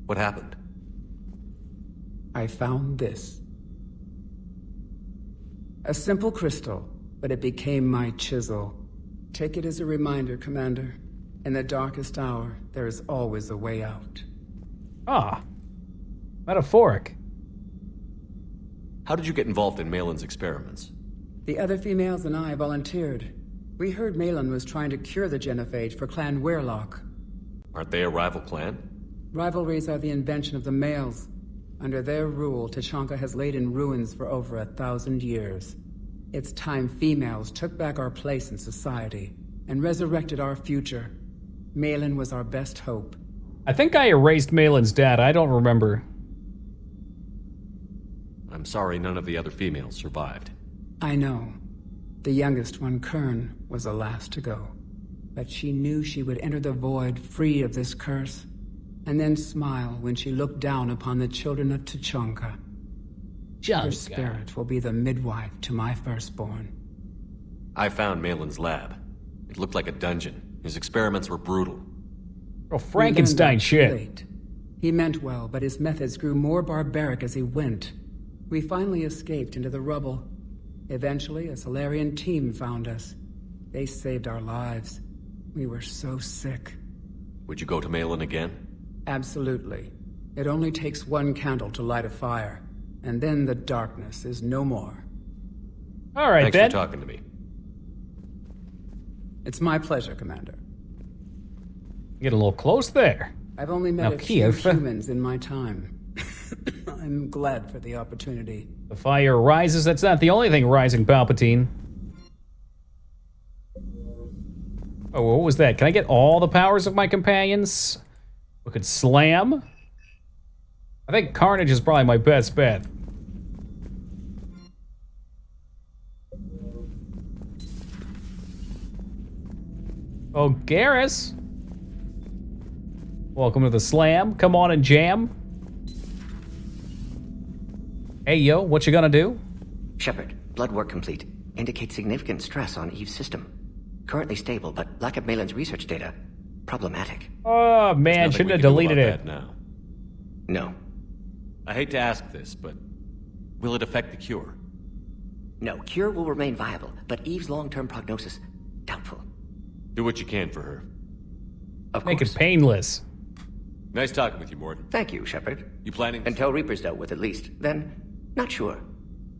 What happened? I found this. A simple crystal, but it became my chisel. Take it as a reminder, Commander. In the darkest hour, there is always a way out. Ah. Metaphoric. How did you get involved in Malin's experiments? The other females and I volunteered. We heard Malin was trying to cure the genophage for Clan Weirlock. Aren't they a rival clan? Rivalries are the invention of the males. Under their rule, Tuchanka has laid in ruins for over 1,000 years. It's time females took back our place in society and resurrected our future. Malin was our best hope. I think I erased Malin's dad. I don't remember. I'm sorry none of the other females survived. I know. The youngest one, Kern, was the last to go. But she knew she would enter the void free of this curse, and then smile when she looked down upon the children of Tuchanka. Her spirit will be the midwife to my firstborn. I found Malin's lab. It looked like a dungeon. His experiments were brutal. Oh, Frankenstein shit. Late. He meant well, but his methods grew more barbaric as he went. We finally escaped into the rubble. Eventually, a Solarian team found us. They saved our lives. We were so sick. Would you go to Malin again? Absolutely. It only takes one candle to light a fire, and then the darkness is no more. All right, Thanks then. for talking to me. It's my pleasure, Commander. Get a little close there. I've only met Now, a few Kiev. humans in my time. I'm glad for the opportunity. The fire rises. That's not the only thing rising, Palpatine. Oh, what was that? Can I get all the powers of my companions? We could slam. I think Carnage is probably my best bet. Oh, Garrus. Welcome to the slam. Come on and jam. Hey, yo, what you gonna do? Shepard, blood work complete. Indicates significant stress on Eve's system. Currently stable, but lack of Malin's research data. Problematic. Oh, man, shouldn't have deleted it. Now. No. I hate to ask this, but will it affect the cure? No, cure will remain viable, but Eve's long-term prognosis, doubtful. Do what you can for her. Of Make course. it painless. Nice talking with you, Morgan. Thank you, Shepard. You planning? Until Reaper's dealt with, at least. Then, not sure.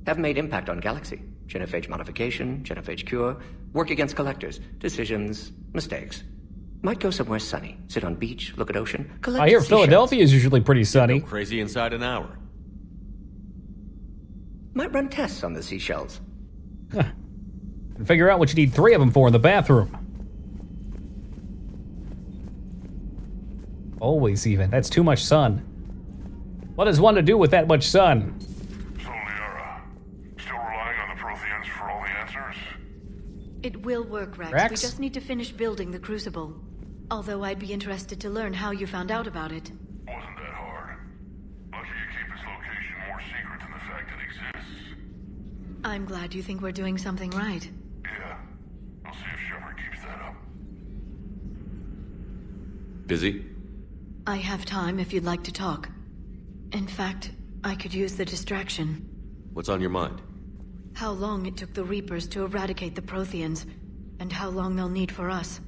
Haven't made impact on Galaxy. Genophage modification, genophage cure, work against collectors, decisions, mistakes. Might go somewhere sunny. Sit on beach, look at ocean, collect I hear seashells. Philadelphia is usually pretty sunny. Go crazy inside an hour. Might run tests on the seashells. And figure out what you need 3 of them for in the bathroom. Always even. That's too much sun. What is one to do with that much sun? So, Liara, still relying on the Protheans for all the answers? It will work, Rex. Rex? We just need to finish building the Crucible. Although I'd be interested to learn how you found out about it. Wasn't that hard. Lucky you keep its location more secret than the fact it exists. I'm glad you think we're doing something right. Yeah. I'll see if Shepard keeps that up. Busy? I have time if you'd like to talk. In fact, I could use the distraction. What's on your mind? How long it took the Reapers to eradicate the Protheans, and how long they'll need for us.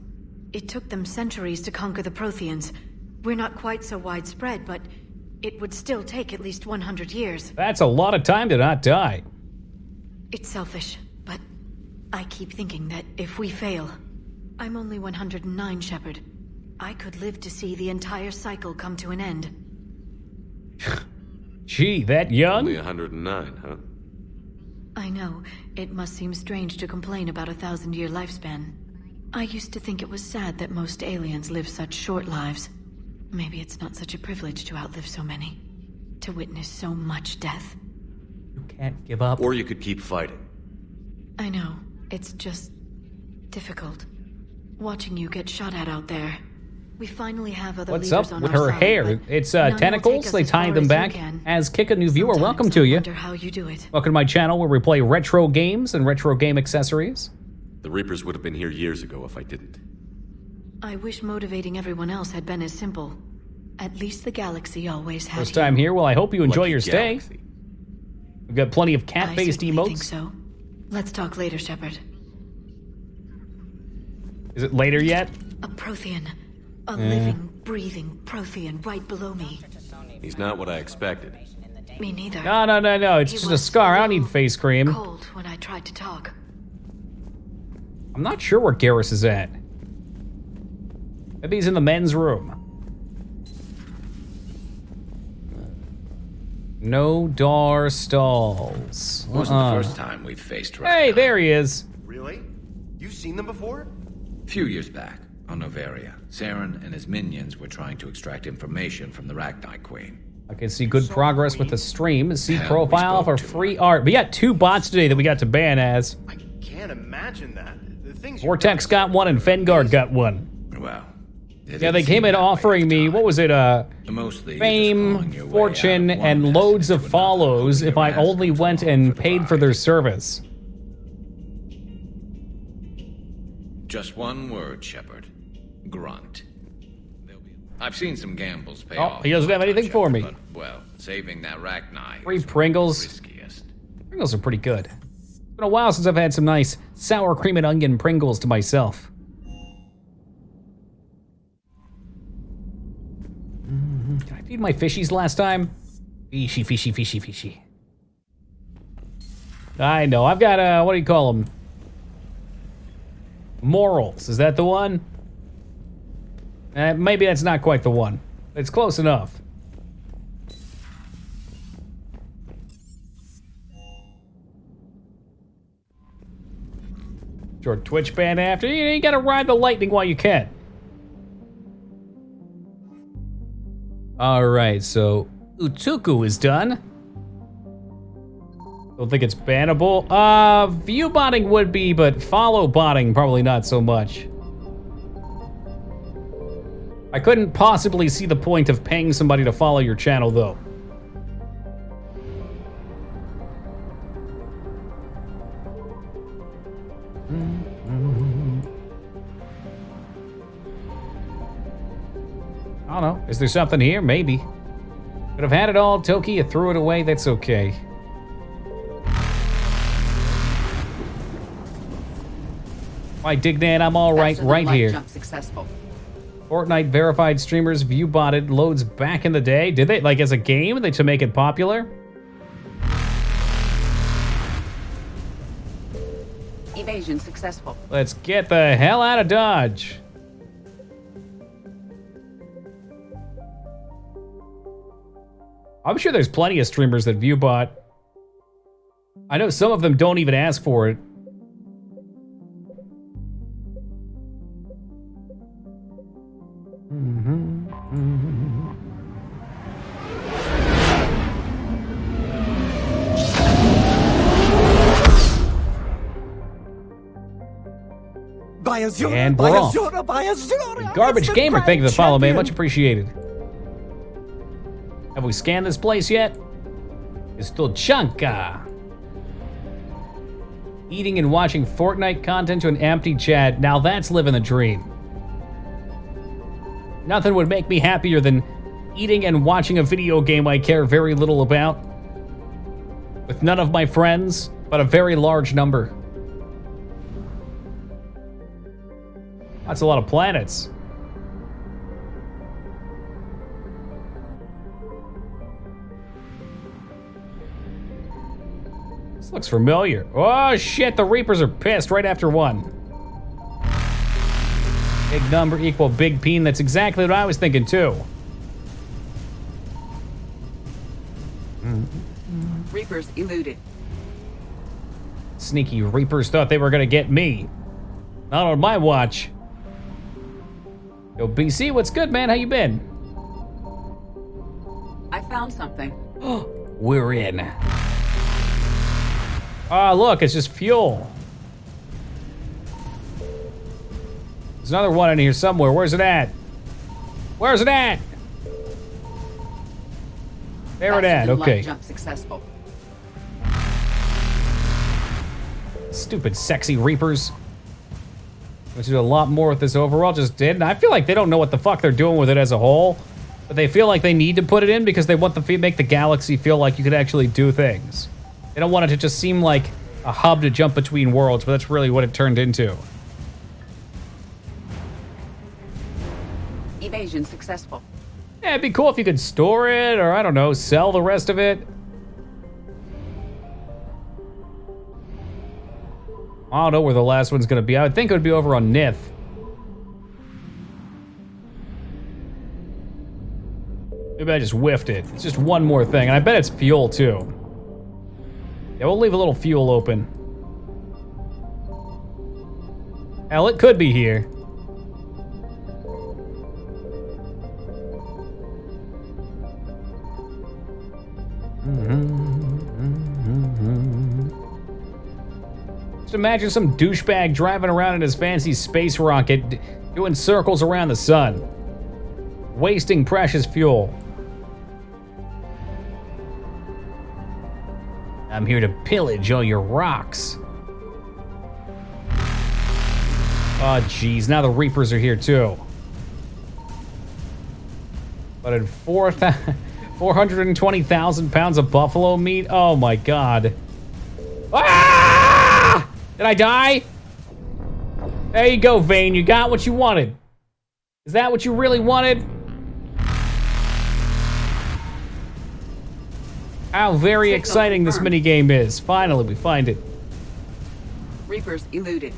It took them centuries to conquer the Protheans. We're not quite so widespread, but it would still take at least 100 years. That's a lot of time to not die. It's selfish, but I keep thinking that if we fail... I'm only 109, Shepard. I could live to see the entire cycle come to an end. Gee, that young? Only 109, huh? I know. It must seem strange to complain about a 1,000-year lifespan. I used to think it was sad that most aliens live such short lives. Maybe it's not such a privilege to outlive so many. To witness so much death. You can't give up. Or you could keep fighting. I know. It's just difficult. Watching you get shot at out there. We finally have other What's leaders up on with our her side, hair? but It's none will tentacles. take us They as tie far them as you back. can. As Kick a new viewer, welcome Sometimes to I you. wonder how you do it. Welcome to my channel where we play retro games and retro game accessories. The Reapers would have been here years ago if I didn't. I wish motivating everyone else had been as simple. At least the galaxy always had First time here. Well, I hope you enjoy Lucky your stay. galaxy. We've got plenty of I cat-based certainly emotes. think so. Let's talk later, Shepard. Is it later yet? A Prothean. A living, breathing Prothean right below me. He's not what I expected. Me neither. No. It's He just a was scar. I don't need face cream. cold when I tried to talk. I'm not sure where Garrus is at. Maybe he's in the men's room. No door stalls. Wasn't the first time we've faced Ragnar. Hey, there he is. Really? You've seen them before? A few years back, on Noveria, Saren and his minions were trying to extract information from the Ragnar Queen. I can see good progress with the stream. See Hell, profile we spoke for to free art. We got 2 bots today that we got to ban as. Can't imagine that. The things Vortex got one and Fengard got one. Well, Yeah, they came in offering me, what was it, mostly fame, fortune, and loads of follows if I only went and paid for their service. Just one word, Shepard. Grunt. I've seen some gambles pay Oh, off. he doesn't have anything for me. But, well, saving that Ragnar. Free Pringles. Pringles are pretty good. It's been a while since I've had some nice sour cream and onion Pringles to myself. Did I feed my fishies last time? Fishy. I know, I've got, what do you call them? Morals, is that the one? Maybe that's not quite the one. It's close enough. Short Twitch ban after. You gotta ride the lightning while you can. Alright, so Utuku is done. Don't think it's bannable. View botting would be, but follow botting probably not so much. I couldn't possibly see the point of paying somebody to follow your channel, though. I don't know. Is there something here? Maybe. Could have had it all, Toki. You threw it away. That's okay. Why, Dignan, I'm all right here. Jump successful. Fortnite verified streamers view botted loads back in the day. Did they? Like as a game? To make it popular? Evasion successful. Let's get the hell out of Dodge. I'm sure there's plenty of streamers that view bot. I know some of them don't even ask for it. And we're off. Garbage Gamer, thank you for the follow, man. Much appreciated. Have we scanned this place yet? It's still Chanka. Eating and watching Fortnite content to an empty chat. Now that's living the dream. Nothing would make me happier than eating and watching a video game I care very little about. With none of my friends, but a very large number. That's a lot of planets. This looks familiar. Oh shit, the Reapers are pissed right after one. Big number equal big peen. That's exactly what I was thinking too. Reapers eluded. Sneaky Reapers thought they were gonna get me. Not on my watch. Yo, BC, what's good, man? How you been? I found something. We're in. Ah, look, it's just fuel. There's another one in here somewhere. Where's it at? Where's it at? There it at, okay. Jump successful. Stupid sexy Reapers. Which do a lot more with this overall, just did. And I feel like they don't know what the fuck they're doing with it as a whole. But they feel like they need to put it in because they want to make the galaxy feel like you could actually do things. They don't want it to just seem like a hub to jump between worlds, but that's really what it turned into. Evasion successful. Yeah, it'd be cool if you could store it, or I don't know, sell the rest of it. I don't know where the last one's gonna be. I would think it would be over on Nith. Maybe I just whiffed it. It's just one more thing, and I bet it's fuel too. Yeah, we'll leave a little fuel open. Hell, it could be here. Just imagine some douchebag driving around in his fancy space rocket, doing circles around the sun, wasting precious fuel. I'm here to pillage all your rocks. Oh, geez, now the Reapers are here too. But in 420,000 pounds of buffalo meat? Oh my god. Ah! Did I die? There you go, Vane. You got what you wanted. Is that what you really wanted? How very exciting this minigame is. Finally, we find it. Reapers eluded.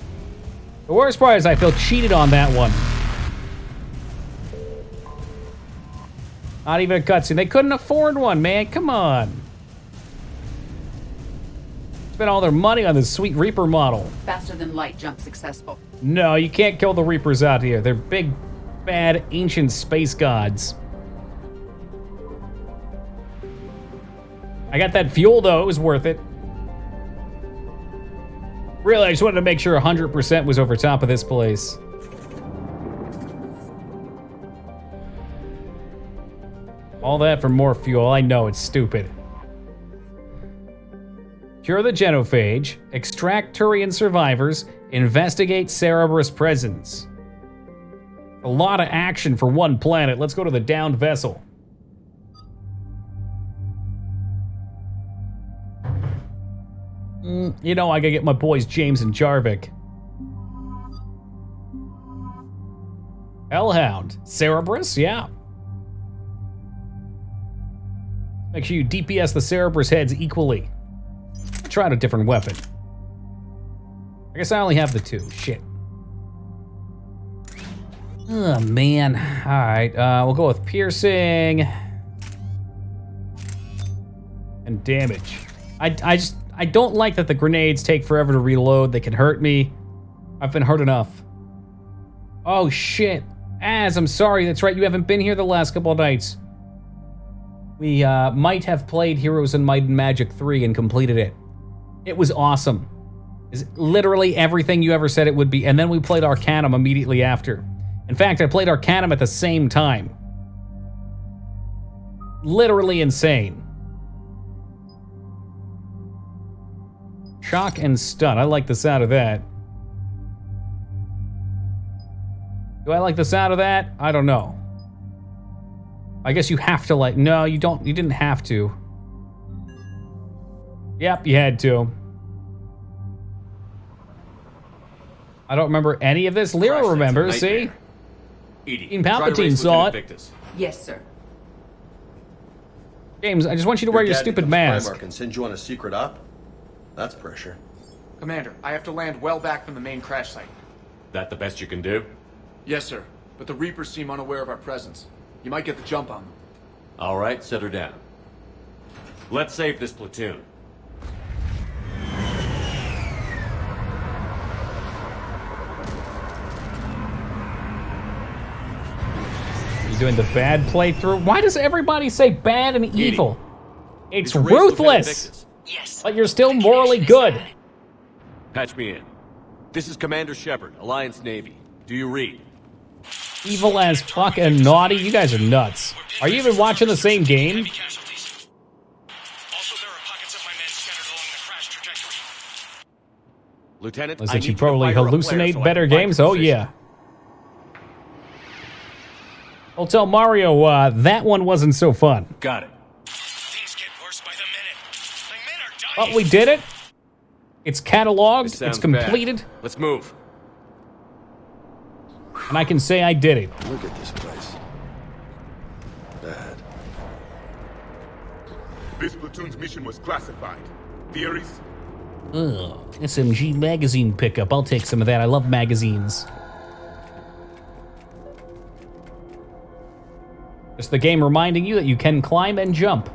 The worst part is I feel cheated on that one. Not even a cutscene. They couldn't afford one, man. Come on. Spent all their money on this sweet Reaper model. Faster than light jump successful. No, you can't kill the Reapers out here. They're big, bad, ancient space gods. I got that fuel, though. It was worth it. Really, I just wanted to make sure 100% was over top of this place. All that for more fuel. I know, it's stupid. Cure the genophage, extract Turian survivors, investigate Cerberus presence. A lot of action for one planet. Let's go to the downed vessel. You know, I gotta get my boys James and Jarvik. Hellhound. Cerberus? Yeah. Make sure you DPS the Cerberus heads equally. Try out a different weapon. I guess I only have the two. Shit. Oh, man. Alright, we'll go with piercing. And damage. I don't like that the grenades take forever to reload. They can hurt me. I've been hurt enough. Oh, shit. Az, I'm sorry. That's right. You haven't been here the last couple of nights. We might have played Heroes in Might and Magic 3 and completed it. It was awesome. It's literally everything you ever said it would be. And then we played Arcanum immediately after. In fact, I played Arcanum at the same time. Literally insane. Shock and stun. I like the sound of that. Do I like the sound of that? I don't know. I guess you have to like... No, you don't. You didn't have to. Yep, you had to. I don't remember any of this. Lyra remembers, see? EDI, Palpatine saw it. Yes, sir. James, I just want you to wear your stupid mask. Primarch and send you on a secret op? That's pressure. Commander, I have to land well back from the main crash site. That the best you can do? Yes, sir. But the Reapers seem unaware of our presence. You might get the jump on them. All right, set her down. Let's save this platoon. You're doing the bad playthrough? Why does everybody say bad and evil? It's Did you raise Lieutenant ruthless! Victus? Yes. But you're still morally good. Patch me in. This is Commander Shepard, Alliance Navy. Do you read? Evil as fuck and naughty? You guys are nuts. Are you even watching the same game? Lieutenant, Was I it need you to probably fire a flare hallucinate so I better can find games? your Oh position. yeah. I'll tell Mario that one wasn't so fun. Got it. But we did it. It's cataloged. This sounds It's completed. bad. Let's move. And I can say I did it. Look at this place. Bad. This platoon's mission was classified. Theories? Ugh. SMG magazine pickup. I'll take some of that. I love magazines. Just the game reminding you that you can climb and jump.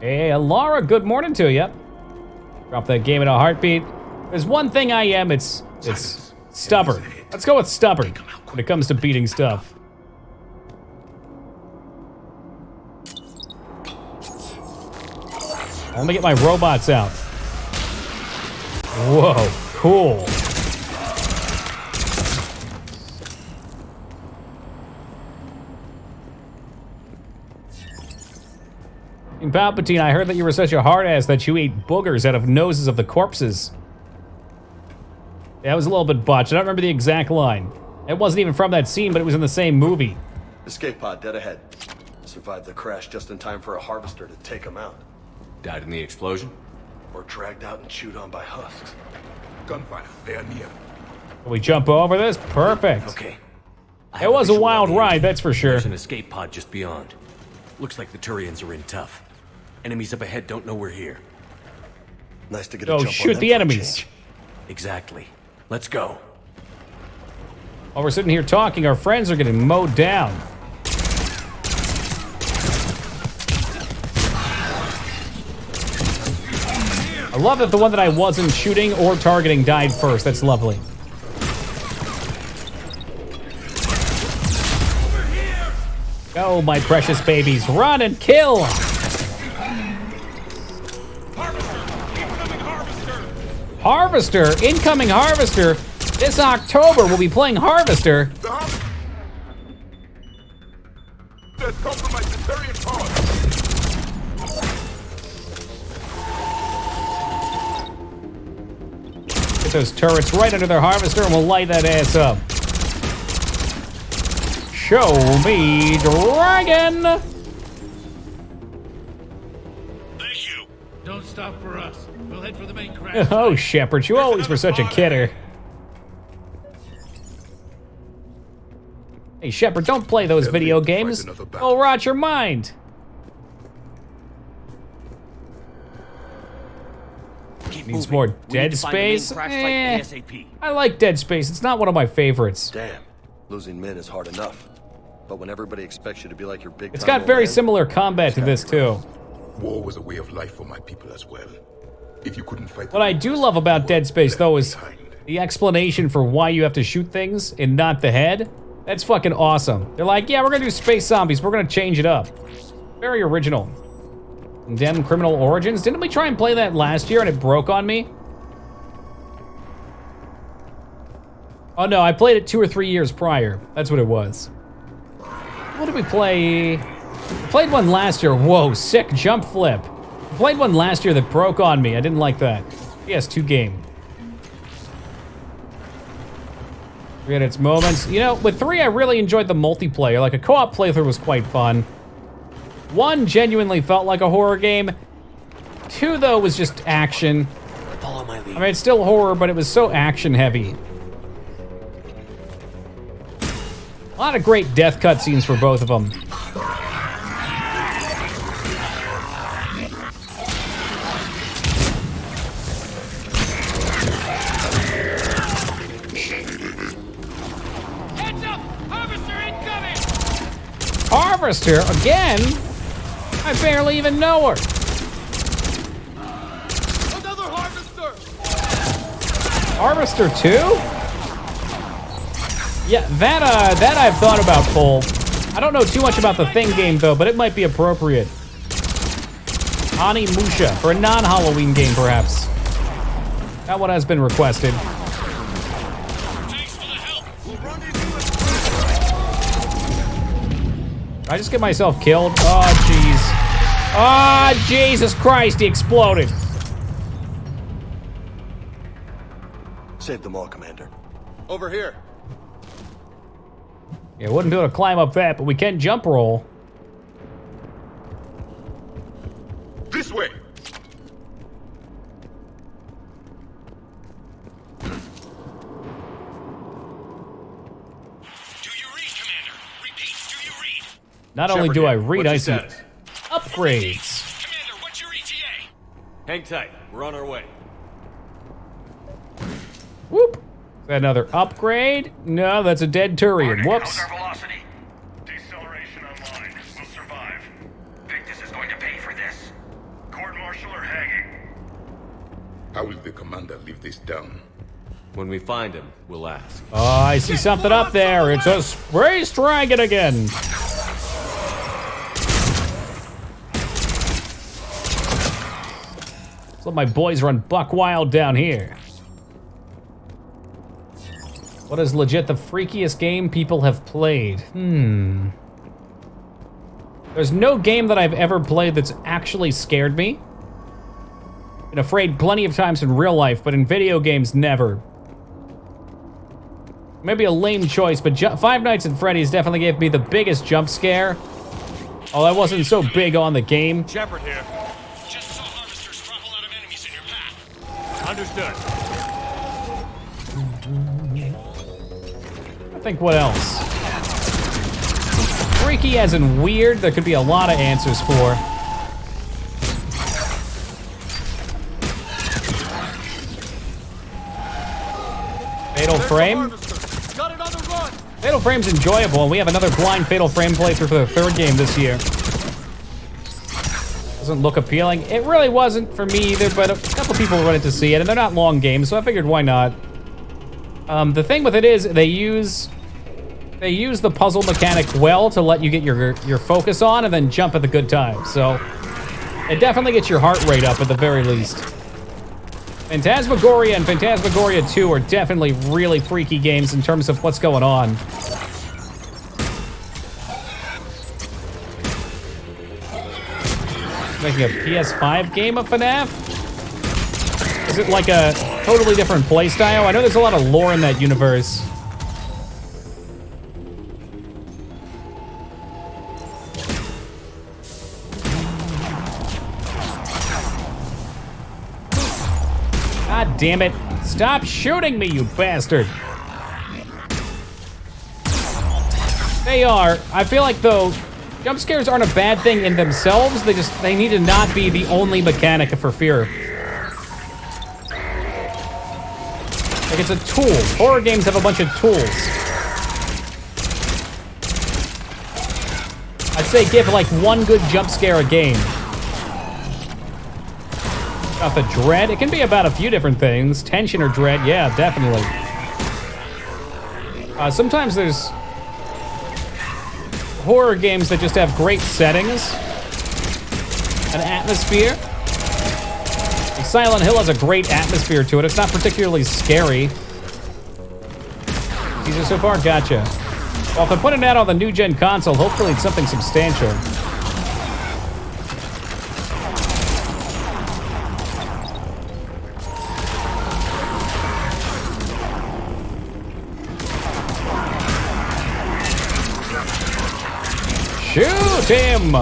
Hey, Laura, good morning to you. Drop that game in a heartbeat. There's one thing I am, it's stubborn. Let's go with stubborn when it comes to beating stuff. Let me get my robots out. Whoa, cool. In Palpatine, I heard that you were such a hard ass that you ate boogers out of noses of the corpses. Yeah, it was a little bit botched. I don't remember the exact line. It wasn't even from that scene, but it was in the same movie. Escape pod dead ahead. Survived the crash just in time for a harvester to take him out. Died in the explosion? Or dragged out and chewed on by husks. Gunfire. They are near. Can we jump over this? Perfect. Okay. It was a wild ride, that's for sure. There's an escape pod just beyond. Looks like the Turians are in tough. Enemies up ahead don't know we're here. Nice to get a jump shoot on them the enemies. Exactly. Let's go. While we're sitting here talking, our friends are getting mowed down. I love that the one that I wasn't shooting or targeting died first. That's lovely. Go, my precious babies. Run and kill! Harvester! Incoming Harvester! This October we'll be playing Harvester. There's compromised the Turian pod. Get those turrets right under their Harvester and we'll light that ass up. Show me dragon! Thank you. Don't stop for us. We'll head for the main crash. Oh, Shepard, you always were such a kidder. Hey, Shepard, don't play those video games. They'll rot your mind. Needs more Dead Space? I like Dead Space. It's not one of my favorites. Damn. Losing men is hard enough. But when everybody expects you to be like your big It's got very similar combat to this, too. War was a way of life for my people as well. If you couldn't fight... What I do love about Dead Space, though, is the explanation for why you have to shoot things and not the head. That's fucking awesome. They're like, yeah, we're gonna do space zombies. We're gonna change it up. Very original. Condemned Criminal Origins. Didn't we try and play that last year and it broke on me? Oh no, I played it 2 or 3 years prior. That's what it was. What did we play? We played one last year. Whoa, sick jump flip. We played one last year that broke on me. I didn't like that. PS2 game. 3 had its moments. You know, with 3, I really enjoyed the multiplayer. Like, a co-op playthrough was quite fun. 1 genuinely felt like a horror game. 2, though, was just action. Follow my lead. I mean, it's still horror, but it was so action-heavy. A lot of great death cutscenes for both of them. Heads up! Harvester incoming! Harvester? Again? I barely even know her. Another harvester! Harvester 2? Yeah, that I've thought about, Cole. I don't know too much about the Thing game, though, but it might be appropriate. Ani Musha, for a non-Halloween game, perhaps. That one has been requested. Did I just get myself killed? Oh, jeez. Oh, Jesus Christ, he exploded. Save them all, Commander. Over here. Yeah, wouldn't be able to climb up that, but we can jump roll. This way. Not only do I read, I see upgrades. Commander, what's your ETA? Hang tight. We're on our way. Whoop. Is that another upgrade? No, that's a dead Turian. Whoops. Velocity. Deceleration online. We'll survive. Victus is going to pay for this. Court-martial or hanging? How will the commander leave this down? When we find him, we'll ask. Oh, I see something up there. It's a Space Dragon again. Let my boys run buck wild down here. What is legit the freakiest game people have played? There's no game that I've ever played that's actually scared me. Been afraid plenty of times in real life, but in video games, never. Maybe a lame choice, but Five Nights at Freddy's definitely gave me the biggest jump scare. Oh, I wasn't so big on the game. Shepard here. Understood. I think what else? Freaky as in weird, there could be a lot of answers for. Fatal Frame? Fatal Frame's enjoyable, and we have another blind Fatal Frame playthrough for the third game this year. Doesn't look appealing. It really wasn't for me either, but a couple people wanted to see it, and they're not long games, so I figured why not. The thing with it is they use the puzzle mechanic well to let you get your focus on and then jump at the good time. So it definitely gets your heart rate up at the very least. Phantasmagoria and Phantasmagoria 2 are definitely really freaky games in terms of what's going on. Making a PS5 game of FNAF? Is it like a totally different playstyle? I know there's a lot of lore in that universe. God damn it. Stop shooting me, you bastard. They are. I feel like, though, jump scares aren't a bad thing in themselves. They need to not be the only mechanic for fear. Like, it's a tool. Horror games have a bunch of tools. I'd say give, like, one good jump scare a game. About the dread? It can be about a few different things. Tension or dread, yeah, definitely. Sometimes there's horror games that just have great settings. An atmosphere. Like Silent Hill has a great atmosphere to it. It's not particularly scary. Teaser so far? Gotcha. Well, if I'm putting that on the new-gen console, hopefully it's something substantial. Shoot him!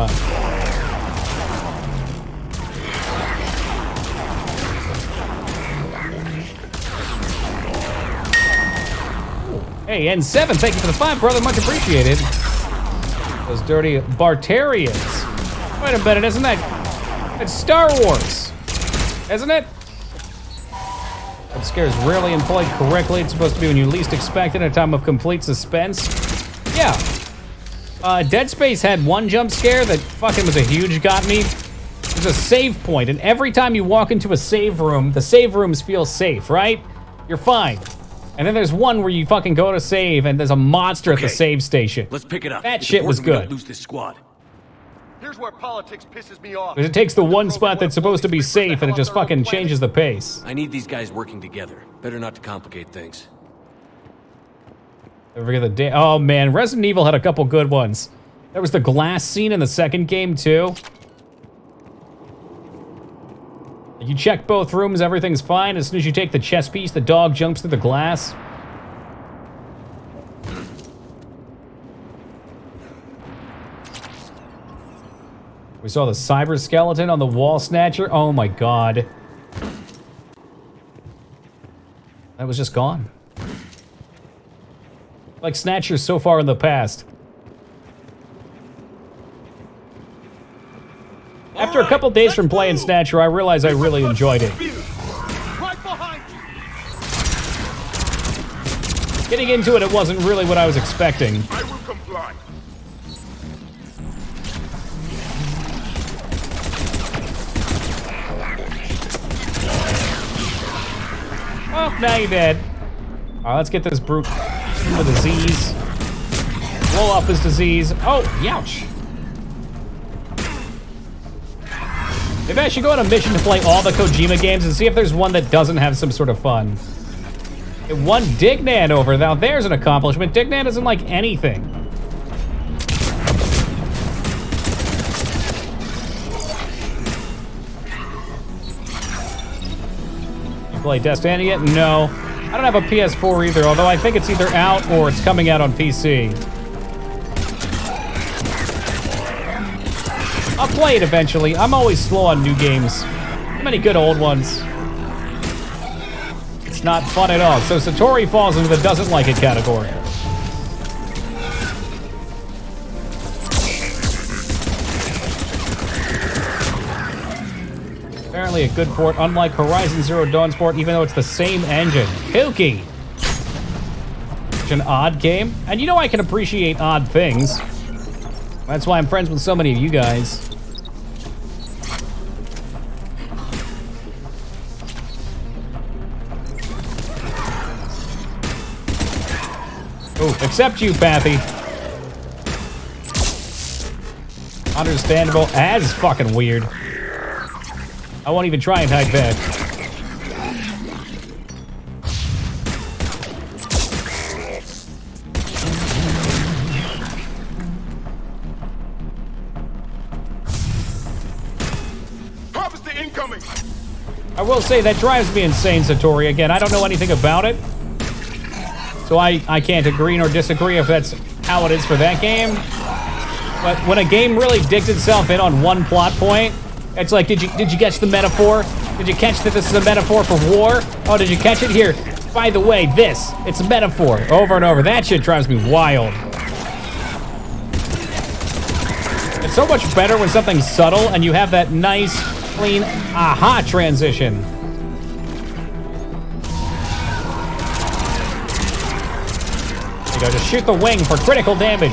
Hey, N7, thank you for the 5, brother. Much appreciated. Those dirty Bartarians. Wait a minute, isn't that... It's Star Wars. Isn't it? Jump scare is rarely employed correctly. It's supposed to be when you least expect it at a time of complete suspense. Yeah. Dead Space had one jump scare that fucking was a huge got me. There's a save point, and every time you walk into a save room, the save rooms feel safe, right? You're fine. And then there's one where you fucking go to save and there's a monster at the save station. Let's pick it up. That It's shit was important we don't good. lose this squad. Here's where politics pisses me off. Because it takes the one spot that's supposed to be safe and it just fucking changes the pace. I need these guys working together. Better not to complicate things. Don't forget the oh man, Resident Evil had a couple good ones. There was the glass scene in the second game too. You check both rooms, everything's fine. As soon as you take the chess piece, the dog jumps through the glass. We saw the cyber skeleton on the wall snatcher. Oh my god. That was just gone. Like Snatcher's so far in the past. After a couple days from playing Snatcher, I realized I really enjoyed it. Right behind you. Getting into it, it wasn't really what I was expecting. I will comply. Oh, now you're dead. Alright, let's get this brute with disease. Blow up his disease. Oh, youch. Maybe I should go on a mission to play all the Kojima games and see if there's one that doesn't have some sort of fun. It won Dignan over. Now there's an accomplishment. Dignan doesn't like anything. You play Destiny yet? No. I don't have a PS4 either, although I think it's either out or it's coming out on PC. I'll play it eventually. I'm always slow on new games. Too many good old ones. It's not fun at all. So Satori falls into the doesn't like it category. Apparently a good port, unlike Horizon Zero Dawn's port, even though it's the same engine. Kooky! Such an odd game. And you know I can appreciate odd things. That's why I'm friends with so many of you guys. Oh, except you, Pathy. Understandable as fucking weird. I won't even try and hide back. Harvester incoming. I will say that drives me insane, Satori. Again, I don't know anything about it. So I can't agree nor disagree if that's how it is for that game. But when a game really digs itself in on one plot point, it's like, did you catch the metaphor? Did you catch that this is a metaphor for war? Oh, did you catch it? Here, by the way, it's a metaphor. Over and over. That shit drives me wild. It's so much better when something's subtle and you have that nice, clean, aha transition. There you go, just shoot the wing for critical damage.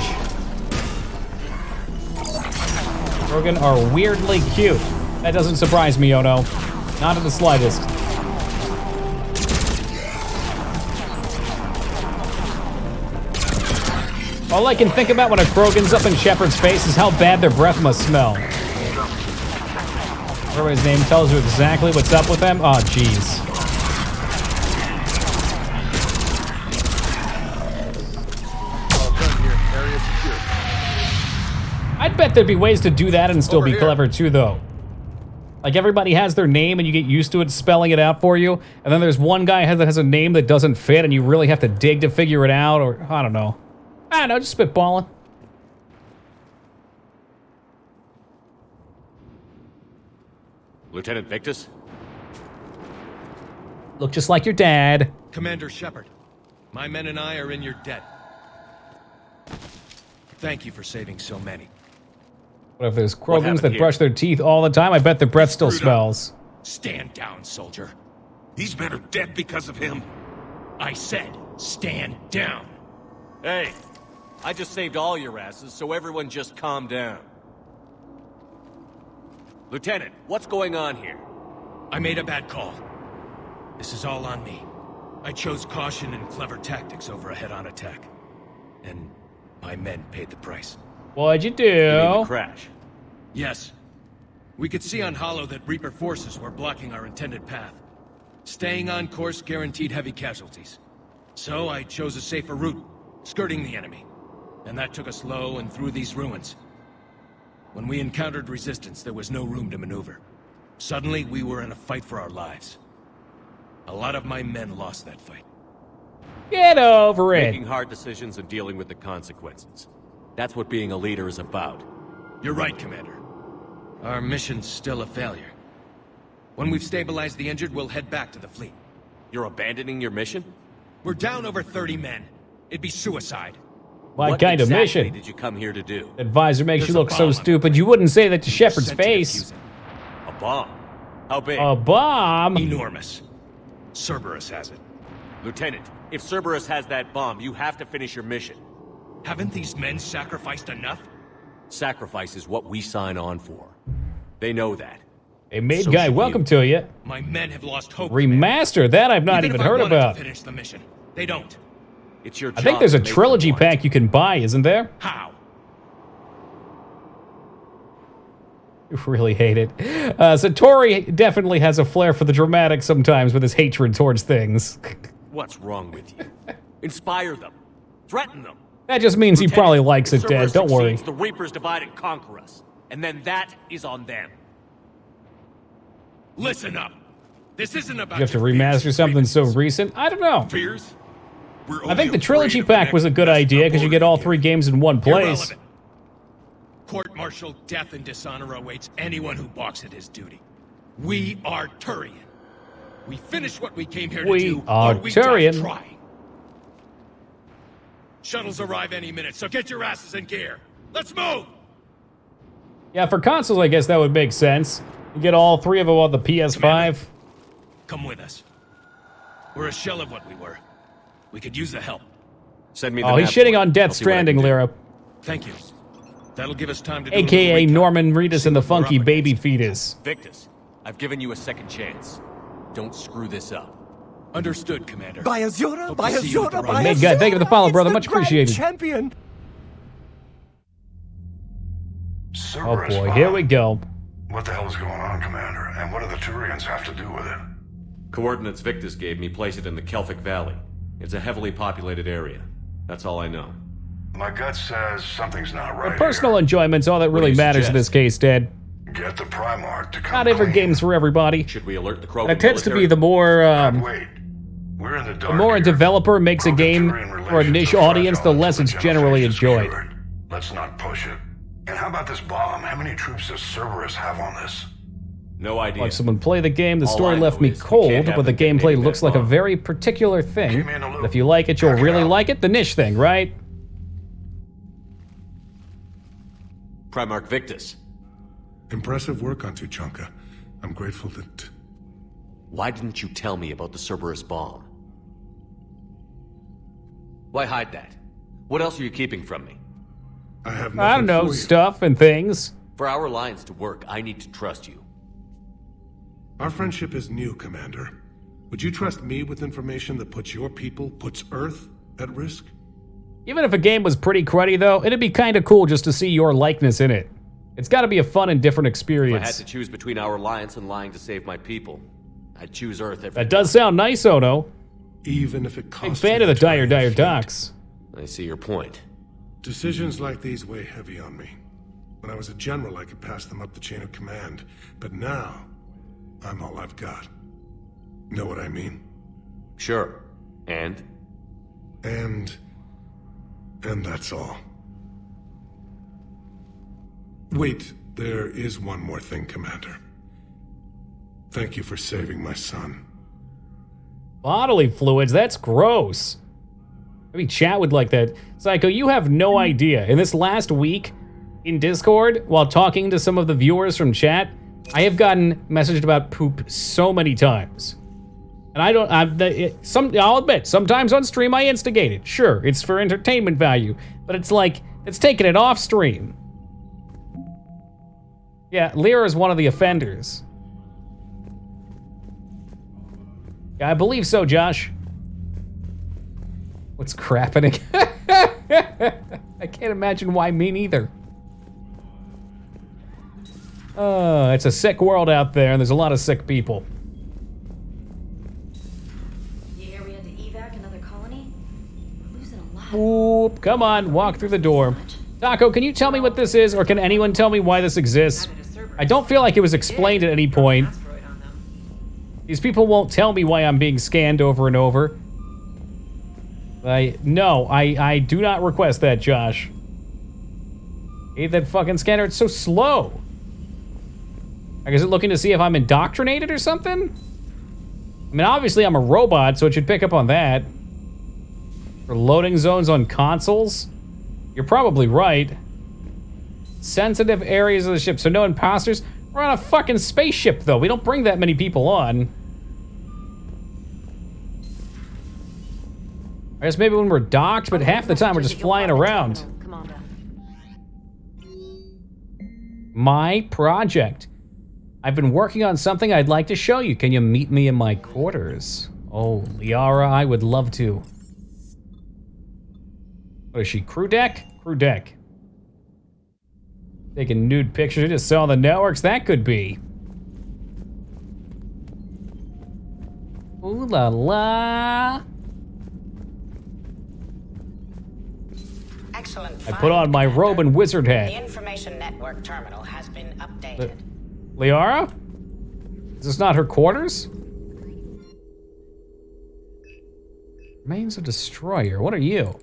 Krogan are weirdly cute. That doesn't surprise me, Ono. Not in the slightest. All I can think about when a Krogan's up in Shepard's face is how bad their breath must smell. Whatever his name tells you exactly what's up with them. Oh, jeez. I'd bet there'd be ways to do that and still be clever too, though. Like, everybody has their name and you get used to it spelling it out for you, and then there's one guy that has a name that doesn't fit and you really have to dig to figure it out, or I don't know. I don't know, just spitballing. Lieutenant Victus? Look just like your dad. Commander Shepard, my men and I are in your debt. Thank you for saving so many. What if there's Krogans that brush their teeth all the time? I bet their breath still smells. Stand down, soldier. These men are dead because of him. I said, stand down. Hey, I just saved all your asses, so everyone just calm down. Lieutenant, what's going on here? I made a bad call. This is all on me. I chose caution and clever tactics over a head-on attack. And my men paid the price. What'd you do? You mean the crash? Yes. We could see on Hollow that Reaper forces were blocking our intended path. Staying on course guaranteed heavy casualties. So I chose a safer route, skirting the enemy. And that took us low and through these ruins. When we encountered resistance, there was no room to maneuver. Suddenly, we were in a fight for our lives. A lot of my men lost that fight. Get over it. Making hard decisions and dealing with the consequences. That's what being a leader is about. You're right, Commander. Our mission's still a failure. When we've stabilized the injured, we'll head back to the fleet. You're abandoning your mission? We're down over 30 men. It'd be suicide. What kind of exactly mission? did you come here to do? Advisor makes you There's a look so bomb. stupid. You wouldn't say that to Shepard's Sent to face. defuse it. A bomb? How big? A bomb? Enormous. Cerberus has it. Lieutenant, if Cerberus has that bomb, you have to finish your mission. Haven't these men sacrificed enough? Sacrifice is what we sign on for. They know that. Hey, Maid So Guy, should welcome you. to you. My men have lost hope. Remaster? That I've not even if I heard wanted about. To finish the mission. They don't. It's your I job think there's to a make them trilogy want pack you can buy, isn't there? How? You really hate it. Satori definitely has a flair for the dramatic sometimes with his hatred towards things. What's wrong with you? Inspire them. Threaten them. That just means he probably likes it, If Dad. Cerberus Don't worry. succeeds, the Reapers divide and conquer us. And then that is on them. Listen up. This isn't about You have to your remaster fears, something so recent? I don't know. Fears? We're I think only the trilogy afraid of pack the was a good next idea because you get all three games in one place. Irrelevant. Court-martial death and dishonor awaits anyone who balks at his duty. We are Turian. We finish what we came here to We do, are or we Turian. die trying. Shuttles arrive any minute, so get your asses in gear. Let's move! Yeah, for consoles, I guess that would make sense. You get all three of them on the PS5. Come with us. We're a shell of what we were. We could use the help. Send me the Oh, he's map shitting for it. on Death I'll see what I can Stranding, do. Lyra. Thank you. That'll give us time to do AKA Norman Reedus and the Funky Baby Fetus. Victus, I've given you a second chance. Don't screw this up. Understood, Commander. By Azura, Hope by to see you at the Azura, by Hey, Azura. guy, thank you for the follow, It's brother. the Much grand appreciated. Champion. Oh boy, here we go. What the hell is going on, Commander? And what do the Turians have to do with it? Coordinates Victus gave me place it in the Kelphic Valley. It's a heavily populated area. That's all I know. My gut says something's not right. But personal enjoyment's all that really matters in this case, Dad. Here. Get the Primarch to come. Not every game's for everybody. Should we alert the Krogan And it tends to military? be the more, Wait. We're in the the dark. more a here. developer makes a game for a niche audience, the less it's generally enjoyed. Let's not push it. And how about this bomb? How many troops does Cerberus have on this? No idea. Watch someone play the game. The All story I left know me is we cold, can't have but the them detonating gameplay that looks like a bomb. very particular thing. And if you like it, you'll really like it. The niche thing, right? Primarch Victus. Impressive work on Tuchanka. I'm grateful that... Why didn't you tell me about the Cerberus bomb? Why hide that? What else are you keeping from me? I have I don't know, stuff and things. For our alliance to work, I need to trust you. Our friendship is new, Commander. Would you trust me with information that puts your people, puts Earth, at risk? Even if a game was pretty cruddy, though, it'd be kind of cool just to see your likeness in it. It's got to be a fun and different If I experience. had to choose between our alliance and lying to save my people, I'd choose Earth every That does sound nice, Ono. Even if it Big costs fan you of the Dire Turian Dire fleet. Docs. I see your point. Decisions like these weigh heavy on me. When I was a general, I could pass them up the chain of command. But now, I'm all I've got. Know what I mean? Sure. And? And that's all. Wait, there is one more thing, Commander. Thank you for saving my son. Bodily fluids, that's gross. Maybe chat would like that. Psycho, you have no idea. In this last week, in Discord, while talking to some of the viewers from chat, I have gotten messaged about poop so many times. And I don't, I'll admit, sometimes on stream I instigate it. Sure, it's for entertainment value, but it's like, it's taking it off stream. Yeah, Lyra is one of the offenders. Yeah, I believe so, Josh. What's crappening? I can't imagine why me neither. It's a sick world out there, and there's a lot of sick people. You hear we had to evac another colony? We're losing a lot. Oop, come on, walk through the door. Taco, can you tell me what this is, or can anyone tell me why this exists? I don't feel like it was explained at any point. These people won't tell me why I'm being scanned over and over. No, I do not request that, Josh. Hate that fucking scanner, it's so slow. Like, is it looking to see if I'm indoctrinated or something? I mean, obviously I'm a robot, so it should pick up on that. For loading zones on consoles? You're probably right. Sensitive areas of the ship, so no imposters? We're on a fucking spaceship, though. We don't bring that many people on. I guess maybe when we're docked, but half the time we're just flying around. My project. I've been working on something I'd like to show you. Can you meet me in my quarters? Oh, Liara, I would love to. What is she, crew deck? Crew deck. Taking nude pictures, just saw the networks, that could be. Ooh la la. Excellent. I put on my robe and wizard hat. The information network terminal has been updated. Liara? Is this not her quarters? Remains of Destroyer. What are you?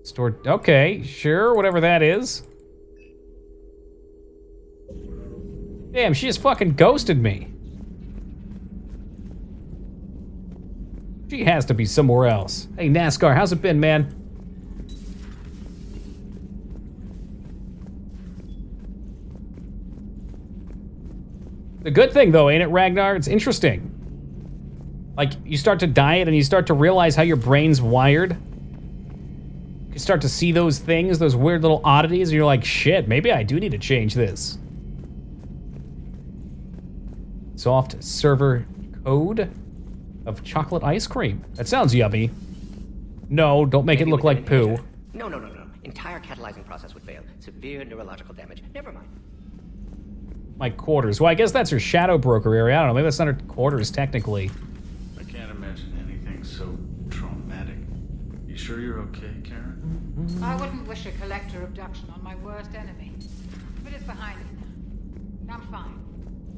Stored. Okay, sure, whatever that is. Damn, she just fucking ghosted me. She has to be somewhere else. Hey, NASCAR, how's it been, man? The good thing, though, ain't it, Ragnar? It's interesting. Like, you start to diet and you start to realize how your brain's wired. You start to see those things, those weird little oddities, and you're like, shit, maybe I do need to change this. Soft server code of chocolate ice cream. That sounds yummy. No, don't make it look like poo. No. Entire catalyzing process would fail. Severe neurological damage. Never mind. My quarters. Well, I guess that's her shadow broker area. I don't know. Maybe that's not her quarters, technically. I can't imagine anything so traumatic. You sure you're okay, Karen? I wouldn't wish a collector abduction on my worst enemy. But it's behind me now. I'm fine.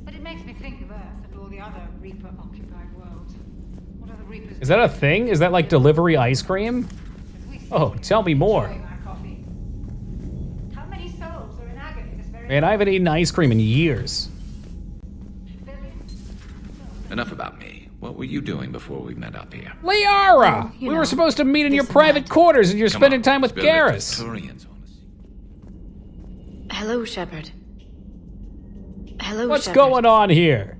But it makes me think of Earth and all the other Reaper-occupied worlds. What are the Reapers? Is that a thing? Is that like delivery ice cream? Oh, tell me more. How many souls are in agony this very Man, I haven't eaten ice cream in years. Enough about me. What were you doing before we met up here? Liara! We were supposed to meet in your private quarters and you're spending time with Garrus. Hello, Shepard. Hello, What's Shepard. going on here?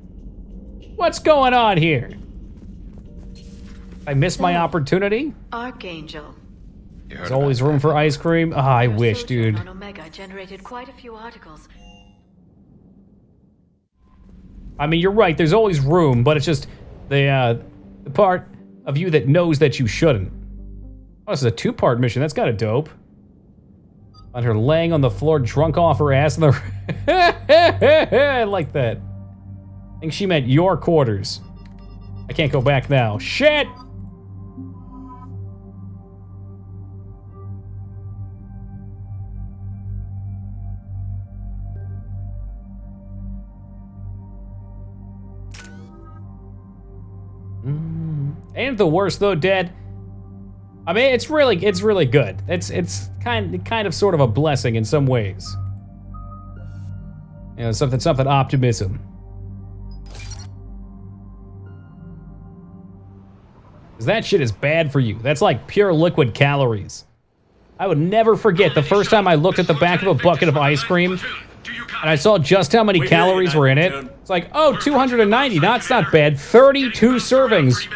What's going on here? I missed my opportunity? Archangel. There's always room for ice cream. Ah, I wish, dude. On Omega generated quite a few articles. I mean, you're right. There's always room, but it's just the part of you that knows that you shouldn't. Oh, this is a two-part mission. That's kind of dope. On her laying on the floor, drunk off her ass in the... I like that. I think she meant your quarters. I can't go back now. Shit! Ain't the worst though, Dead. I mean, it's really good. It's kind of sort of a blessing in some ways. You know, something optimism. Cause that shit is bad for you. That's like pure liquid calories. I would never forget the first time I looked at the back of a bucket of ice cream and I saw just how many calories were in it. It's like, oh, 290. That's not bad. 32 servings.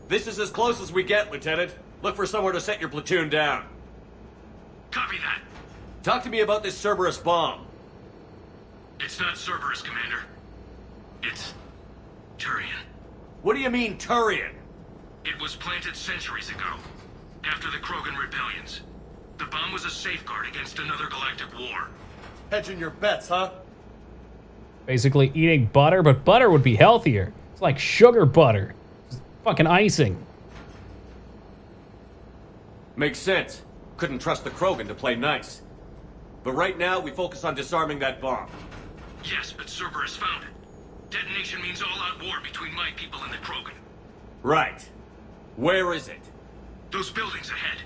This is as close as we get, Lieutenant. Look for somewhere to set your platoon down. Copy that. Talk to me about this Cerberus bomb. It's not Cerberus, Commander. It's Turian. What do you mean, Turian? It was planted centuries ago, after the Krogan rebellions. The bomb was a safeguard against another galactic war. Hedging your bets, huh? Basically eating butter, but butter would be healthier. It's like sugar butter. It's fucking icing. Makes sense. Couldn't trust the Krogan to play nice. But right now, we focus on disarming that bomb. Yes, but Cerberus found it. Detonation means all-out war between my people and the Krogan. Right. Where is it? Those buildings ahead.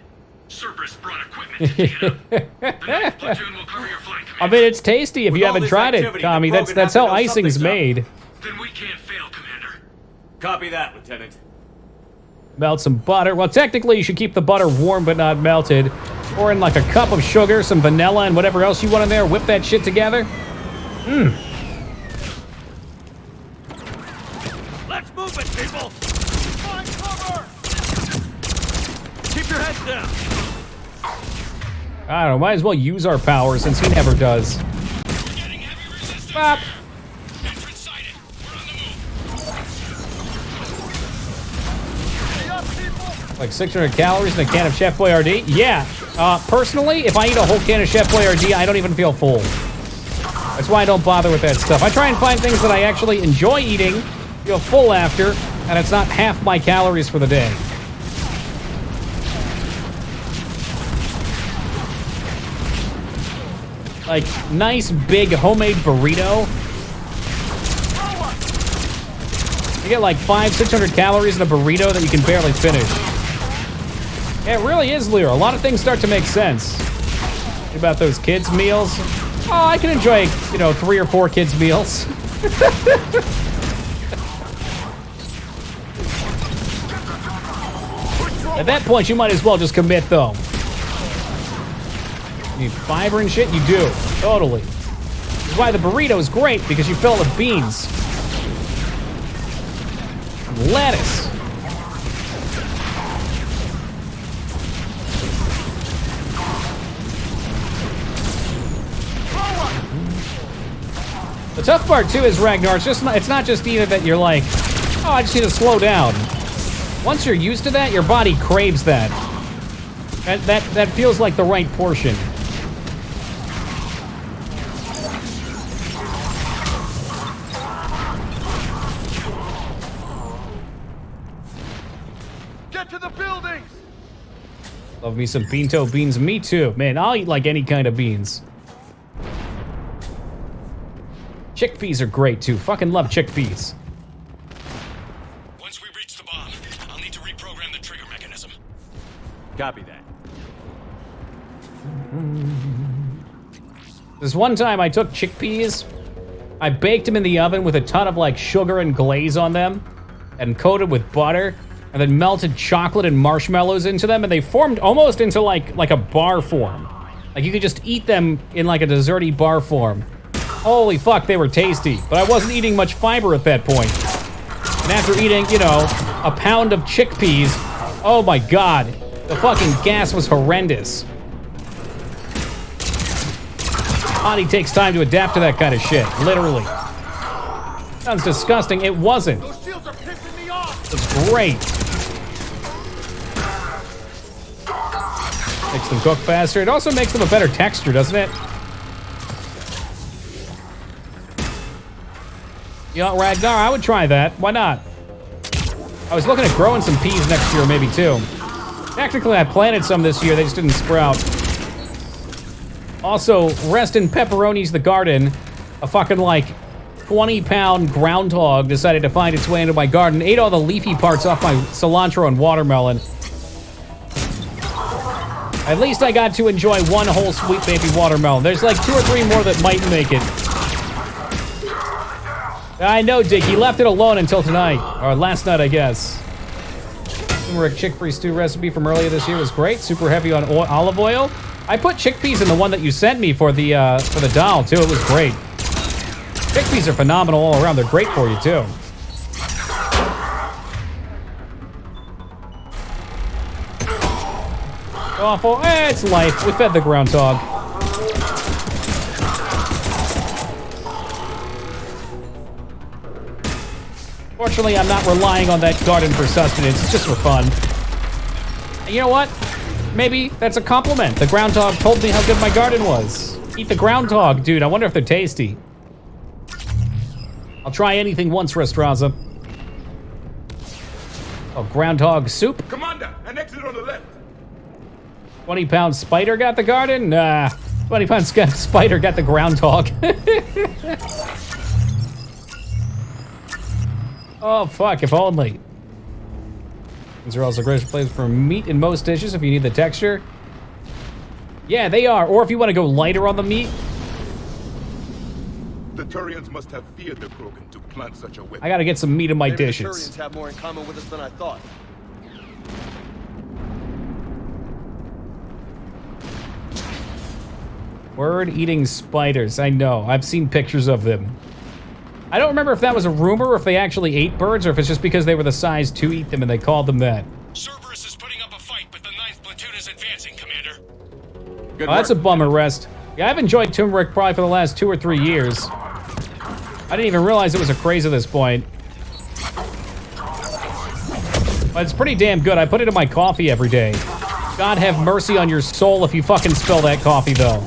Cerberus brought equipment to take it up. The 9th platoon will cover your flank, I mean, it's tasty if you haven't tried it, Tommy. That's how icing's made. Then we can't fail, Commander. Copy that, Lieutenant. Melt some butter. Well, technically, you should keep the butter warm but not melted. Pour in like a cup of sugar, some vanilla, and whatever else you want in there. Whip that shit together. Mmm. Let's move it, people! Find cover! Keep your heads down. I don't know. Might as well use our power since he never does. Bop. Like 600 calories in a can of Chef Boyardee? Yeah. Personally, if I eat a whole can of Chef Boyardee, I don't even feel full. That's why I don't bother with that stuff. I try and find things that I actually enjoy eating, feel full after, and it's not half my calories for the day. Like, nice big homemade burrito. You get like 500-600 calories in a burrito that you can barely finish. Yeah, it really is, Lyra. A lot of things start to make sense. What about those kids' meals? Oh, I can enjoy, 3 or 4 kids' meals. At that point, you might as well just commit, though. You need fiber and shit? You do. Totally. That's why the burrito is great, because you fill it with beans. Lettuce. The tough part too is, Ragnar, it's not just either that you're like, oh, I just need to slow down. Once you're used to that, your body craves that. That feels like the right portion. Get to the buildings! Love me some pinto beans. Me too. Man, I'll eat like any kind of beans. Chickpeas are great too. Fucking love chickpeas. Once we reach the bomb, I'll need to reprogram the trigger mechanism. Copy that. This one time I took chickpeas, I baked them in the oven with a ton of like sugar and glaze on them, and coated with butter, and then melted chocolate and marshmallows into them, and they formed almost into like a bar form. Like you could just eat them in like a desserty bar form. Holy fuck, they were tasty. But I wasn't eating much fiber at that point. And after eating, a pound of chickpeas, oh my god, the fucking gas was horrendous. Body takes time to adapt to that kind of shit, literally. Sounds disgusting. It wasn't. Those shields are pissing me off. It's great. Makes them cook faster. It also makes them a better texture, doesn't it? Ragnar, I would try that. Why not? I was looking at growing some peas next year, maybe too. Technically, I planted some this year. They just didn't sprout. Also, rest in Pepperoni's the Garden. A fucking, 20-pound groundhog decided to find its way into my garden. Ate all the leafy parts off my cilantro and watermelon. At least I got to enjoy one whole sweet baby watermelon. There's 2 or 3 more that might make it. I know, Dick. He left it alone until tonight. Or last night, I guess. Turmeric chickpea stew recipe from earlier this year was great. Super heavy on olive oil. I put chickpeas in the one that you sent me for the doll, too. It was great. Chickpeas are phenomenal all around. They're great for you, too. Awful. It's life. We fed the groundhog. Fortunately, I'm not relying on that garden for sustenance. It's just for fun. And you know what? Maybe that's a compliment. The groundhog told me how good my garden was. Eat the groundhog, dude. I wonder if they're tasty. I'll try anything once, Restraza. Oh, groundhog soup? Commander, an exit on the left. 20-pound spider got the garden? Nah. 20-pound spider got the groundhog. Oh, fuck, if only. These are also great places for meat in most dishes if you need the texture. Yeah, they are. Or if you want to go lighter on the meat. The Turians must have feared the Krogan to plant such a weapon. I gotta get some meat in my Maybe dishes. The Turians have more in common with us than I thought. Bird-eating spiders. I know. I've seen pictures of them. I don't remember if that was a rumor or if they actually ate birds or if it's just because they were the size to eat them and they called them that. Cerberus is putting up a fight, but the 9th platoon is advancing, Commander. Oh, that's a bummer, Rest. Yeah, I've enjoyed Turmeric probably for the last 2 or 3 years. I didn't even realize it was a craze at this point. But it's pretty damn good. I put it in my coffee every day. God have mercy on your soul if you fucking spill that coffee, though.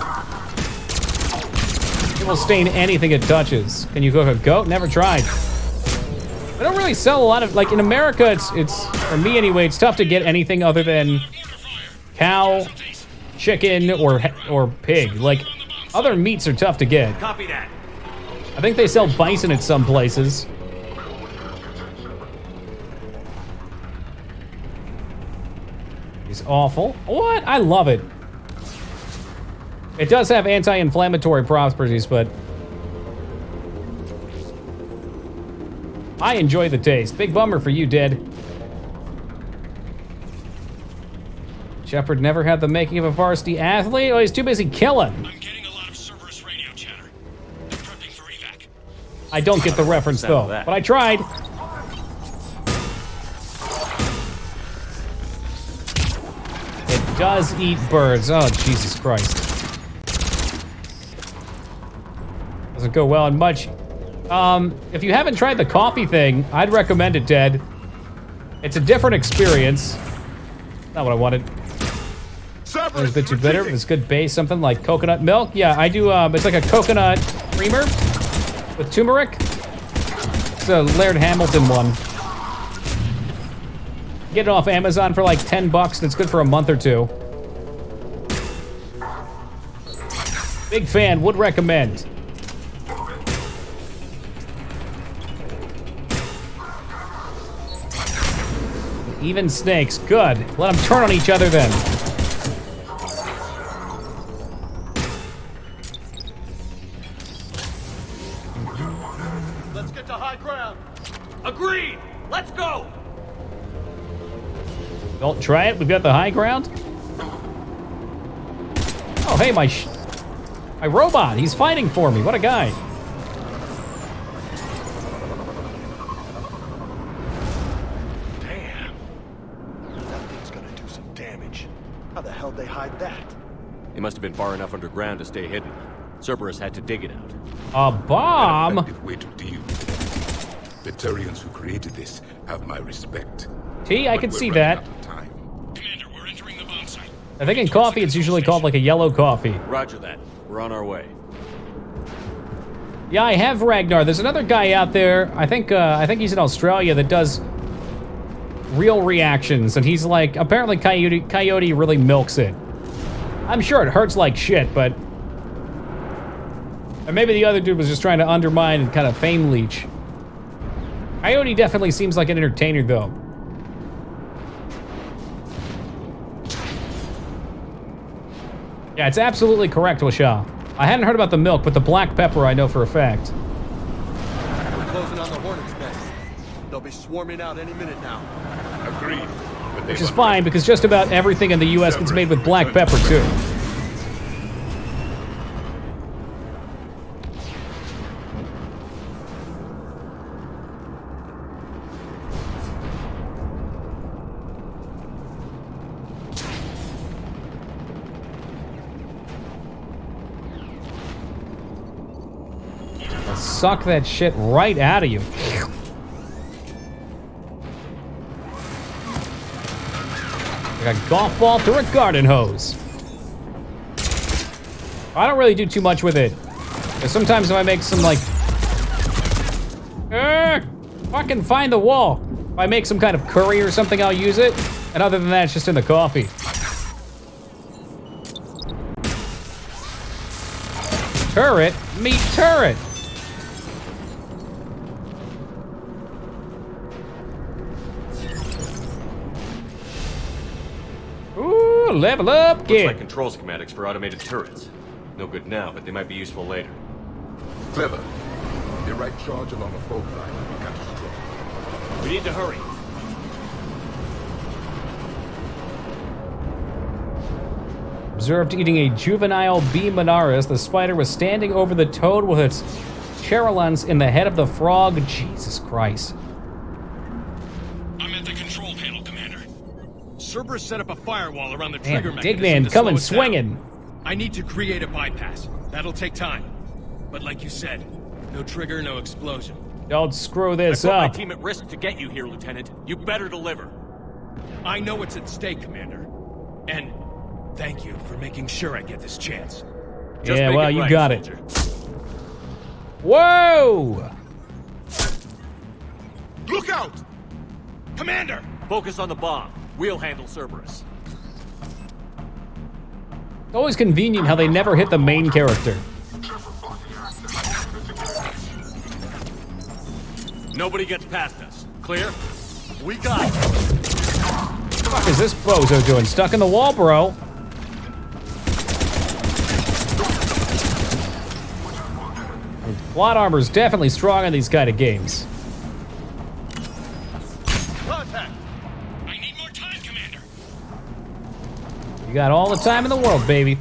It will stain anything it touches. Can you cook a goat? Never tried. I don't really sell a lot of, like in America, it's for me anyway, it's tough to get anything other than cow, chicken, or pig. Like, other meats are tough to get. Copy that. I think they sell bison at some places. It's awful. What? I love it. It does have anti-inflammatory properties, but I enjoy the taste. Big bummer for you, Dead. Shepard never had the making of a varsity athlete? Oh, he's too busy killing. I'm getting a lot of Cerberus radio chatter. I'm prepping for evac. I don't get the reference, though, but I tried. It does eat birds. Oh, Jesus Christ. Doesn't go well in much. If you haven't tried the coffee thing, I'd recommend it, Dead. It's a different experience. Not what I wanted. It's a bit too bitter. It's good base, something like coconut milk. Yeah, I do. It's like a coconut creamer with turmeric. It's a Laird Hamilton one. Get it off Amazon for like 10 bucks, and it's good for a month or 2. Big fan, would recommend. Even snakes, good. Let them turn on each other then. Let's get to high ground. Agreed. Let's go. Don't try it. We've got the high ground. Oh, hey, my robot. He's fighting for me. What a guy. How the hell they hide that? They must have been far enough underground to stay hidden. Cerberus had to dig it out. A bomb? An effective way to deal with it. The Turians who created this have my respect. T, I can see that. Commander, we're entering the bomb site. I think in coffee it's usually called like a yellow coffee. Roger that. We're on our way. Yeah, I have Ragnar. There's another guy out there. I think he's in Australia that does real reactions, and he's like, apparently Coyote really milks it. I'm sure it hurts like shit, but or maybe the other dude was just trying to undermine and kind of fame leech. Coyote definitely seems like an entertainer, though. Yeah, it's absolutely correct, Washah. I hadn't heard about the milk, but the black pepper I know for a fact. We're closing on the Hornet's nest. They'll be swarming out any minute now. Agreed. Which is fine, because just about everything in the U.S. gets made with black pepper, too. I'll suck that shit right out of you. Like a golf ball through a garden hose. I don't really do too much with it. But sometimes if I make some like... fucking find the wall. If I make some kind of curry or something, I'll use it. And other than that, it's just in the coffee. Turret? Meat turret! Ooh, level up, Looks kid. like control schematics for automated turrets. No good now, but they might be useful later. Clever. They right charge along a fault line will be catastrophic. We need to hurry. Observed eating a juvenile B. Minaris, the spider was standing over the toad with its cherulant in the head of the frog. Jesus Christ. I'm at the control panel, Commander. Cerberus set up a firewall around the trigger Man, mechanism Digman to coming slow us down. swinging. I need to create a bypass. That'll take time. But like you said, no trigger, no explosion. Don't screw this I put up. my team at risk to get you here, Lieutenant. You better deliver. I know what's at stake, Commander. And thank you for making sure I get this chance. Just Yeah, make well, it you right, got soldier. it. Whoa! Look out! Commander! Focus on the bomb. We'll handle Cerberus. It's always convenient how they never hit the main character. Nobody gets past us. Clear? We got it. What the fuck is this bozo doing? Stuck in the wall, bro. Plot armor's definitely strong in these kind of games. Contact. I need more time, Commander. You got all the time in the world, baby.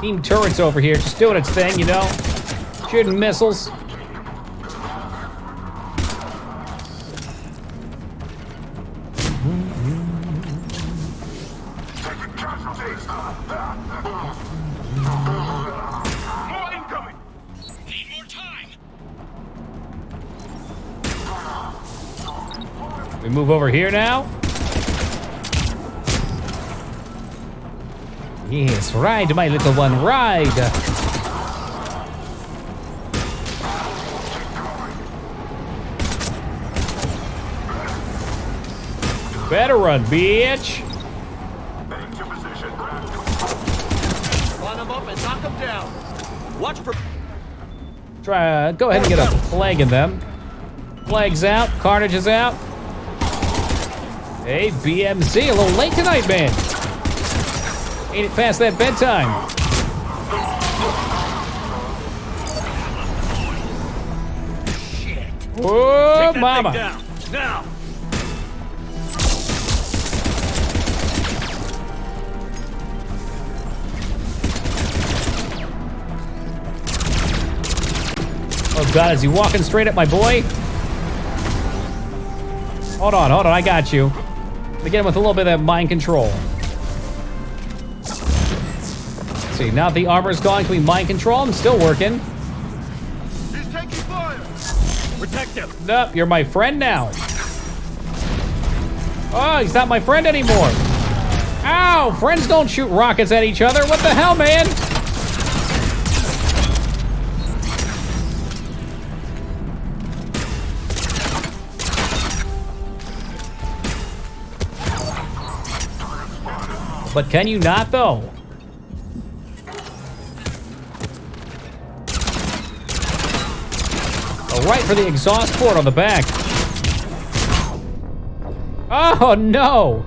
Team turrets over here, just doing its thing, you know? Shooting missiles. More incoming. Need more time. We move over here now. Yes, ride, my little one, ride. Better run, bitch. Run them up and knock them down. Watch for... Try, go ahead and get a plague in them. Plague's out, Carnage is out. Hey, BMC, a little late tonight, man. Ain't it past that bedtime? Shit. Whoa, Take that mama. thing down. Now. Oh God, is he walking straight at my boy? Hold on, I got you. Again with a little bit of mind control. Let's see, now the armor's gone, can we mind control? I'm still working. He's taking fire. Protect him. Nope, you're my friend now. Oh, he's not my friend anymore. Ow, friends don't shoot rockets at each other. What the hell, man? But can you not, though? Oh, right for the exhaust port on the back. Oh, no!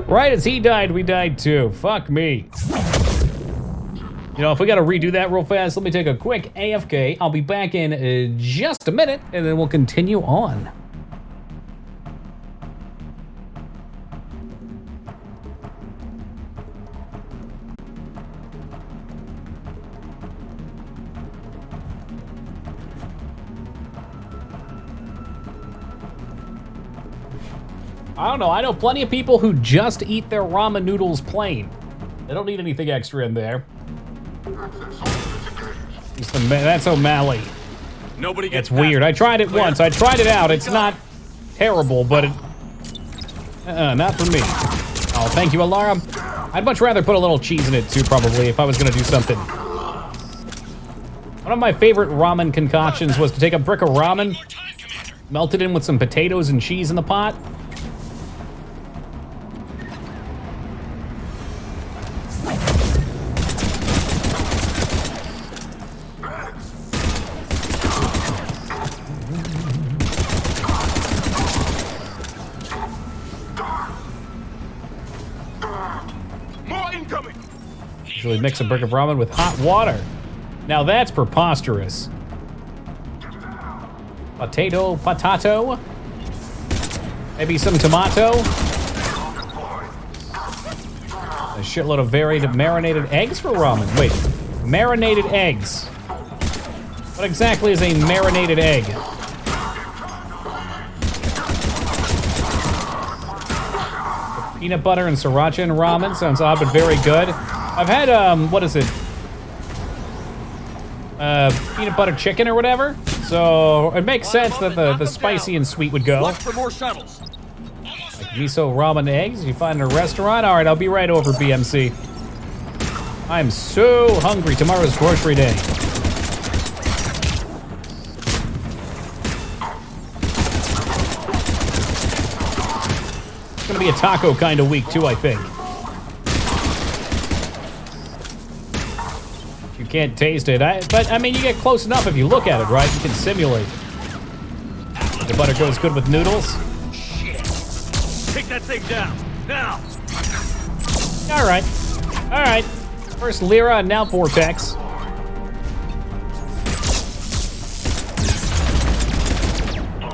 Right as he died, we died too. Fuck me. You know, if we gotta redo that real fast, let me take a quick AFK. I'll be back in just a minute, and then we'll continue on. I don't know. I know plenty of people who just eat their ramen noodles plain. They don't need anything extra in there. That's O'Malley. Nobody gets It's weird. I tried it once. I tried it out. It's not terrible, but it... not for me. Oh, thank you, Alara. I'd much rather put a little cheese in it, too, probably, if I was going to do something. One of my favorite ramen concoctions was to take a brick of ramen, melt it in with some potatoes and cheese in the pot. Usually mix a brick of ramen with hot water. Now that's preposterous. Potato. Maybe some tomato. A shitload of marinated eggs for ramen. Wait, marinated eggs. What exactly is a marinated egg? Peanut butter and sriracha and ramen sounds odd but very good. I've had, what is it? Peanut butter chicken or whatever. So it makes sense that the spicy and sweet would go. Watch for more shuttles. Like miso ramen eggs you find in a restaurant? All right, I'll be right over, BMC. I'm so hungry. Tomorrow's grocery day. It's gonna be a taco kind of week too, I think. You can't taste it, but I mean, you get close enough if you look at it, right? You can simulate. The butter goes good with noodles. Shit. Take that thing down now. All right. First Lyra and now Vortex.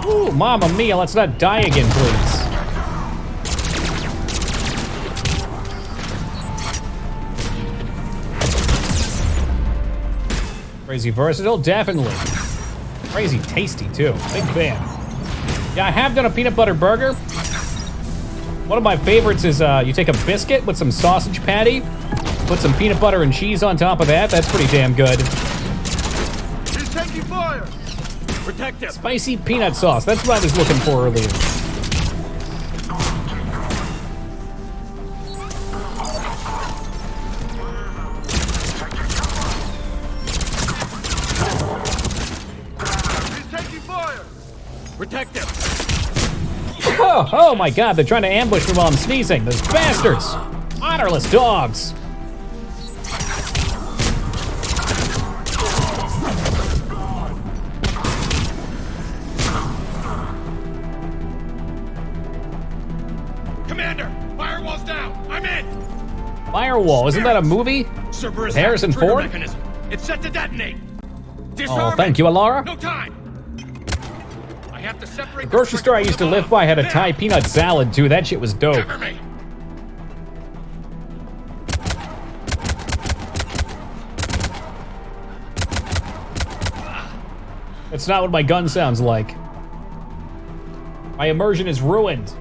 Ooh, Mamma Mia! Let's not die again, please. Crazy versatile, definitely. Crazy tasty, too. Big fan. Yeah, I have done a peanut butter burger. One of my favorites is you take a biscuit with some sausage patty, put some peanut butter and cheese on top of that. That's pretty damn good. He's taking fire. Protect him. Spicy peanut sauce. That's what I was looking for earlier. Protect him! Oh my god, they're trying to ambush me while I'm sneezing. Those bastards! Honorless dogs! Commander! Firewall's down! I'm in! Firewall, isn't that a movie? Cerberus Harrison trigger Ford? mechanism. It's set to detonate! Oh, Disarm thank it. you, Alara. No time! I have to separate The grocery store I used to live by had a Thai peanut salad, too. That shit was dope. Cover me. That's not what my gun sounds like. My immersion is ruined.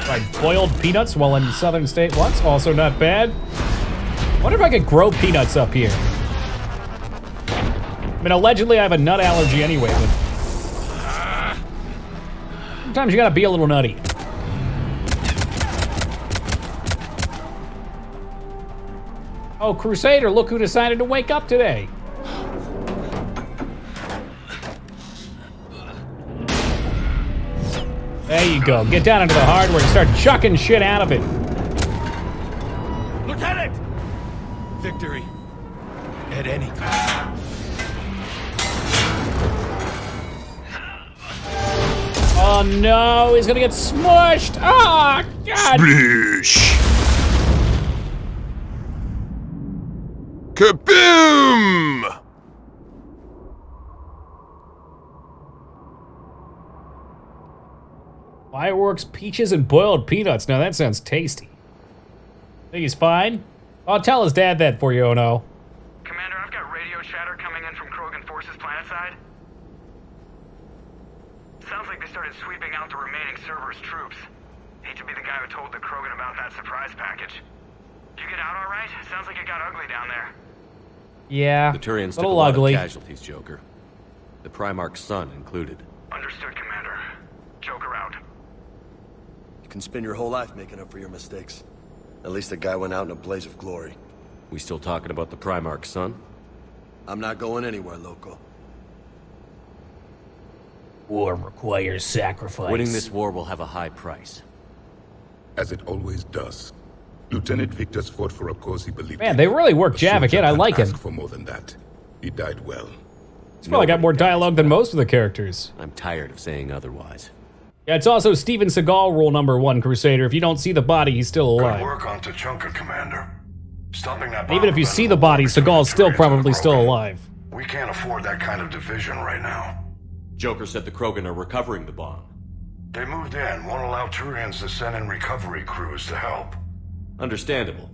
Right, boiled peanuts while in southern state. What's also not bad. Wonder if I could grow peanuts up here. I mean, allegedly I have a nut allergy anyway, but sometimes you gotta be a little nutty. Oh, Crusader, look who decided to wake up today. There you go. Get down into the hardware and start chucking shit out of it. Lieutenant! Victory. At any cost. Oh no, he's gonna get smushed! Oh, God! Splish! Kaboom! Fireworks, peaches, and boiled peanuts. Now that sounds tasty. Think he's fine? I'll tell his dad that for you, Ono. Commander, I've got radio chatter coming in from Krogan forces planetside. Cerberus troops. Hate to be the guy who told the Krogan about that surprise package. Did you get out all right? Sounds like it got ugly down there. Yeah, The Turians a took a little lot ugly. of casualties, Joker. The Primarch's son included. Understood, Commander. Joker out. You can spend your whole life making up for your mistakes. At least the guy went out in a blaze of glory. We still talking about the Primarch's son? I'm not going anywhere, Loco. War requires sacrifice. Winning this war will have a high price. As it always does. Lieutenant Victus fought for a cause he believed Man, in. they really worked A soldier Javik in. I can't like him. ask for more than that. He died well. He's probably got more dialogue than most of the characters. I'm tired of saying otherwise. Yeah, it's also Steven Seagal rule number 1, Crusader. If you don't see the body, he's still Good alive. work on Tuchanka, Commander. Stopping that And even if you bomb see the body, Seagal's still probably still alive. We can't afford that kind of division right now. Joker said the Krogan are recovering the bomb. They moved in, won't allow Turians to send in recovery crews to help. Understandable.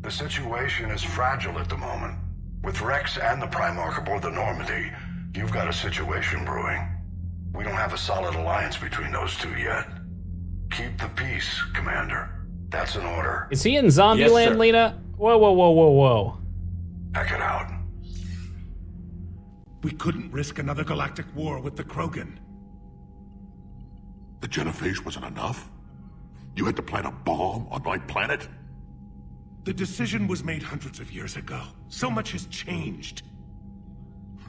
The situation is fragile at the moment. With Rex and the Primarch aboard the Normandy, you've got a situation brewing. We don't have a solid alliance between those two yet. Keep the peace, Commander. That's an order. Is he in Zombieland, Yes, sir. Lena? Whoa, whoa, whoa, whoa, whoa. Heck it out. We couldn't risk another galactic war with the Krogan. The Genophage wasn't enough? You had to plant a bomb on my planet? The decision was made hundreds of years ago. So much has changed.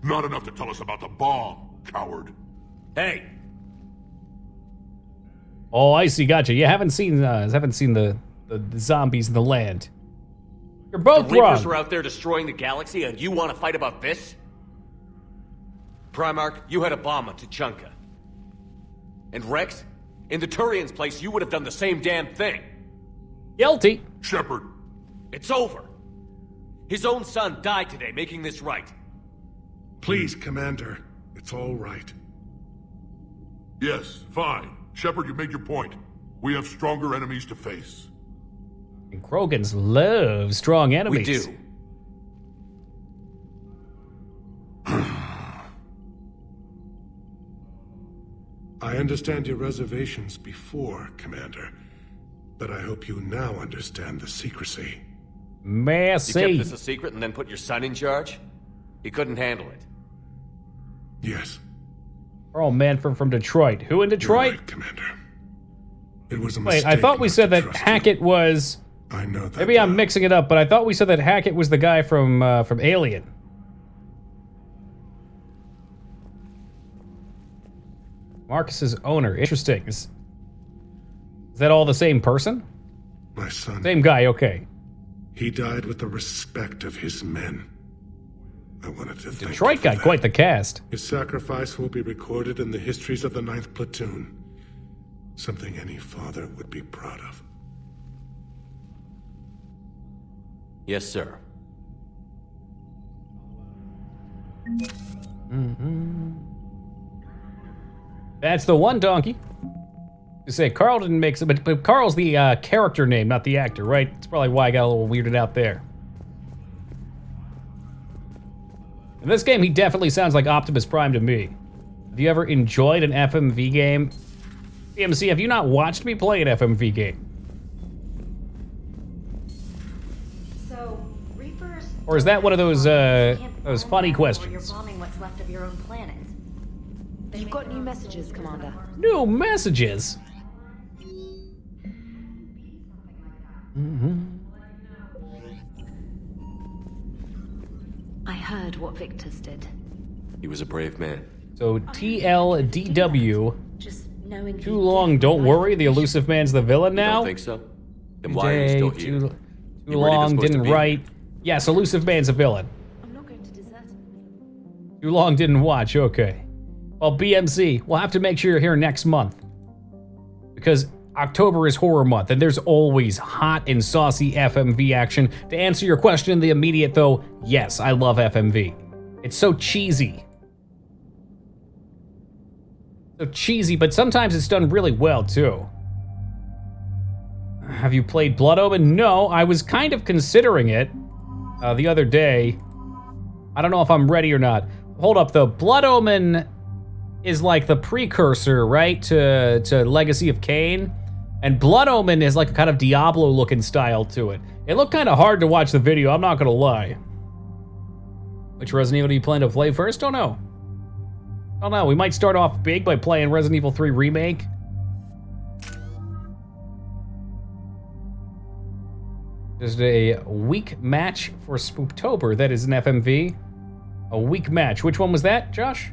Not enough to tell us about the bomb, coward. Hey! Oh, I see. Gotcha. You haven't seen the zombies in the land. You're both The Reapers wrong. are out there destroying the galaxy, and you want to fight about this? Primarch, you had a bomb on Tuchanka. And Rex, in the Turians' place, you would have done the same damn thing. Guilty. Shepard. It's over. His own son died today, making this right. Please, Commander. It's all right. Yes, fine. Shepard, you made your point. We have stronger enemies to face. And Krogans love strong enemies. We do. I understand your reservations before, Commander. But I hope you now understand the secrecy. Merci. You kept this a secret and then put your son in charge? He couldn't handle it. Yes. Oh, man from Detroit. Who in Detroit? You're right, Commander. It was a Wait, mistake. I thought we not said to that trust Hackett was... you. I know that. Maybe I'm mixing it up, but I thought we said that Hackett was the guy from Alien. Marcus's owner. Interesting. Is that all the same person? My son. Same guy, okay. He died with the respect of his men. I wanted to thank Detroit you for got that. quite the cast. His sacrifice will be recorded in the histories of the 9th Platoon. Something any father would be proud of. Yes, sir. That's the one, Donkey. You say Carl didn't make it, but Carl's the character name, not the actor, right? That's probably why I got a little weirded out there. In this game, he definitely sounds like Optimus Prime to me. Have you ever enjoyed an FMV game? BMC, have you not watched me play an FMV game? So, Reapers... Or is that one of those funny questions? You're bombing what's left of your own planet. You've got new messages, Commander. New messages? I heard what Victor's did. He was a brave man. So TLDW. Just knowing Too long, don't worry. The elusive man's the villain now. You don't think so? Then why are you still here? Too You weren't even long, supposed to didn't be write. Yes, elusive man's a villain. I'm not going to desert. Too long, didn't watch. Okay. Well, BMC, we'll have to make sure you're here next month. Because October is horror month, and there's always hot and saucy FMV action. To answer your question in the immediate, though, yes, I love FMV. It's so cheesy. So cheesy, but sometimes it's done really well, too. Have you played Blood Omen? No, I was kind of considering it the other day. I don't know if I'm ready or not. Hold up, though. Blood Omen is like the precursor, right, to Legacy of Kain. And Blood Omen is like a kind of Diablo-looking style to it. It looked kind of hard to watch the video, I'm not gonna lie. Which Resident Evil do you plan to play first? Don't know. Don't know, we might start off big by playing Resident Evil 3 Remake. Just a week match for Spooktober, that is an FMV. A week match, which one was that, Josh?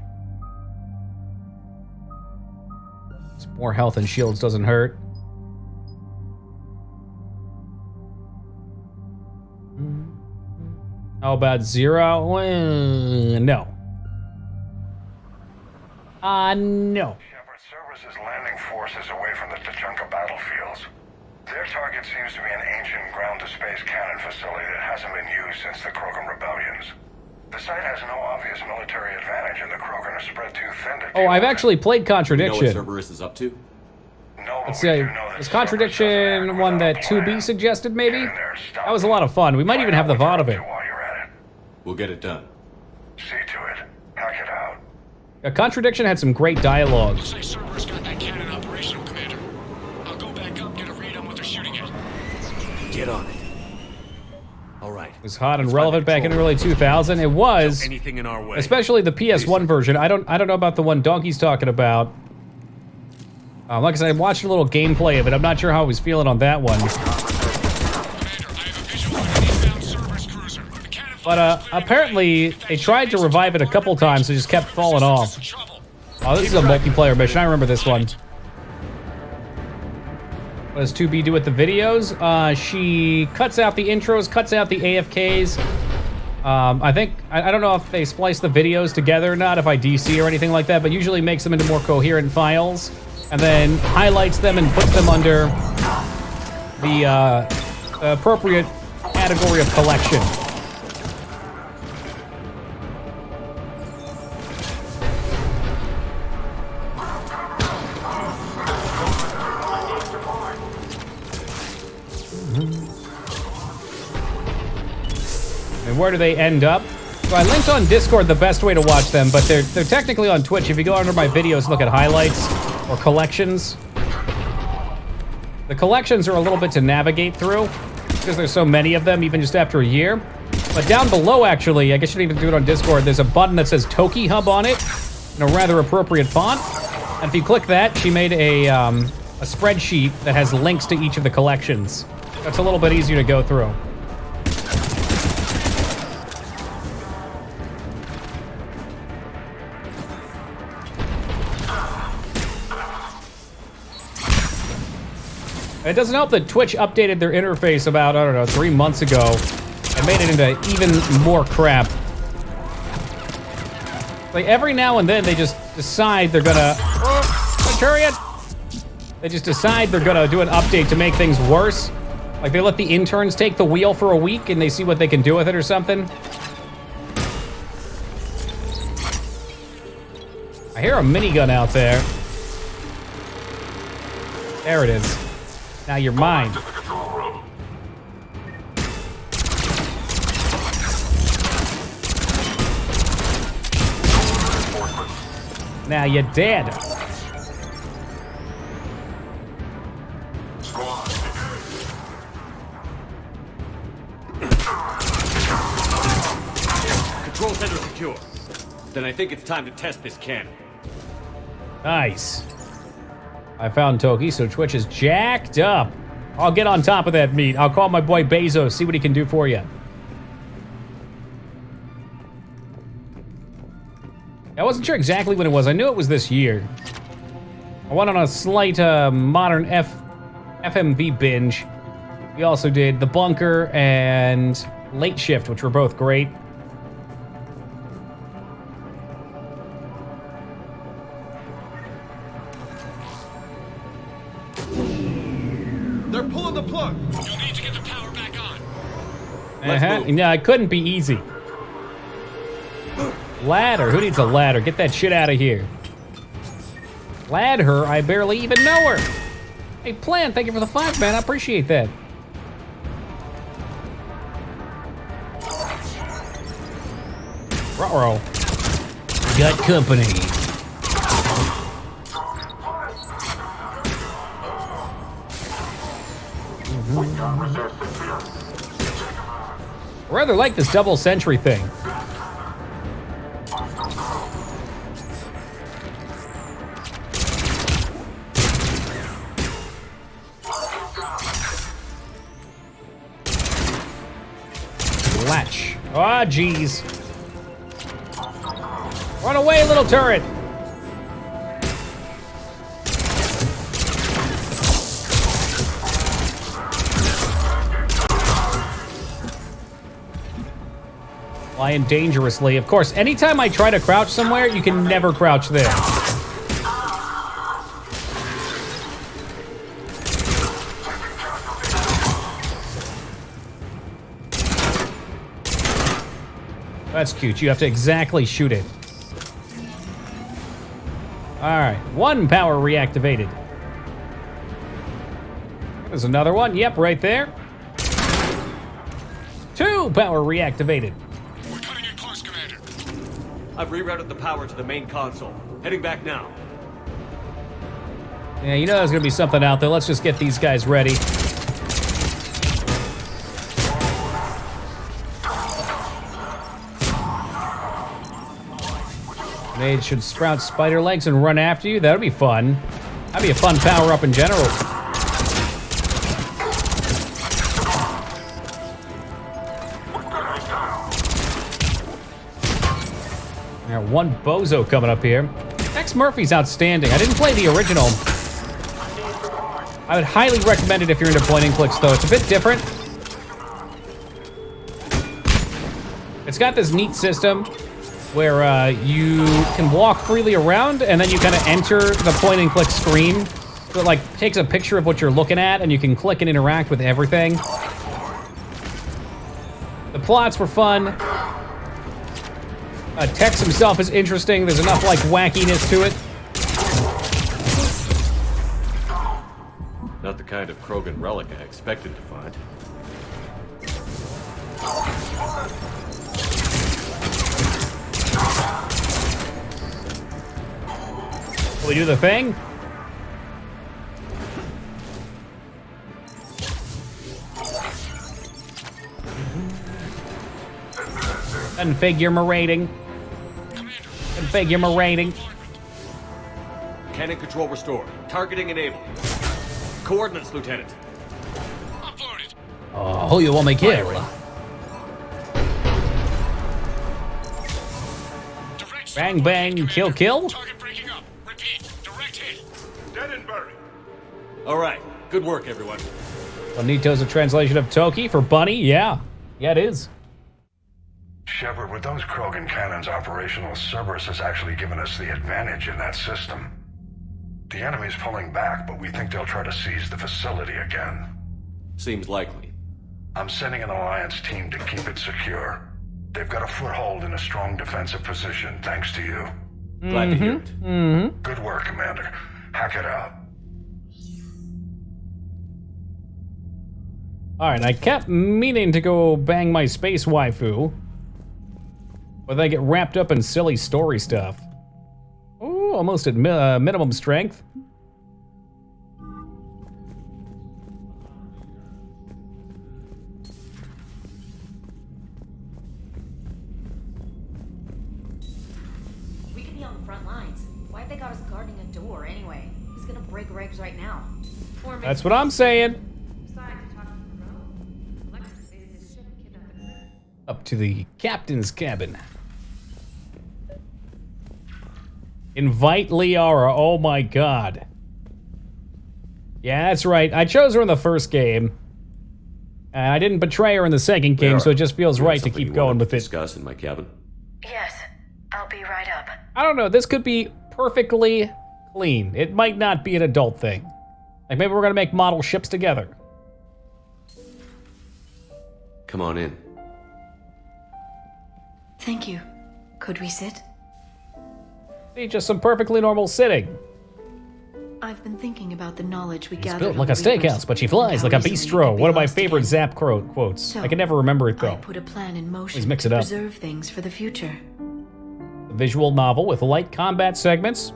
More health and shields doesn't hurt. How about Zero? No. No. Shepard services landing forces away from the Tachanka battlefields. Their target seems to be an ancient ground-to-space cannon facility that hasn't been used since the Krogan rebellions. The site has no obvious military advantage, and the Krogan are spread too thin to... Oh, I've actually played Contradiction. You know what Cerberus is up to? No, Let's see, is Contradiction one that 2B suggested, maybe? That was a lot of fun. We might even have the VOD of it. We'll get it done. See to it. Hack it out. Contradiction had some great dialogue. Looks like Cerberus got that cannon operational, Commander. I'll go back up, get a read on what they're shooting at. Get on it. All right. It was hot and relevant back in early 2000. It was, Anything in our way. especially the PS1 version. I don't know about the one Donkey's talking about. Like I said, I watched a little gameplay of it. I'm not sure how I was feeling on that one. But apparently, they tried to revive it a couple times. It just kept falling off. Oh, this is a multiplayer mission. I remember this one. What does 2B do with the videos? She cuts out the intros, cuts out the AFKs. I think, I don't know if they splice the videos together or not, if I DC or anything like that, but usually makes them into more coherent files, and then highlights them and puts them under the appropriate category of collection. And where do they end up? So I linked on Discord the best way to watch them, but they're technically on Twitch. If you go under my videos, look at highlights or collections. The collections are a little bit to navigate through because there's so many of them, even just after a year. But down below, actually, I guess you don't even do it on Discord, there's a button that says Toki Hub on it in a rather appropriate font. And if you click that, she made a spreadsheet that has links to each of the collections. That's a little bit easier to go through. It doesn't help that Twitch updated their interface about, I don't know, 3 months ago and made it into even more crap. Like, every now and then they just decide they're gonna... Oh, Centurion! They just decide they're gonna do an update to make things worse. Like, they let the interns take the wheel for a week and they see what they can do with it or something. I hear a minigun out there. There it is. Now you're mine. Now you're dead. Control center secure. Then I think it's time to test this cannon. Nice. I found Toki, so Twitch is jacked up. I'll get on top of that meat. I'll call my boy Bezos, see what he can do for you. I wasn't sure exactly when it was. I knew it was this year. I went on a slight modern FMV binge. We also did The Bunker and Late Shift, which were both great. They're pulling the plug. You'll need to get the power back on. Yeah, it couldn't be easy. Ladder? Who needs a ladder? Get that shit out of here. Lad her? I barely even know her. Hey, Plan, thank you for the 5, man. I appreciate that. Ruh-roh. Got company. I rather like this double sentry thing. Latch. Ah, jeez. Run away, little turret. Flying dangerously. Of course, anytime I try to crouch somewhere, you can never crouch there. That's cute. You have to exactly shoot it. Alright, 1 power reactivated. There's another one. Yep, right there. 2 power reactivated. I've rerouted the power to the main console. Heading back now. Yeah, you know there's gonna be something out there. Let's just get these guys ready. Mage should sprout spider legs and run after you. That'd be fun. That'd be a fun power-up in general. Got 1 bozo coming up here. X Murphy's outstanding. I didn't play the original. I would highly recommend it if you're into point-and-clicks, though. It's a bit different. It's got this neat system where you can walk freely around, and then you kind of enter the point-and-click screen. So it, like, takes a picture of what you're looking at, and you can click and interact with everything. The plots were fun. Tex himself is interesting. There's enough, like, wackiness to it. Not the kind of Krogan relic I expected to find. We do the thing? Configure my rating. Configure my rating. Cannon control restored. Targeting enabled. Coordinates, Lieutenant. Oh, who you want me kill? Bang, bang, kill, kill? All right. Good work, everyone. Bonito's a translation of Toki for bunny? Yeah. Yeah, it is. Shepard, with those Krogan cannons operational, Cerberus has actually given us the advantage in that system. The enemy's pulling back, but we think they'll try to seize the facility again. Seems likely. I'm sending an Alliance team to keep it secure. They've got a foothold in a strong defensive position, thanks to you. Glad to hear it. Good work, Commander. Hack it out. Alright, I kept meaning to go bang my space waifu. But then I get wrapped up in silly story stuff. Ooh, almost at minimum strength. We could be on the front lines. Why have they got us guarding a door anyway? He's gonna break regs right now. That's what I'm saying. Up to the captain's cabin. Invite Liara. Oh my god. Yeah, that's right. I chose her in the first game. And I didn't betray her in the second game, so it just feels right to keep going with it. Discuss in my cabin. Yes, I'll be right up. I don't know. This could be perfectly clean. It might not be an adult thing. Like maybe we're gonna make model ships together. Come on in. Thank you. Could we sit? See, just some perfectly normal sitting. I've been thinking about the knowledge we She's gathered. built like a steakhouse, but she flies like a bistro. One of my favorite Zap quotes. So, I can never remember it though. I put a plan in motion Please mix it to up. preserve things for the future. A visual novel with light combat segments.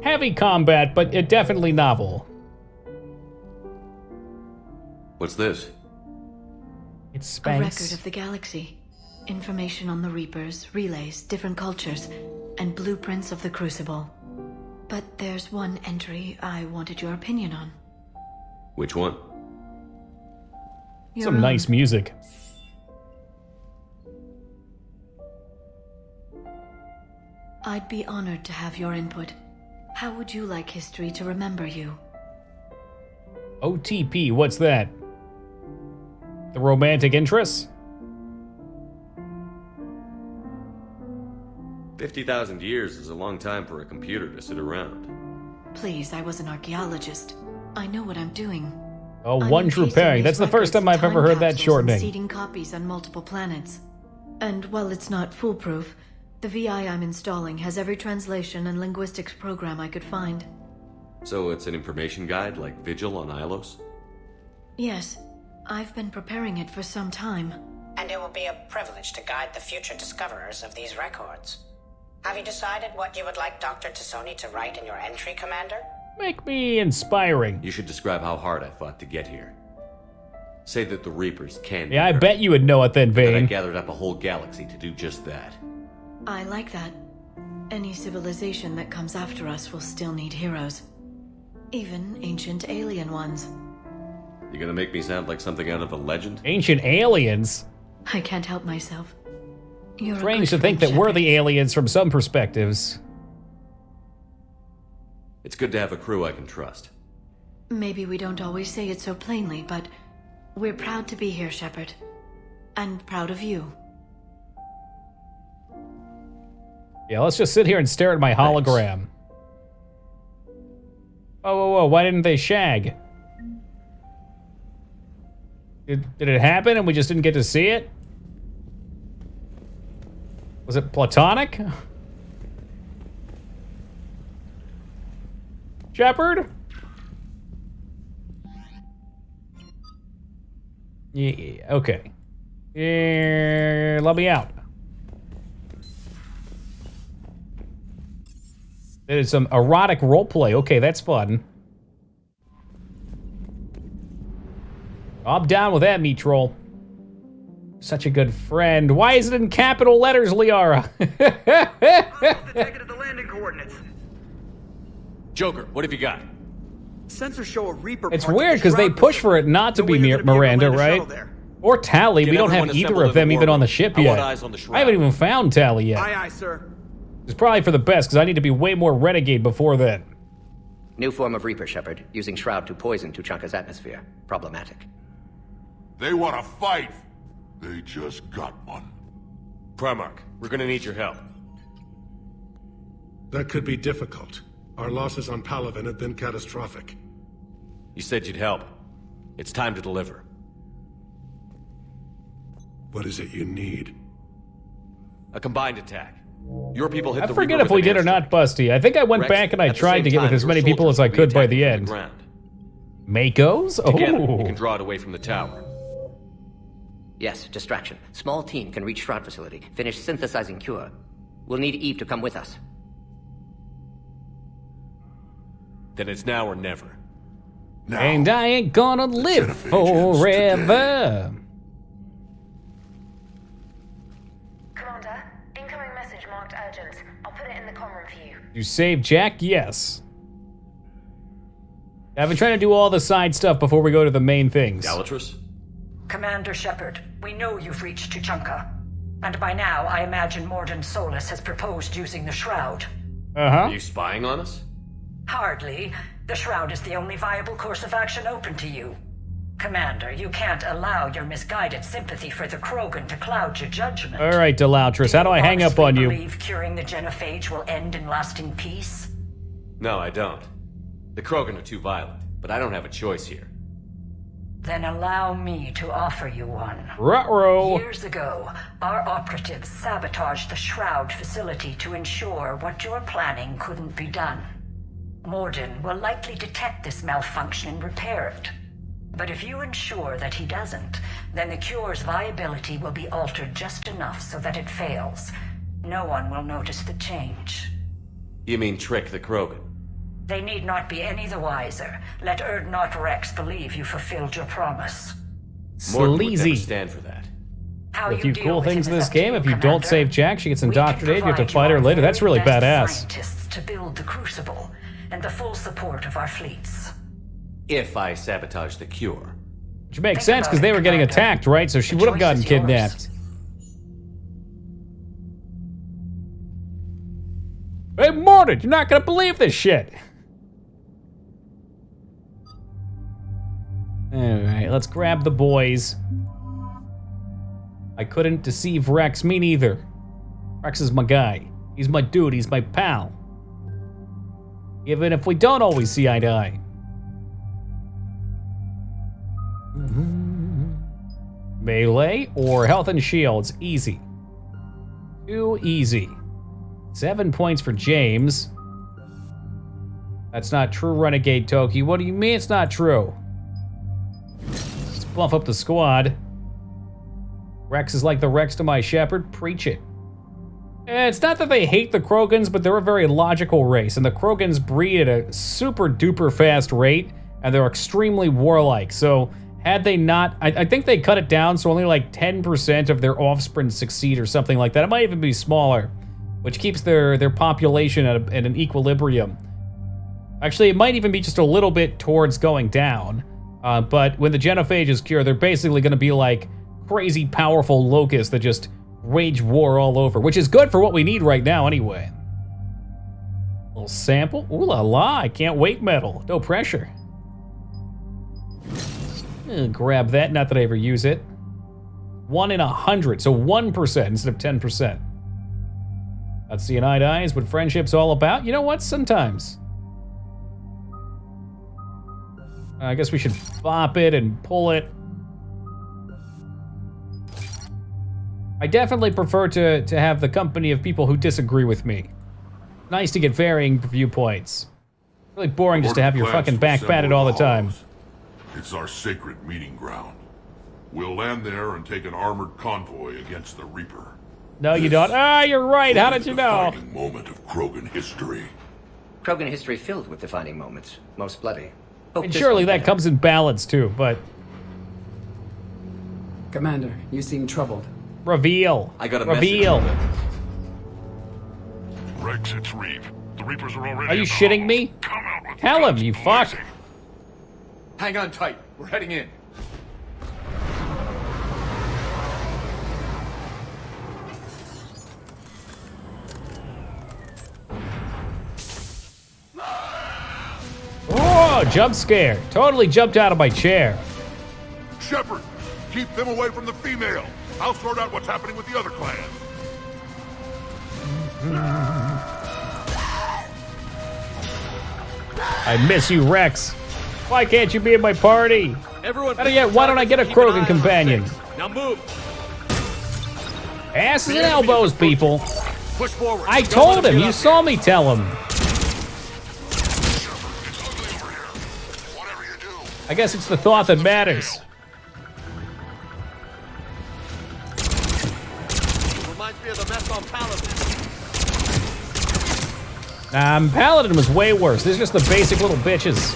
Heavy combat, but it definitely novel. What's this? It's A Spanx. record of the galaxy. Information on the Reapers, relays, different cultures, and blueprints of the Crucible. But there's one entry I wanted your opinion on. Which one? Your Some own. nice music. I'd be honored to have your input. How would you like history to remember you? OTP, what's that? The romantic interest? 50,000 years is a long time for a computer to sit around. Please, I was an archaeologist. I know what I'm doing. Oh, I'm one true encasing pairing. these That's the first records time I've in ever time heard that capsules and shortening. seeding copies on multiple planets. And while it's not foolproof, the VI I'm installing has every translation and linguistics program I could find. So it's an information guide like Vigil on Ilos? Yes, I've been preparing it for some time. And it will be a privilege to guide the future discoverers of these records. Have you decided what you would like Dr. Tassoni to write in your entry, Commander? Make me inspiring. You should describe how hard I fought to get here. Say that the Reapers can. Yeah, I bet you would know it then, That I Vane. gathered up a whole galaxy to do just that. I like that. Any civilization that comes after us will still need heroes. Even ancient alien ones. You gonna make me sound like something out of a legend? Ancient aliens? I can't help myself. You're a Strange good to think friend, that we're Shepard. the aliens from some perspectives. It's good to have a crew I can trust. Maybe we don't always say it so plainly, but we're proud to be here, Shepard. And proud of you. Yeah, let's just sit here and stare at my hologram. Whoa, whoa, whoa, why didn't they shag? Did it happen and we just didn't get to see it? Was it platonic? Shepard? Yeah, okay. Yeah, let me out. There's some erotic roleplay. Okay, that's fun. I'm down with that, Meat Troll. Such a good friend. Why is it in capital letters, Liara? The landing coordinates. Joker, what have you got? Sensors show a Reaper. It's part of weird the because they shroud push for it not to No be way you're gonna be able to Miranda, land a right? shuttle there. Or Tally. Get We don't have everyone either assembled of in the them even war on the room. ship I yet. want eyes on the shroud. I haven't even found Tally yet. Aye, aye, sir. It's probably for the best because I need to be way more renegade before then. New form of Reaper, Shepard, using Shroud to poison Tuchanka's atmosphere. Problematic. They want to fight. They just got one. Primarch, we're gonna need your help. That could be difficult. Our losses on Palaven have been catastrophic. You said you'd help. It's time to deliver. What is it you need? A combined attack. Your people hit I the forget Reaper if we with an did or not, Busty. I think I went Rex, back and I at the tried same to get with time, as your many people as I soldiers could by will be the attacking end. from ground. Makos? Together, Oh. you can draw it away from the tower. Yes, distraction. Small team can reach Shroud facility. Finish synthesizing cure. We'll need Eve to come with us. Then it's now or never. Now, And I ain't gonna live Xenophage forever. Commander, incoming message marked urgent. I'll put it in the comm room for you. You save Jack? Yes. I've been trying to do all the side stuff before we go to the main things. Galatrus? Commander Shepard, we know you've reached Tuchanka. And by now, I imagine Mordin Solus has proposed using the Shroud. Are you spying on us? Hardly. The Shroud is the only viable course of action open to you. Commander, you can't allow your misguided sympathy for the Krogan to cloud your judgment. All right, Delautris, how do I hang up on you? Believe curing the genophage will end in lasting peace? No, I don't. The Krogan are too violent, but I don't have a choice here. Then allow me to offer you one. Ruh-roh. Years ago, our operatives sabotaged the Shroud facility to ensure what you're planning couldn't be done. Mordin will likely detect this malfunction and repair it. But if you ensure that he doesn't, then the cure's viability will be altered just enough so that it fails. No one will notice the change. You mean trick the Krogan? They need not be any the wiser. Let Urdnot Rex believe you fulfilled your promise. Mordin would never Sleazy. stand for that. How A you few deal cool with things him in is this up to game. you, If you don't Commander. save Jack, she gets We can indoctrinated. You have to provide fight her our later. That's very really best badass. Scientists to build the Crucible and the full support of our fleets. If I sabotage the cure. Which makes sense because they were getting attacked, right? So she would have gotten kidnapped. Hey, Mordin, you're not gonna believe this shit. Alright, let's grab the boys. I couldn't deceive Rex, me neither. Rex is my guy. He's my dude, he's my pal. Even if we don't always see eye to eye. Melee or health and shields? Easy. Too easy. 7 points for James. That's not true, Renegade Toki. What do you mean it's not true? Let's buff up the squad. Rex is like the Rex to my Shepard. Preach it. It's not that they hate the Krogans, but they're a very logical race, and the Krogans breed at a super duper fast rate, and they're extremely warlike. So had they not, I think they cut it down so only like 10% of their offspring succeed or something like that. It might even be smaller, which keeps their population at an equilibrium. Actually, it might even be just a little bit towards going down. But when the genophage is cured, they're basically going to be like crazy powerful locusts that just wage war all over, which is good for what we need right now anyway. Little sample. Ooh la la, I can't wait medal. No pressure. Grab that, not that I ever use it. 1 in 100, so 1% instead of 10%. Not seeing eye to eye is what friendship's all about. You know what? Sometimes. I guess we should bop it and pull it. I definitely prefer to have the company of people who disagree with me. Nice to get varying viewpoints. Really boring just to have your fucking back batted all the time. It's our sacred meeting ground. We'll land there and take an armored convoy against the Reaper. No, you don't. Ah, you're right. How did you know? Defining moment of Krogan history. Krogan history filled with defining moments, most bloody. And surely that comes in ballads too, but... Commander, you seem troubled. Reveal. I got a Reveal. Rex, it's Reeve. The Reapers are already. Are you shitting me? Tell him, you fuck. Hang on tight. We're heading in. Oh, jump scare. Totally jumped out of my chair. Shepard, keep them away from the female. I'll sort out what's happening with the other clans. I miss you, Rex. Why can't you be in my party? Everyone, Better yet, why don't I get a Krogan companion? Now move. Asses and elbows, people. Push forward. I told him. You saw me tell him. I guess it's the thought that matters. Reminds me of the mess on Paladin. Nah, Paladin was way worse. This is just the basic little bitches.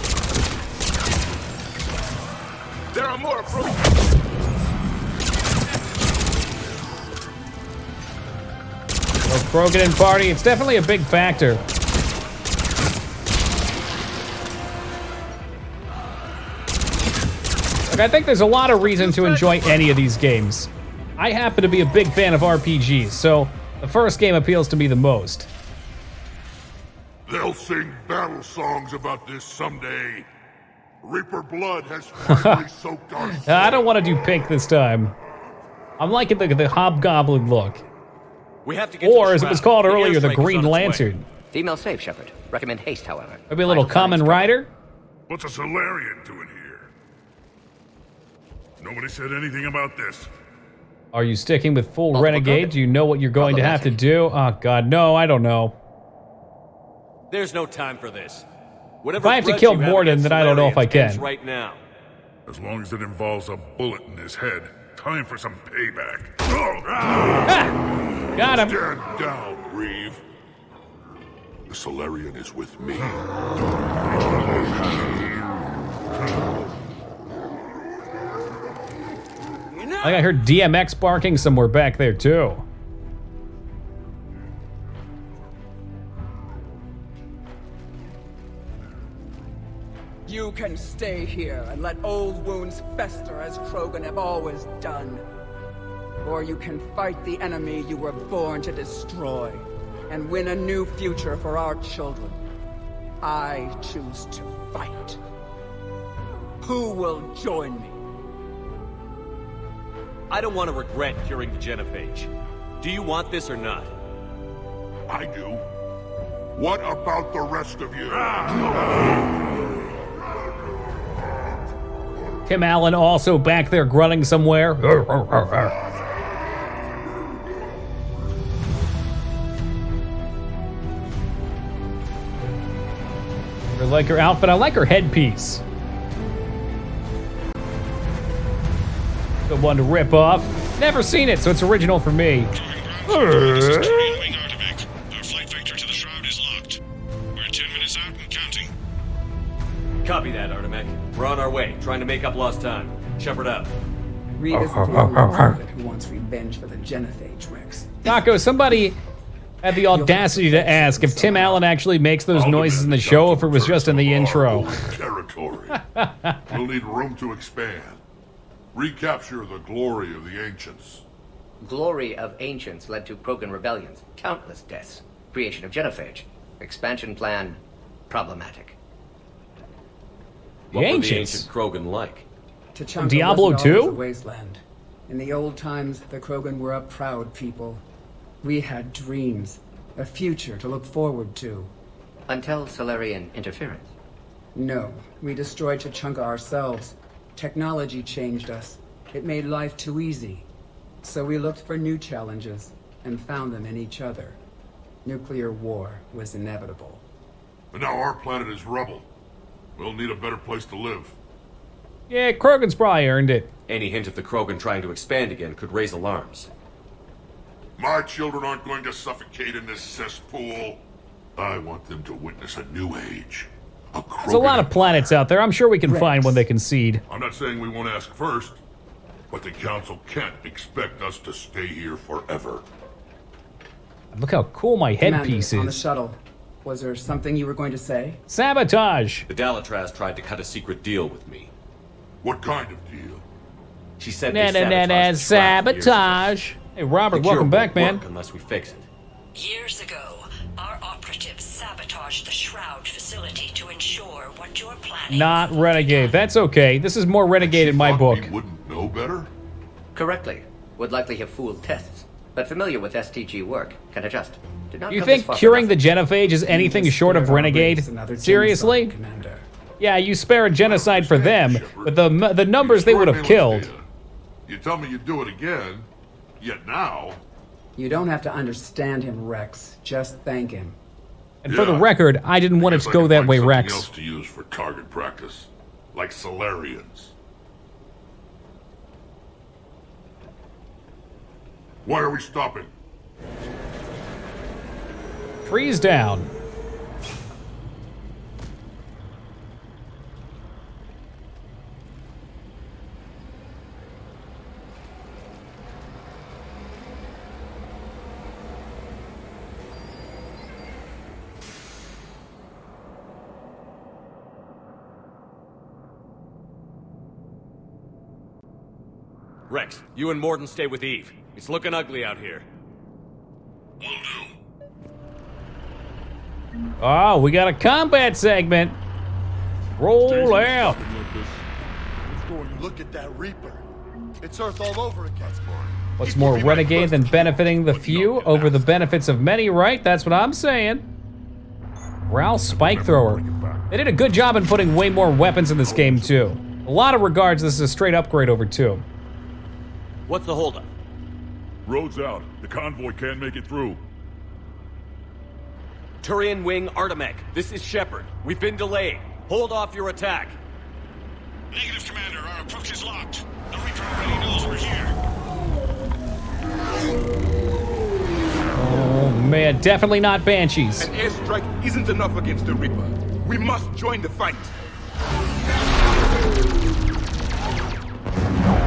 There are more approaching. No Krogan in party. It's definitely a big factor. Look, I think there's a lot of reason to enjoy any of these games. I happen to be a big fan of RPGs, so the first game appeals to me the most. They'll sing battle songs about this someday. Reaper blood has finally soaked our soul. I don't want to do pink this time. I'm liking the Hobgoblin look. We have to get Or, to as it was called earlier, the Green Lantern. Female safe, Shepard. Recommend haste, however. Maybe a little Common Rider? What's a Solarian doing here? Nobody said anything about this. Are you sticking with full Renegade? Do you know what you're going to have to do? Oh, God, no, I don't know. There's no time for this. If I have to kill Mordin, then I don't know if I can. Right now. As long as it involves a bullet in his head. Time for some payback. Ah! Got him. Stand down, Reeve. The Solarian is with me. I heard DMX barking somewhere back there, too. You can stay here and let old wounds fester as Krogan have always done. Or you can fight the enemy you were born to destroy and win a new future for our children. I choose to fight. Who will join me? I don't want to regret curing the genophage. Do you want this or not? I do. What about the rest of you? Tim Allen also back there grunting somewhere. I like her outfit. I like her headpiece. The one to rip off. Never seen it, so it's original for me. Our flight vector to the shroud is locked. We're 10 minutes out and counting. Copy that, Artemek. We're on our way, trying to make up lost time. Shepard out. Reed isn't the only pilot who wants revenge for the genophage, Rex. Taco, somebody had the audacity to ask if Tim Allen actually makes those noises in the show, or if it was just in the intro. Territory. We'll need room to expand. Recapture the glory of the Ancients. Glory of Ancients led to Krogan rebellions, countless deaths, creation of genophage, expansion plan, problematic. What were the ancient Krogan like? Tachanka Diablo wasn't always 2? a wasteland. In the old times, the Krogan were a proud people. We had dreams, a future to look forward to. Until Solarian interference. No, we destroyed Tachanka ourselves. Technology changed us. It made life too easy. So we looked for new challenges, and found them in each other. Nuclear war was inevitable. And now our planet is rubble. We'll need a better place to live. Yeah, Krogan's probably earned it. Any hint of the Krogan trying to expand again could raise alarms. My children aren't going to suffocate in this cesspool. I want them to witness a new age. There's a lot of planets out there. I'm sure we can find one they concede. I'm not saying we won't ask first, but the Council can't expect us to stay here forever. Look how cool my headpiece Commander, on the is. shuttle, was there something you were going to say? Sabotage! The Dalatraz tried to cut a secret deal with me. What kind of deal? She said they sabotaged the shroud sabotage. Hey, Robert, The cure welcome back, won't man. work unless we fix it. Years ago, our operatives sabotaged the Shroud facility to ensure what you're planning. Not Renegade. That's okay. This is more Renegade in my book. Wouldn't know better? Correctly. Would likely have fooled tests, but familiar with STG work, can adjust. Did not You come think this far for curing the nothing. genophage is anything short of Renegade? Seriously? Yeah, you spare a genocide for them, but the numbers they would have killed. You tell me you'd do it again, yet now... You don't have to understand him, Rex. Just thank him. And for the record, I didn't want it to go that way, Something Rex. else to use for target practice, like Solarians. Why are we stopping? Trees down. Rex, you and Mordin stay with Eve. It's looking ugly out here. Oh, we got a combat segment. Roll out. Look at that Reaper. It's Earth all over again. What's more Renegade than benefiting the few over the benefits of many, right? That's what I'm saying. Ralph Spike Thrower. They did a good job in putting way more weapons in this game, too. A lot of regards, this is a straight upgrade over 2. What's the holdup? Road's out. The convoy can't make it through. Turian Wing Artemek, this is Shepard. We've been delayed. Hold off your attack. Negative, Commander. Our approach is locked. The Reaper already knows we're here. Oh, man, definitely not Banshees. An airstrike isn't enough against the Reaper. We must join the fight.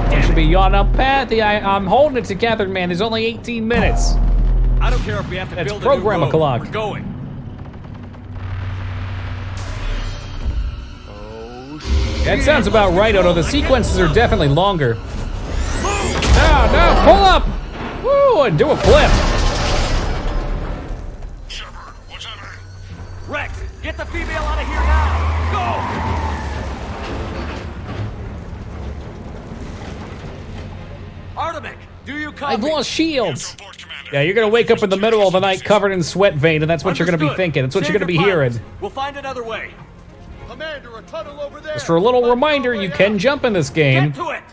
I should be on up, Pathy. I'm holding it together, man. There's only 18 minutes. I don't care if we have to That's build a new program road. o'clock. We're going. That sounds about right, Odo. The sequences are definitely longer. No, pull up! Woo, and do a flip. Rex, get the female out of here now! Go! Artemic, do you copy? I've lost shields. Yeah, you're gonna wake up in the middle of the night covered in sweat vein, and that's what you're gonna be thinking. That's what you're gonna be hearing. We'll find another way. Commander, a tunnel over there. Just for a little reminder, you can jump in this game. Get to it!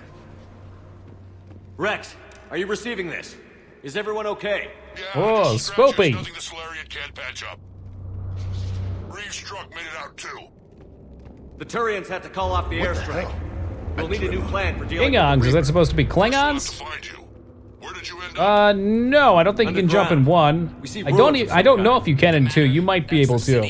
Rex, are you receiving this? Is everyone okay? Whoa, Spoopy. Nothing the Solarian can't patch up. Reeves' truck made it out too. The Turians had to call off the airstrike. We'll need a new plan for dealing with Klingons, the is that supposed to be Klingons? Where did you end up? No, I don't think you can jump in one. I don't know if you can in two. You might be able to.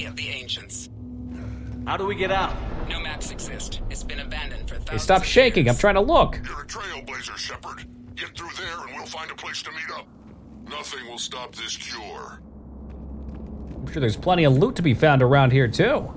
How do we get out? No maps exist. It's been abandoned for Hey, thousands stop of shaking. I'm trying to look. You're a trailblazer, Shepard. Get through there and we'll find a place to meet up. Nothing will stop this cure. I'm sure there's plenty of loot to be found around here, too.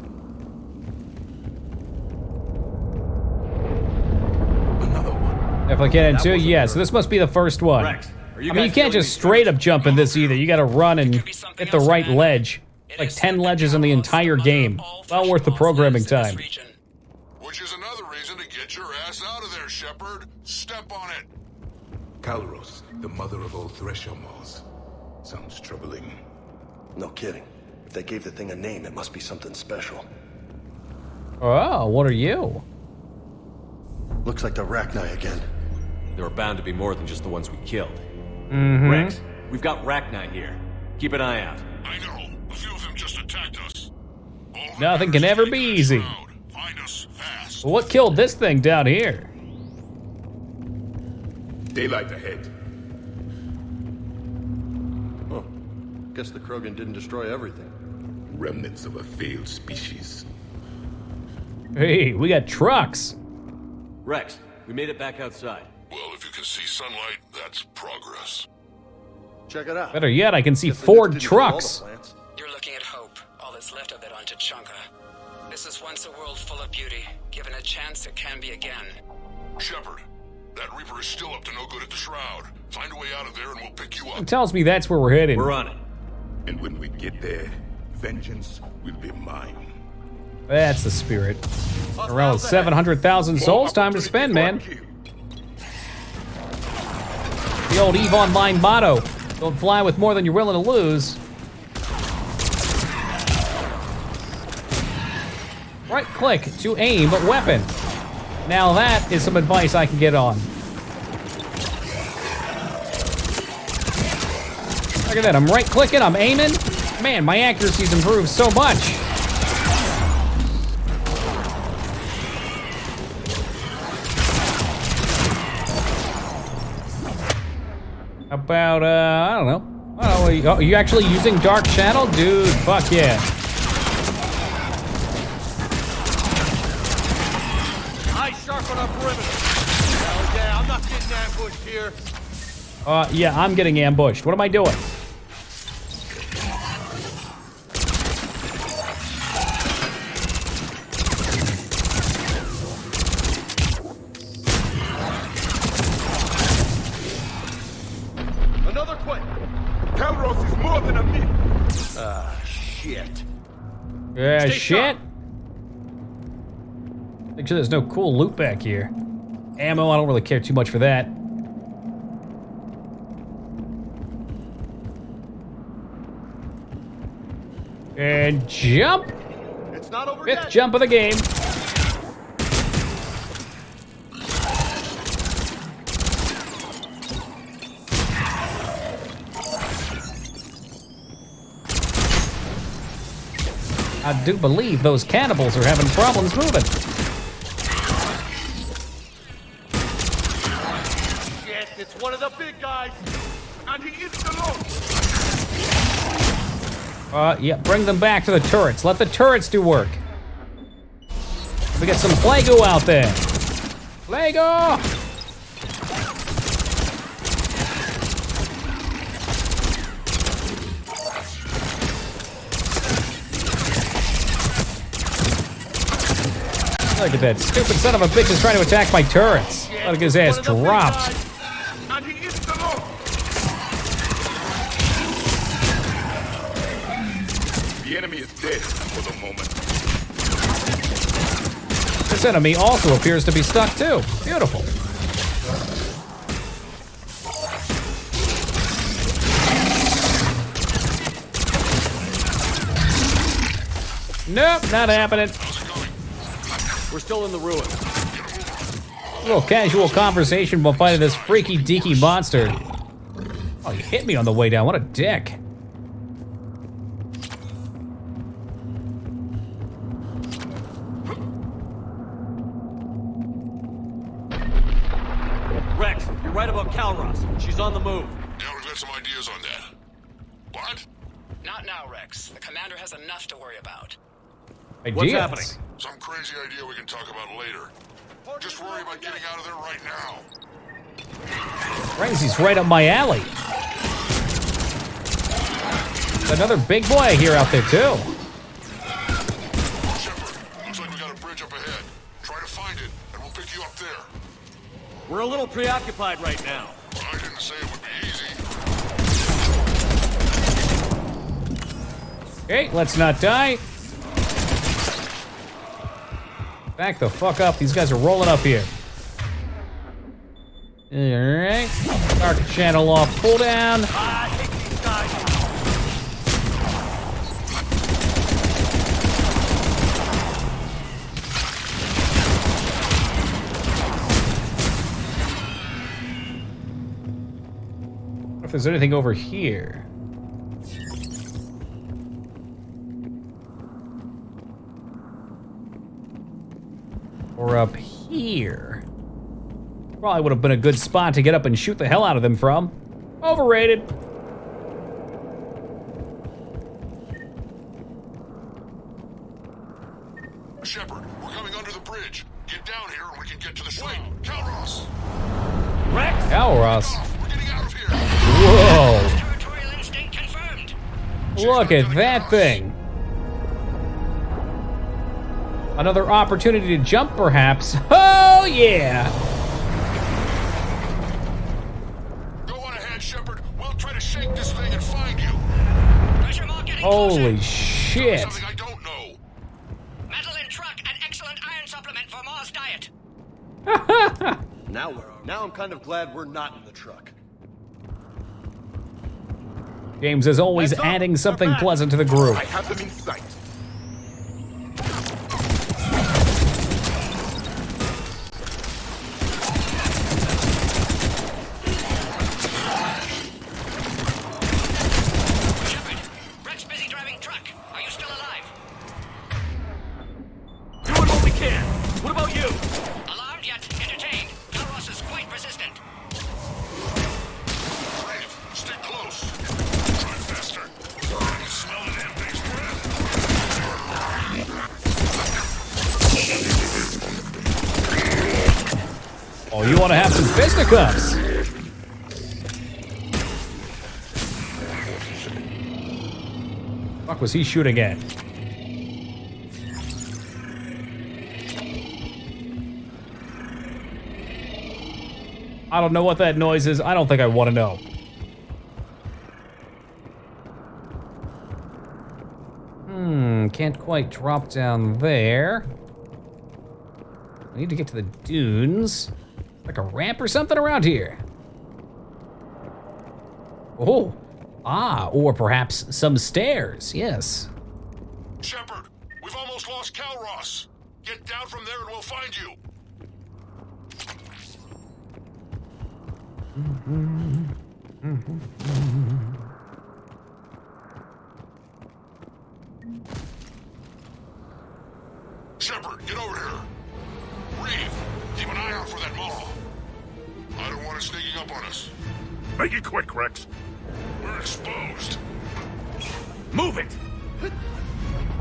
Definitely can in two. Yeah, so this must be the first one. Rex, are you I mean, you guys can't feeling just straight up jump in this either. You gotta run and hit the right ledge. Like 10 ledges in the entire game. Well worth the programming time. Which is another reason to get your ass out of there, Shepard. Step on it. Calros, the mother of all Threshomaws. Sounds troubling. No kidding. If they gave the thing a name, it must be something special. Oh, what are you? Looks like the Rachni again. There are bound to be more than just the ones we killed. Mm-hmm. Rex, we've got Rachni here. Keep an eye out. I know. A few of them just attacked us. Nothing can ever be easy. Find us fast. Well, what killed this thing down here? Daylight ahead. Huh. Guess the Krogan didn't destroy everything. Remnants of a failed species. Hey, we got trucks. Rex, we made it back outside. Well, if you can see sunlight, that's progress. Check it out. Better yet, I can see Ford trucks. You're looking at hope, all that's left of it on Tuchanka. This is once a world full of beauty. Given a chance, it can be again. Shepard, that Reaper is still up to no good at the Shroud. Find a way out of there and we'll pick you up. It tells me that's where we're headed. We're on it. And when we get there, vengeance will be mine. That's the spirit. Around 700,000 souls, time to spend, man. The old EVE Online motto. Don't fly with more than you're willing to lose. Right click to aim a weapon. Now that is some advice I can get on. Look at that, I'm right clicking, I'm aiming. Man, my accuracy's improved so much. About, I don't know. Oh, are you actually using Dark Channel? Dude, fuck yeah. Eyes sharp on our perimeter. Hell yeah, I'm not getting ambushed here. Yeah, I'm getting ambushed. What am I doing? Another quake. Calros is more than a myth. Ah, shit. Yeah, Stay shit. sharp. Make sure there's no cool loot back here. Ammo, I don't really care too much for that. And jump! It's not over Fifth yet. jump of the game. I do believe those cannibals are having problems moving. Shit, it's one of the big guys. And he isn't alone. Yeah, bring them back to the turrets. Let the turrets do work. We get some Plago out there. Plago! Look at that stupid son of a bitch is trying to attack my turrets. I'll get his ass dropped. The enemy is dead for the moment. This enemy also appears to be stuck too. Beautiful. Nope, not happening. We're still in the ruin. A little casual conversation while fighting this freaky deaky monster. Oh, he hit me on the way down. What a dick. Rex, you're right about Calros. She's on the move. Yeah, we've got some ideas on that. What? Not now, Rex. The commander has enough to worry about. Ideas? What's happening? Some crazy idea we can talk about later. Just worry about getting out of there right now. Crazy's right up my alley. Another big boy I hear out there too. Shepard, looks like we got a bridge up ahead. Try to find it, and we'll pick you up there. We're a little preoccupied right now. I didn't say it would be easy. Okay, let's not die. Back the fuck up. These guys are rolling up here. Alright. Start the channel off. Pull down. I hate these guys. If there's anything over here. Or up here. Probably would have been a good spot to get up and shoot the hell out of them from. Overrated. Shepard, we're coming under the bridge. Get down here and we can get to the shrine. Calros! Rex! Calros. We're getting out of here. Whoa. Territorial instinct confirmed. Look at that thing. Another opportunity to jump, perhaps. Oh, yeah. Go on ahead, Shepard. We'll try to shake this thing and find you. Pressure mark getting Holy closer. shit. Something I don't know. Metal in truck, an excellent iron supplement for Mars diet. Now I'm kind of glad we're not in the truck. James is always adding something pleasant to the group. I have them in sight. Shepard, Rex busy driving truck. Are you still alive? Doing what we can. What about you? Alarmed yet entertained. Calros is quite resistant. Brave, stay close. Try faster. You smell the damn thing's breath. Oh, you want to have some fisticuffs? Fuck was he shooting at? I don't know what that noise is. I don't think I want to know. Can't quite drop down there. I need to get to the dunes. Like a ramp or something around here. Oh. Ah, or perhaps some stairs. Yes. Shepard, we've almost lost Calros. Get down from there and we'll find you. Shepard, get over here. Reeve, keep an eye out for that Maw. I don't want it sneaking up on us. Make it quick, Rex. We're exposed. Move it!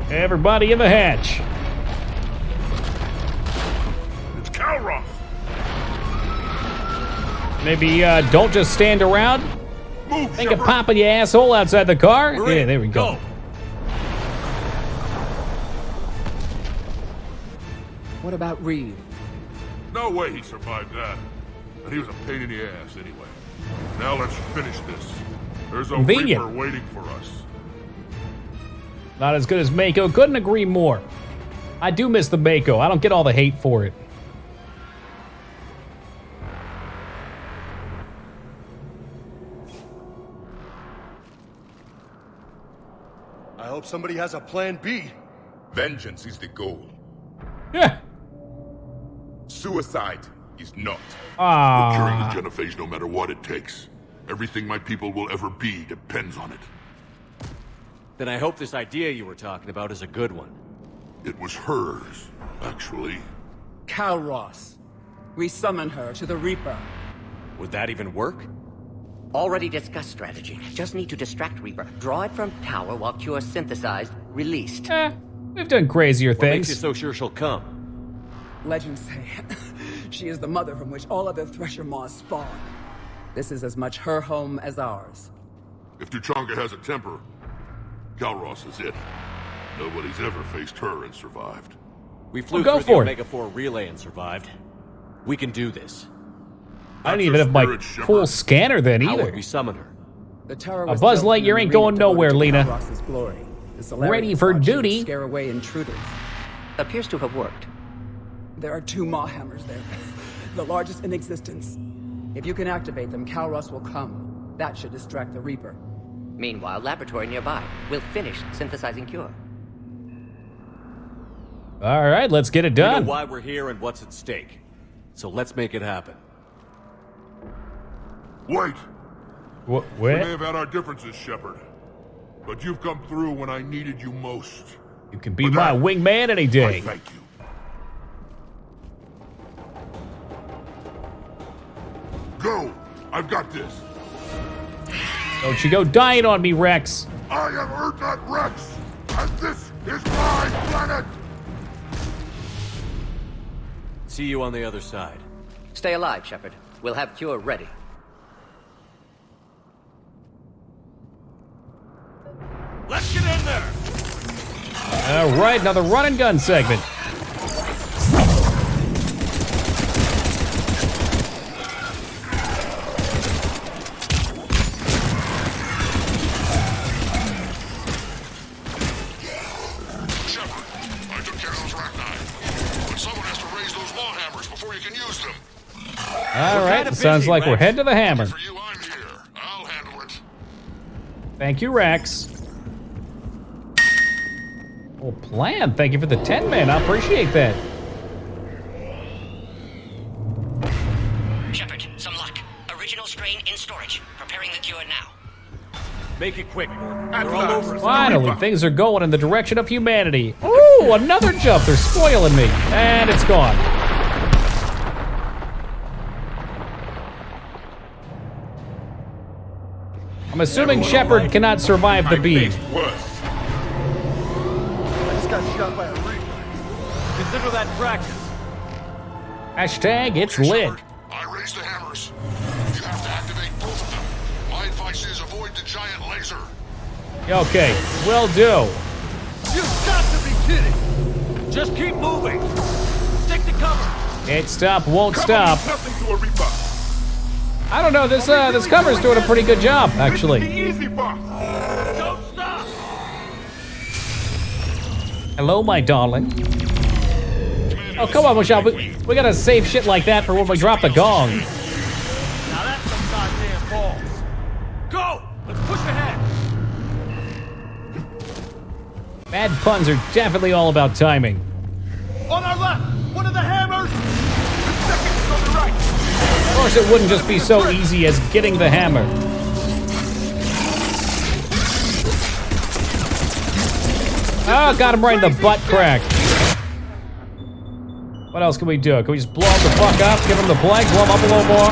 Everybody in the hatch. It's Calross! Maybe don't just stand around. Move, Think Shepard. of popping your asshole outside the car. We're Yeah, in. there we go. What about Reed? No way he survived that. And he was a pain in the ass anyway. Now let's finish this. There's a Convenient. Reaper waiting for us. Not as good as Mako. Couldn't agree more. I do miss the Mako. I don't get all the hate for it. I hope somebody has a plan B. Vengeance is the goal. Yeah. Suicide is not. Procuring the Genophage no matter what it takes. Everything my people will ever be depends on it. Then I hope this idea you were talking about is a good one. It was hers, actually. Calross. We summon her to the Reaper. Would that even work? Already discussed strategy. Just need to distract Reaper. Draw it from tower while Cure synthesized, released. We've done crazier What makes things. you so sure she'll come? Legends say she is the mother from which all other Thresher Maws spawn. This is as much her home as ours. If Tuchanka has a temper, Calross is it. Nobody's ever faced her and survived. We flew Well, go through the for it. Omega-4 relay and survived. We can do this. I don't even have my full scanner then How either. would we summon her? The tower A was Buzz built in Lightyear an ain't arena going devoted nowhere, to Lena. Calross's glory. The Solarians Ready for thought she would duty. Scare away intruders. Appears to have worked. There are 2 Maw hammers there, the largest in existence. If you can activate them, Calross will come. That should distract the Reaper. Meanwhile, laboratory nearby. We'll finish synthesizing Cure. All right, let's get it We done. know why we're here and what's at stake. So let's make it happen. Wait! What? We may have had our differences, Shepard. But you've come through when I needed you most. You can be my wingman any day. I thank you. Go! I've got this. Don't you go dying on me, Rex. I am Urdnot Rex, and this is my planet! See you on the other side. Stay alive, Shepard. We'll have Cure ready. Let's get in there! All right, another run and gun segment. Shepard, I took care of those Rachni. But someone has to raise those Maw hammers before you can use them. All right, sounds like we're heading to the hammer. For you, I'm here. I'll handle it. Thank you, Rex. Well, plan. Thank you for the 10 man. I appreciate that. Shepard, some luck. Original strain in storage. Preparing the cure now. Make it quick, Gordon. They're all over us. Finally, things are going in the direction of humanity. Ooh, another jump. They're spoiling me. And it's gone. I'm assuming Shepard cannot survive the beam. I just got shot by a Reaper. Consider that practice. Hashtag it's lit. I raised the hammers. You have to activate both of them. My advice is avoid the giant laser. Okay, will do. You've got to be kidding! Just keep moving! Stick to cover! Can't stop, won't stop. Nothing to a Reaper. I don't know, this cover's doing a pretty good job, actually. Easy box. Don't stop! Hello, my darling. Oh, come on, Michelle. We gotta save shit like that for when we drop the gong. Now that's some goddamn balls. Go! Let's push ahead! Bad puns are definitely all about timing. On our left! One of the hammers! The second on the right! Of course, it wouldn't just be so easy as getting the hammer. Oh, got him right in the butt crack. What else can we do? Can we just blow him the fuck up? Give him the blank, blow him up a little more?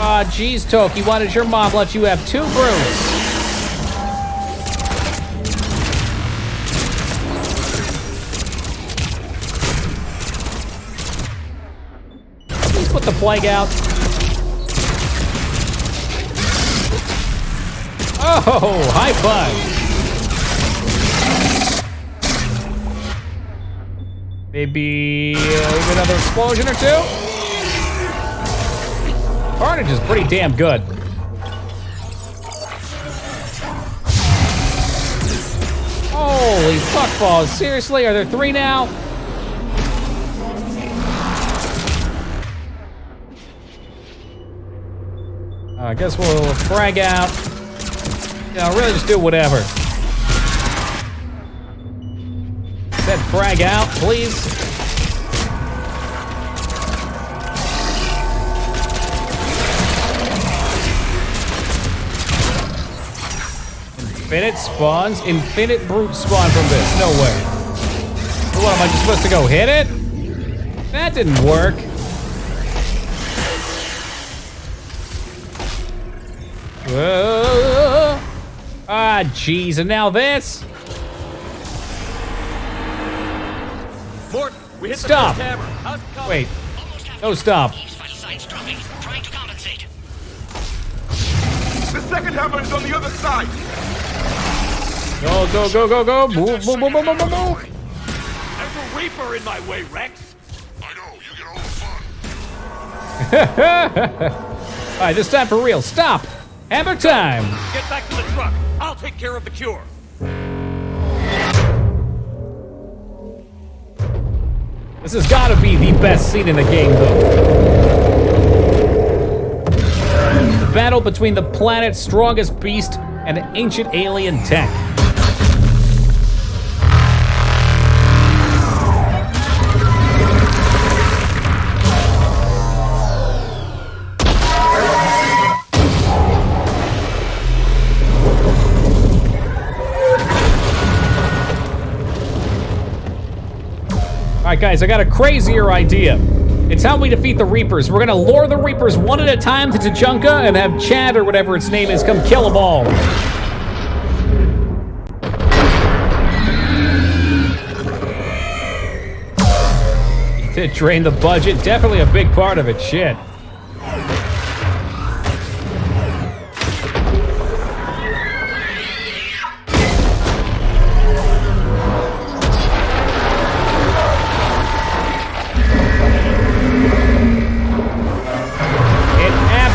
Aw, geez, Toki, why does your mom let you have 2 brutes? Please put the plague out. Oh, high five. Maybe another explosion or 2? Carnage is pretty damn good. Holy fuckballs. Seriously, are there 3 now? I guess we'll frag out. Yeah, really just do whatever. Said frag out, please. Infinite spawns? Infinite brute spawn from this. No way. What, am I just supposed to go hit it? That didn't work. Whoa. Ah, jeez, and now this? Mort, we hit Stop. the hammer. How's it coming? Wait. No, stop. The second hammer is on the other side. Go, go, go, go, go. Move, move, move, move, move, move. There's a Reaper in my way, Rex. I know, you get all the fun. All right, this time for real. Stop. Hammer time. Get back to the truck. I'll take care of the cure. This has got to be the best scene in the game, though. The battle between the planet's strongest beast and an ancient alien tech. All right, guys, I got a crazier idea. It's how we defeat the Reapers. We're gonna lure the Reapers one at a time to Tachanka and have Chad, or whatever its name is, come kill them all. To drain the budget, definitely a big part of it, shit.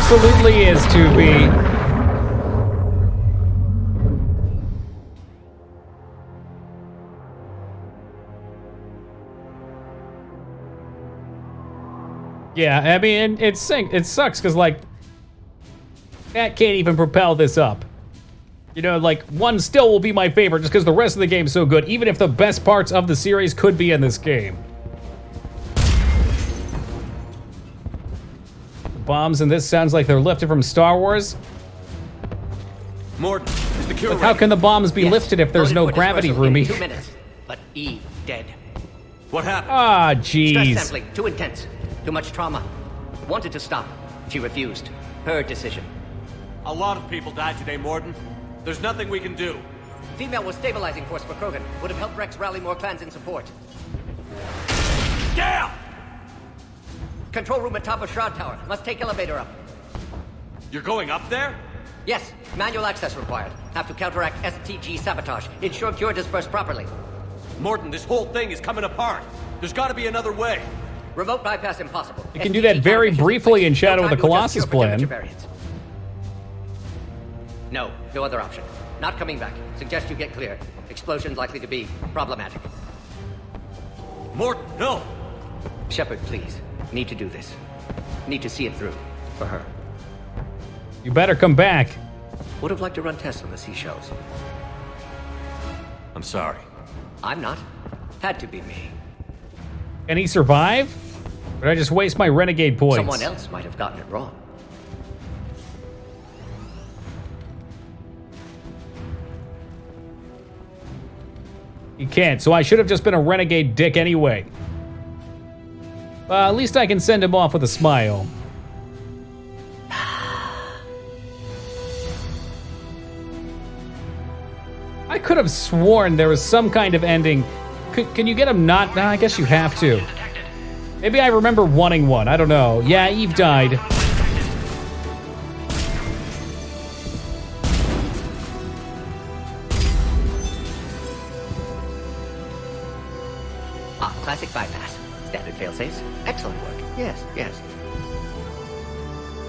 Absolutely is to be. Yeah, I mean, it sucks because, like, that can't even propel this up. You know, like, 1 still will be my favorite just because the rest of the game's so good, even if the best parts of the series could be in this game. Bombs in this sounds like they're lifted from StarArs. Mort, is the cure But how can the bombs be lifted if there's no gravity, Rumi? 2 minutes, but Eve dead. What happened? Ah, jeez. Stress sampling, too intense. Too much trauma. Wanted to stop. She refused. Her decision. A lot of people died today, Morden. There's nothing we can do. Female was stabilizing force for Krogan. Would have helped Rex rally more clans in support. Damn! Control room at top of Shroud Tower. Must take elevator up. You're going up there? Yes. Manual access required. Have to counteract STG sabotage. Ensure cure dispersed properly. Morden, this whole thing is coming apart. There's got to be another way. Remote bypass impossible. You can do that very briefly in Shadow of the Colossus plan. No, no other option. Not coming back. Suggest you get clear. Explosion's likely to be problematic. Mort, no! Shepard, please. Need to do this. Need to see it through. For her. You better come back. Would have liked to run tests on the seashells. I'm sorry. I'm not. Had to be me. Can he survive? Or did I just waste my renegade points? Someone else might have gotten it wrong. You can't, so I should have just been a renegade dick anyway. At least I can send him off with a smile. could have sworn there was some kind of ending. Can you get him not? No, I guess you have to. Maybe I remember wanting one. I don't know. Yeah, Eve died. Ah, classic bypass. Standard failsafes. Excellent work. Yes, yes.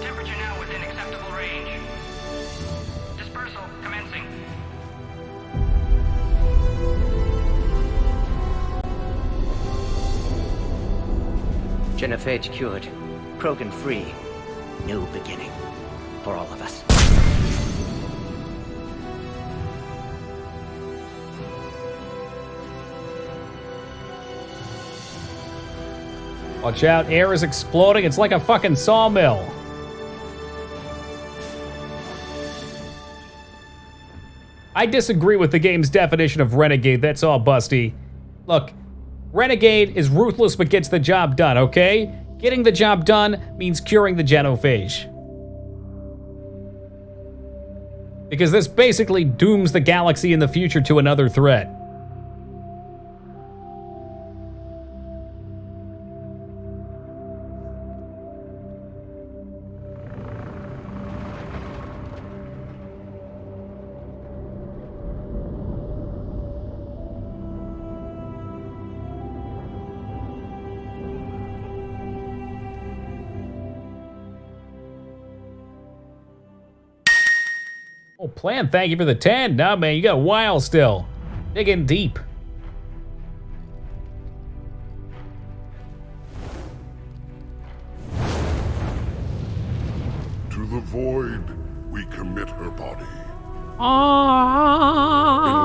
Temperature now within acceptable range. Dispersal commencing. Genophage cured. Krogan free. New beginning. For all of us. Watch out, air is exploding. It's like a fucking sawmill. I disagree with the game's definition of renegade. That's all, Busty. Look, renegade is ruthless but gets the job done, okay? Getting the job done means curing the genophage. Because this basically dooms the galaxy in the future to another threat. Oh, Plan, thank you for the 10. Nah, man, you got a while still. Digging deep. To the void, we commit her body. In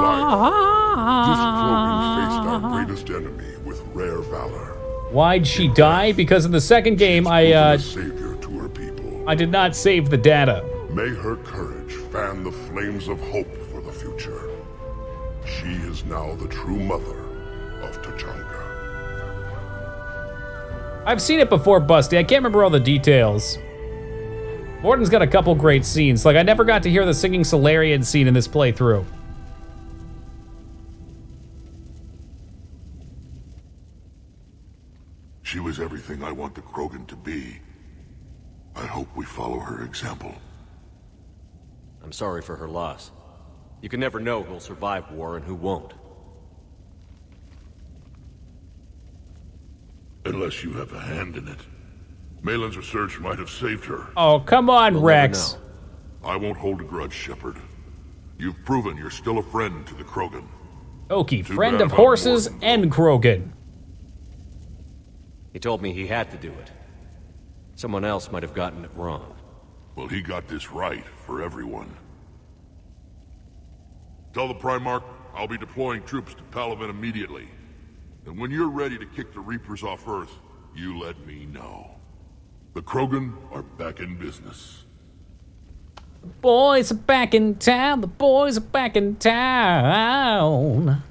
life, this Krogan faced our greatest enemy with rare valor. Why'd she die? Because in the second game, A savior to her people. I did not save the data. May her courage fan the flames of hope for the future. She is now the true mother of Tachanka. I've seen it before, Busty. I can't remember all the details. Morden's got a couple great scenes. Like, I never got to hear the singing Solarian scene in this playthrough. She was everything I want the Krogan to be. I hope we follow her example. I'm sorry for her loss. You can never know who'll survive war and who won't. Unless you have a hand in it. Malin's research might have saved her. Oh, come on, Rex. I won't hold a grudge, Shepard. You've proven you're still a friend to the Krogan. Okie, Too friend bad of about horses and Krogan. He told me he had to do it. Someone else might have gotten it wrong. Well, he got this right for everyone. Tell the Primarch I'll be deploying troops to Palaven immediately. And when you're ready to kick the Reapers off Earth, you let me know. The Krogan are back in business. The boys are back in town. The boys are back in town.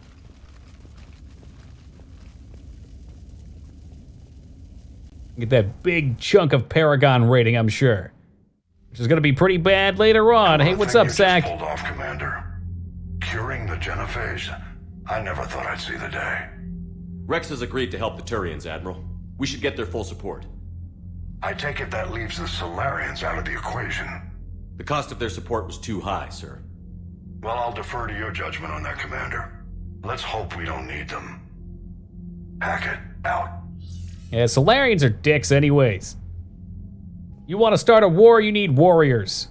Get that big chunk of Paragon rating, I'm sure. Which is gonna be pretty bad later on. Hey, what's up, Zach? Pulled off, Commander. Curing the genophage. I never thought I'd see the day. Rex has agreed to help the Turians, Admiral. We should get their full support. I take it that leaves the Solarians out of the equation. The cost of their support was too high, sir. Well, I'll defer to your judgment on that, Commander. Let's hope we don't need them. Hackett, out. Yeah, Solarians are dicks anyways. You want to start a war, you need warriors.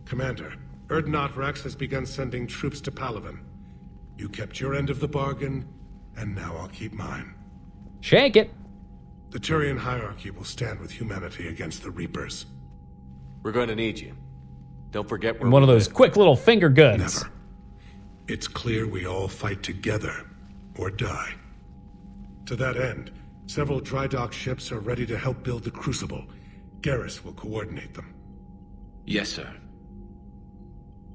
Commander, Erdnot Rex has begun sending troops to Palaven. You kept your end of the bargain, and now I'll keep mine. Shake it. The Turian hierarchy will stand with humanity against the Reapers. We're going to need you. Don't forget we're One of those quick little finger guns. Never. It's clear we all fight together, or die. To that end, several dry dock ships are ready to help build the Crucible. Garrus will coordinate them. Yes, sir.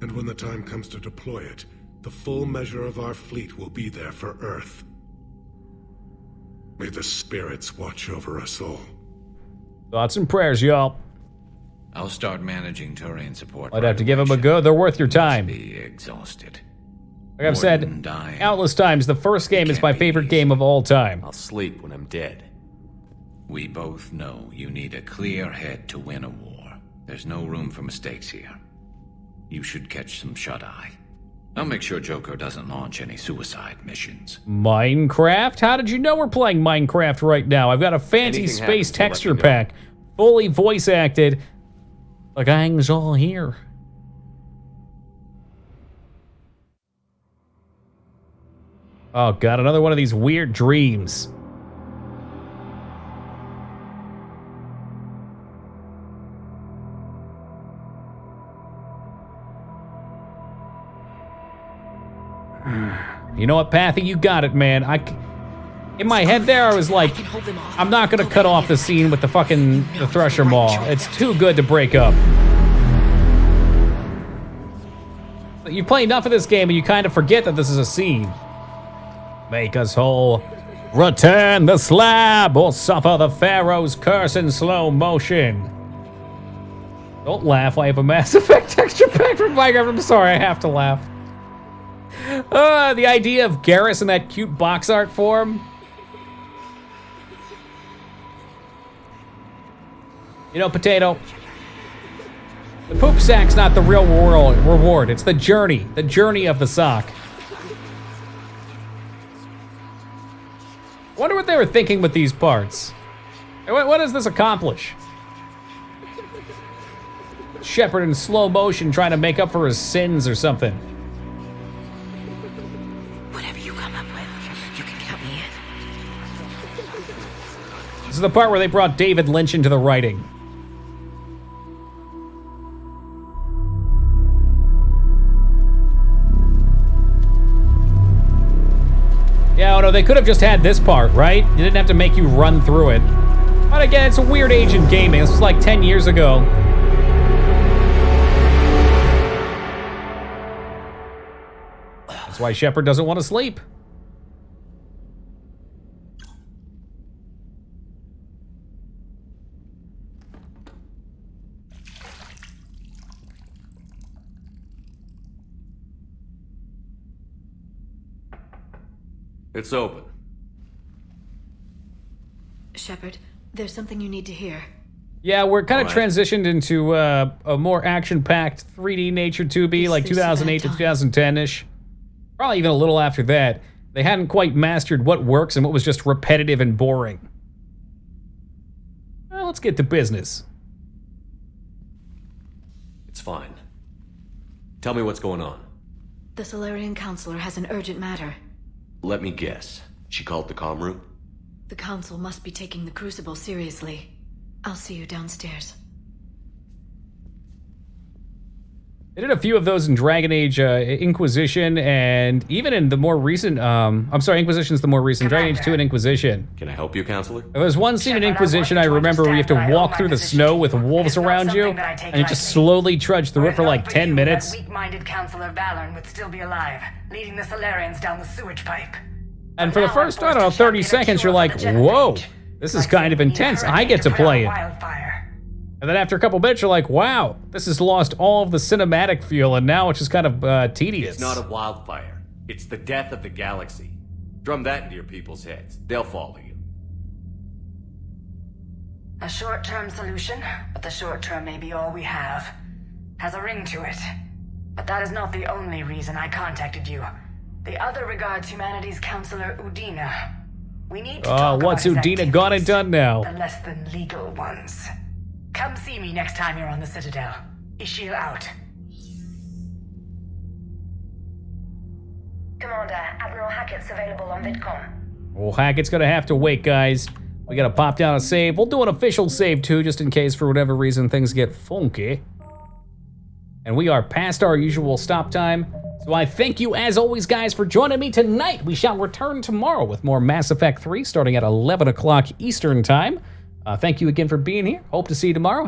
And when the time comes to deploy it, the full measure of our fleet will be there for Earth. May the spirits watch over us all. Thoughts and prayers, y'all. I'll start managing Turian support. I'd have to give them a go. They're worth your time. Be exhausted. Like I've said countless times, the first game is my favorite game of all time. I'll sleep when I'm dead. We both know you need a clear head to win a war. There's no room for mistakes here. You should catch some shut-eye. I'll make sure Joker doesn't launch any suicide missions. Minecraft? How did you know we're playing Minecraft right now? I've got a fancy Anything space happens, we'll let texture you know. pack, fully voice acted. The gang's all here. Oh god, another one of these weird dreams. You know what, Pathy? You got it, man. In my head there, I was like, I'm not gonna cut off the scene with the Thresher Maw. It's too good to break up. You play enough of this game and you kind of forget that this is a scene. Make us whole. Return the slab or suffer the Pharaoh's curse in slow motion. Don't laugh, I have a Mass Effect texture pack from Minecraft. I'm sorry, I have to laugh. The idea of Garrus in that cute box art form. You know, Potato, the poop sack's not the real reward. It's the journey of the sock. I wonder what they were thinking with these parts. What does this accomplish? Shepard in slow motion trying to make up for his sins or something. Whatever you come up with, you can count me in. This is the part where they brought David Lynch into the writing. Yeah, oh no, they could have just had this part, right? You didn't have to make you run through it. But again, it's a weird age in gaming. This was like 10 years ago. That's why Shepard doesn't want to sleep. It's open. Shepard, there's something you need to hear. Yeah, we're kind of transitioned into a more action-packed 3D nature 2B, like 2008 to 2010-ish. Probably even a little after that. They hadn't quite mastered what works and what was just repetitive and boring. Well, let's get to business. It's fine. Tell me what's going on. The Solarian Counselor has an urgent matter. Let me guess. She called the comm room? The Council must be taking the Crucible seriously. I'll see you downstairs. They did a few of those in Dragon Age Inquisition, and even in the more recent, I'm sorry, Inquisition's the more recent, Dragon Age 2 and Inquisition. Can I help you, Counselor? There's one scene in Inquisition I remember where you have to walk through the snow with wolves around you, and you just slowly trudge through it for like 10 minutes. Weak-minded Counselor Valorn would still be alive, leading the Solarians down the sewage pipe. And for the first, I don't know, 30 seconds, you're like, whoa, this is kind of intense. I get to play it. And then after a couple bits, you're like, wow, this has lost all of the cinematic feel, and now it's just kind of tedious. It's not a wildfire. It's the death of the galaxy. Drum that into your people's heads. They'll follow you. A short-term solution, but the short term may be all we have. Has a ring to it. But that is not the only reason I contacted you. The other regards humanity's Counselor Udina. We need to talk what's about his Udina gone and done now? The less than legal ones. Come see me next time you're on the Citadel. Ishil out. Commander, Admiral Hackett's available on VidCom. Well, Hackett's gonna have to wait, guys. We gotta pop down a save. We'll do an official save too, just in case for whatever reason things get funky. And we are past our usual stop time. So I thank you, as always, guys, for joining me tonight. We shall return tomorrow with more Mass Effect 3, starting at 11 o'clock Eastern Time. Thank you again for being here. Hope to see you tomorrow.